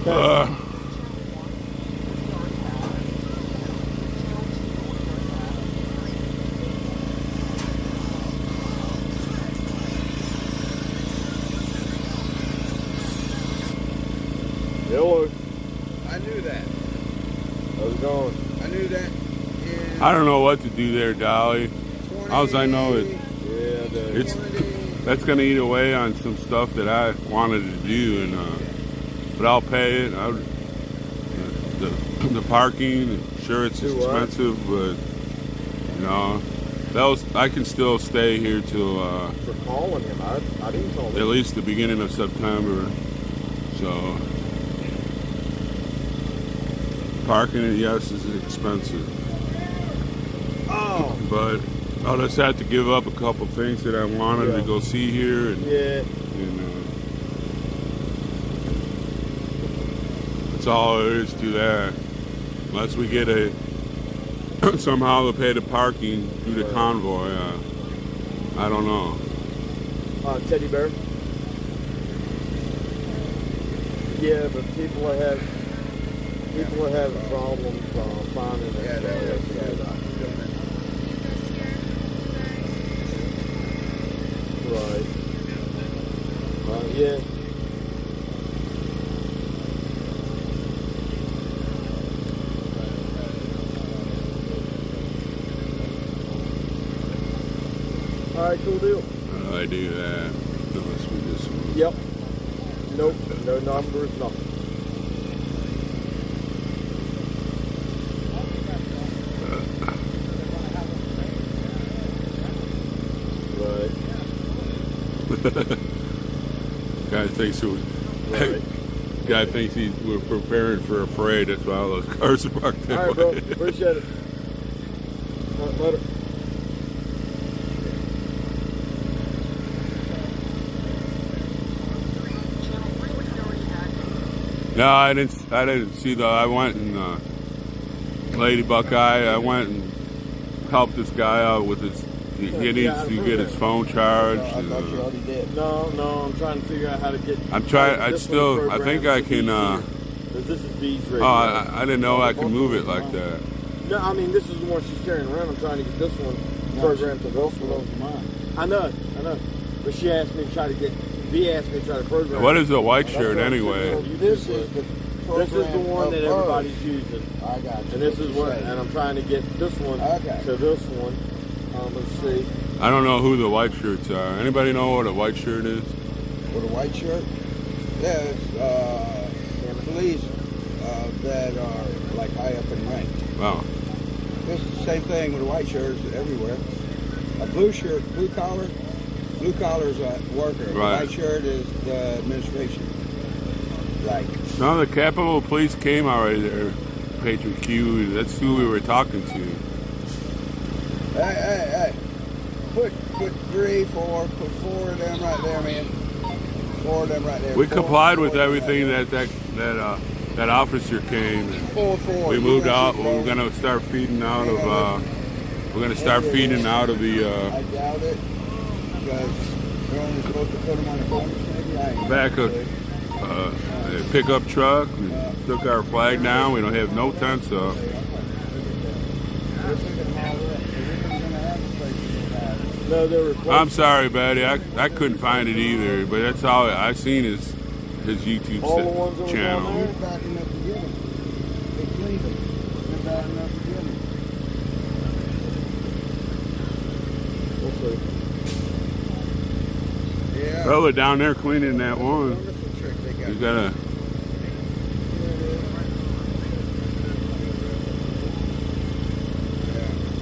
Hello. I knew that. How's it going? I knew that. I don't know what to do there, Dolly. All I know is that's going to eat away on some stuff that I wanted to do, and but I'll pay it. The parking, sure, it's expensive, but you know, I can still stay here till For calling him, I didn't call him. at least the beginning of September. So parking, yes, is expensive. Oh. But I'll just have to give up a couple things that I wanted to go see here, and that's all there is to that. Unless we get somehow to pay the parking through the convoy, I don't know. Teddy bear. Yeah, but people are having problems finding it. Right. Yeah. All right, cool deal. I do that. That must be this one. Yep. Nope. No numbers, nothing. Guy thinks we're preparing for a parade. That's why all those cars are parked that All right, way. bro. Appreciate it. Later. No, I didn't see the. I went and Lady Buckeye. I went and helped this guy out with his. He needs to get his phone charged. I thought you already did. No, I'm trying to figure out how to get. I'm trying. I think I can. This is B's radio. Oh, I didn't know I could move it like that. No, I mean this is the one she's carrying around. I'm trying to get this one programmed to this one. I know. But she asked me to try to get he asked me to try to program. What is a white shirt anyway? This is the one that everybody's using. I got you. And this is what, and I'm trying to get this one to this one. Let's see. I don't know who the white shirts are. Anybody know what a white shirt is? With a white shirt? Yeah, it's police that are like high up in rank. Wow. It's the same thing with a white shirt everywhere. A blue shirt, blue collar is a worker. Right. A white shirt is the administration. Like. No, the Capitol Police came already there. Patriot Q. That's who we were talking to. Hey. Put 3, 4, put 4 of them right there, man. 4 of them right there. We complied with everything that officer came. And 4. We moved out. We're gonna start feeding out of. We're gonna start feeding out of the. I doubt it, because they're only supposed to put them on the bonus, maybe. Back of pickup truck. We took our flag down. We don't have no tents up. I'm sorry, buddy. I couldn't find it either. But that's all I seen is his YouTube channel. They're backing up to get them. They cleaned them. They're backing up to get them. Yeah. Well, they're down there cleaning that one. You gotta.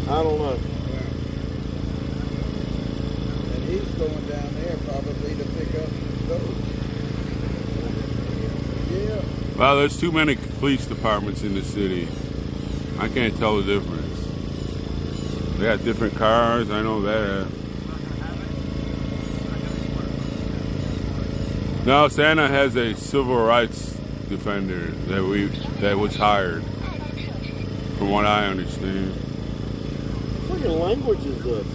I don't know. And he's going down there probably to pick up those. Yeah. Well, there's too many police departments in the city. I can't tell the difference. They got different cars. I know that. No, Santa has a civil rights defender that was hired, from what I understand. What fucking language is this?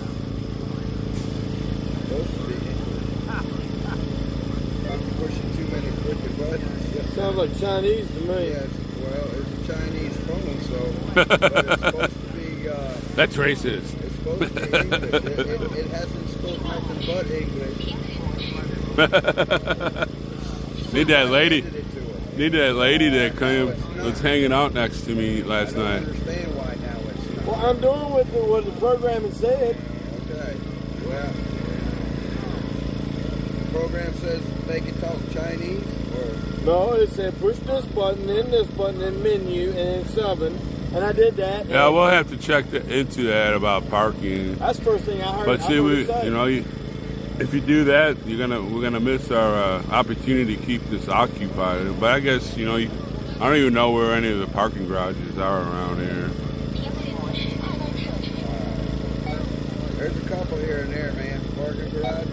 Pushing too many freaking buttons. Sounds like Chinese to me. Yes, well, it's a Chinese phone, so but it's supposed to be. That's racist. It's supposed to be English. It hasn't spoken nothing but English. Need that lady that was hanging out next to me last night. I understand why now it's not. Well, I'm doing what the programming said. Okay. Well, the program says they can talk Chinese, or no, it said push this button, then menu, and then subbing, and I did that. Yeah, we'll have to check into that about parking. That's the first thing I heard. But see, if you do that, we're gonna miss our opportunity to keep this occupied. But I guess I don't even know where any of the parking garages are around here. There's a couple here and there, man. Parking garage.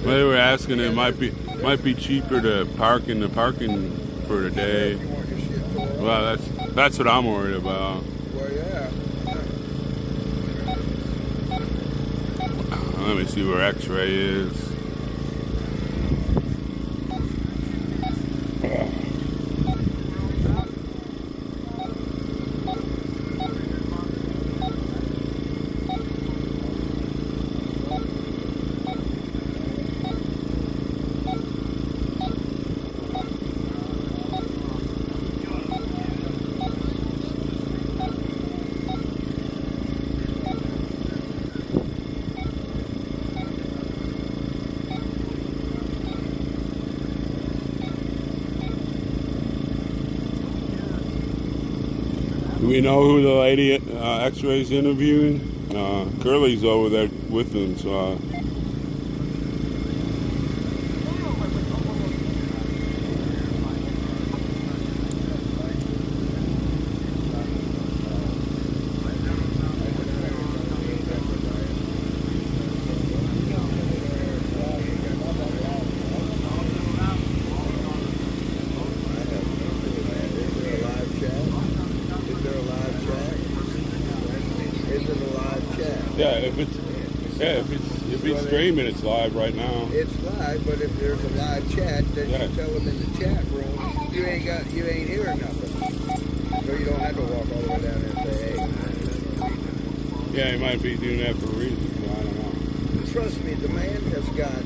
Well, they were asking it might be cheaper to park in the parking for the day. Well, that's what I'm worried about. Well, yeah. Let me see where X-ray is. Do we know who the lady X-ray's interviewing? Curly's over there with them, so. If it's streaming, it's live right now. It's live, but if there's a live chat, then you tell them in the chat room you ain't hearing nothing, so you don't have to walk all the way down there and say, hey. Yeah, he might be doing that for a reason. I don't know. Trust me, the man has got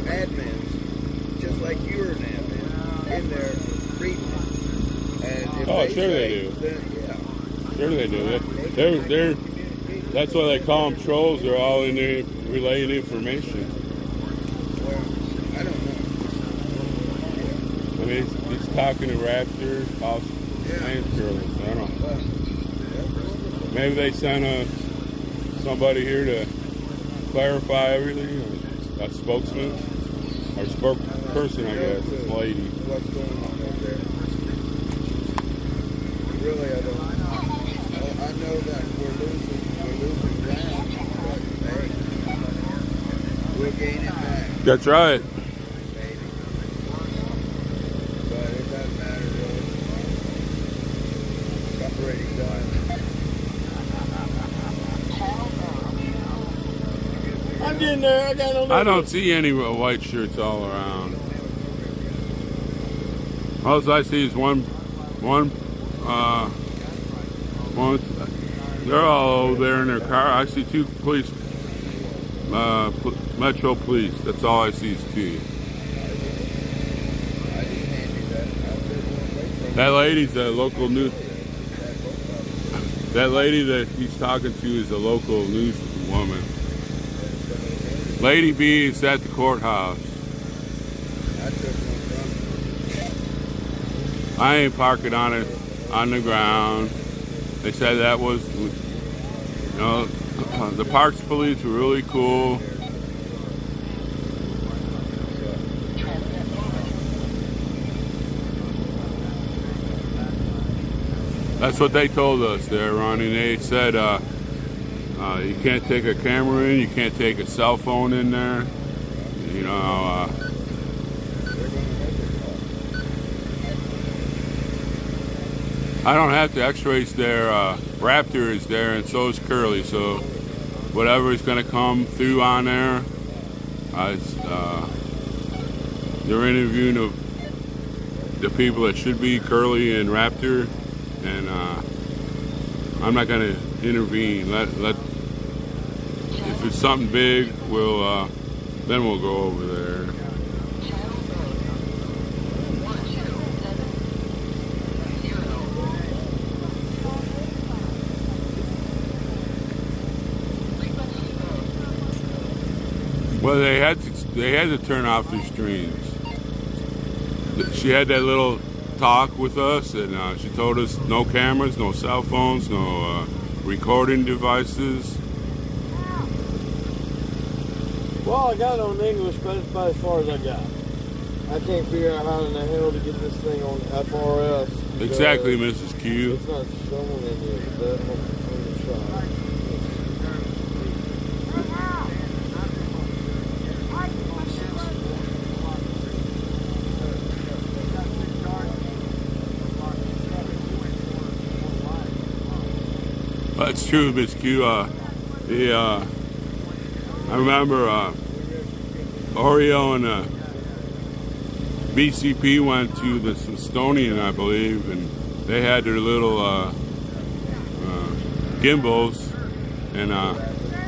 admins, just like you're an admin, in there reading it. And if Oh, they sure they say, do. then, yeah. Sure they do. They're that's why they call them trolls. They're all in there relaying information. Well, I don't know. I mean, he's talking to Raptor, all science girls. I don't know. Maybe they sent somebody here to clarify everything, or a spokesman, or spokesperson, I guess, this lady. What's going on over there? Really, I don't. I know that we're losing ground, but hey, we'll gain it back. That's right. But it doesn't matter really. It's already done. I'm getting there. I got no. I don't see any white shirts all around. All I see is one. They're all over there in their car. I see two police, Metro Police. That's all I see is two. That lady's the local news. That lady that he's talking to is a local news woman. Lady B is at the courthouse. I ain't parking on it on the ground. They said that was, you know, the Parks Police were really cool. That's what they told us there, Ronnie. They said you can't take a camera in, you can't take a cell phone in there. You know, I don't have to x-rays there. Raptor is there, and so is Curly. So whatever is going to come through on there, they're interviewing the people that should be Curly and Raptor, and I'm not going to intervene. Let if it's something big, then we'll go over there. Well, they had to turn off their streams. She had that little talk with us, and she told us no cameras, no cell phones, no recording devices. Well, I got it on English, but it's about as far as I got. I can't figure out how in the hell to get this thing on FRS. Exactly, Mrs. Q. It's not showing any of that on the side. That's true, Miss Q. I remember Oreo and BCP went to the Smithsonian, I believe, and they had their little gimbals, and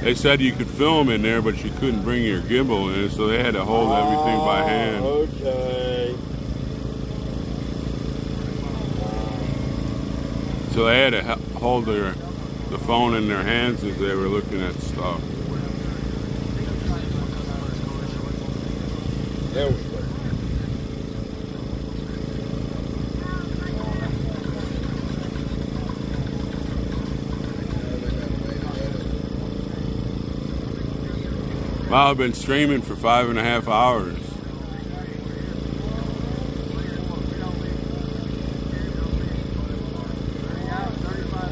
they said you could film in there, but you couldn't bring your gimbal in, so they had to hold everything by hand. Okay. So they had to hold the phone in their hands as they were looking at stuff. There we go. Well, I've been streaming for 5.5 hours.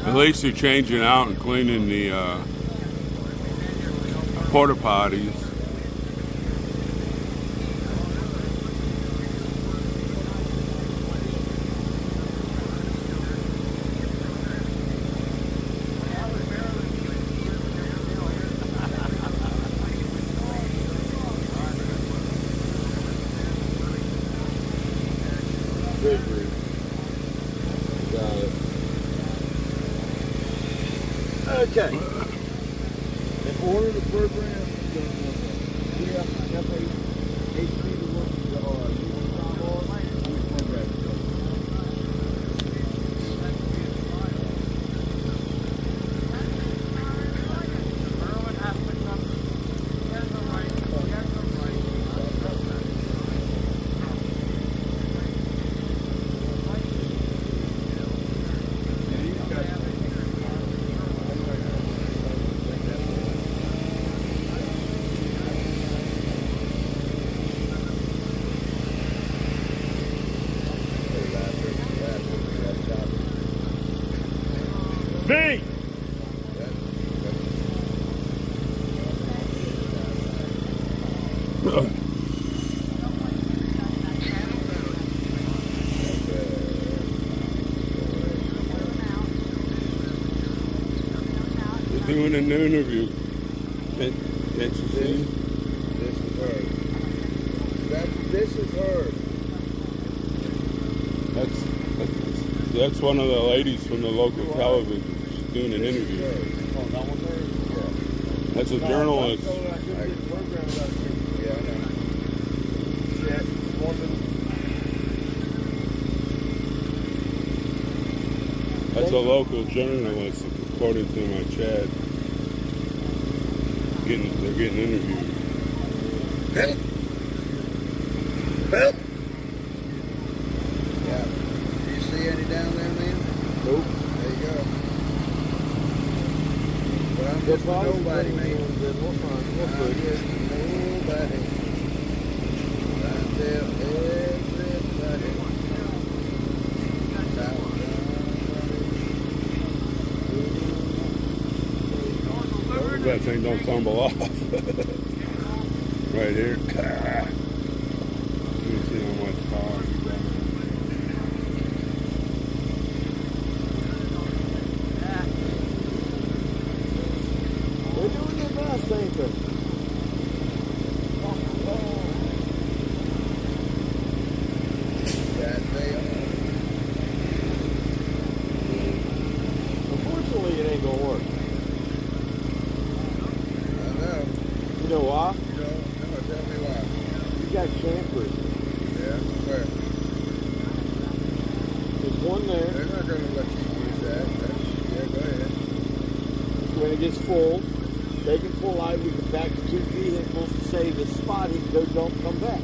At least they're changing out and cleaning the porta potties. Got it. Okay. In order to program, B. They're doing an interview. Can't you see? This is her. This is her. That's one of the ladies from the local television. She's doing an interview. That's a journalist. That's a local journalist, according to my chat. They're getting interviewed. Yeah. Do you see any down there, man? Nope. There you go. But I'm just a nobody, man. I'm just nobody. I tell everybody. That thing don't tumble off. Right here. Let me see how much power you got. They're doing their best, ain't they? That they are. Unfortunately, it ain't gonna work. You know why? No, tell me why. You got campers. Yeah, where? There's one there. They're not going to let you use that. Yeah, go ahead. When it gets full, they can pull out. We can back the 2 vehicles to save the spot. He can go dump, come back.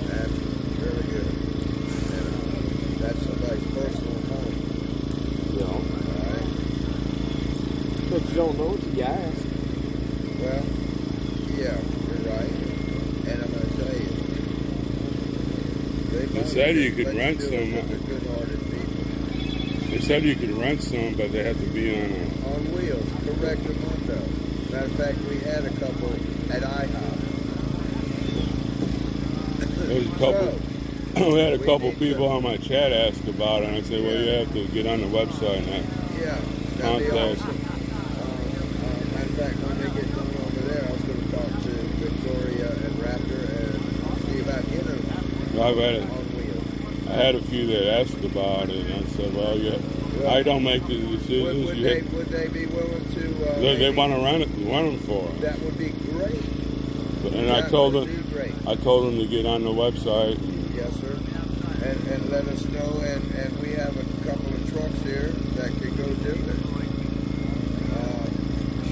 That's really good. And that's somebody's personal home. Yeah. But you don't know until you ask. Well, yeah, you're right. And I'm going to tell you. They said you could rent some. Good-hearted people. They said you could rent some, but they have to be on wheels, correct mundo. Matter of fact, we had a couple at IHOP. There's a couple. We had a couple people on my chat ask about it, and I said, well, you have to get on the website and that'd be awesome. Matter of fact, when they get done over there, I was going to talk to Victoria and Raptor and see about getting them on wheels. I had a few that asked about it, and I said, well, yeah, I don't make the decisions. Would they be willing to? They want to run them for us. That would be great. And I told them to get on the website. Yes, sir. And let us know. And we have a couple of trucks here that could go do it.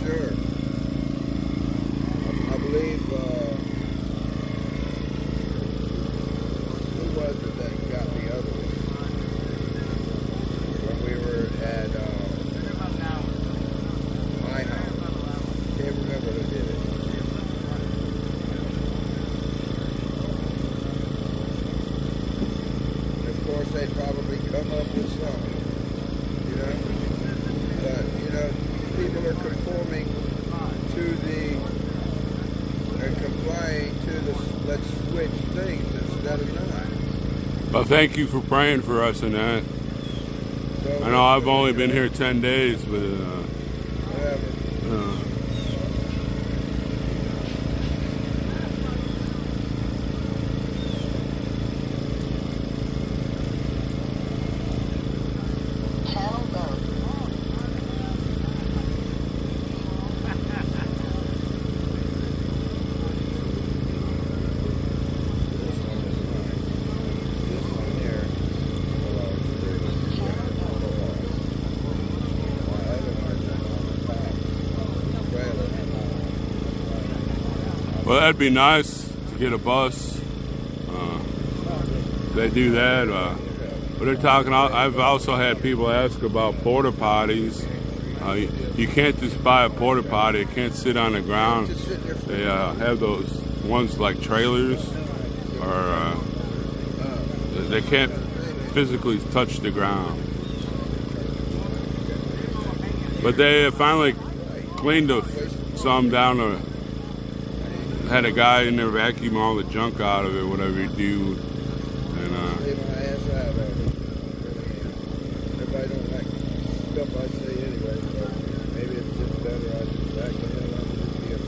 Sure. I believe. Who was it that got the other one? When we were at my house. Can't remember who did it. Of course, they'd probably come up with something, you know. But, you know, people are conforming to and complying to the let's switch things instead of not. Well, thank you for praying for us in that. I know I've only been here 10 days, but Well, that'd be nice to get a bus. They do that. But they're talking. I've also had people ask about porta potties. You can't just buy a porta potty. It can't sit on the ground. They have those ones like trailers, or they can't physically touch the ground. But they finally cleaned some down. Had a guy in there vacuum all the junk out of it, whatever you do. And everybody don't like stuff I say anyway, but maybe it's just better I just back the hell up and just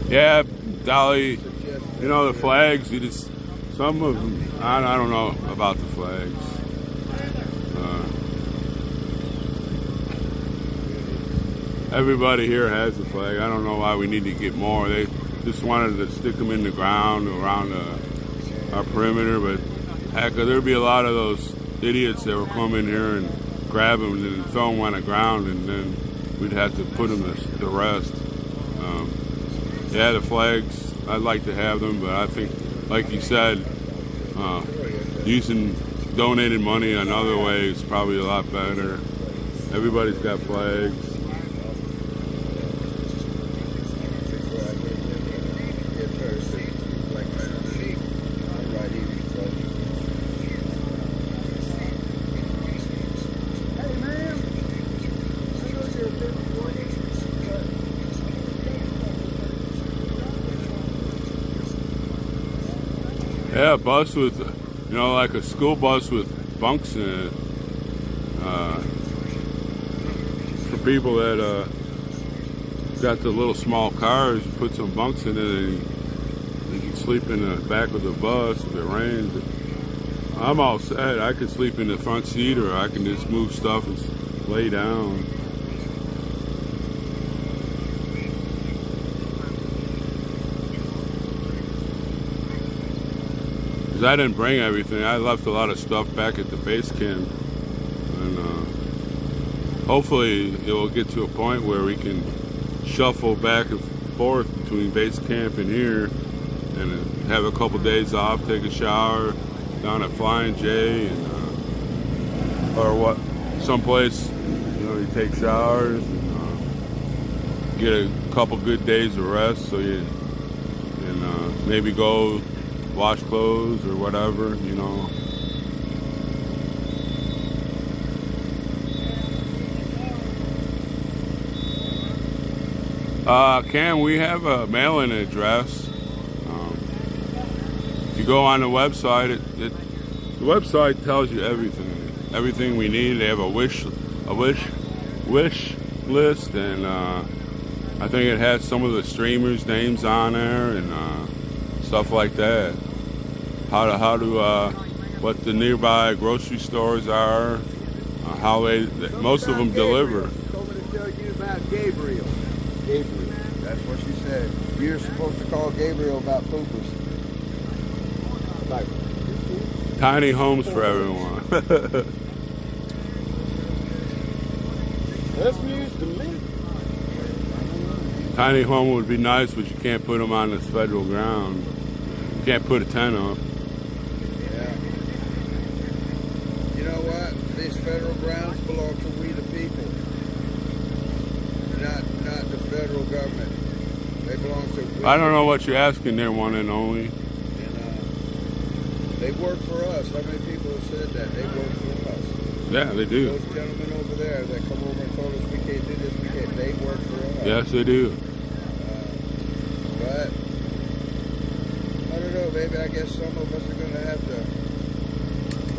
be a yeah, Dolly, you know, the flags, some of them, I don't know about the flags. Everybody here has a flag. I don't know why we need to get more. They just wanted to stick them in the ground around our perimeter, but heck, there'd be a lot of those idiots that would come in here and grab them and then throw them on the ground, and then we'd have to put them to rest. Yeah, the flags, I'd like to have them, but I think, like you said, using donated money another way is probably a lot better. Everybody's got flags. Yeah, a bus with, like a school bus with bunks in it. For people that got the little small cars, you put some bunks in it and you can sleep in the back of the bus if it rains. I'm all set. I could sleep in the front seat, or I can just move stuff and lay down. I didn't bring everything. I left a lot of stuff back at the base camp, and hopefully it will get to a point where we can shuffle back and forth between base camp and here, and have a couple days off, take a shower down at Flying J, and or what, someplace you take showers, and get a couple good days of rest, so you and maybe go wash clothes or whatever, Cam, we have a mailing address. If you go on the website, the website tells you everything we need. They have a wish list, and I think it has some of the streamers' names on there and stuff like that. What the nearby grocery stores are, how most of them deliver. Told me to tell you about Gabriel. Gabriel, that's what she said. You're supposed to call Gabriel about poopers. Tiny homes for everyone. That's news to me. Tiny home would be nice, but you can't put them on this federal ground. You can't put a tent up. You know what? These federal grounds belong to we the people, not the federal government. They belong to we. I don't know what you're asking there, one and only. And they work for us. How many people have said that? They work for us. Yeah, they do. Those gentlemen over there that come over and told us we can't do this, they work for us. Yes, they do. But I don't know, maybe I guess some of us are going to have to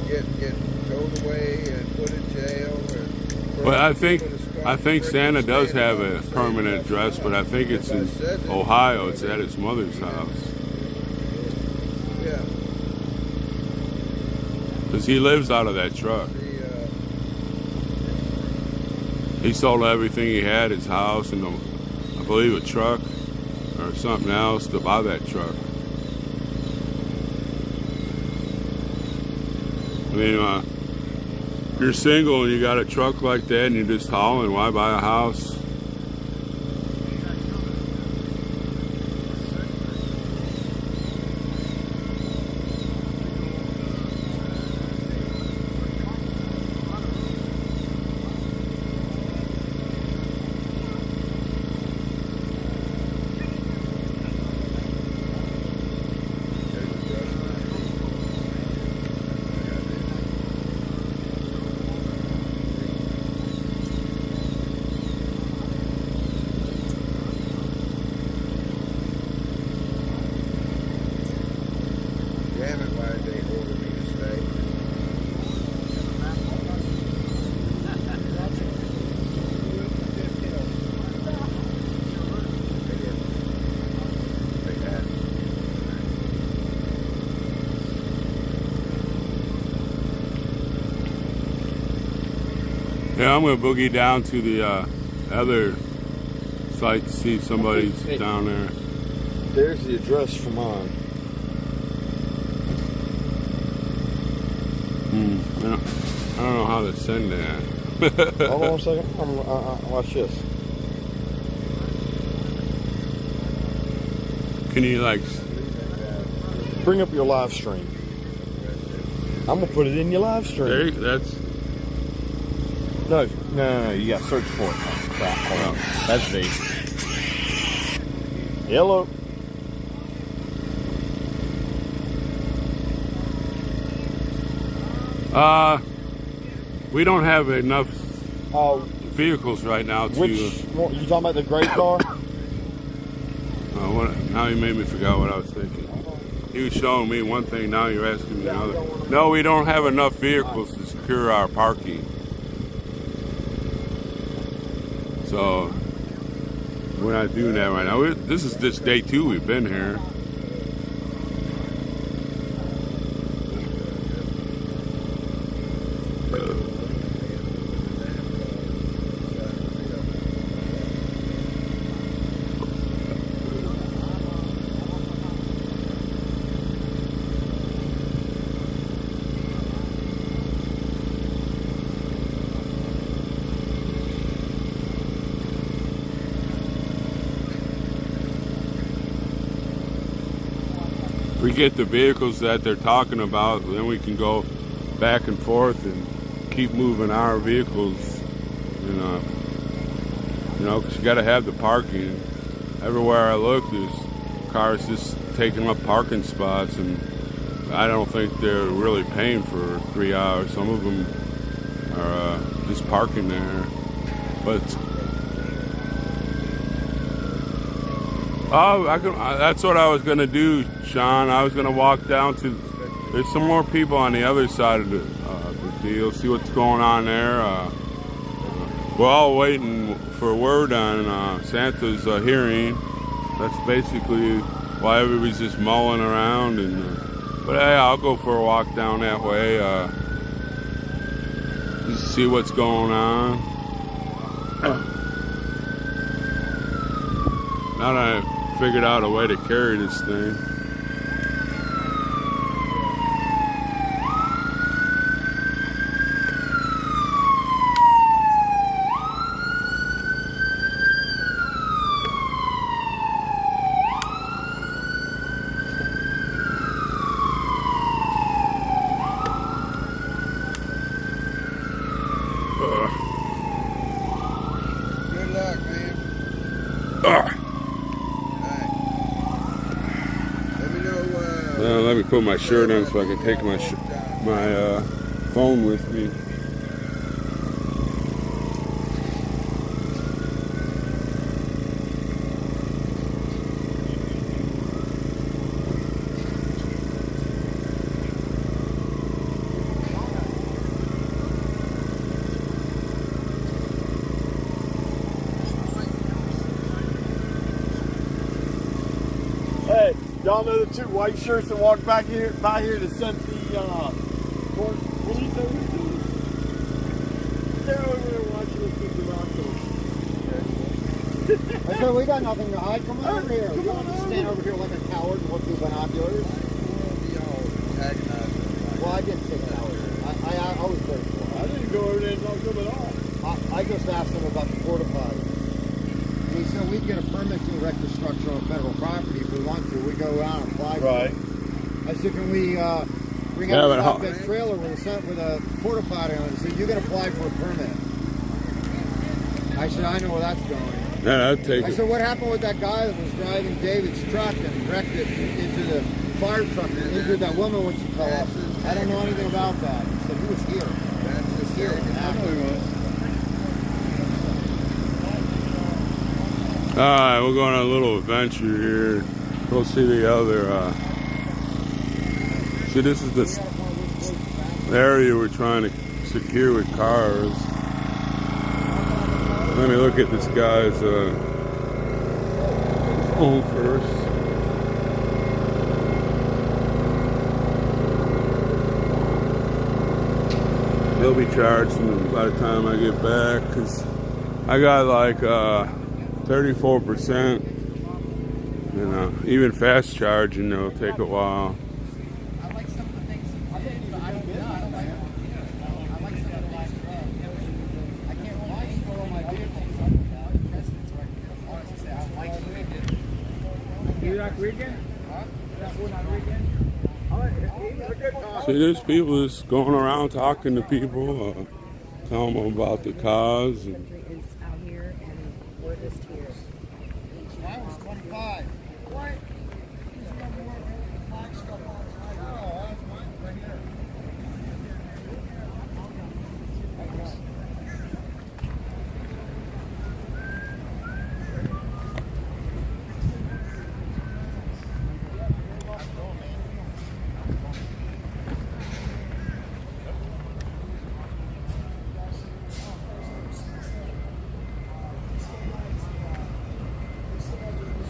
get towed away and put in jail. Well, I think Santa does have a permanent address, but I think it's in Ohio. It's at his mother's house. Yeah. Because he lives out of that truck. He sold everything he had, his house, and I believe a truck or something else to buy that truck. I mean, if you're single and you got a truck like that and you're just hauling, why buy a house? Yeah, I'm gonna boogie down to the other site to see if somebody's down there. There's the address for mine. I don't know how to send that. Hold on a second. Watch this. Can you like bring up your live stream? I'm gonna put it in your live stream. That's no. You gotta search for it. Oh, crap. Hold on. That's V. Hello. We don't have enough vehicles right now to. Which you talking about the gray car? Now you made me forget what I was thinking. He was showing me one thing, now you're asking me another. No, we don't have enough vehicles to secure our parking. So we're not doing that right now. This is just day 2 we've been here. We get the vehicles that they're talking about, then we can go back and forth and keep moving our vehicles. Because you got to have the parking. Everywhere I look, there's cars just taking up parking spots, and I don't think they're really paying for 3 hours. Some of them are just parking there, but. That's what I was going to do, Sean. I was going to walk down to... There's some more people on the other side of the deal, see what's going on there. We're all waiting for word on Santa's hearing. That's basically why everybody's just mulling around. But hey, I'll go for a walk down that way. Just see what's going on. Now that I figured out a way to carry this thing. Good luck, man. Let me put my shirt on so I can take my phone with me. Hey, y'all know the 2 white shirts that walked by here that sent the police over to us? They're over there watching us with the rockets. I said, we got nothing to hide. Come on over here. You want to stand over here like a coward and look through binoculars? Well, I didn't say coward. I was very cool. I didn't go over there and talk to them at all. I just asked them about the porta potties. He said we get a permit to erect the structure on federal property if we want to. We go out and apply for it. I said, can we bring out a flatbed trailer with a porta potty on it? He said, you can apply for a permit. I said, I know where that's going. Yeah, I'd take I it. said, what happened with that guy that was driving David's truck and wrecked it into the fire truck and injured that woman when she fell off? I don't know anything about that. He said, he was here. He was here. I know he was. Alright, we're going on a little adventure here. Go see the other, see, this is the area we're trying to secure with cars. Let me look at this guy's phone first. They'll be charging by the time I get back, because I got like 34%. You know, even fast charging, it'll take a while. See, there's people just going around talking to people, telling them about the cause. And Is out here and we're just here. That was 25. What?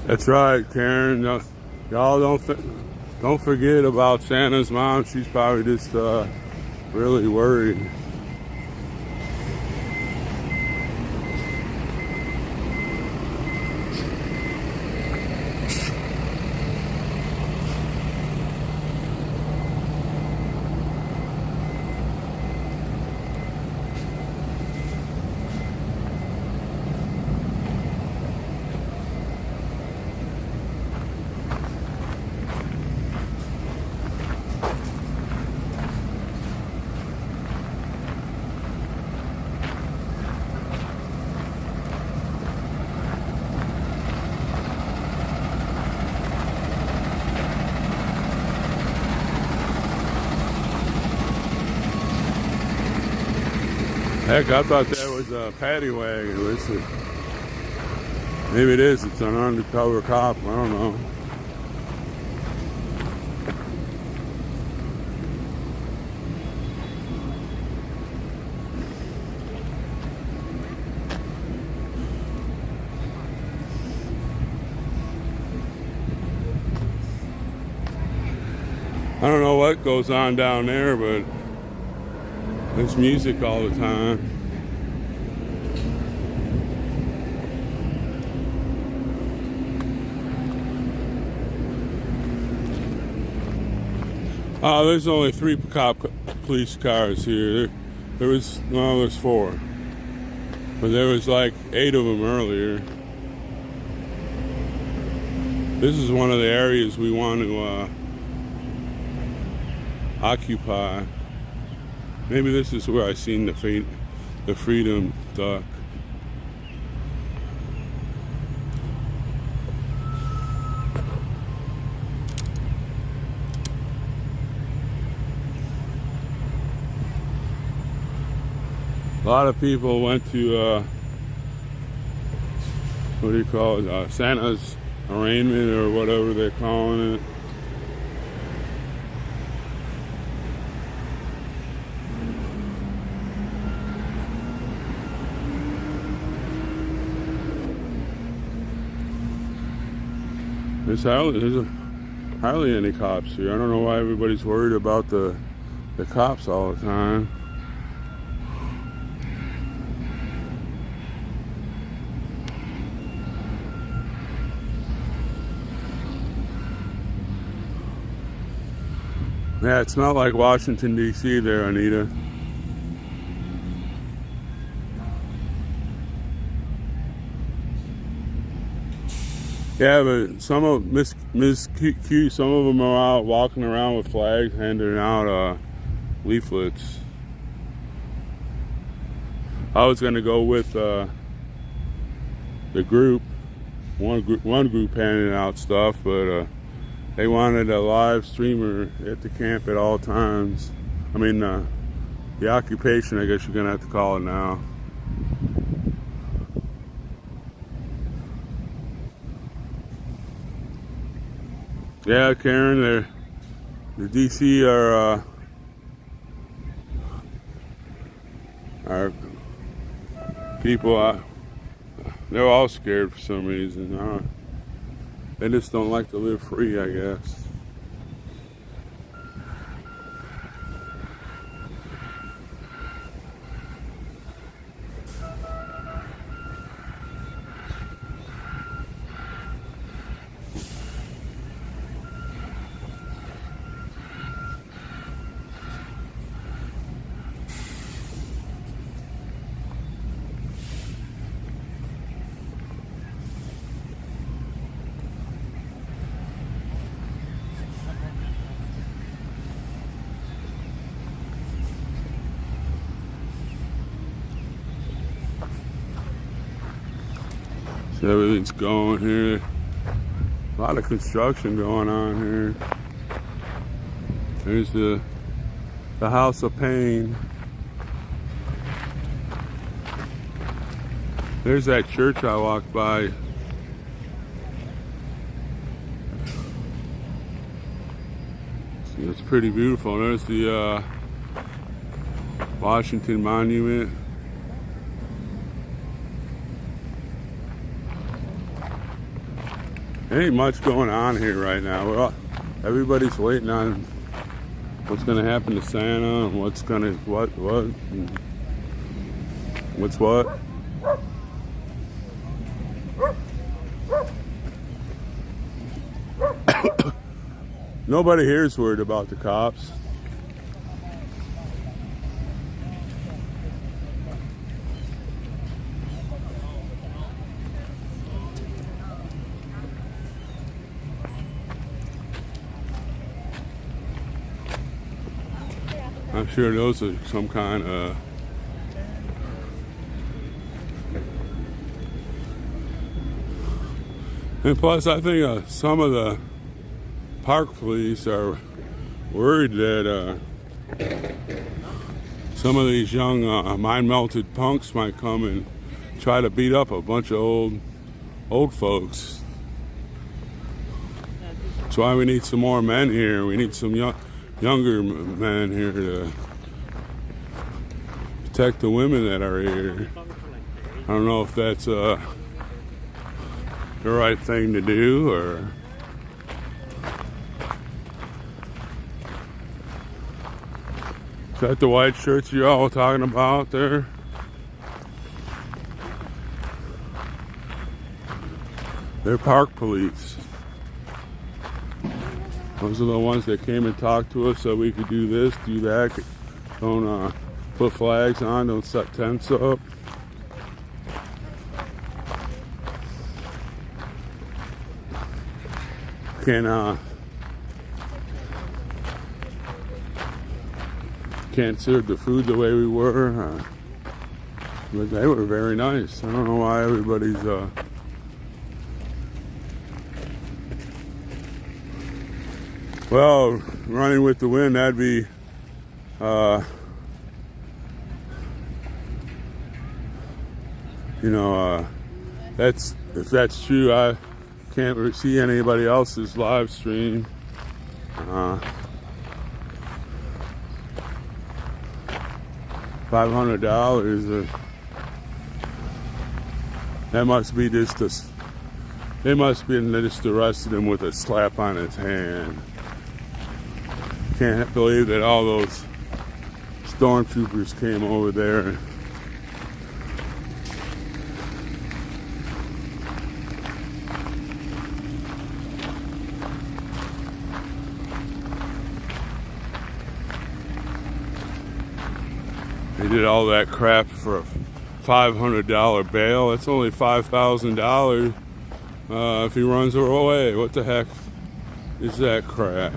That's right, Karen. Y'all don't forget about Santa's mom. She's probably just really worried. Heck, I thought that was a paddy wagon. Listen, maybe it is. It's an undercover cop. I don't know. I don't know what goes on down there, but there's music all the time. There's only 3 police cars here. There's 4. But there was like 8 of them earlier. This is one of the areas we want to occupy. Maybe this is where I seen the Freedom Duck. A lot of people went to what do you call it? Santa's arraignment or whatever they're calling it. There's hardly any cops here. I don't know why everybody's worried about the cops all the time. Yeah, it smelled like Washington, D.C. there, Anita. Yeah, but some of Ms. Q, some of them are out walking around with flags, handing out leaflets. I was gonna go with the group, one group handing out stuff, but they wanted a live streamer at the camp at all times. I mean, the occupation, I guess you're gonna have to call it now. Yeah, Karen, the DC are people. They're all scared for some reason. They just don't like to live free, I guess. So everything's going here. A lot of construction going on here. There's the House of Pain. There's that church I walked by. See, it's pretty beautiful. There's the Washington Monument. There ain't much going on here right now. Everybody's waiting on what's gonna happen to Santa and what's what. Nobody here is worried about the cops. I'm sure those are some kind of and plus I think some of the park police are worried that some of these young mind-melted punks might come and try to beat up a bunch of old folks. That's why we need some more men here. We need some younger men here to protect the women that are here. I don't know if that's the right thing to do, or is that the white shirts you all talking about there? They're park police. Those are the ones that came and talked to us so we could do this, do that. Don't put flags on, don't set tents up. Can't serve the food the way we were. But they were very nice. I don't know why everybody's well, running with the wind, that'd be that's, if that's true, I can't see anybody else's live stream. $500. That must be just a. They must be just arrested him with a slap on his hand. Can't believe that all those stormtroopers came over there. They did all that crap for a $500 bail. That's only $5,000 if he runs away. What the heck is that crap?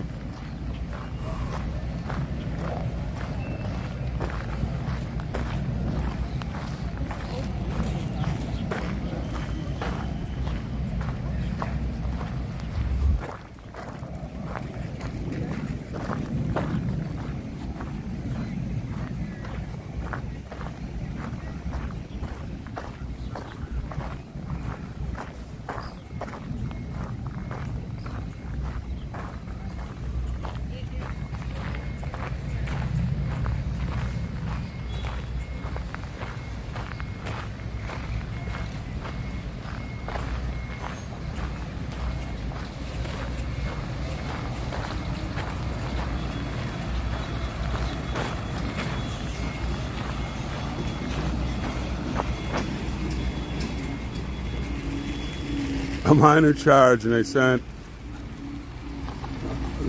A minor charge, and they sent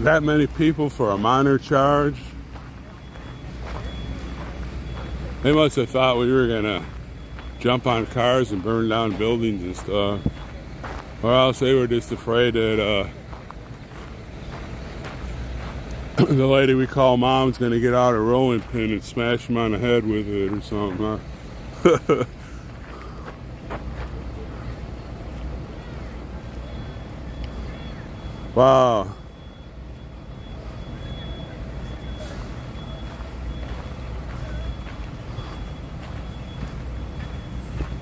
that many people for a minor charge. They must have thought we were gonna jump on cars and burn down buildings and stuff, or else they were just afraid that the lady we call mom's gonna get out a rolling pin and smash him on the head with it or something. Wow.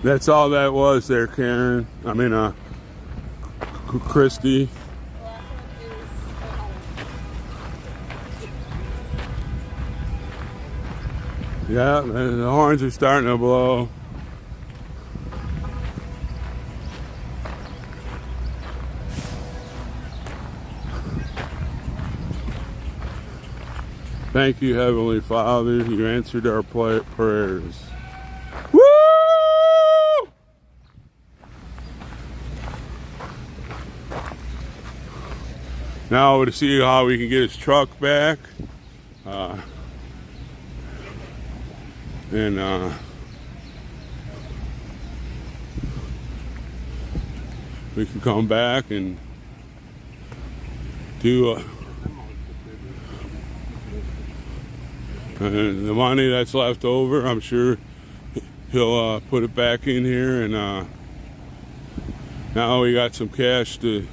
That's all that was there, Karen. I mean, Christy. Yeah, the horns are starting to blow. Thank you, Heavenly Father. You answered our prayers. Woo! Now to see how we can get his truck back. We can come back and do and the money that's left over, I'm sure he'll put it back in here, and now we got some cash to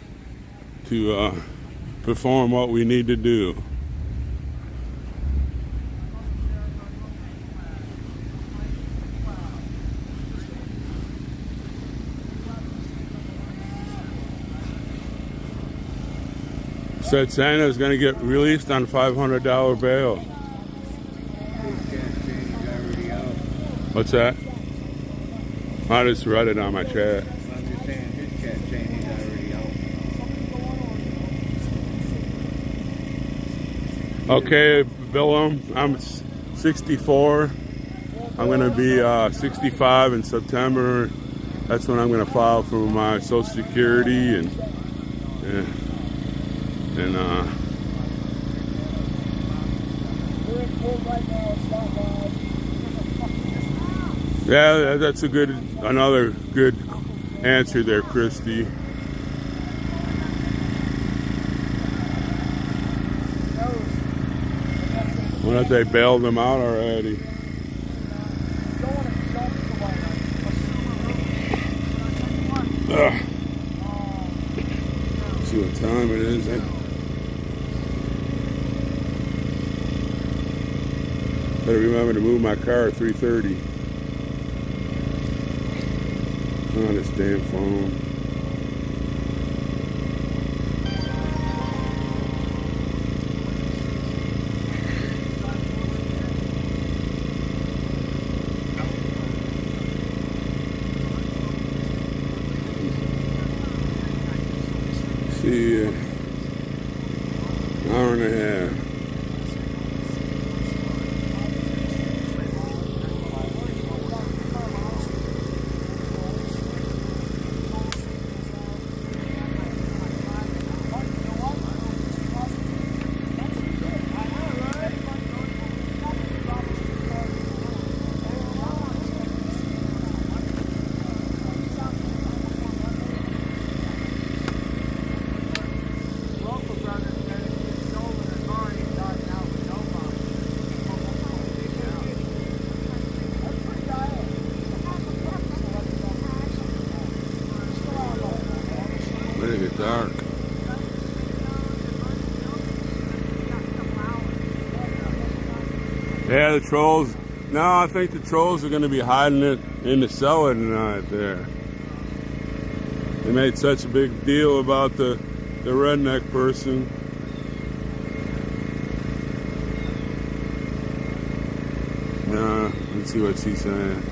perform what we need to do. Said Santa's going to get released on $500 bail. What's that? I just read it on my chat. I'm just saying his chat saying he's already out. Okay, Bill, I'm 64. I'm going to be 65 in September. That's when I'm going to file for my Social Security and yeah, that's another good answer there, Christy. Why don't they bail them out already? Ugh. See what time it is. Better remember to move my car at 3:30. On this damn phone. See, hour and a half. Dark. Yeah, the trolls. No, I think the trolls are going to be hiding it in the cellar tonight there. They made such a big deal about the redneck person. Let's see what she's saying.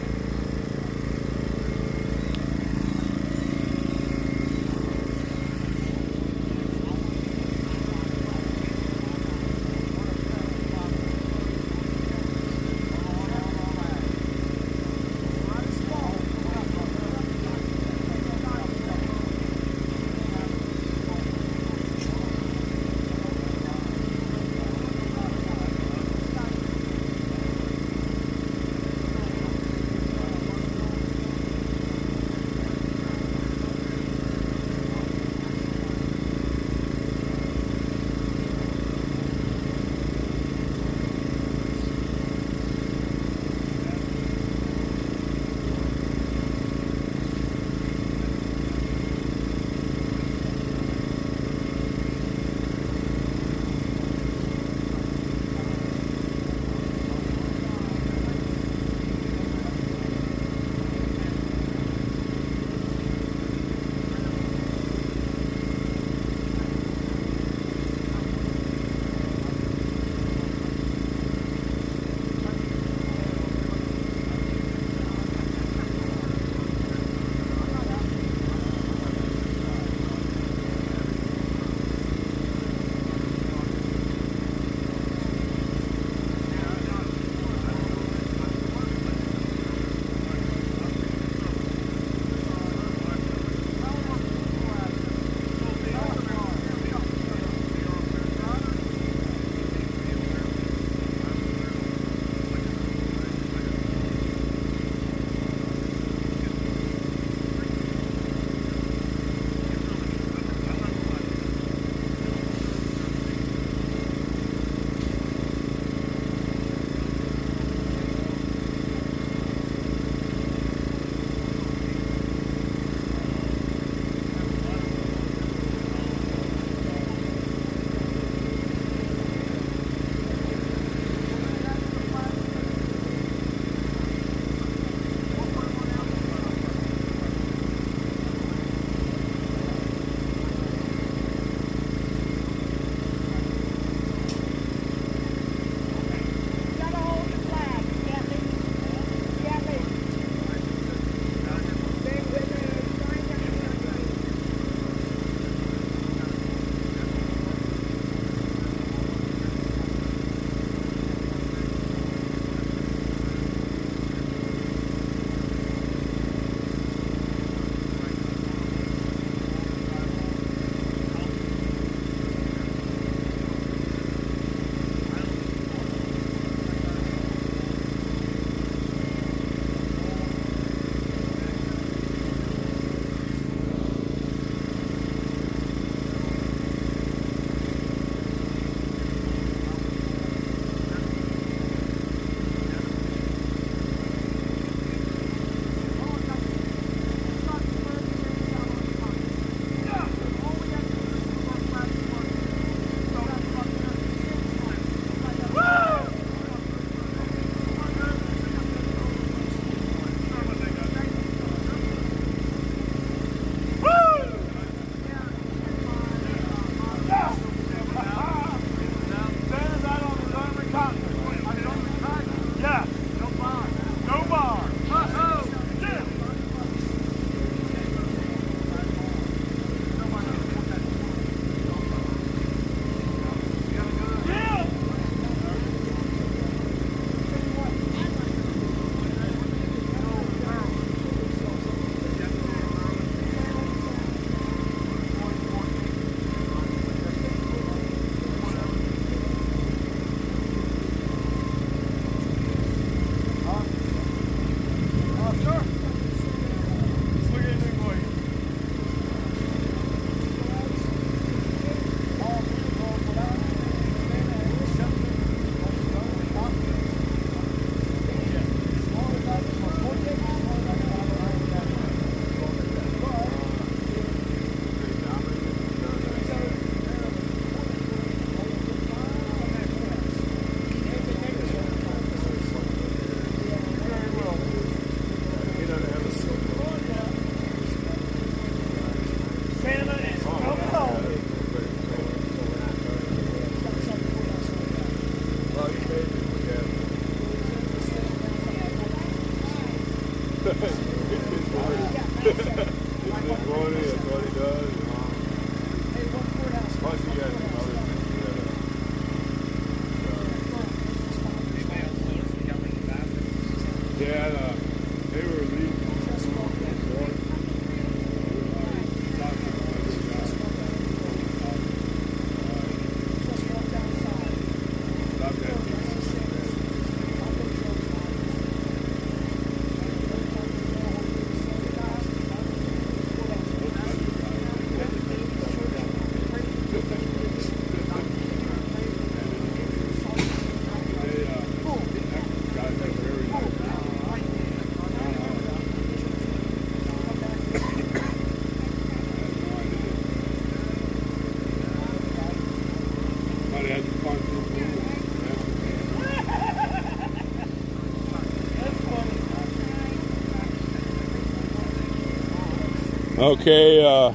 Okay,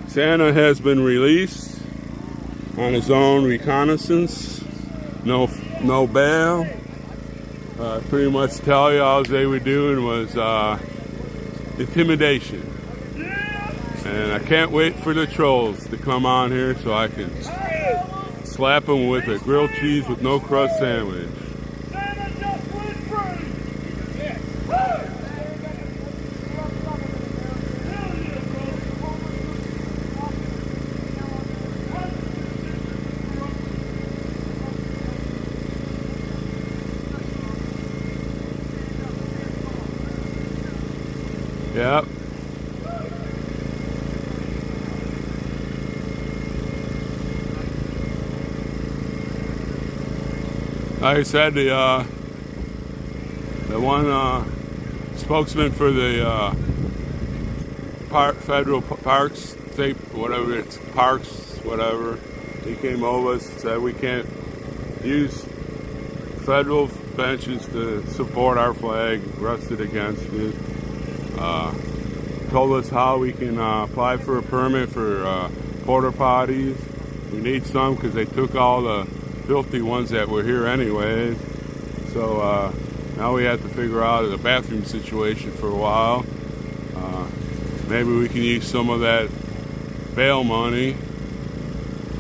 Santa has been released on his own reconnaissance. No bail. Pretty much tell you all they were doing was intimidation. And I can't wait for the trolls to come on here so I can slap them with a grilled cheese with no crust sandwich. Yep. Like I said, the one spokesman for the federal parks, state, whatever it's parks, whatever, he came over and said we can't use federal benches to support our flag, rusted against it. Told us how we can apply for a permit for porta potties. We need some because they took all the filthy ones that were here anyways. So now we have to figure out the bathroom situation for a while. Maybe we can use some of that bail money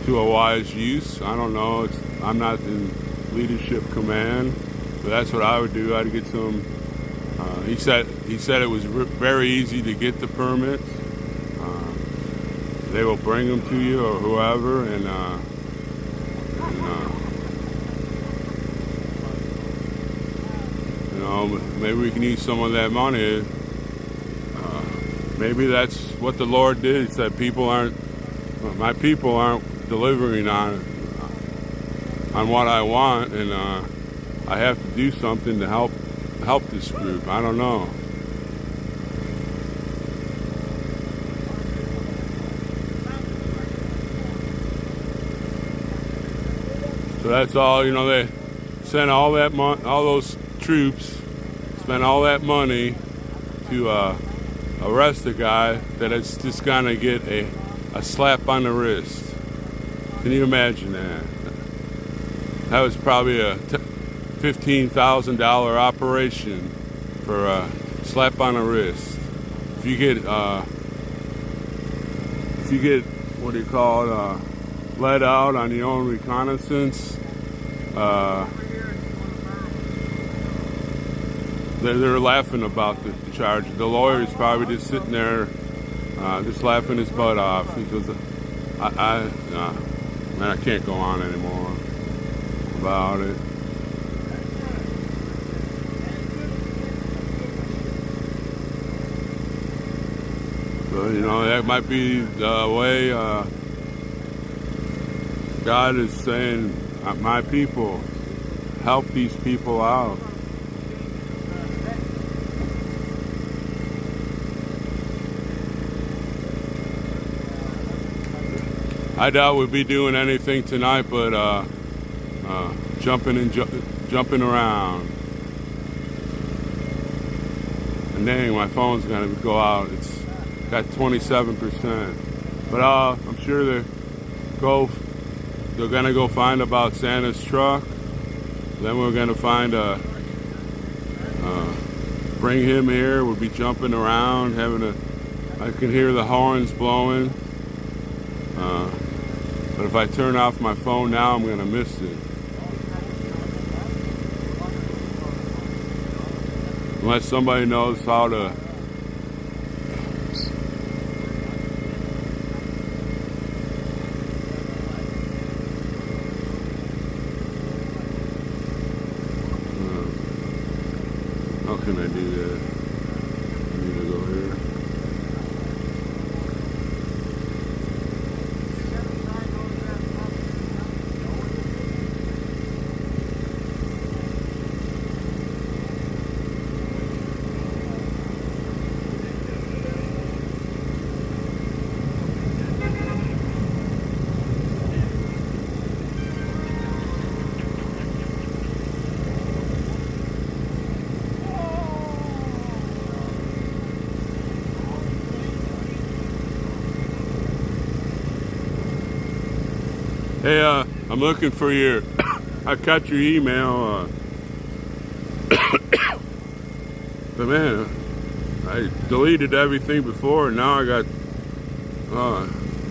to a wise use. I don't know. I'm not in leadership command, but that's what I would do. I'd get some. He said it was very easy to get the permits. They will bring them to you or whoever, and you know, maybe we can use some of that money. Maybe that's what the Lord did. He said my people aren't delivering on what I want, and I have to do something to help this group. I don't know. So that's all. You know, they sent all those troops, spent all that money to arrest a guy that is just gonna get a slap on the wrist. Can you imagine that? That was probably a $15,000 operation for a slap on the wrist. If you get what do you call it, let out on your own reconnaissance, they're laughing about the charge. The lawyer's probably just sitting there, just laughing his butt off. He goes, man, I can't go on anymore about it. you know, that might be the way God is saying, my people, help these people out. I doubt we'll be doing anything tonight, but jumping around. And dang, my phone's gonna go out. It's got 27%. But I'm sure they're gonna go find about Santa's truck. Then we're gonna find bring him here. We'll be jumping around, I can hear the horns blowing. But if I turn off my phone now, I'm gonna miss it. Unless somebody knows how to how can I do that? I need to go here. Hey, I'm looking for your, I got your email, but man, I deleted everything before, and now I got,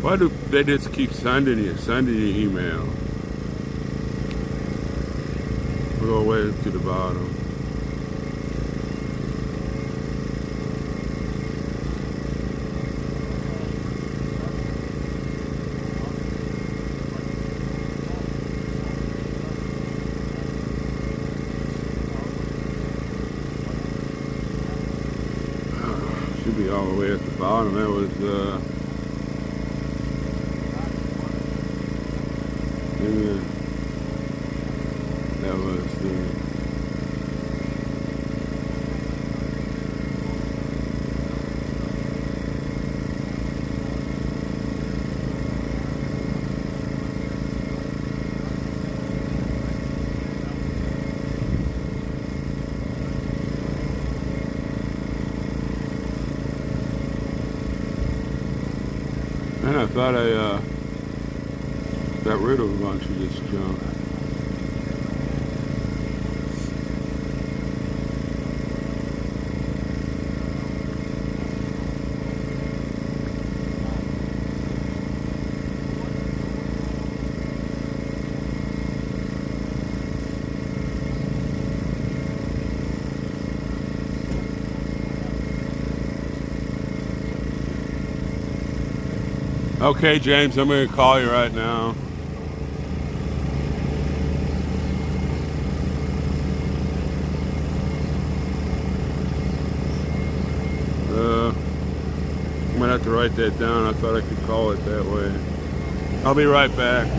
why do they just keep sending you email? We'll go way to the bottom. Should be all the way at the bottom. That was man, I thought I got rid of a bunch of this junk. Okay, James, I'm going to call you right now. I'm going to have to write that down. I thought I could call it that way. I'll be right back.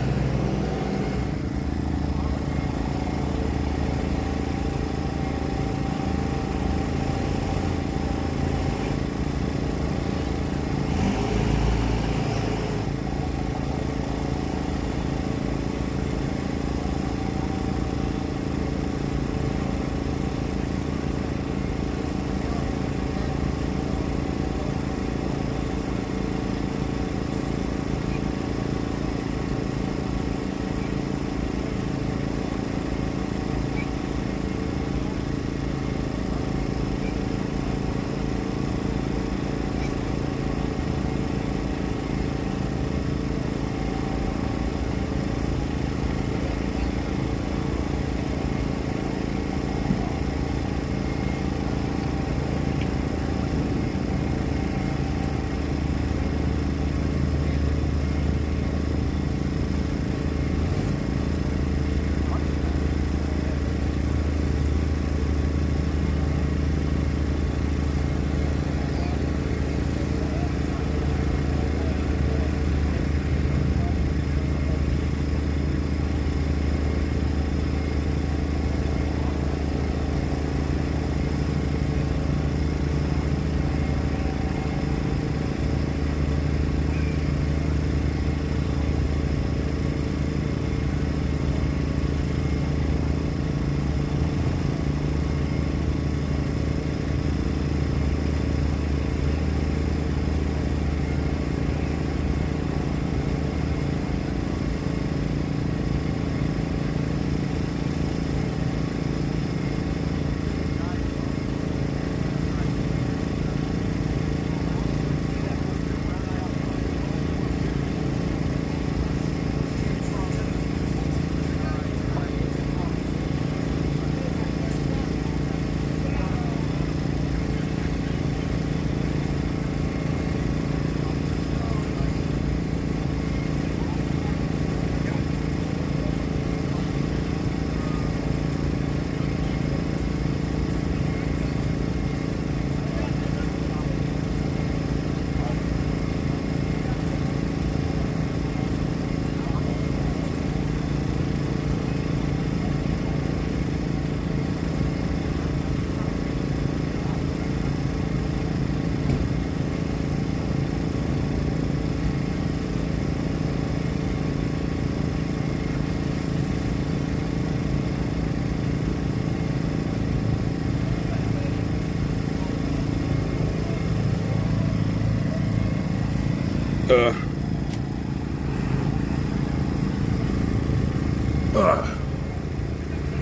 Yeah,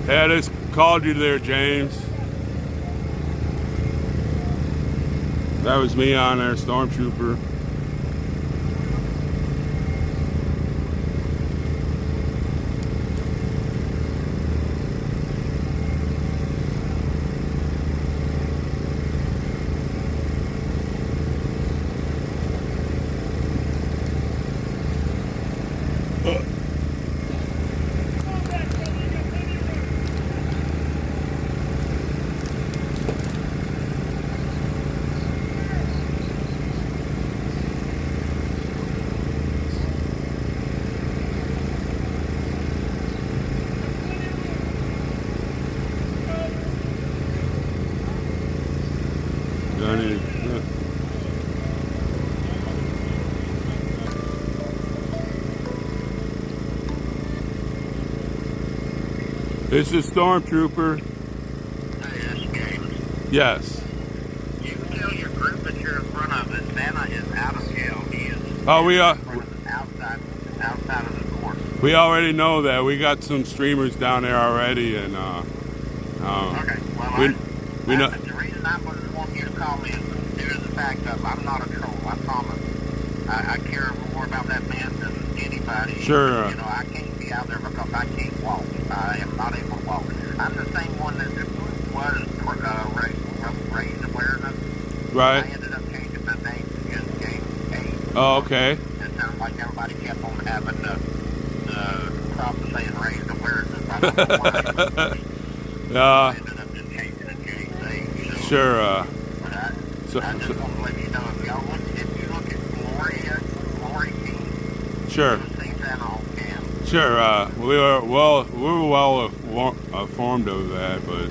I just called you there, James. That was me on there, Stormtrooper. This is Stormtrooper. Hey, this is James. Yes. You can tell your group that you're in front of that Santa is out of jail. He is Oh, we are. outside of the court. We already know that. We got some streamers down there already, and Okay. Well, we know. the reason I was wanting you to call me is due to the fact that I'm not a troll. I promise. I care more about that man than anybody. Sure. You know, I can't be out there because I can't walk. I am not able to walk. I'm the same one that was raised awareness. Right. I ended up changing my name to just James Kane. Oh, okay. It sounds like everybody kept on having the problem saying raised awareness. I don't know why. I ended up just changing it to James Kane. Sure. I just want to let you know, if you look at Glory King, Sure. you'll see that on cam. Sure. We were well informed of that, but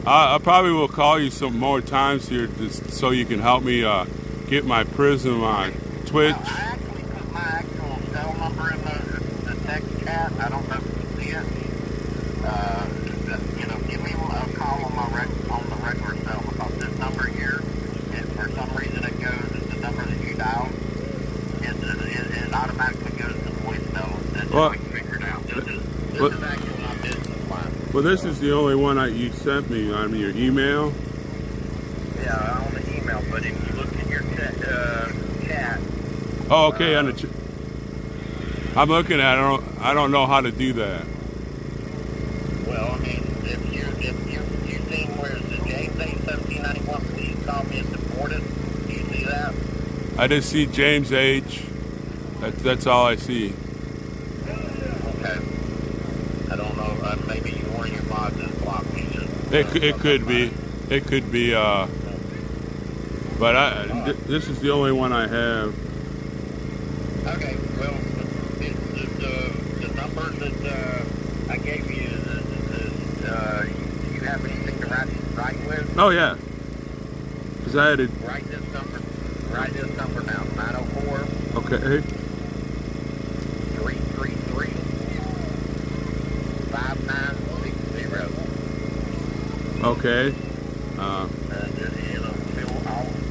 I probably will call you some more times here just so you can help me get my Prism on Twitch. I actually put my actual cell number in the text chat. I don't know if you see it. Give me a call on the regular cell because this number here, for some reason it goes, the number that you dialed, it automatically goes to voicemail. That's how we can figure it out. This is actually my business line. Well, this is the only one you sent me on your email. Yeah, on the email, but if you look in your chat. Oh, okay. On the I'm looking at it. I don't know how to do that. Well, I mean, if you seen where it says James 1791, please call me and support it. Do you see that? I just see James H. That's all I see. Okay. I don't know. Maybe you or your mod just blocked me. It could be. It could be. But this is the only one I have. Okay. Well, the number that I gave you, you have anything to write with? Oh yeah. Because I had to. Write this number. Write this number down. 904. Okay. 333 5960. Okay.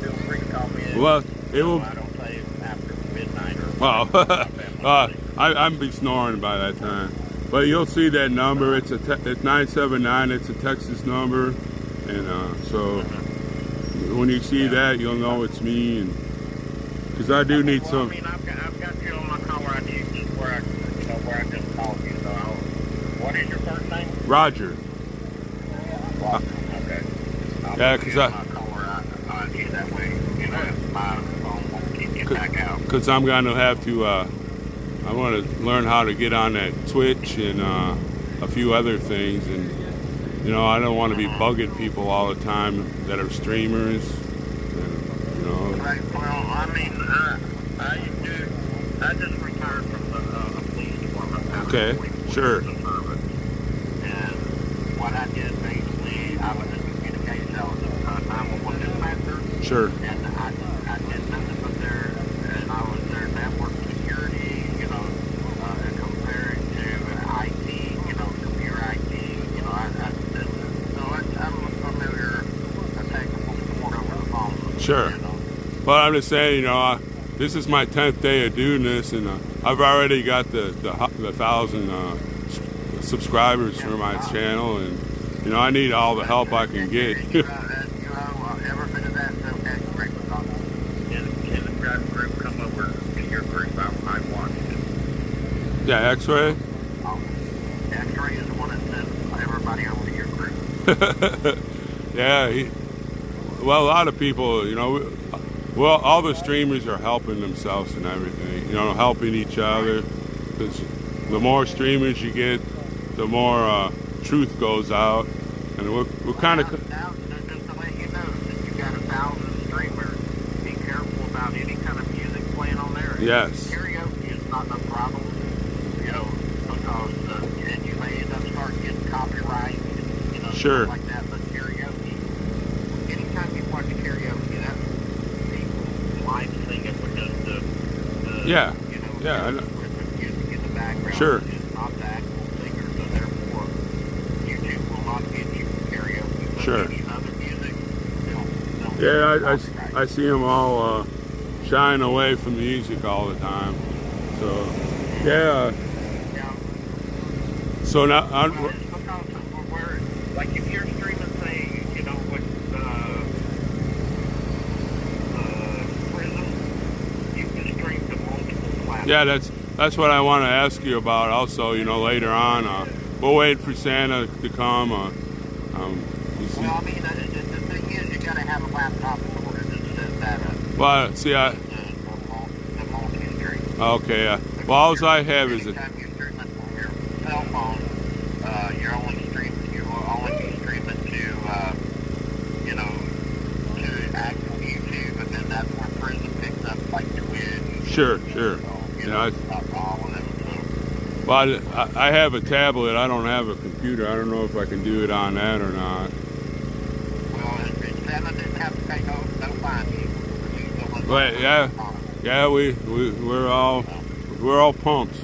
Feel free to call me in. Well, it will. I don't say after midnight or. Well, I'm be snoring by that time. But you'll see that number. It's 979. It's a Texas number, and so when you see that, you'll know it's me. And because I do need some. I mean, I've got you on my caller ID, just where I just called you. So, what is your first name? Roger. Okay. Yeah, because Because I'm going to have to, I want to learn how to get on that Twitch and a few other things. And, I don't want to be bugging people all the time that are streamers. And, Right, well, I mean, I just retired from the police department. Okay, sure. And what I did, basically, I was in communication. I was a 911 dispatcher. Sure. And I did nothing but and I was their network security, compared to IT, computer IT, so I'm familiar with technical support over the phone. Sure. But I'm just saying, this is my 10th day of doing this, and I've already got the 1,000 subscribers for my channel, and you know I need all the help I can get. Every bit of that's okay. Great. Can the group come over to your group? I watched it. Yeah, X-Ray. X-Ray is the one that sends everybody over to your group. Yeah, well, a lot of people, you know, well, all the streamers are helping themselves and everything, you know, helping each other. Because the more streamers you get, the more truth goes out, and we're kind of. Now, just to let you know, since you got 1,000 streamers, be careful about any kind of music playing on there. Yes. Karaoke is not no problem, you know, because and you may end up starting getting copyright, you know, Sure. stuff like that. But karaoke, anytime you watch karaoke, that's people live singing because the Yeah. you know, Yeah. with the music in the background. Sure. It's not the actual singer, so therefore YouTube will not give you karaoke. But Sure. any other music, they'll Yeah, I see them all shying away from the music all the time. So, yeah. So now, Well, it's because of where, like if you're streaming, say, you know, with Prism, you can stream to multiple platforms. yeah, that's what I want to ask you about. Also, you know, later on, we'll wait for Santa to come. Well, I mean, the thing is, you got to have a laptop in order to set that up. But see, The multi-stream. okay, well, all I have is a. Anytime you stream it from your cell phone, you're only be streaming to, you know, to actual YouTube, and then that's where Prism picks up, like Twitch. Sure. So, you know, all of them. So. But I have a tablet. I don't have a computer. I don't know if I can do it on that or not. Well, if Santa didn't have to pay no fine, But yeah, we're all pumped.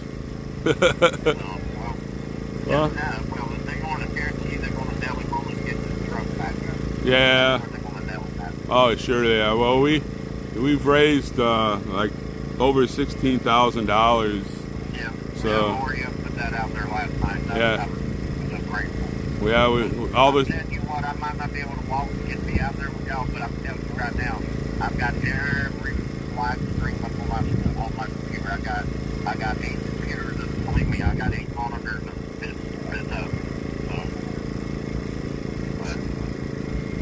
Well, if they want to guarantee they're going to deli moments get the truck back up. Yeah. Oh, sure they are. Well, we've raised like over $16,000. Yeah. So. Oreo put that out there last night. Yeah. I was grateful. Yeah, all this. I'm telling you what, I might not be able to walk and get me out there with y'all, but I'm telling you right now, I've got every live stream up on my computer. I got 8 computers, and believe me, I got 8 monitors and it's up.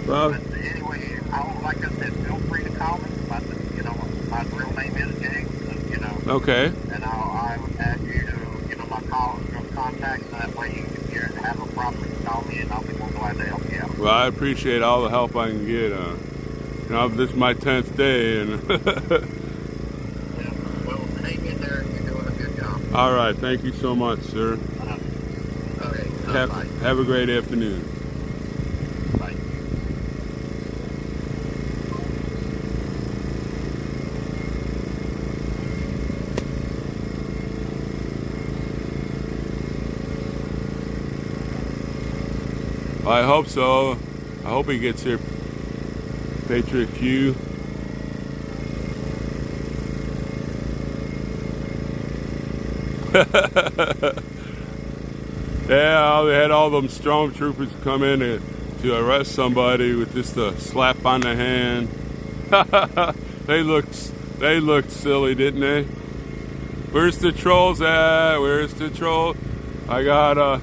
Well. But anyway, like I said, feel free to call me. My real name is James. You know. Okay. And I would add you to my contacts. That way, you have a problem, you call me, and I'll be more glad to help you out. Well, I appreciate all the help I can get. You know, this is my 10th day, and. Well, hang in there. You're doing a good job. All right. Thank you so much, sir. Okay. Have a great afternoon. Bye. Well, I hope so. I hope he gets here. Patriot Q. Yeah, they had all them stormtroopers come in to arrest somebody with just a slap on the hand. They looked silly, didn't they? Where's the trolls at? Where's the troll? I got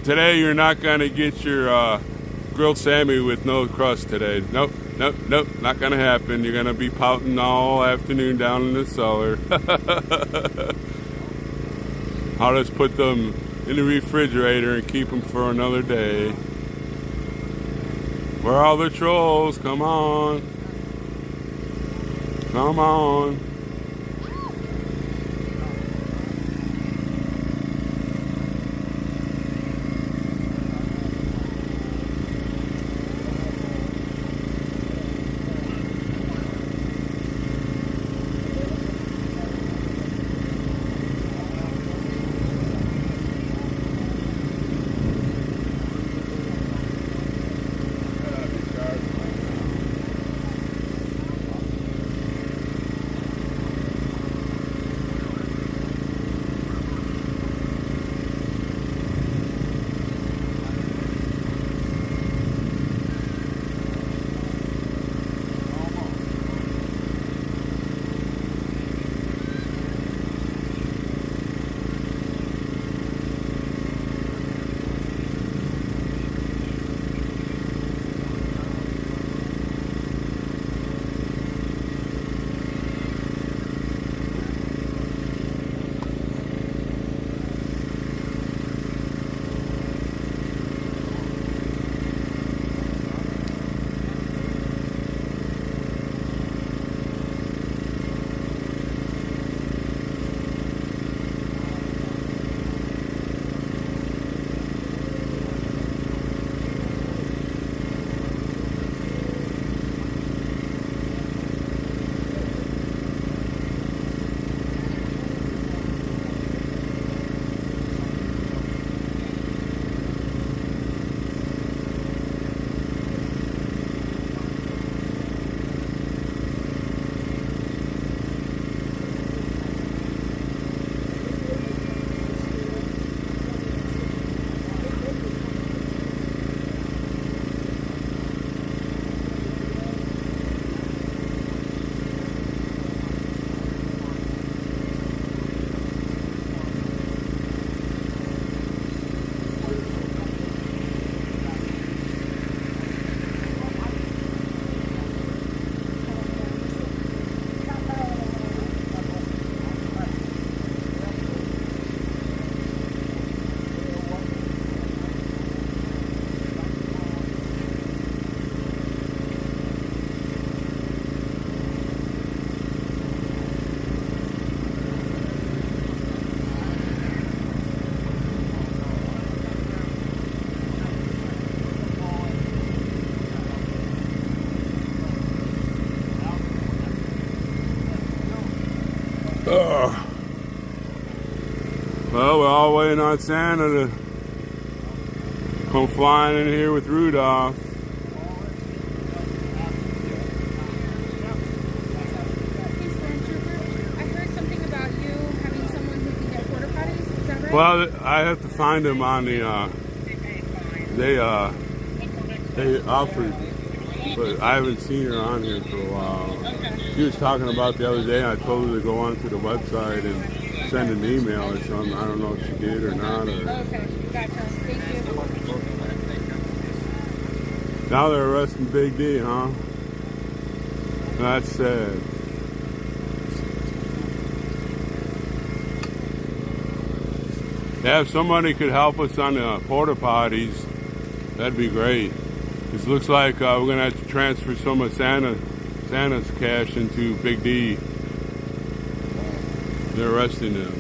today you're not gonna get your grilled Sammy with no crust today. Nope, not gonna happen. You're gonna be pouting all afternoon down in the cellar. I'll just put them in the refrigerator and keep them for another day. Where are all the trolls? Come on. Come on. all waiting on Santa to come flying in here with Rudolph. Well, I have to find them on the, they offered, but I haven't seen her on here for a while. She was talking about the other day, and I told her to go onto the website and send an email or something. I don't know if she did or not. Or... Okay, gotcha. Thank you. Now they're arresting Big D, huh? That's sad. Yeah, if somebody could help us on the porta potties, that'd be great. It looks like we're gonna have to transfer some of Santa's cash into Big D. They're arresting him.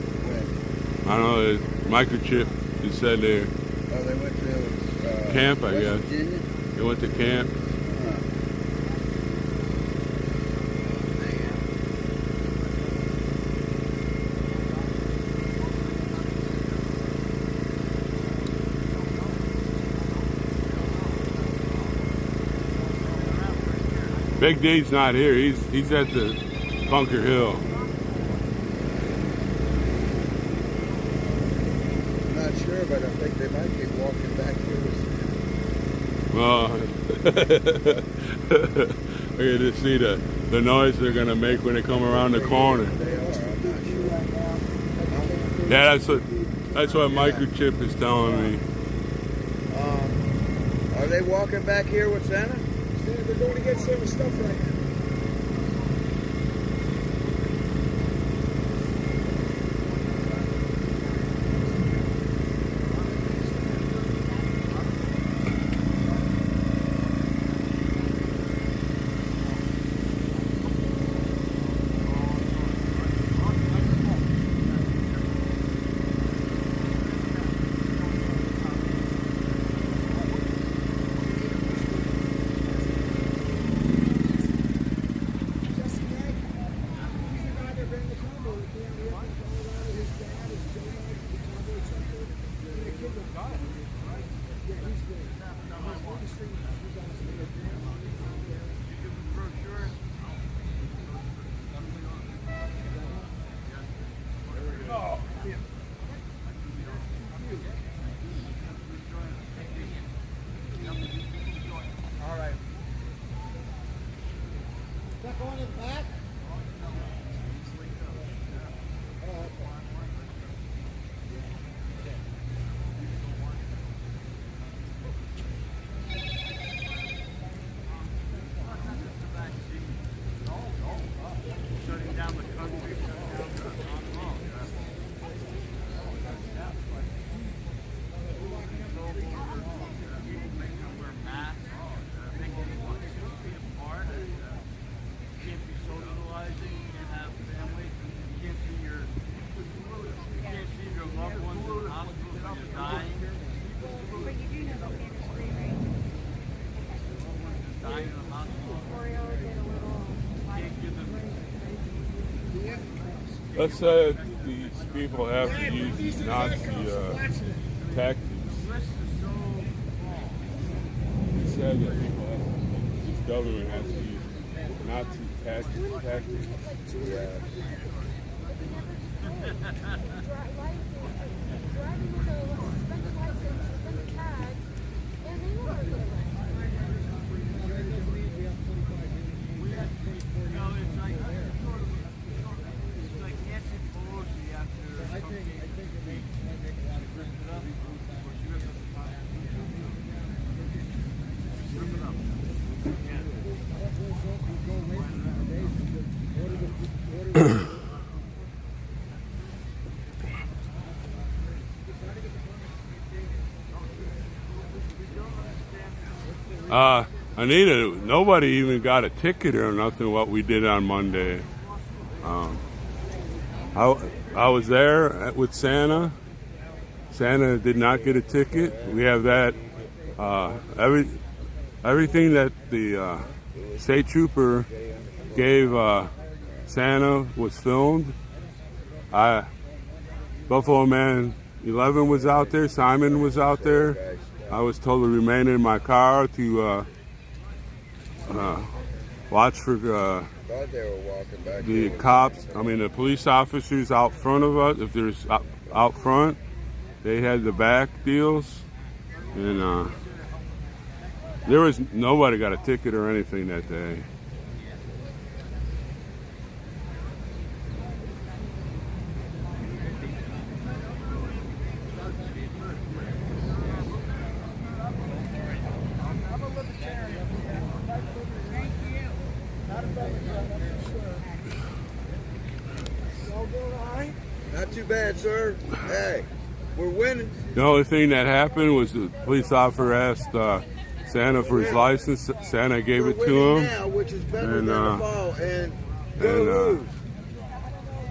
I don't know. Microchip is said there. Oh, they went to camp, I guess. Virginia? They went to camp. Big D's not here. He's at the Bunker Hill. I'm not sure, but I think they might be walking back here. Look at this. See the noise they're gonna make when they come around the corner. Yeah, that's what Microchip is telling me. Are they walking back here with Santa? They're going to get some stuff right now. Let's say these people have to use these Nazi tactics. It's sad that people have to, this government has to use Nazi tactics. Yeah. Anita, nobody even got a ticket or nothing what we did on Monday. I was there with Santa. Santa did not get a ticket. We have that. Everything that the state trooper gave Santa was filmed. Buffalo Man 11 was out there. Simon was out there. I was told to remain in my car to watch for the cops. I mean, the police officers out front of us. If there's out front, they had the back deals, and there was nobody got a ticket or anything that day. Not too bad, sir. Hey, we're winning. The only thing that happened was the police officer asked Santa for his license. Santa gave it to him, now, which is better and, than the fall, and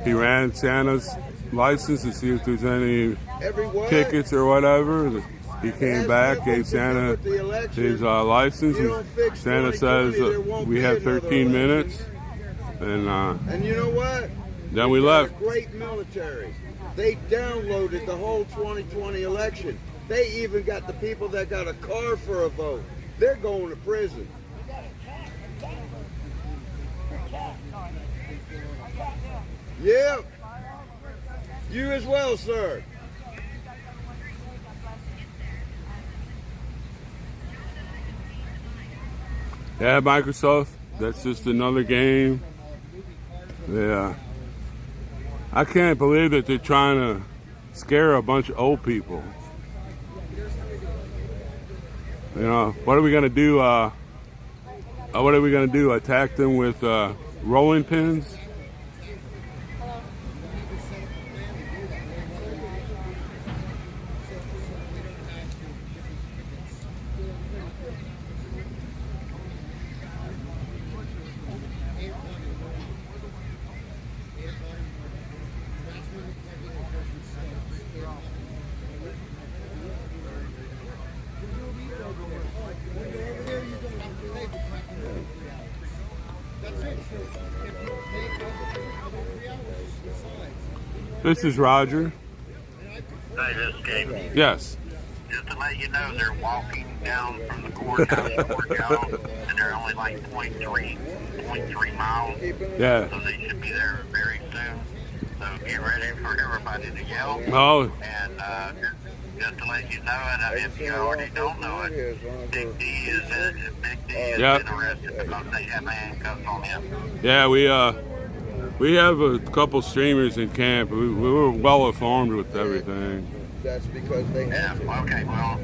he ran Santa's license to see if there's any what? tickets or whatever. He came back, gave Santa his license, and Santa says we have 13 minutes, and you know what? Then we left. Great military. They downloaded the whole 2020 election. They even got the people that got a car for a vote. They're going to prison. Yeah. You as well, sir. Yeah, Microsoft, that's just another game. Yeah. I can't believe that they're trying to scare a bunch of old people. You know, what are we going to do? What are we going to do? Attack them with rolling pins? This is Roger. Hey, this is Gabe. Yes. Just to let you know, they're walking down from the courthouse towards y'all, and they're only like 0.3 miles. Yeah. So they should be there very soon. So get ready for everybody to yell. Oh. And just to let you know, and if you already don't know it, Big D is interested because they have handcuffs on him. Yeah, we have a couple streamers in camp. We were well informed with everything. That's because they have. Yeah, okay, well,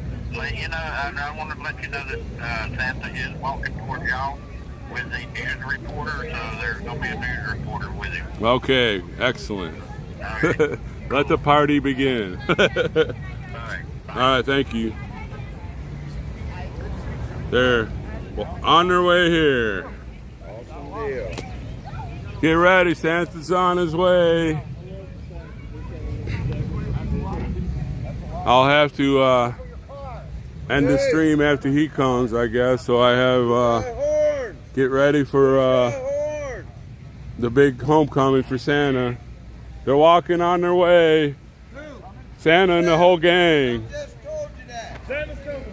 you know, I want to let you know that Santa is walking towards y'all with a news reporter, so there's going to be a news reporter with him. Okay, excellent. Let the party begin. All right, thank you. They're on their way here. Awesome deal. Get ready, Santa's on his way. I'll have to end the stream after he comes, I guess. So I have get ready for the big homecoming for Santa. They're walking on their way. Santa and the whole gang. Santa's coming.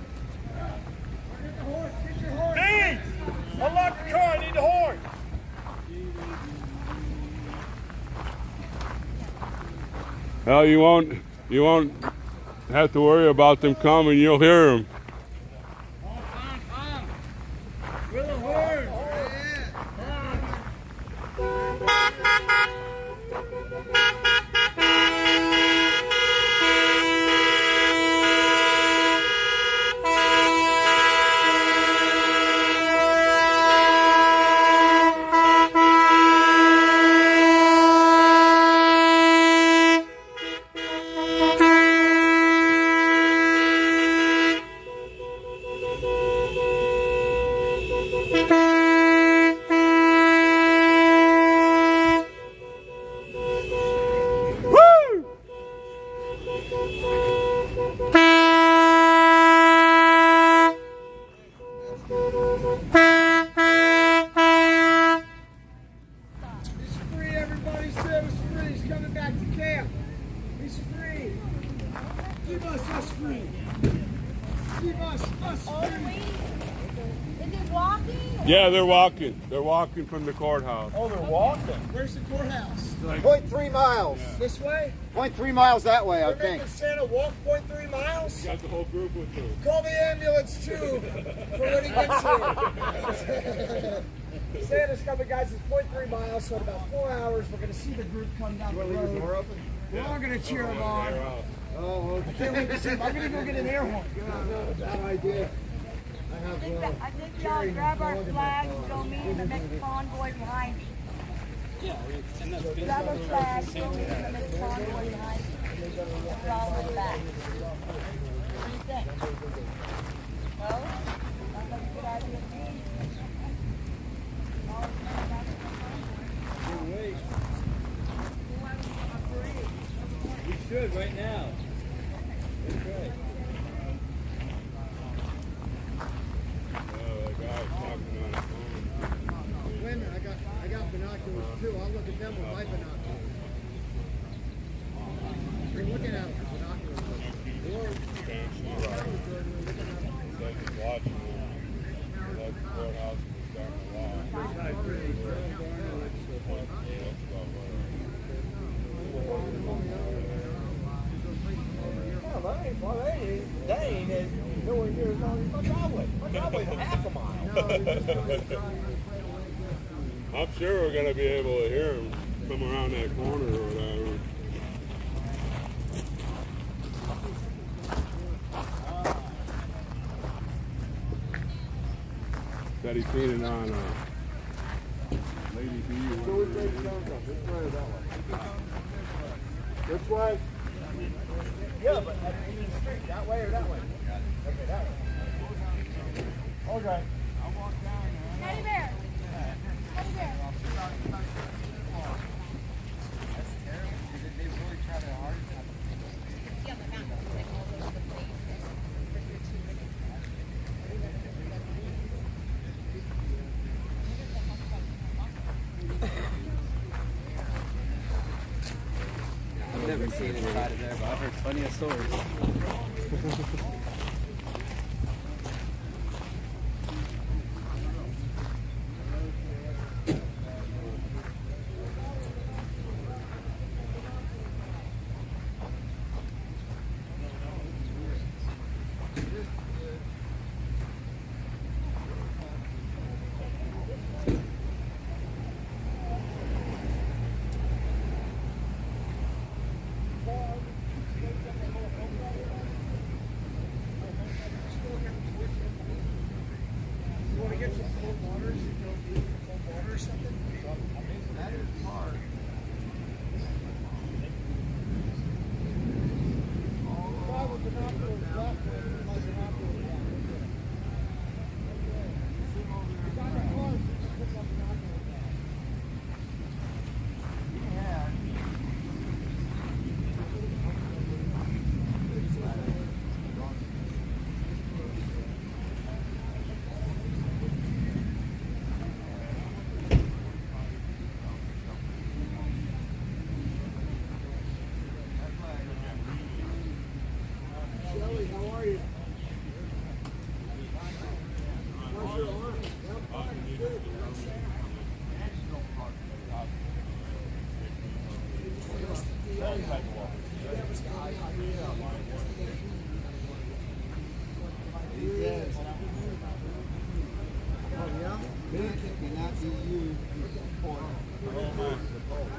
Hey! Unlock the car, I need the horn. Well, you won't have to worry about them coming. You'll hear them. With a horn. Yeah, they're walking. They're walking from the courthouse. Oh, they're walking. Where's the courthouse? 0.3 miles. This way? 0.3 miles that way, I They're think. making Santa walk 0.3 miles? Got the whole group with them. Call the ambulance too for when he gets here. Santa's coming, guys. It's 0.3 miles, so in about 4 hours, we're going to see the group come down the road. The door open? We're all going to cheer them on. Oh, I can't wait to see him. I'm going to go get an air horn. Bad idea. I think we all grab our flags and go meet in the next convoy behind me. Grab our flags, go meet in the next convoy behind me. And follow them back. What do you think? No? Sounds like a good idea to me. We should right now. That's right. Wait a minute, I got binoculars too. I'll look at them with my binoculars. You're looking at them with binoculars. Watching them. Like the courthouse was starting to walk. That ain't nowhere near as long as my driveway. My driveway's half a mile. I'm sure we're going to be able to hear them come around that corner or whatever. That he's seen it on Lady B. Which way? Yeah, but in the street, that way or that way? Okay, that way. Okay. I'll walk down there. Teddy bear. Teddy bear. That's terrible. They really try their hardest. I've never seen inside of there, but I've heard plenty of stories.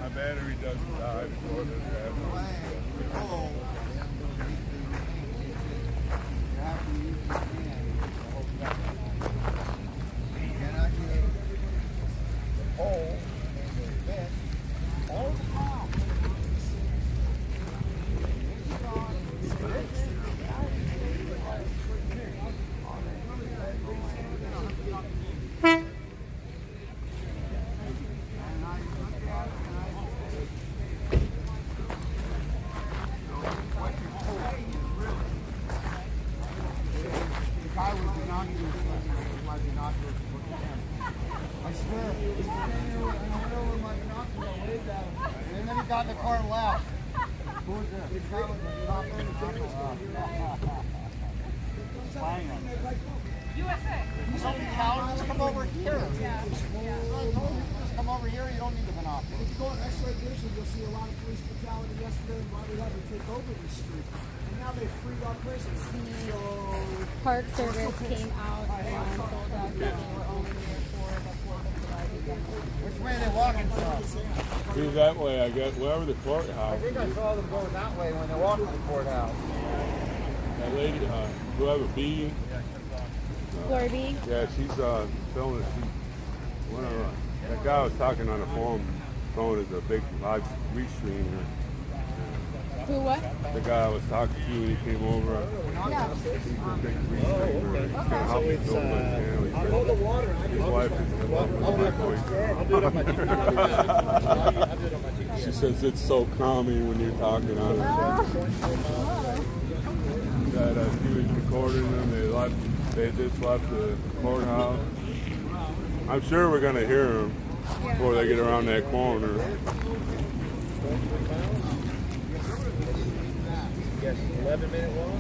My battery doesn't die before this happens. And then he got in the car and left. Who was this? USA. Something cowards come over here. Just come over here. You don't need the binoculars. If you go on X-ray vision, you'll see a lot of police brutality yesterday and why we had to take over the street. And now they've freed our prisons. Park Service came out and told us that they were only there for the 4th of July weekend. Which way are they walking from? Through that way, I guess. Wherever the courthouse. I think I saw them going that way when they walked to the courthouse. That lady, whoever B. Glory B. Yeah, she's filming. That guy was talking on the phone is a big live restreamer. Who what? The guy I was talking to when he came over. He's a big restreamer. He's gonna help me film my channel. I'll hold the water. His wife is she says it's so calming when you're talking on it. That she was recording them. They just left the courthouse. I'm sure we're gonna hear them before they get around that corner. Yes, 11-minute walk.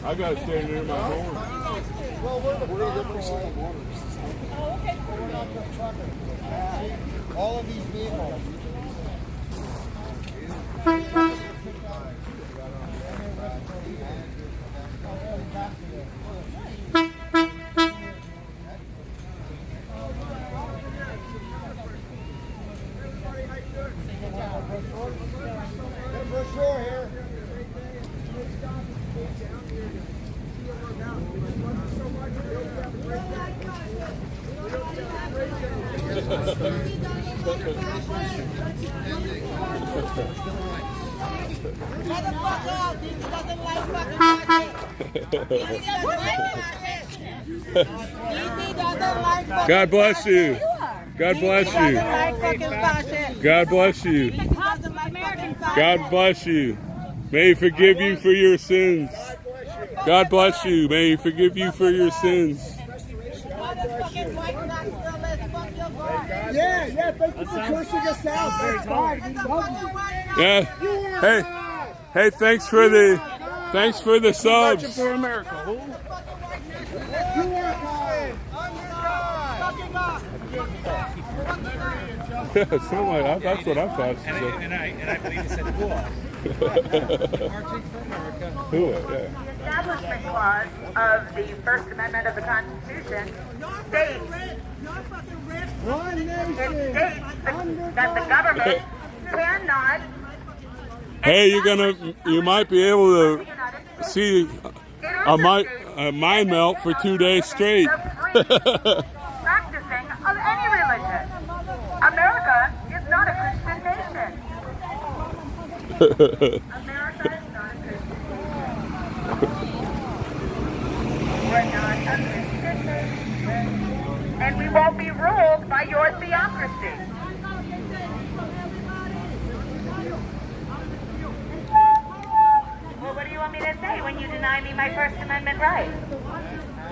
I gotta stay near my home. Well, we're the precinct borders. Oh, okay. We're not the trucker. All of these vehicles. For sure here. God bless you. God bless you. God bless you. God bless you. May He forgive you for your sins. God bless you. May He forgive you for your sins. Yeah, thank you for cursing us out. That's fine. We love you. Yeah. Hey, thanks for the subs. Marching for America. Who? You are God. That's what I thought. And I believe he said who? Marching for America. Who? Yeah. The Establishment Clause of the First Amendment of the Constitution states that the government cannot. Hey, you might be able to see a mind melt for 2 days straight. Practicing of any religion. America is not a Christian nation. America is not a Christian nation. We're not a Christian nation. And we won't be ruled by your theocracy. Well, what do you want me to say when you deny me my First Amendment right?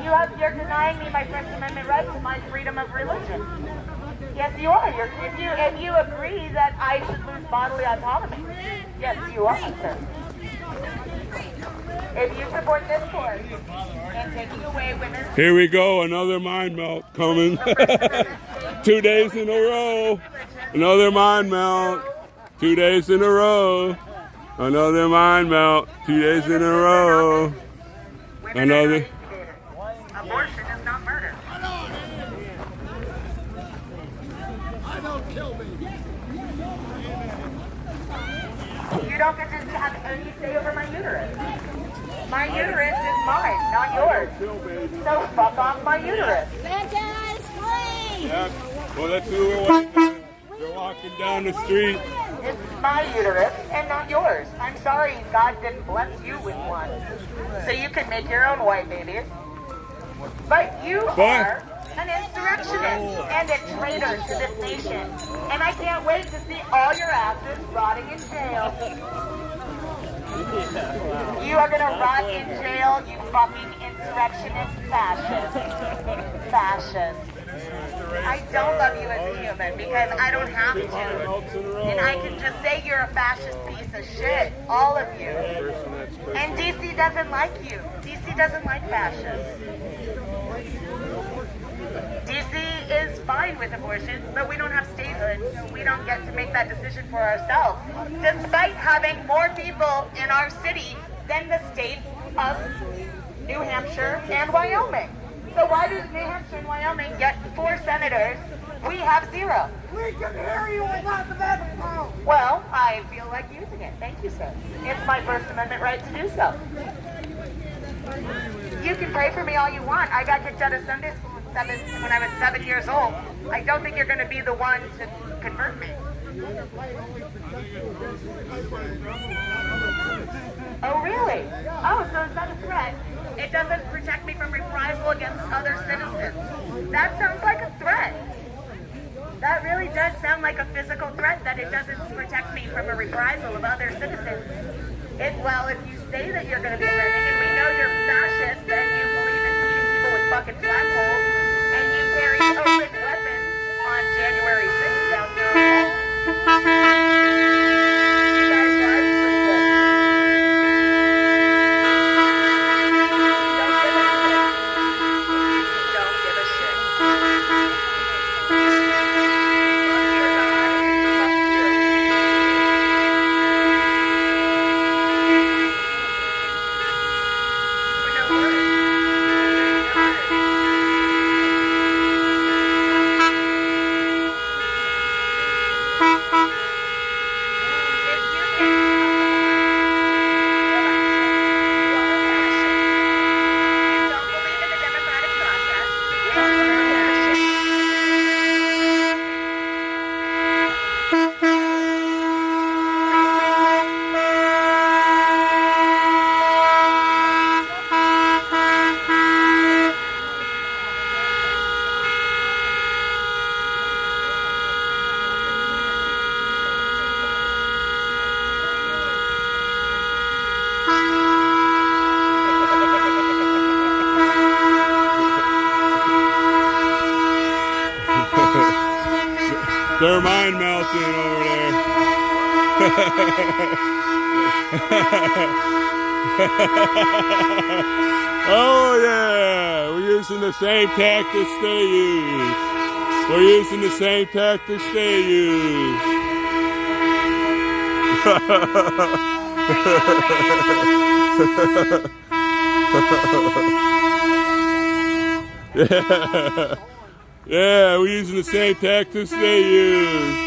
You're denying me my First Amendment right to my freedom of religion. Yes, you are. If you agree that I should lose bodily autonomy, yes, you are, sir. If you support this course and taking away women's... Here we go, another mind melt coming. 2 days in a row. Another mind melt. 2 days in a row. Another mind melt. 2 days in a row. Another. Abortion is not murder. You don't get to have any say over my uterus. My uterus is mine, not yours. So fuck off my uterus. Santa is free! Yeah. Well, that's who we're walking. We're walking down the street. It's my uterus and not yours. I'm sorry God didn't bless you with one. So you can make your own white babies. But you are an insurrectionist and a traitor to this nation. And I can't wait to see all your asses rotting in jail. You are going to rot in jail, you fucking insurrectionist fascist. Fascist. I don't love you as a human because I don't have to. And I can just say you're a fascist piece of shit, all of you. And DC doesn't like you. DC doesn't like fascists. DC is fine with abortion, but we don't have statehood, so we don't get to make that decision for ourselves, despite having more people in our city than the states of New Hampshire and Wyoming. So why does New Hampshire and Wyoming get 4 senators? We have 0. We can hear you without the microphone. Well, I feel like using it. Thank you, sir. It's my First Amendment right to do so. You can pray for me all you want. I got kicked out of Sunday school when I was 7 years old. I don't think you're going to be the one to convert me. Oh, really? Oh, so is that a threat? It doesn't protect me from reprisal against other citizens. That sounds like a threat. That really does sound like a physical threat, that it doesn't protect me from a reprisal of other citizens. Well, if you say that you're going to be living, and we know you're fascist, and you believe in beating people with fucking flagpoles, and you carry open weapons on January 6th down here. You guys lied to us. Don't give a shit. They're mind melting over there. Oh yeah, we're using the same tactics they use. We're using the same tactics they use. Yeah. Yeah, we're using the same tactics they use.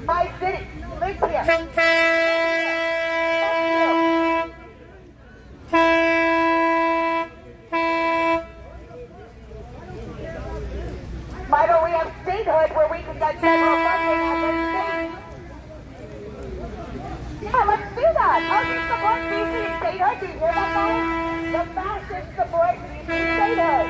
My city, live here. Why don't we have statehood where we can get federal funding as a state? Yeah, let's do that. I'll just support BC statehood. Do you hear that, guys? The fascists support BC statehood.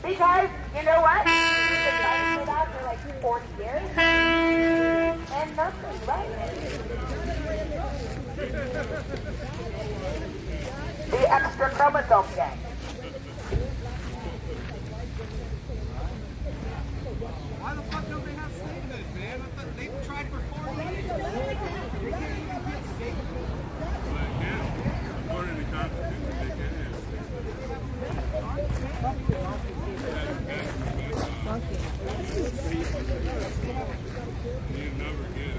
Because, you know what? We've been fighting for that for like 40 years. And nothing, right? The extra chromosome gang. Why the fuck don't they have statehood, man? I thought they've tried for 40 years. According to the Constitution, they can have. You never get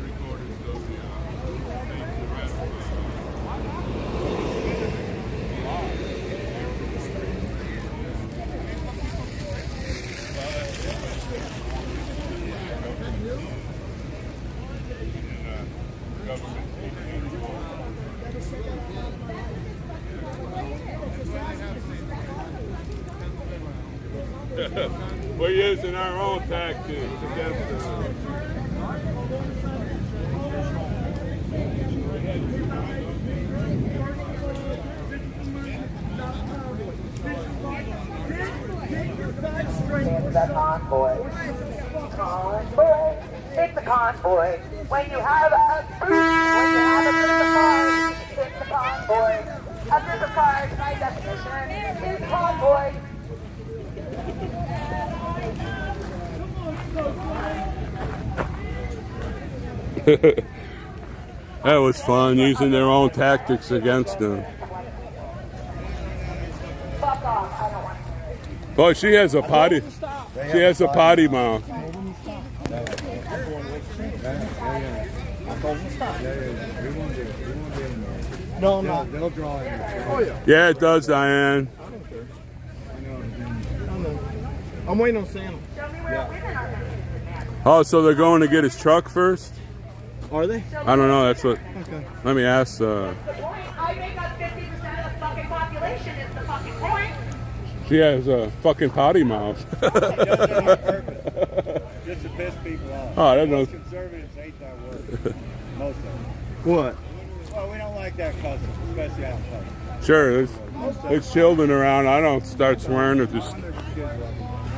3/4 of the states to ratify. We're using our own tactics against them. It's the convoy. Convoy. It's the convoy. When you have a group of cars, it's the convoy. A group of cars, by definition, is convoy. That was fun, using their own tactics against them. Boy, she has a potty. She has a potty mouth. No, no. They'll draw in. Oh, yeah. Yeah, it does, Diane. I'm waiting on Santa. Oh, so they're going to get his truck first? Are they? I don't know. That's what. Okay. Let me ask. I make up 50% of the fucking population is the fucking point. She has a fucking potty mouth. Just to piss people off. Oh, I don't know. Most conservatives hate that word. Most of them. What? Well, we don't like that cussing, especially out in public. Sure, there's children around. I don't start swearing if there's. I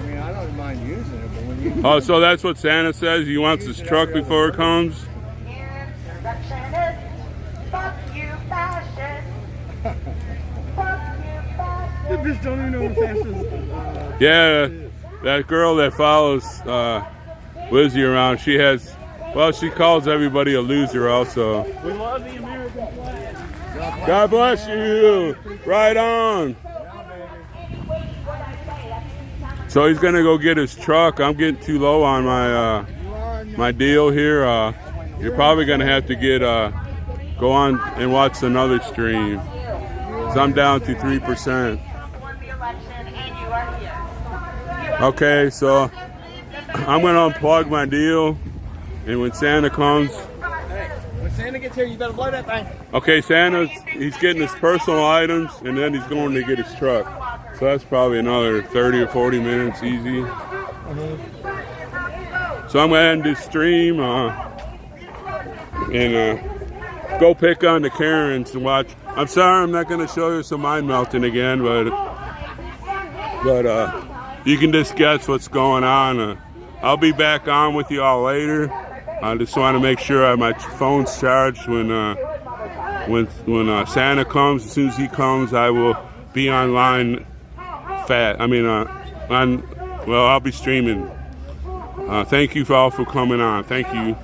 mean, I don't mind using it, but when you. Oh, so that's what Santa says? He wants his truck before it comes? Fuck you, fashion. Fuck you, fashion. The bitch don't even know what fashion is. Yeah, that girl that follows Lizzie around, she has, well, she calls everybody a loser also. We love the American flag. God bless you. Right on. So he's gonna go get his truck. I'm getting too low on my my deal here. You're probably gonna have to get go on and watch another stream. So I'm down to 3%. Okay, so I'm gonna unplug my deal, and when Santa comes. When Santa gets here, you better blow that thing. Okay, he's getting his personal items, and then he's going to get his truck. So that's probably another 30 or 40 minutes easy. So I'm going to end this stream and go pick on the Karens and watch. I'm sorry I'm not going to show you some mind melting again, but you can just guess what's going on. I'll be back on with you all later. I just want to make sure my phone's charged when Santa comes. As soon as he comes, I will be online. I'll be streaming. Thank you all for coming on. Thank you.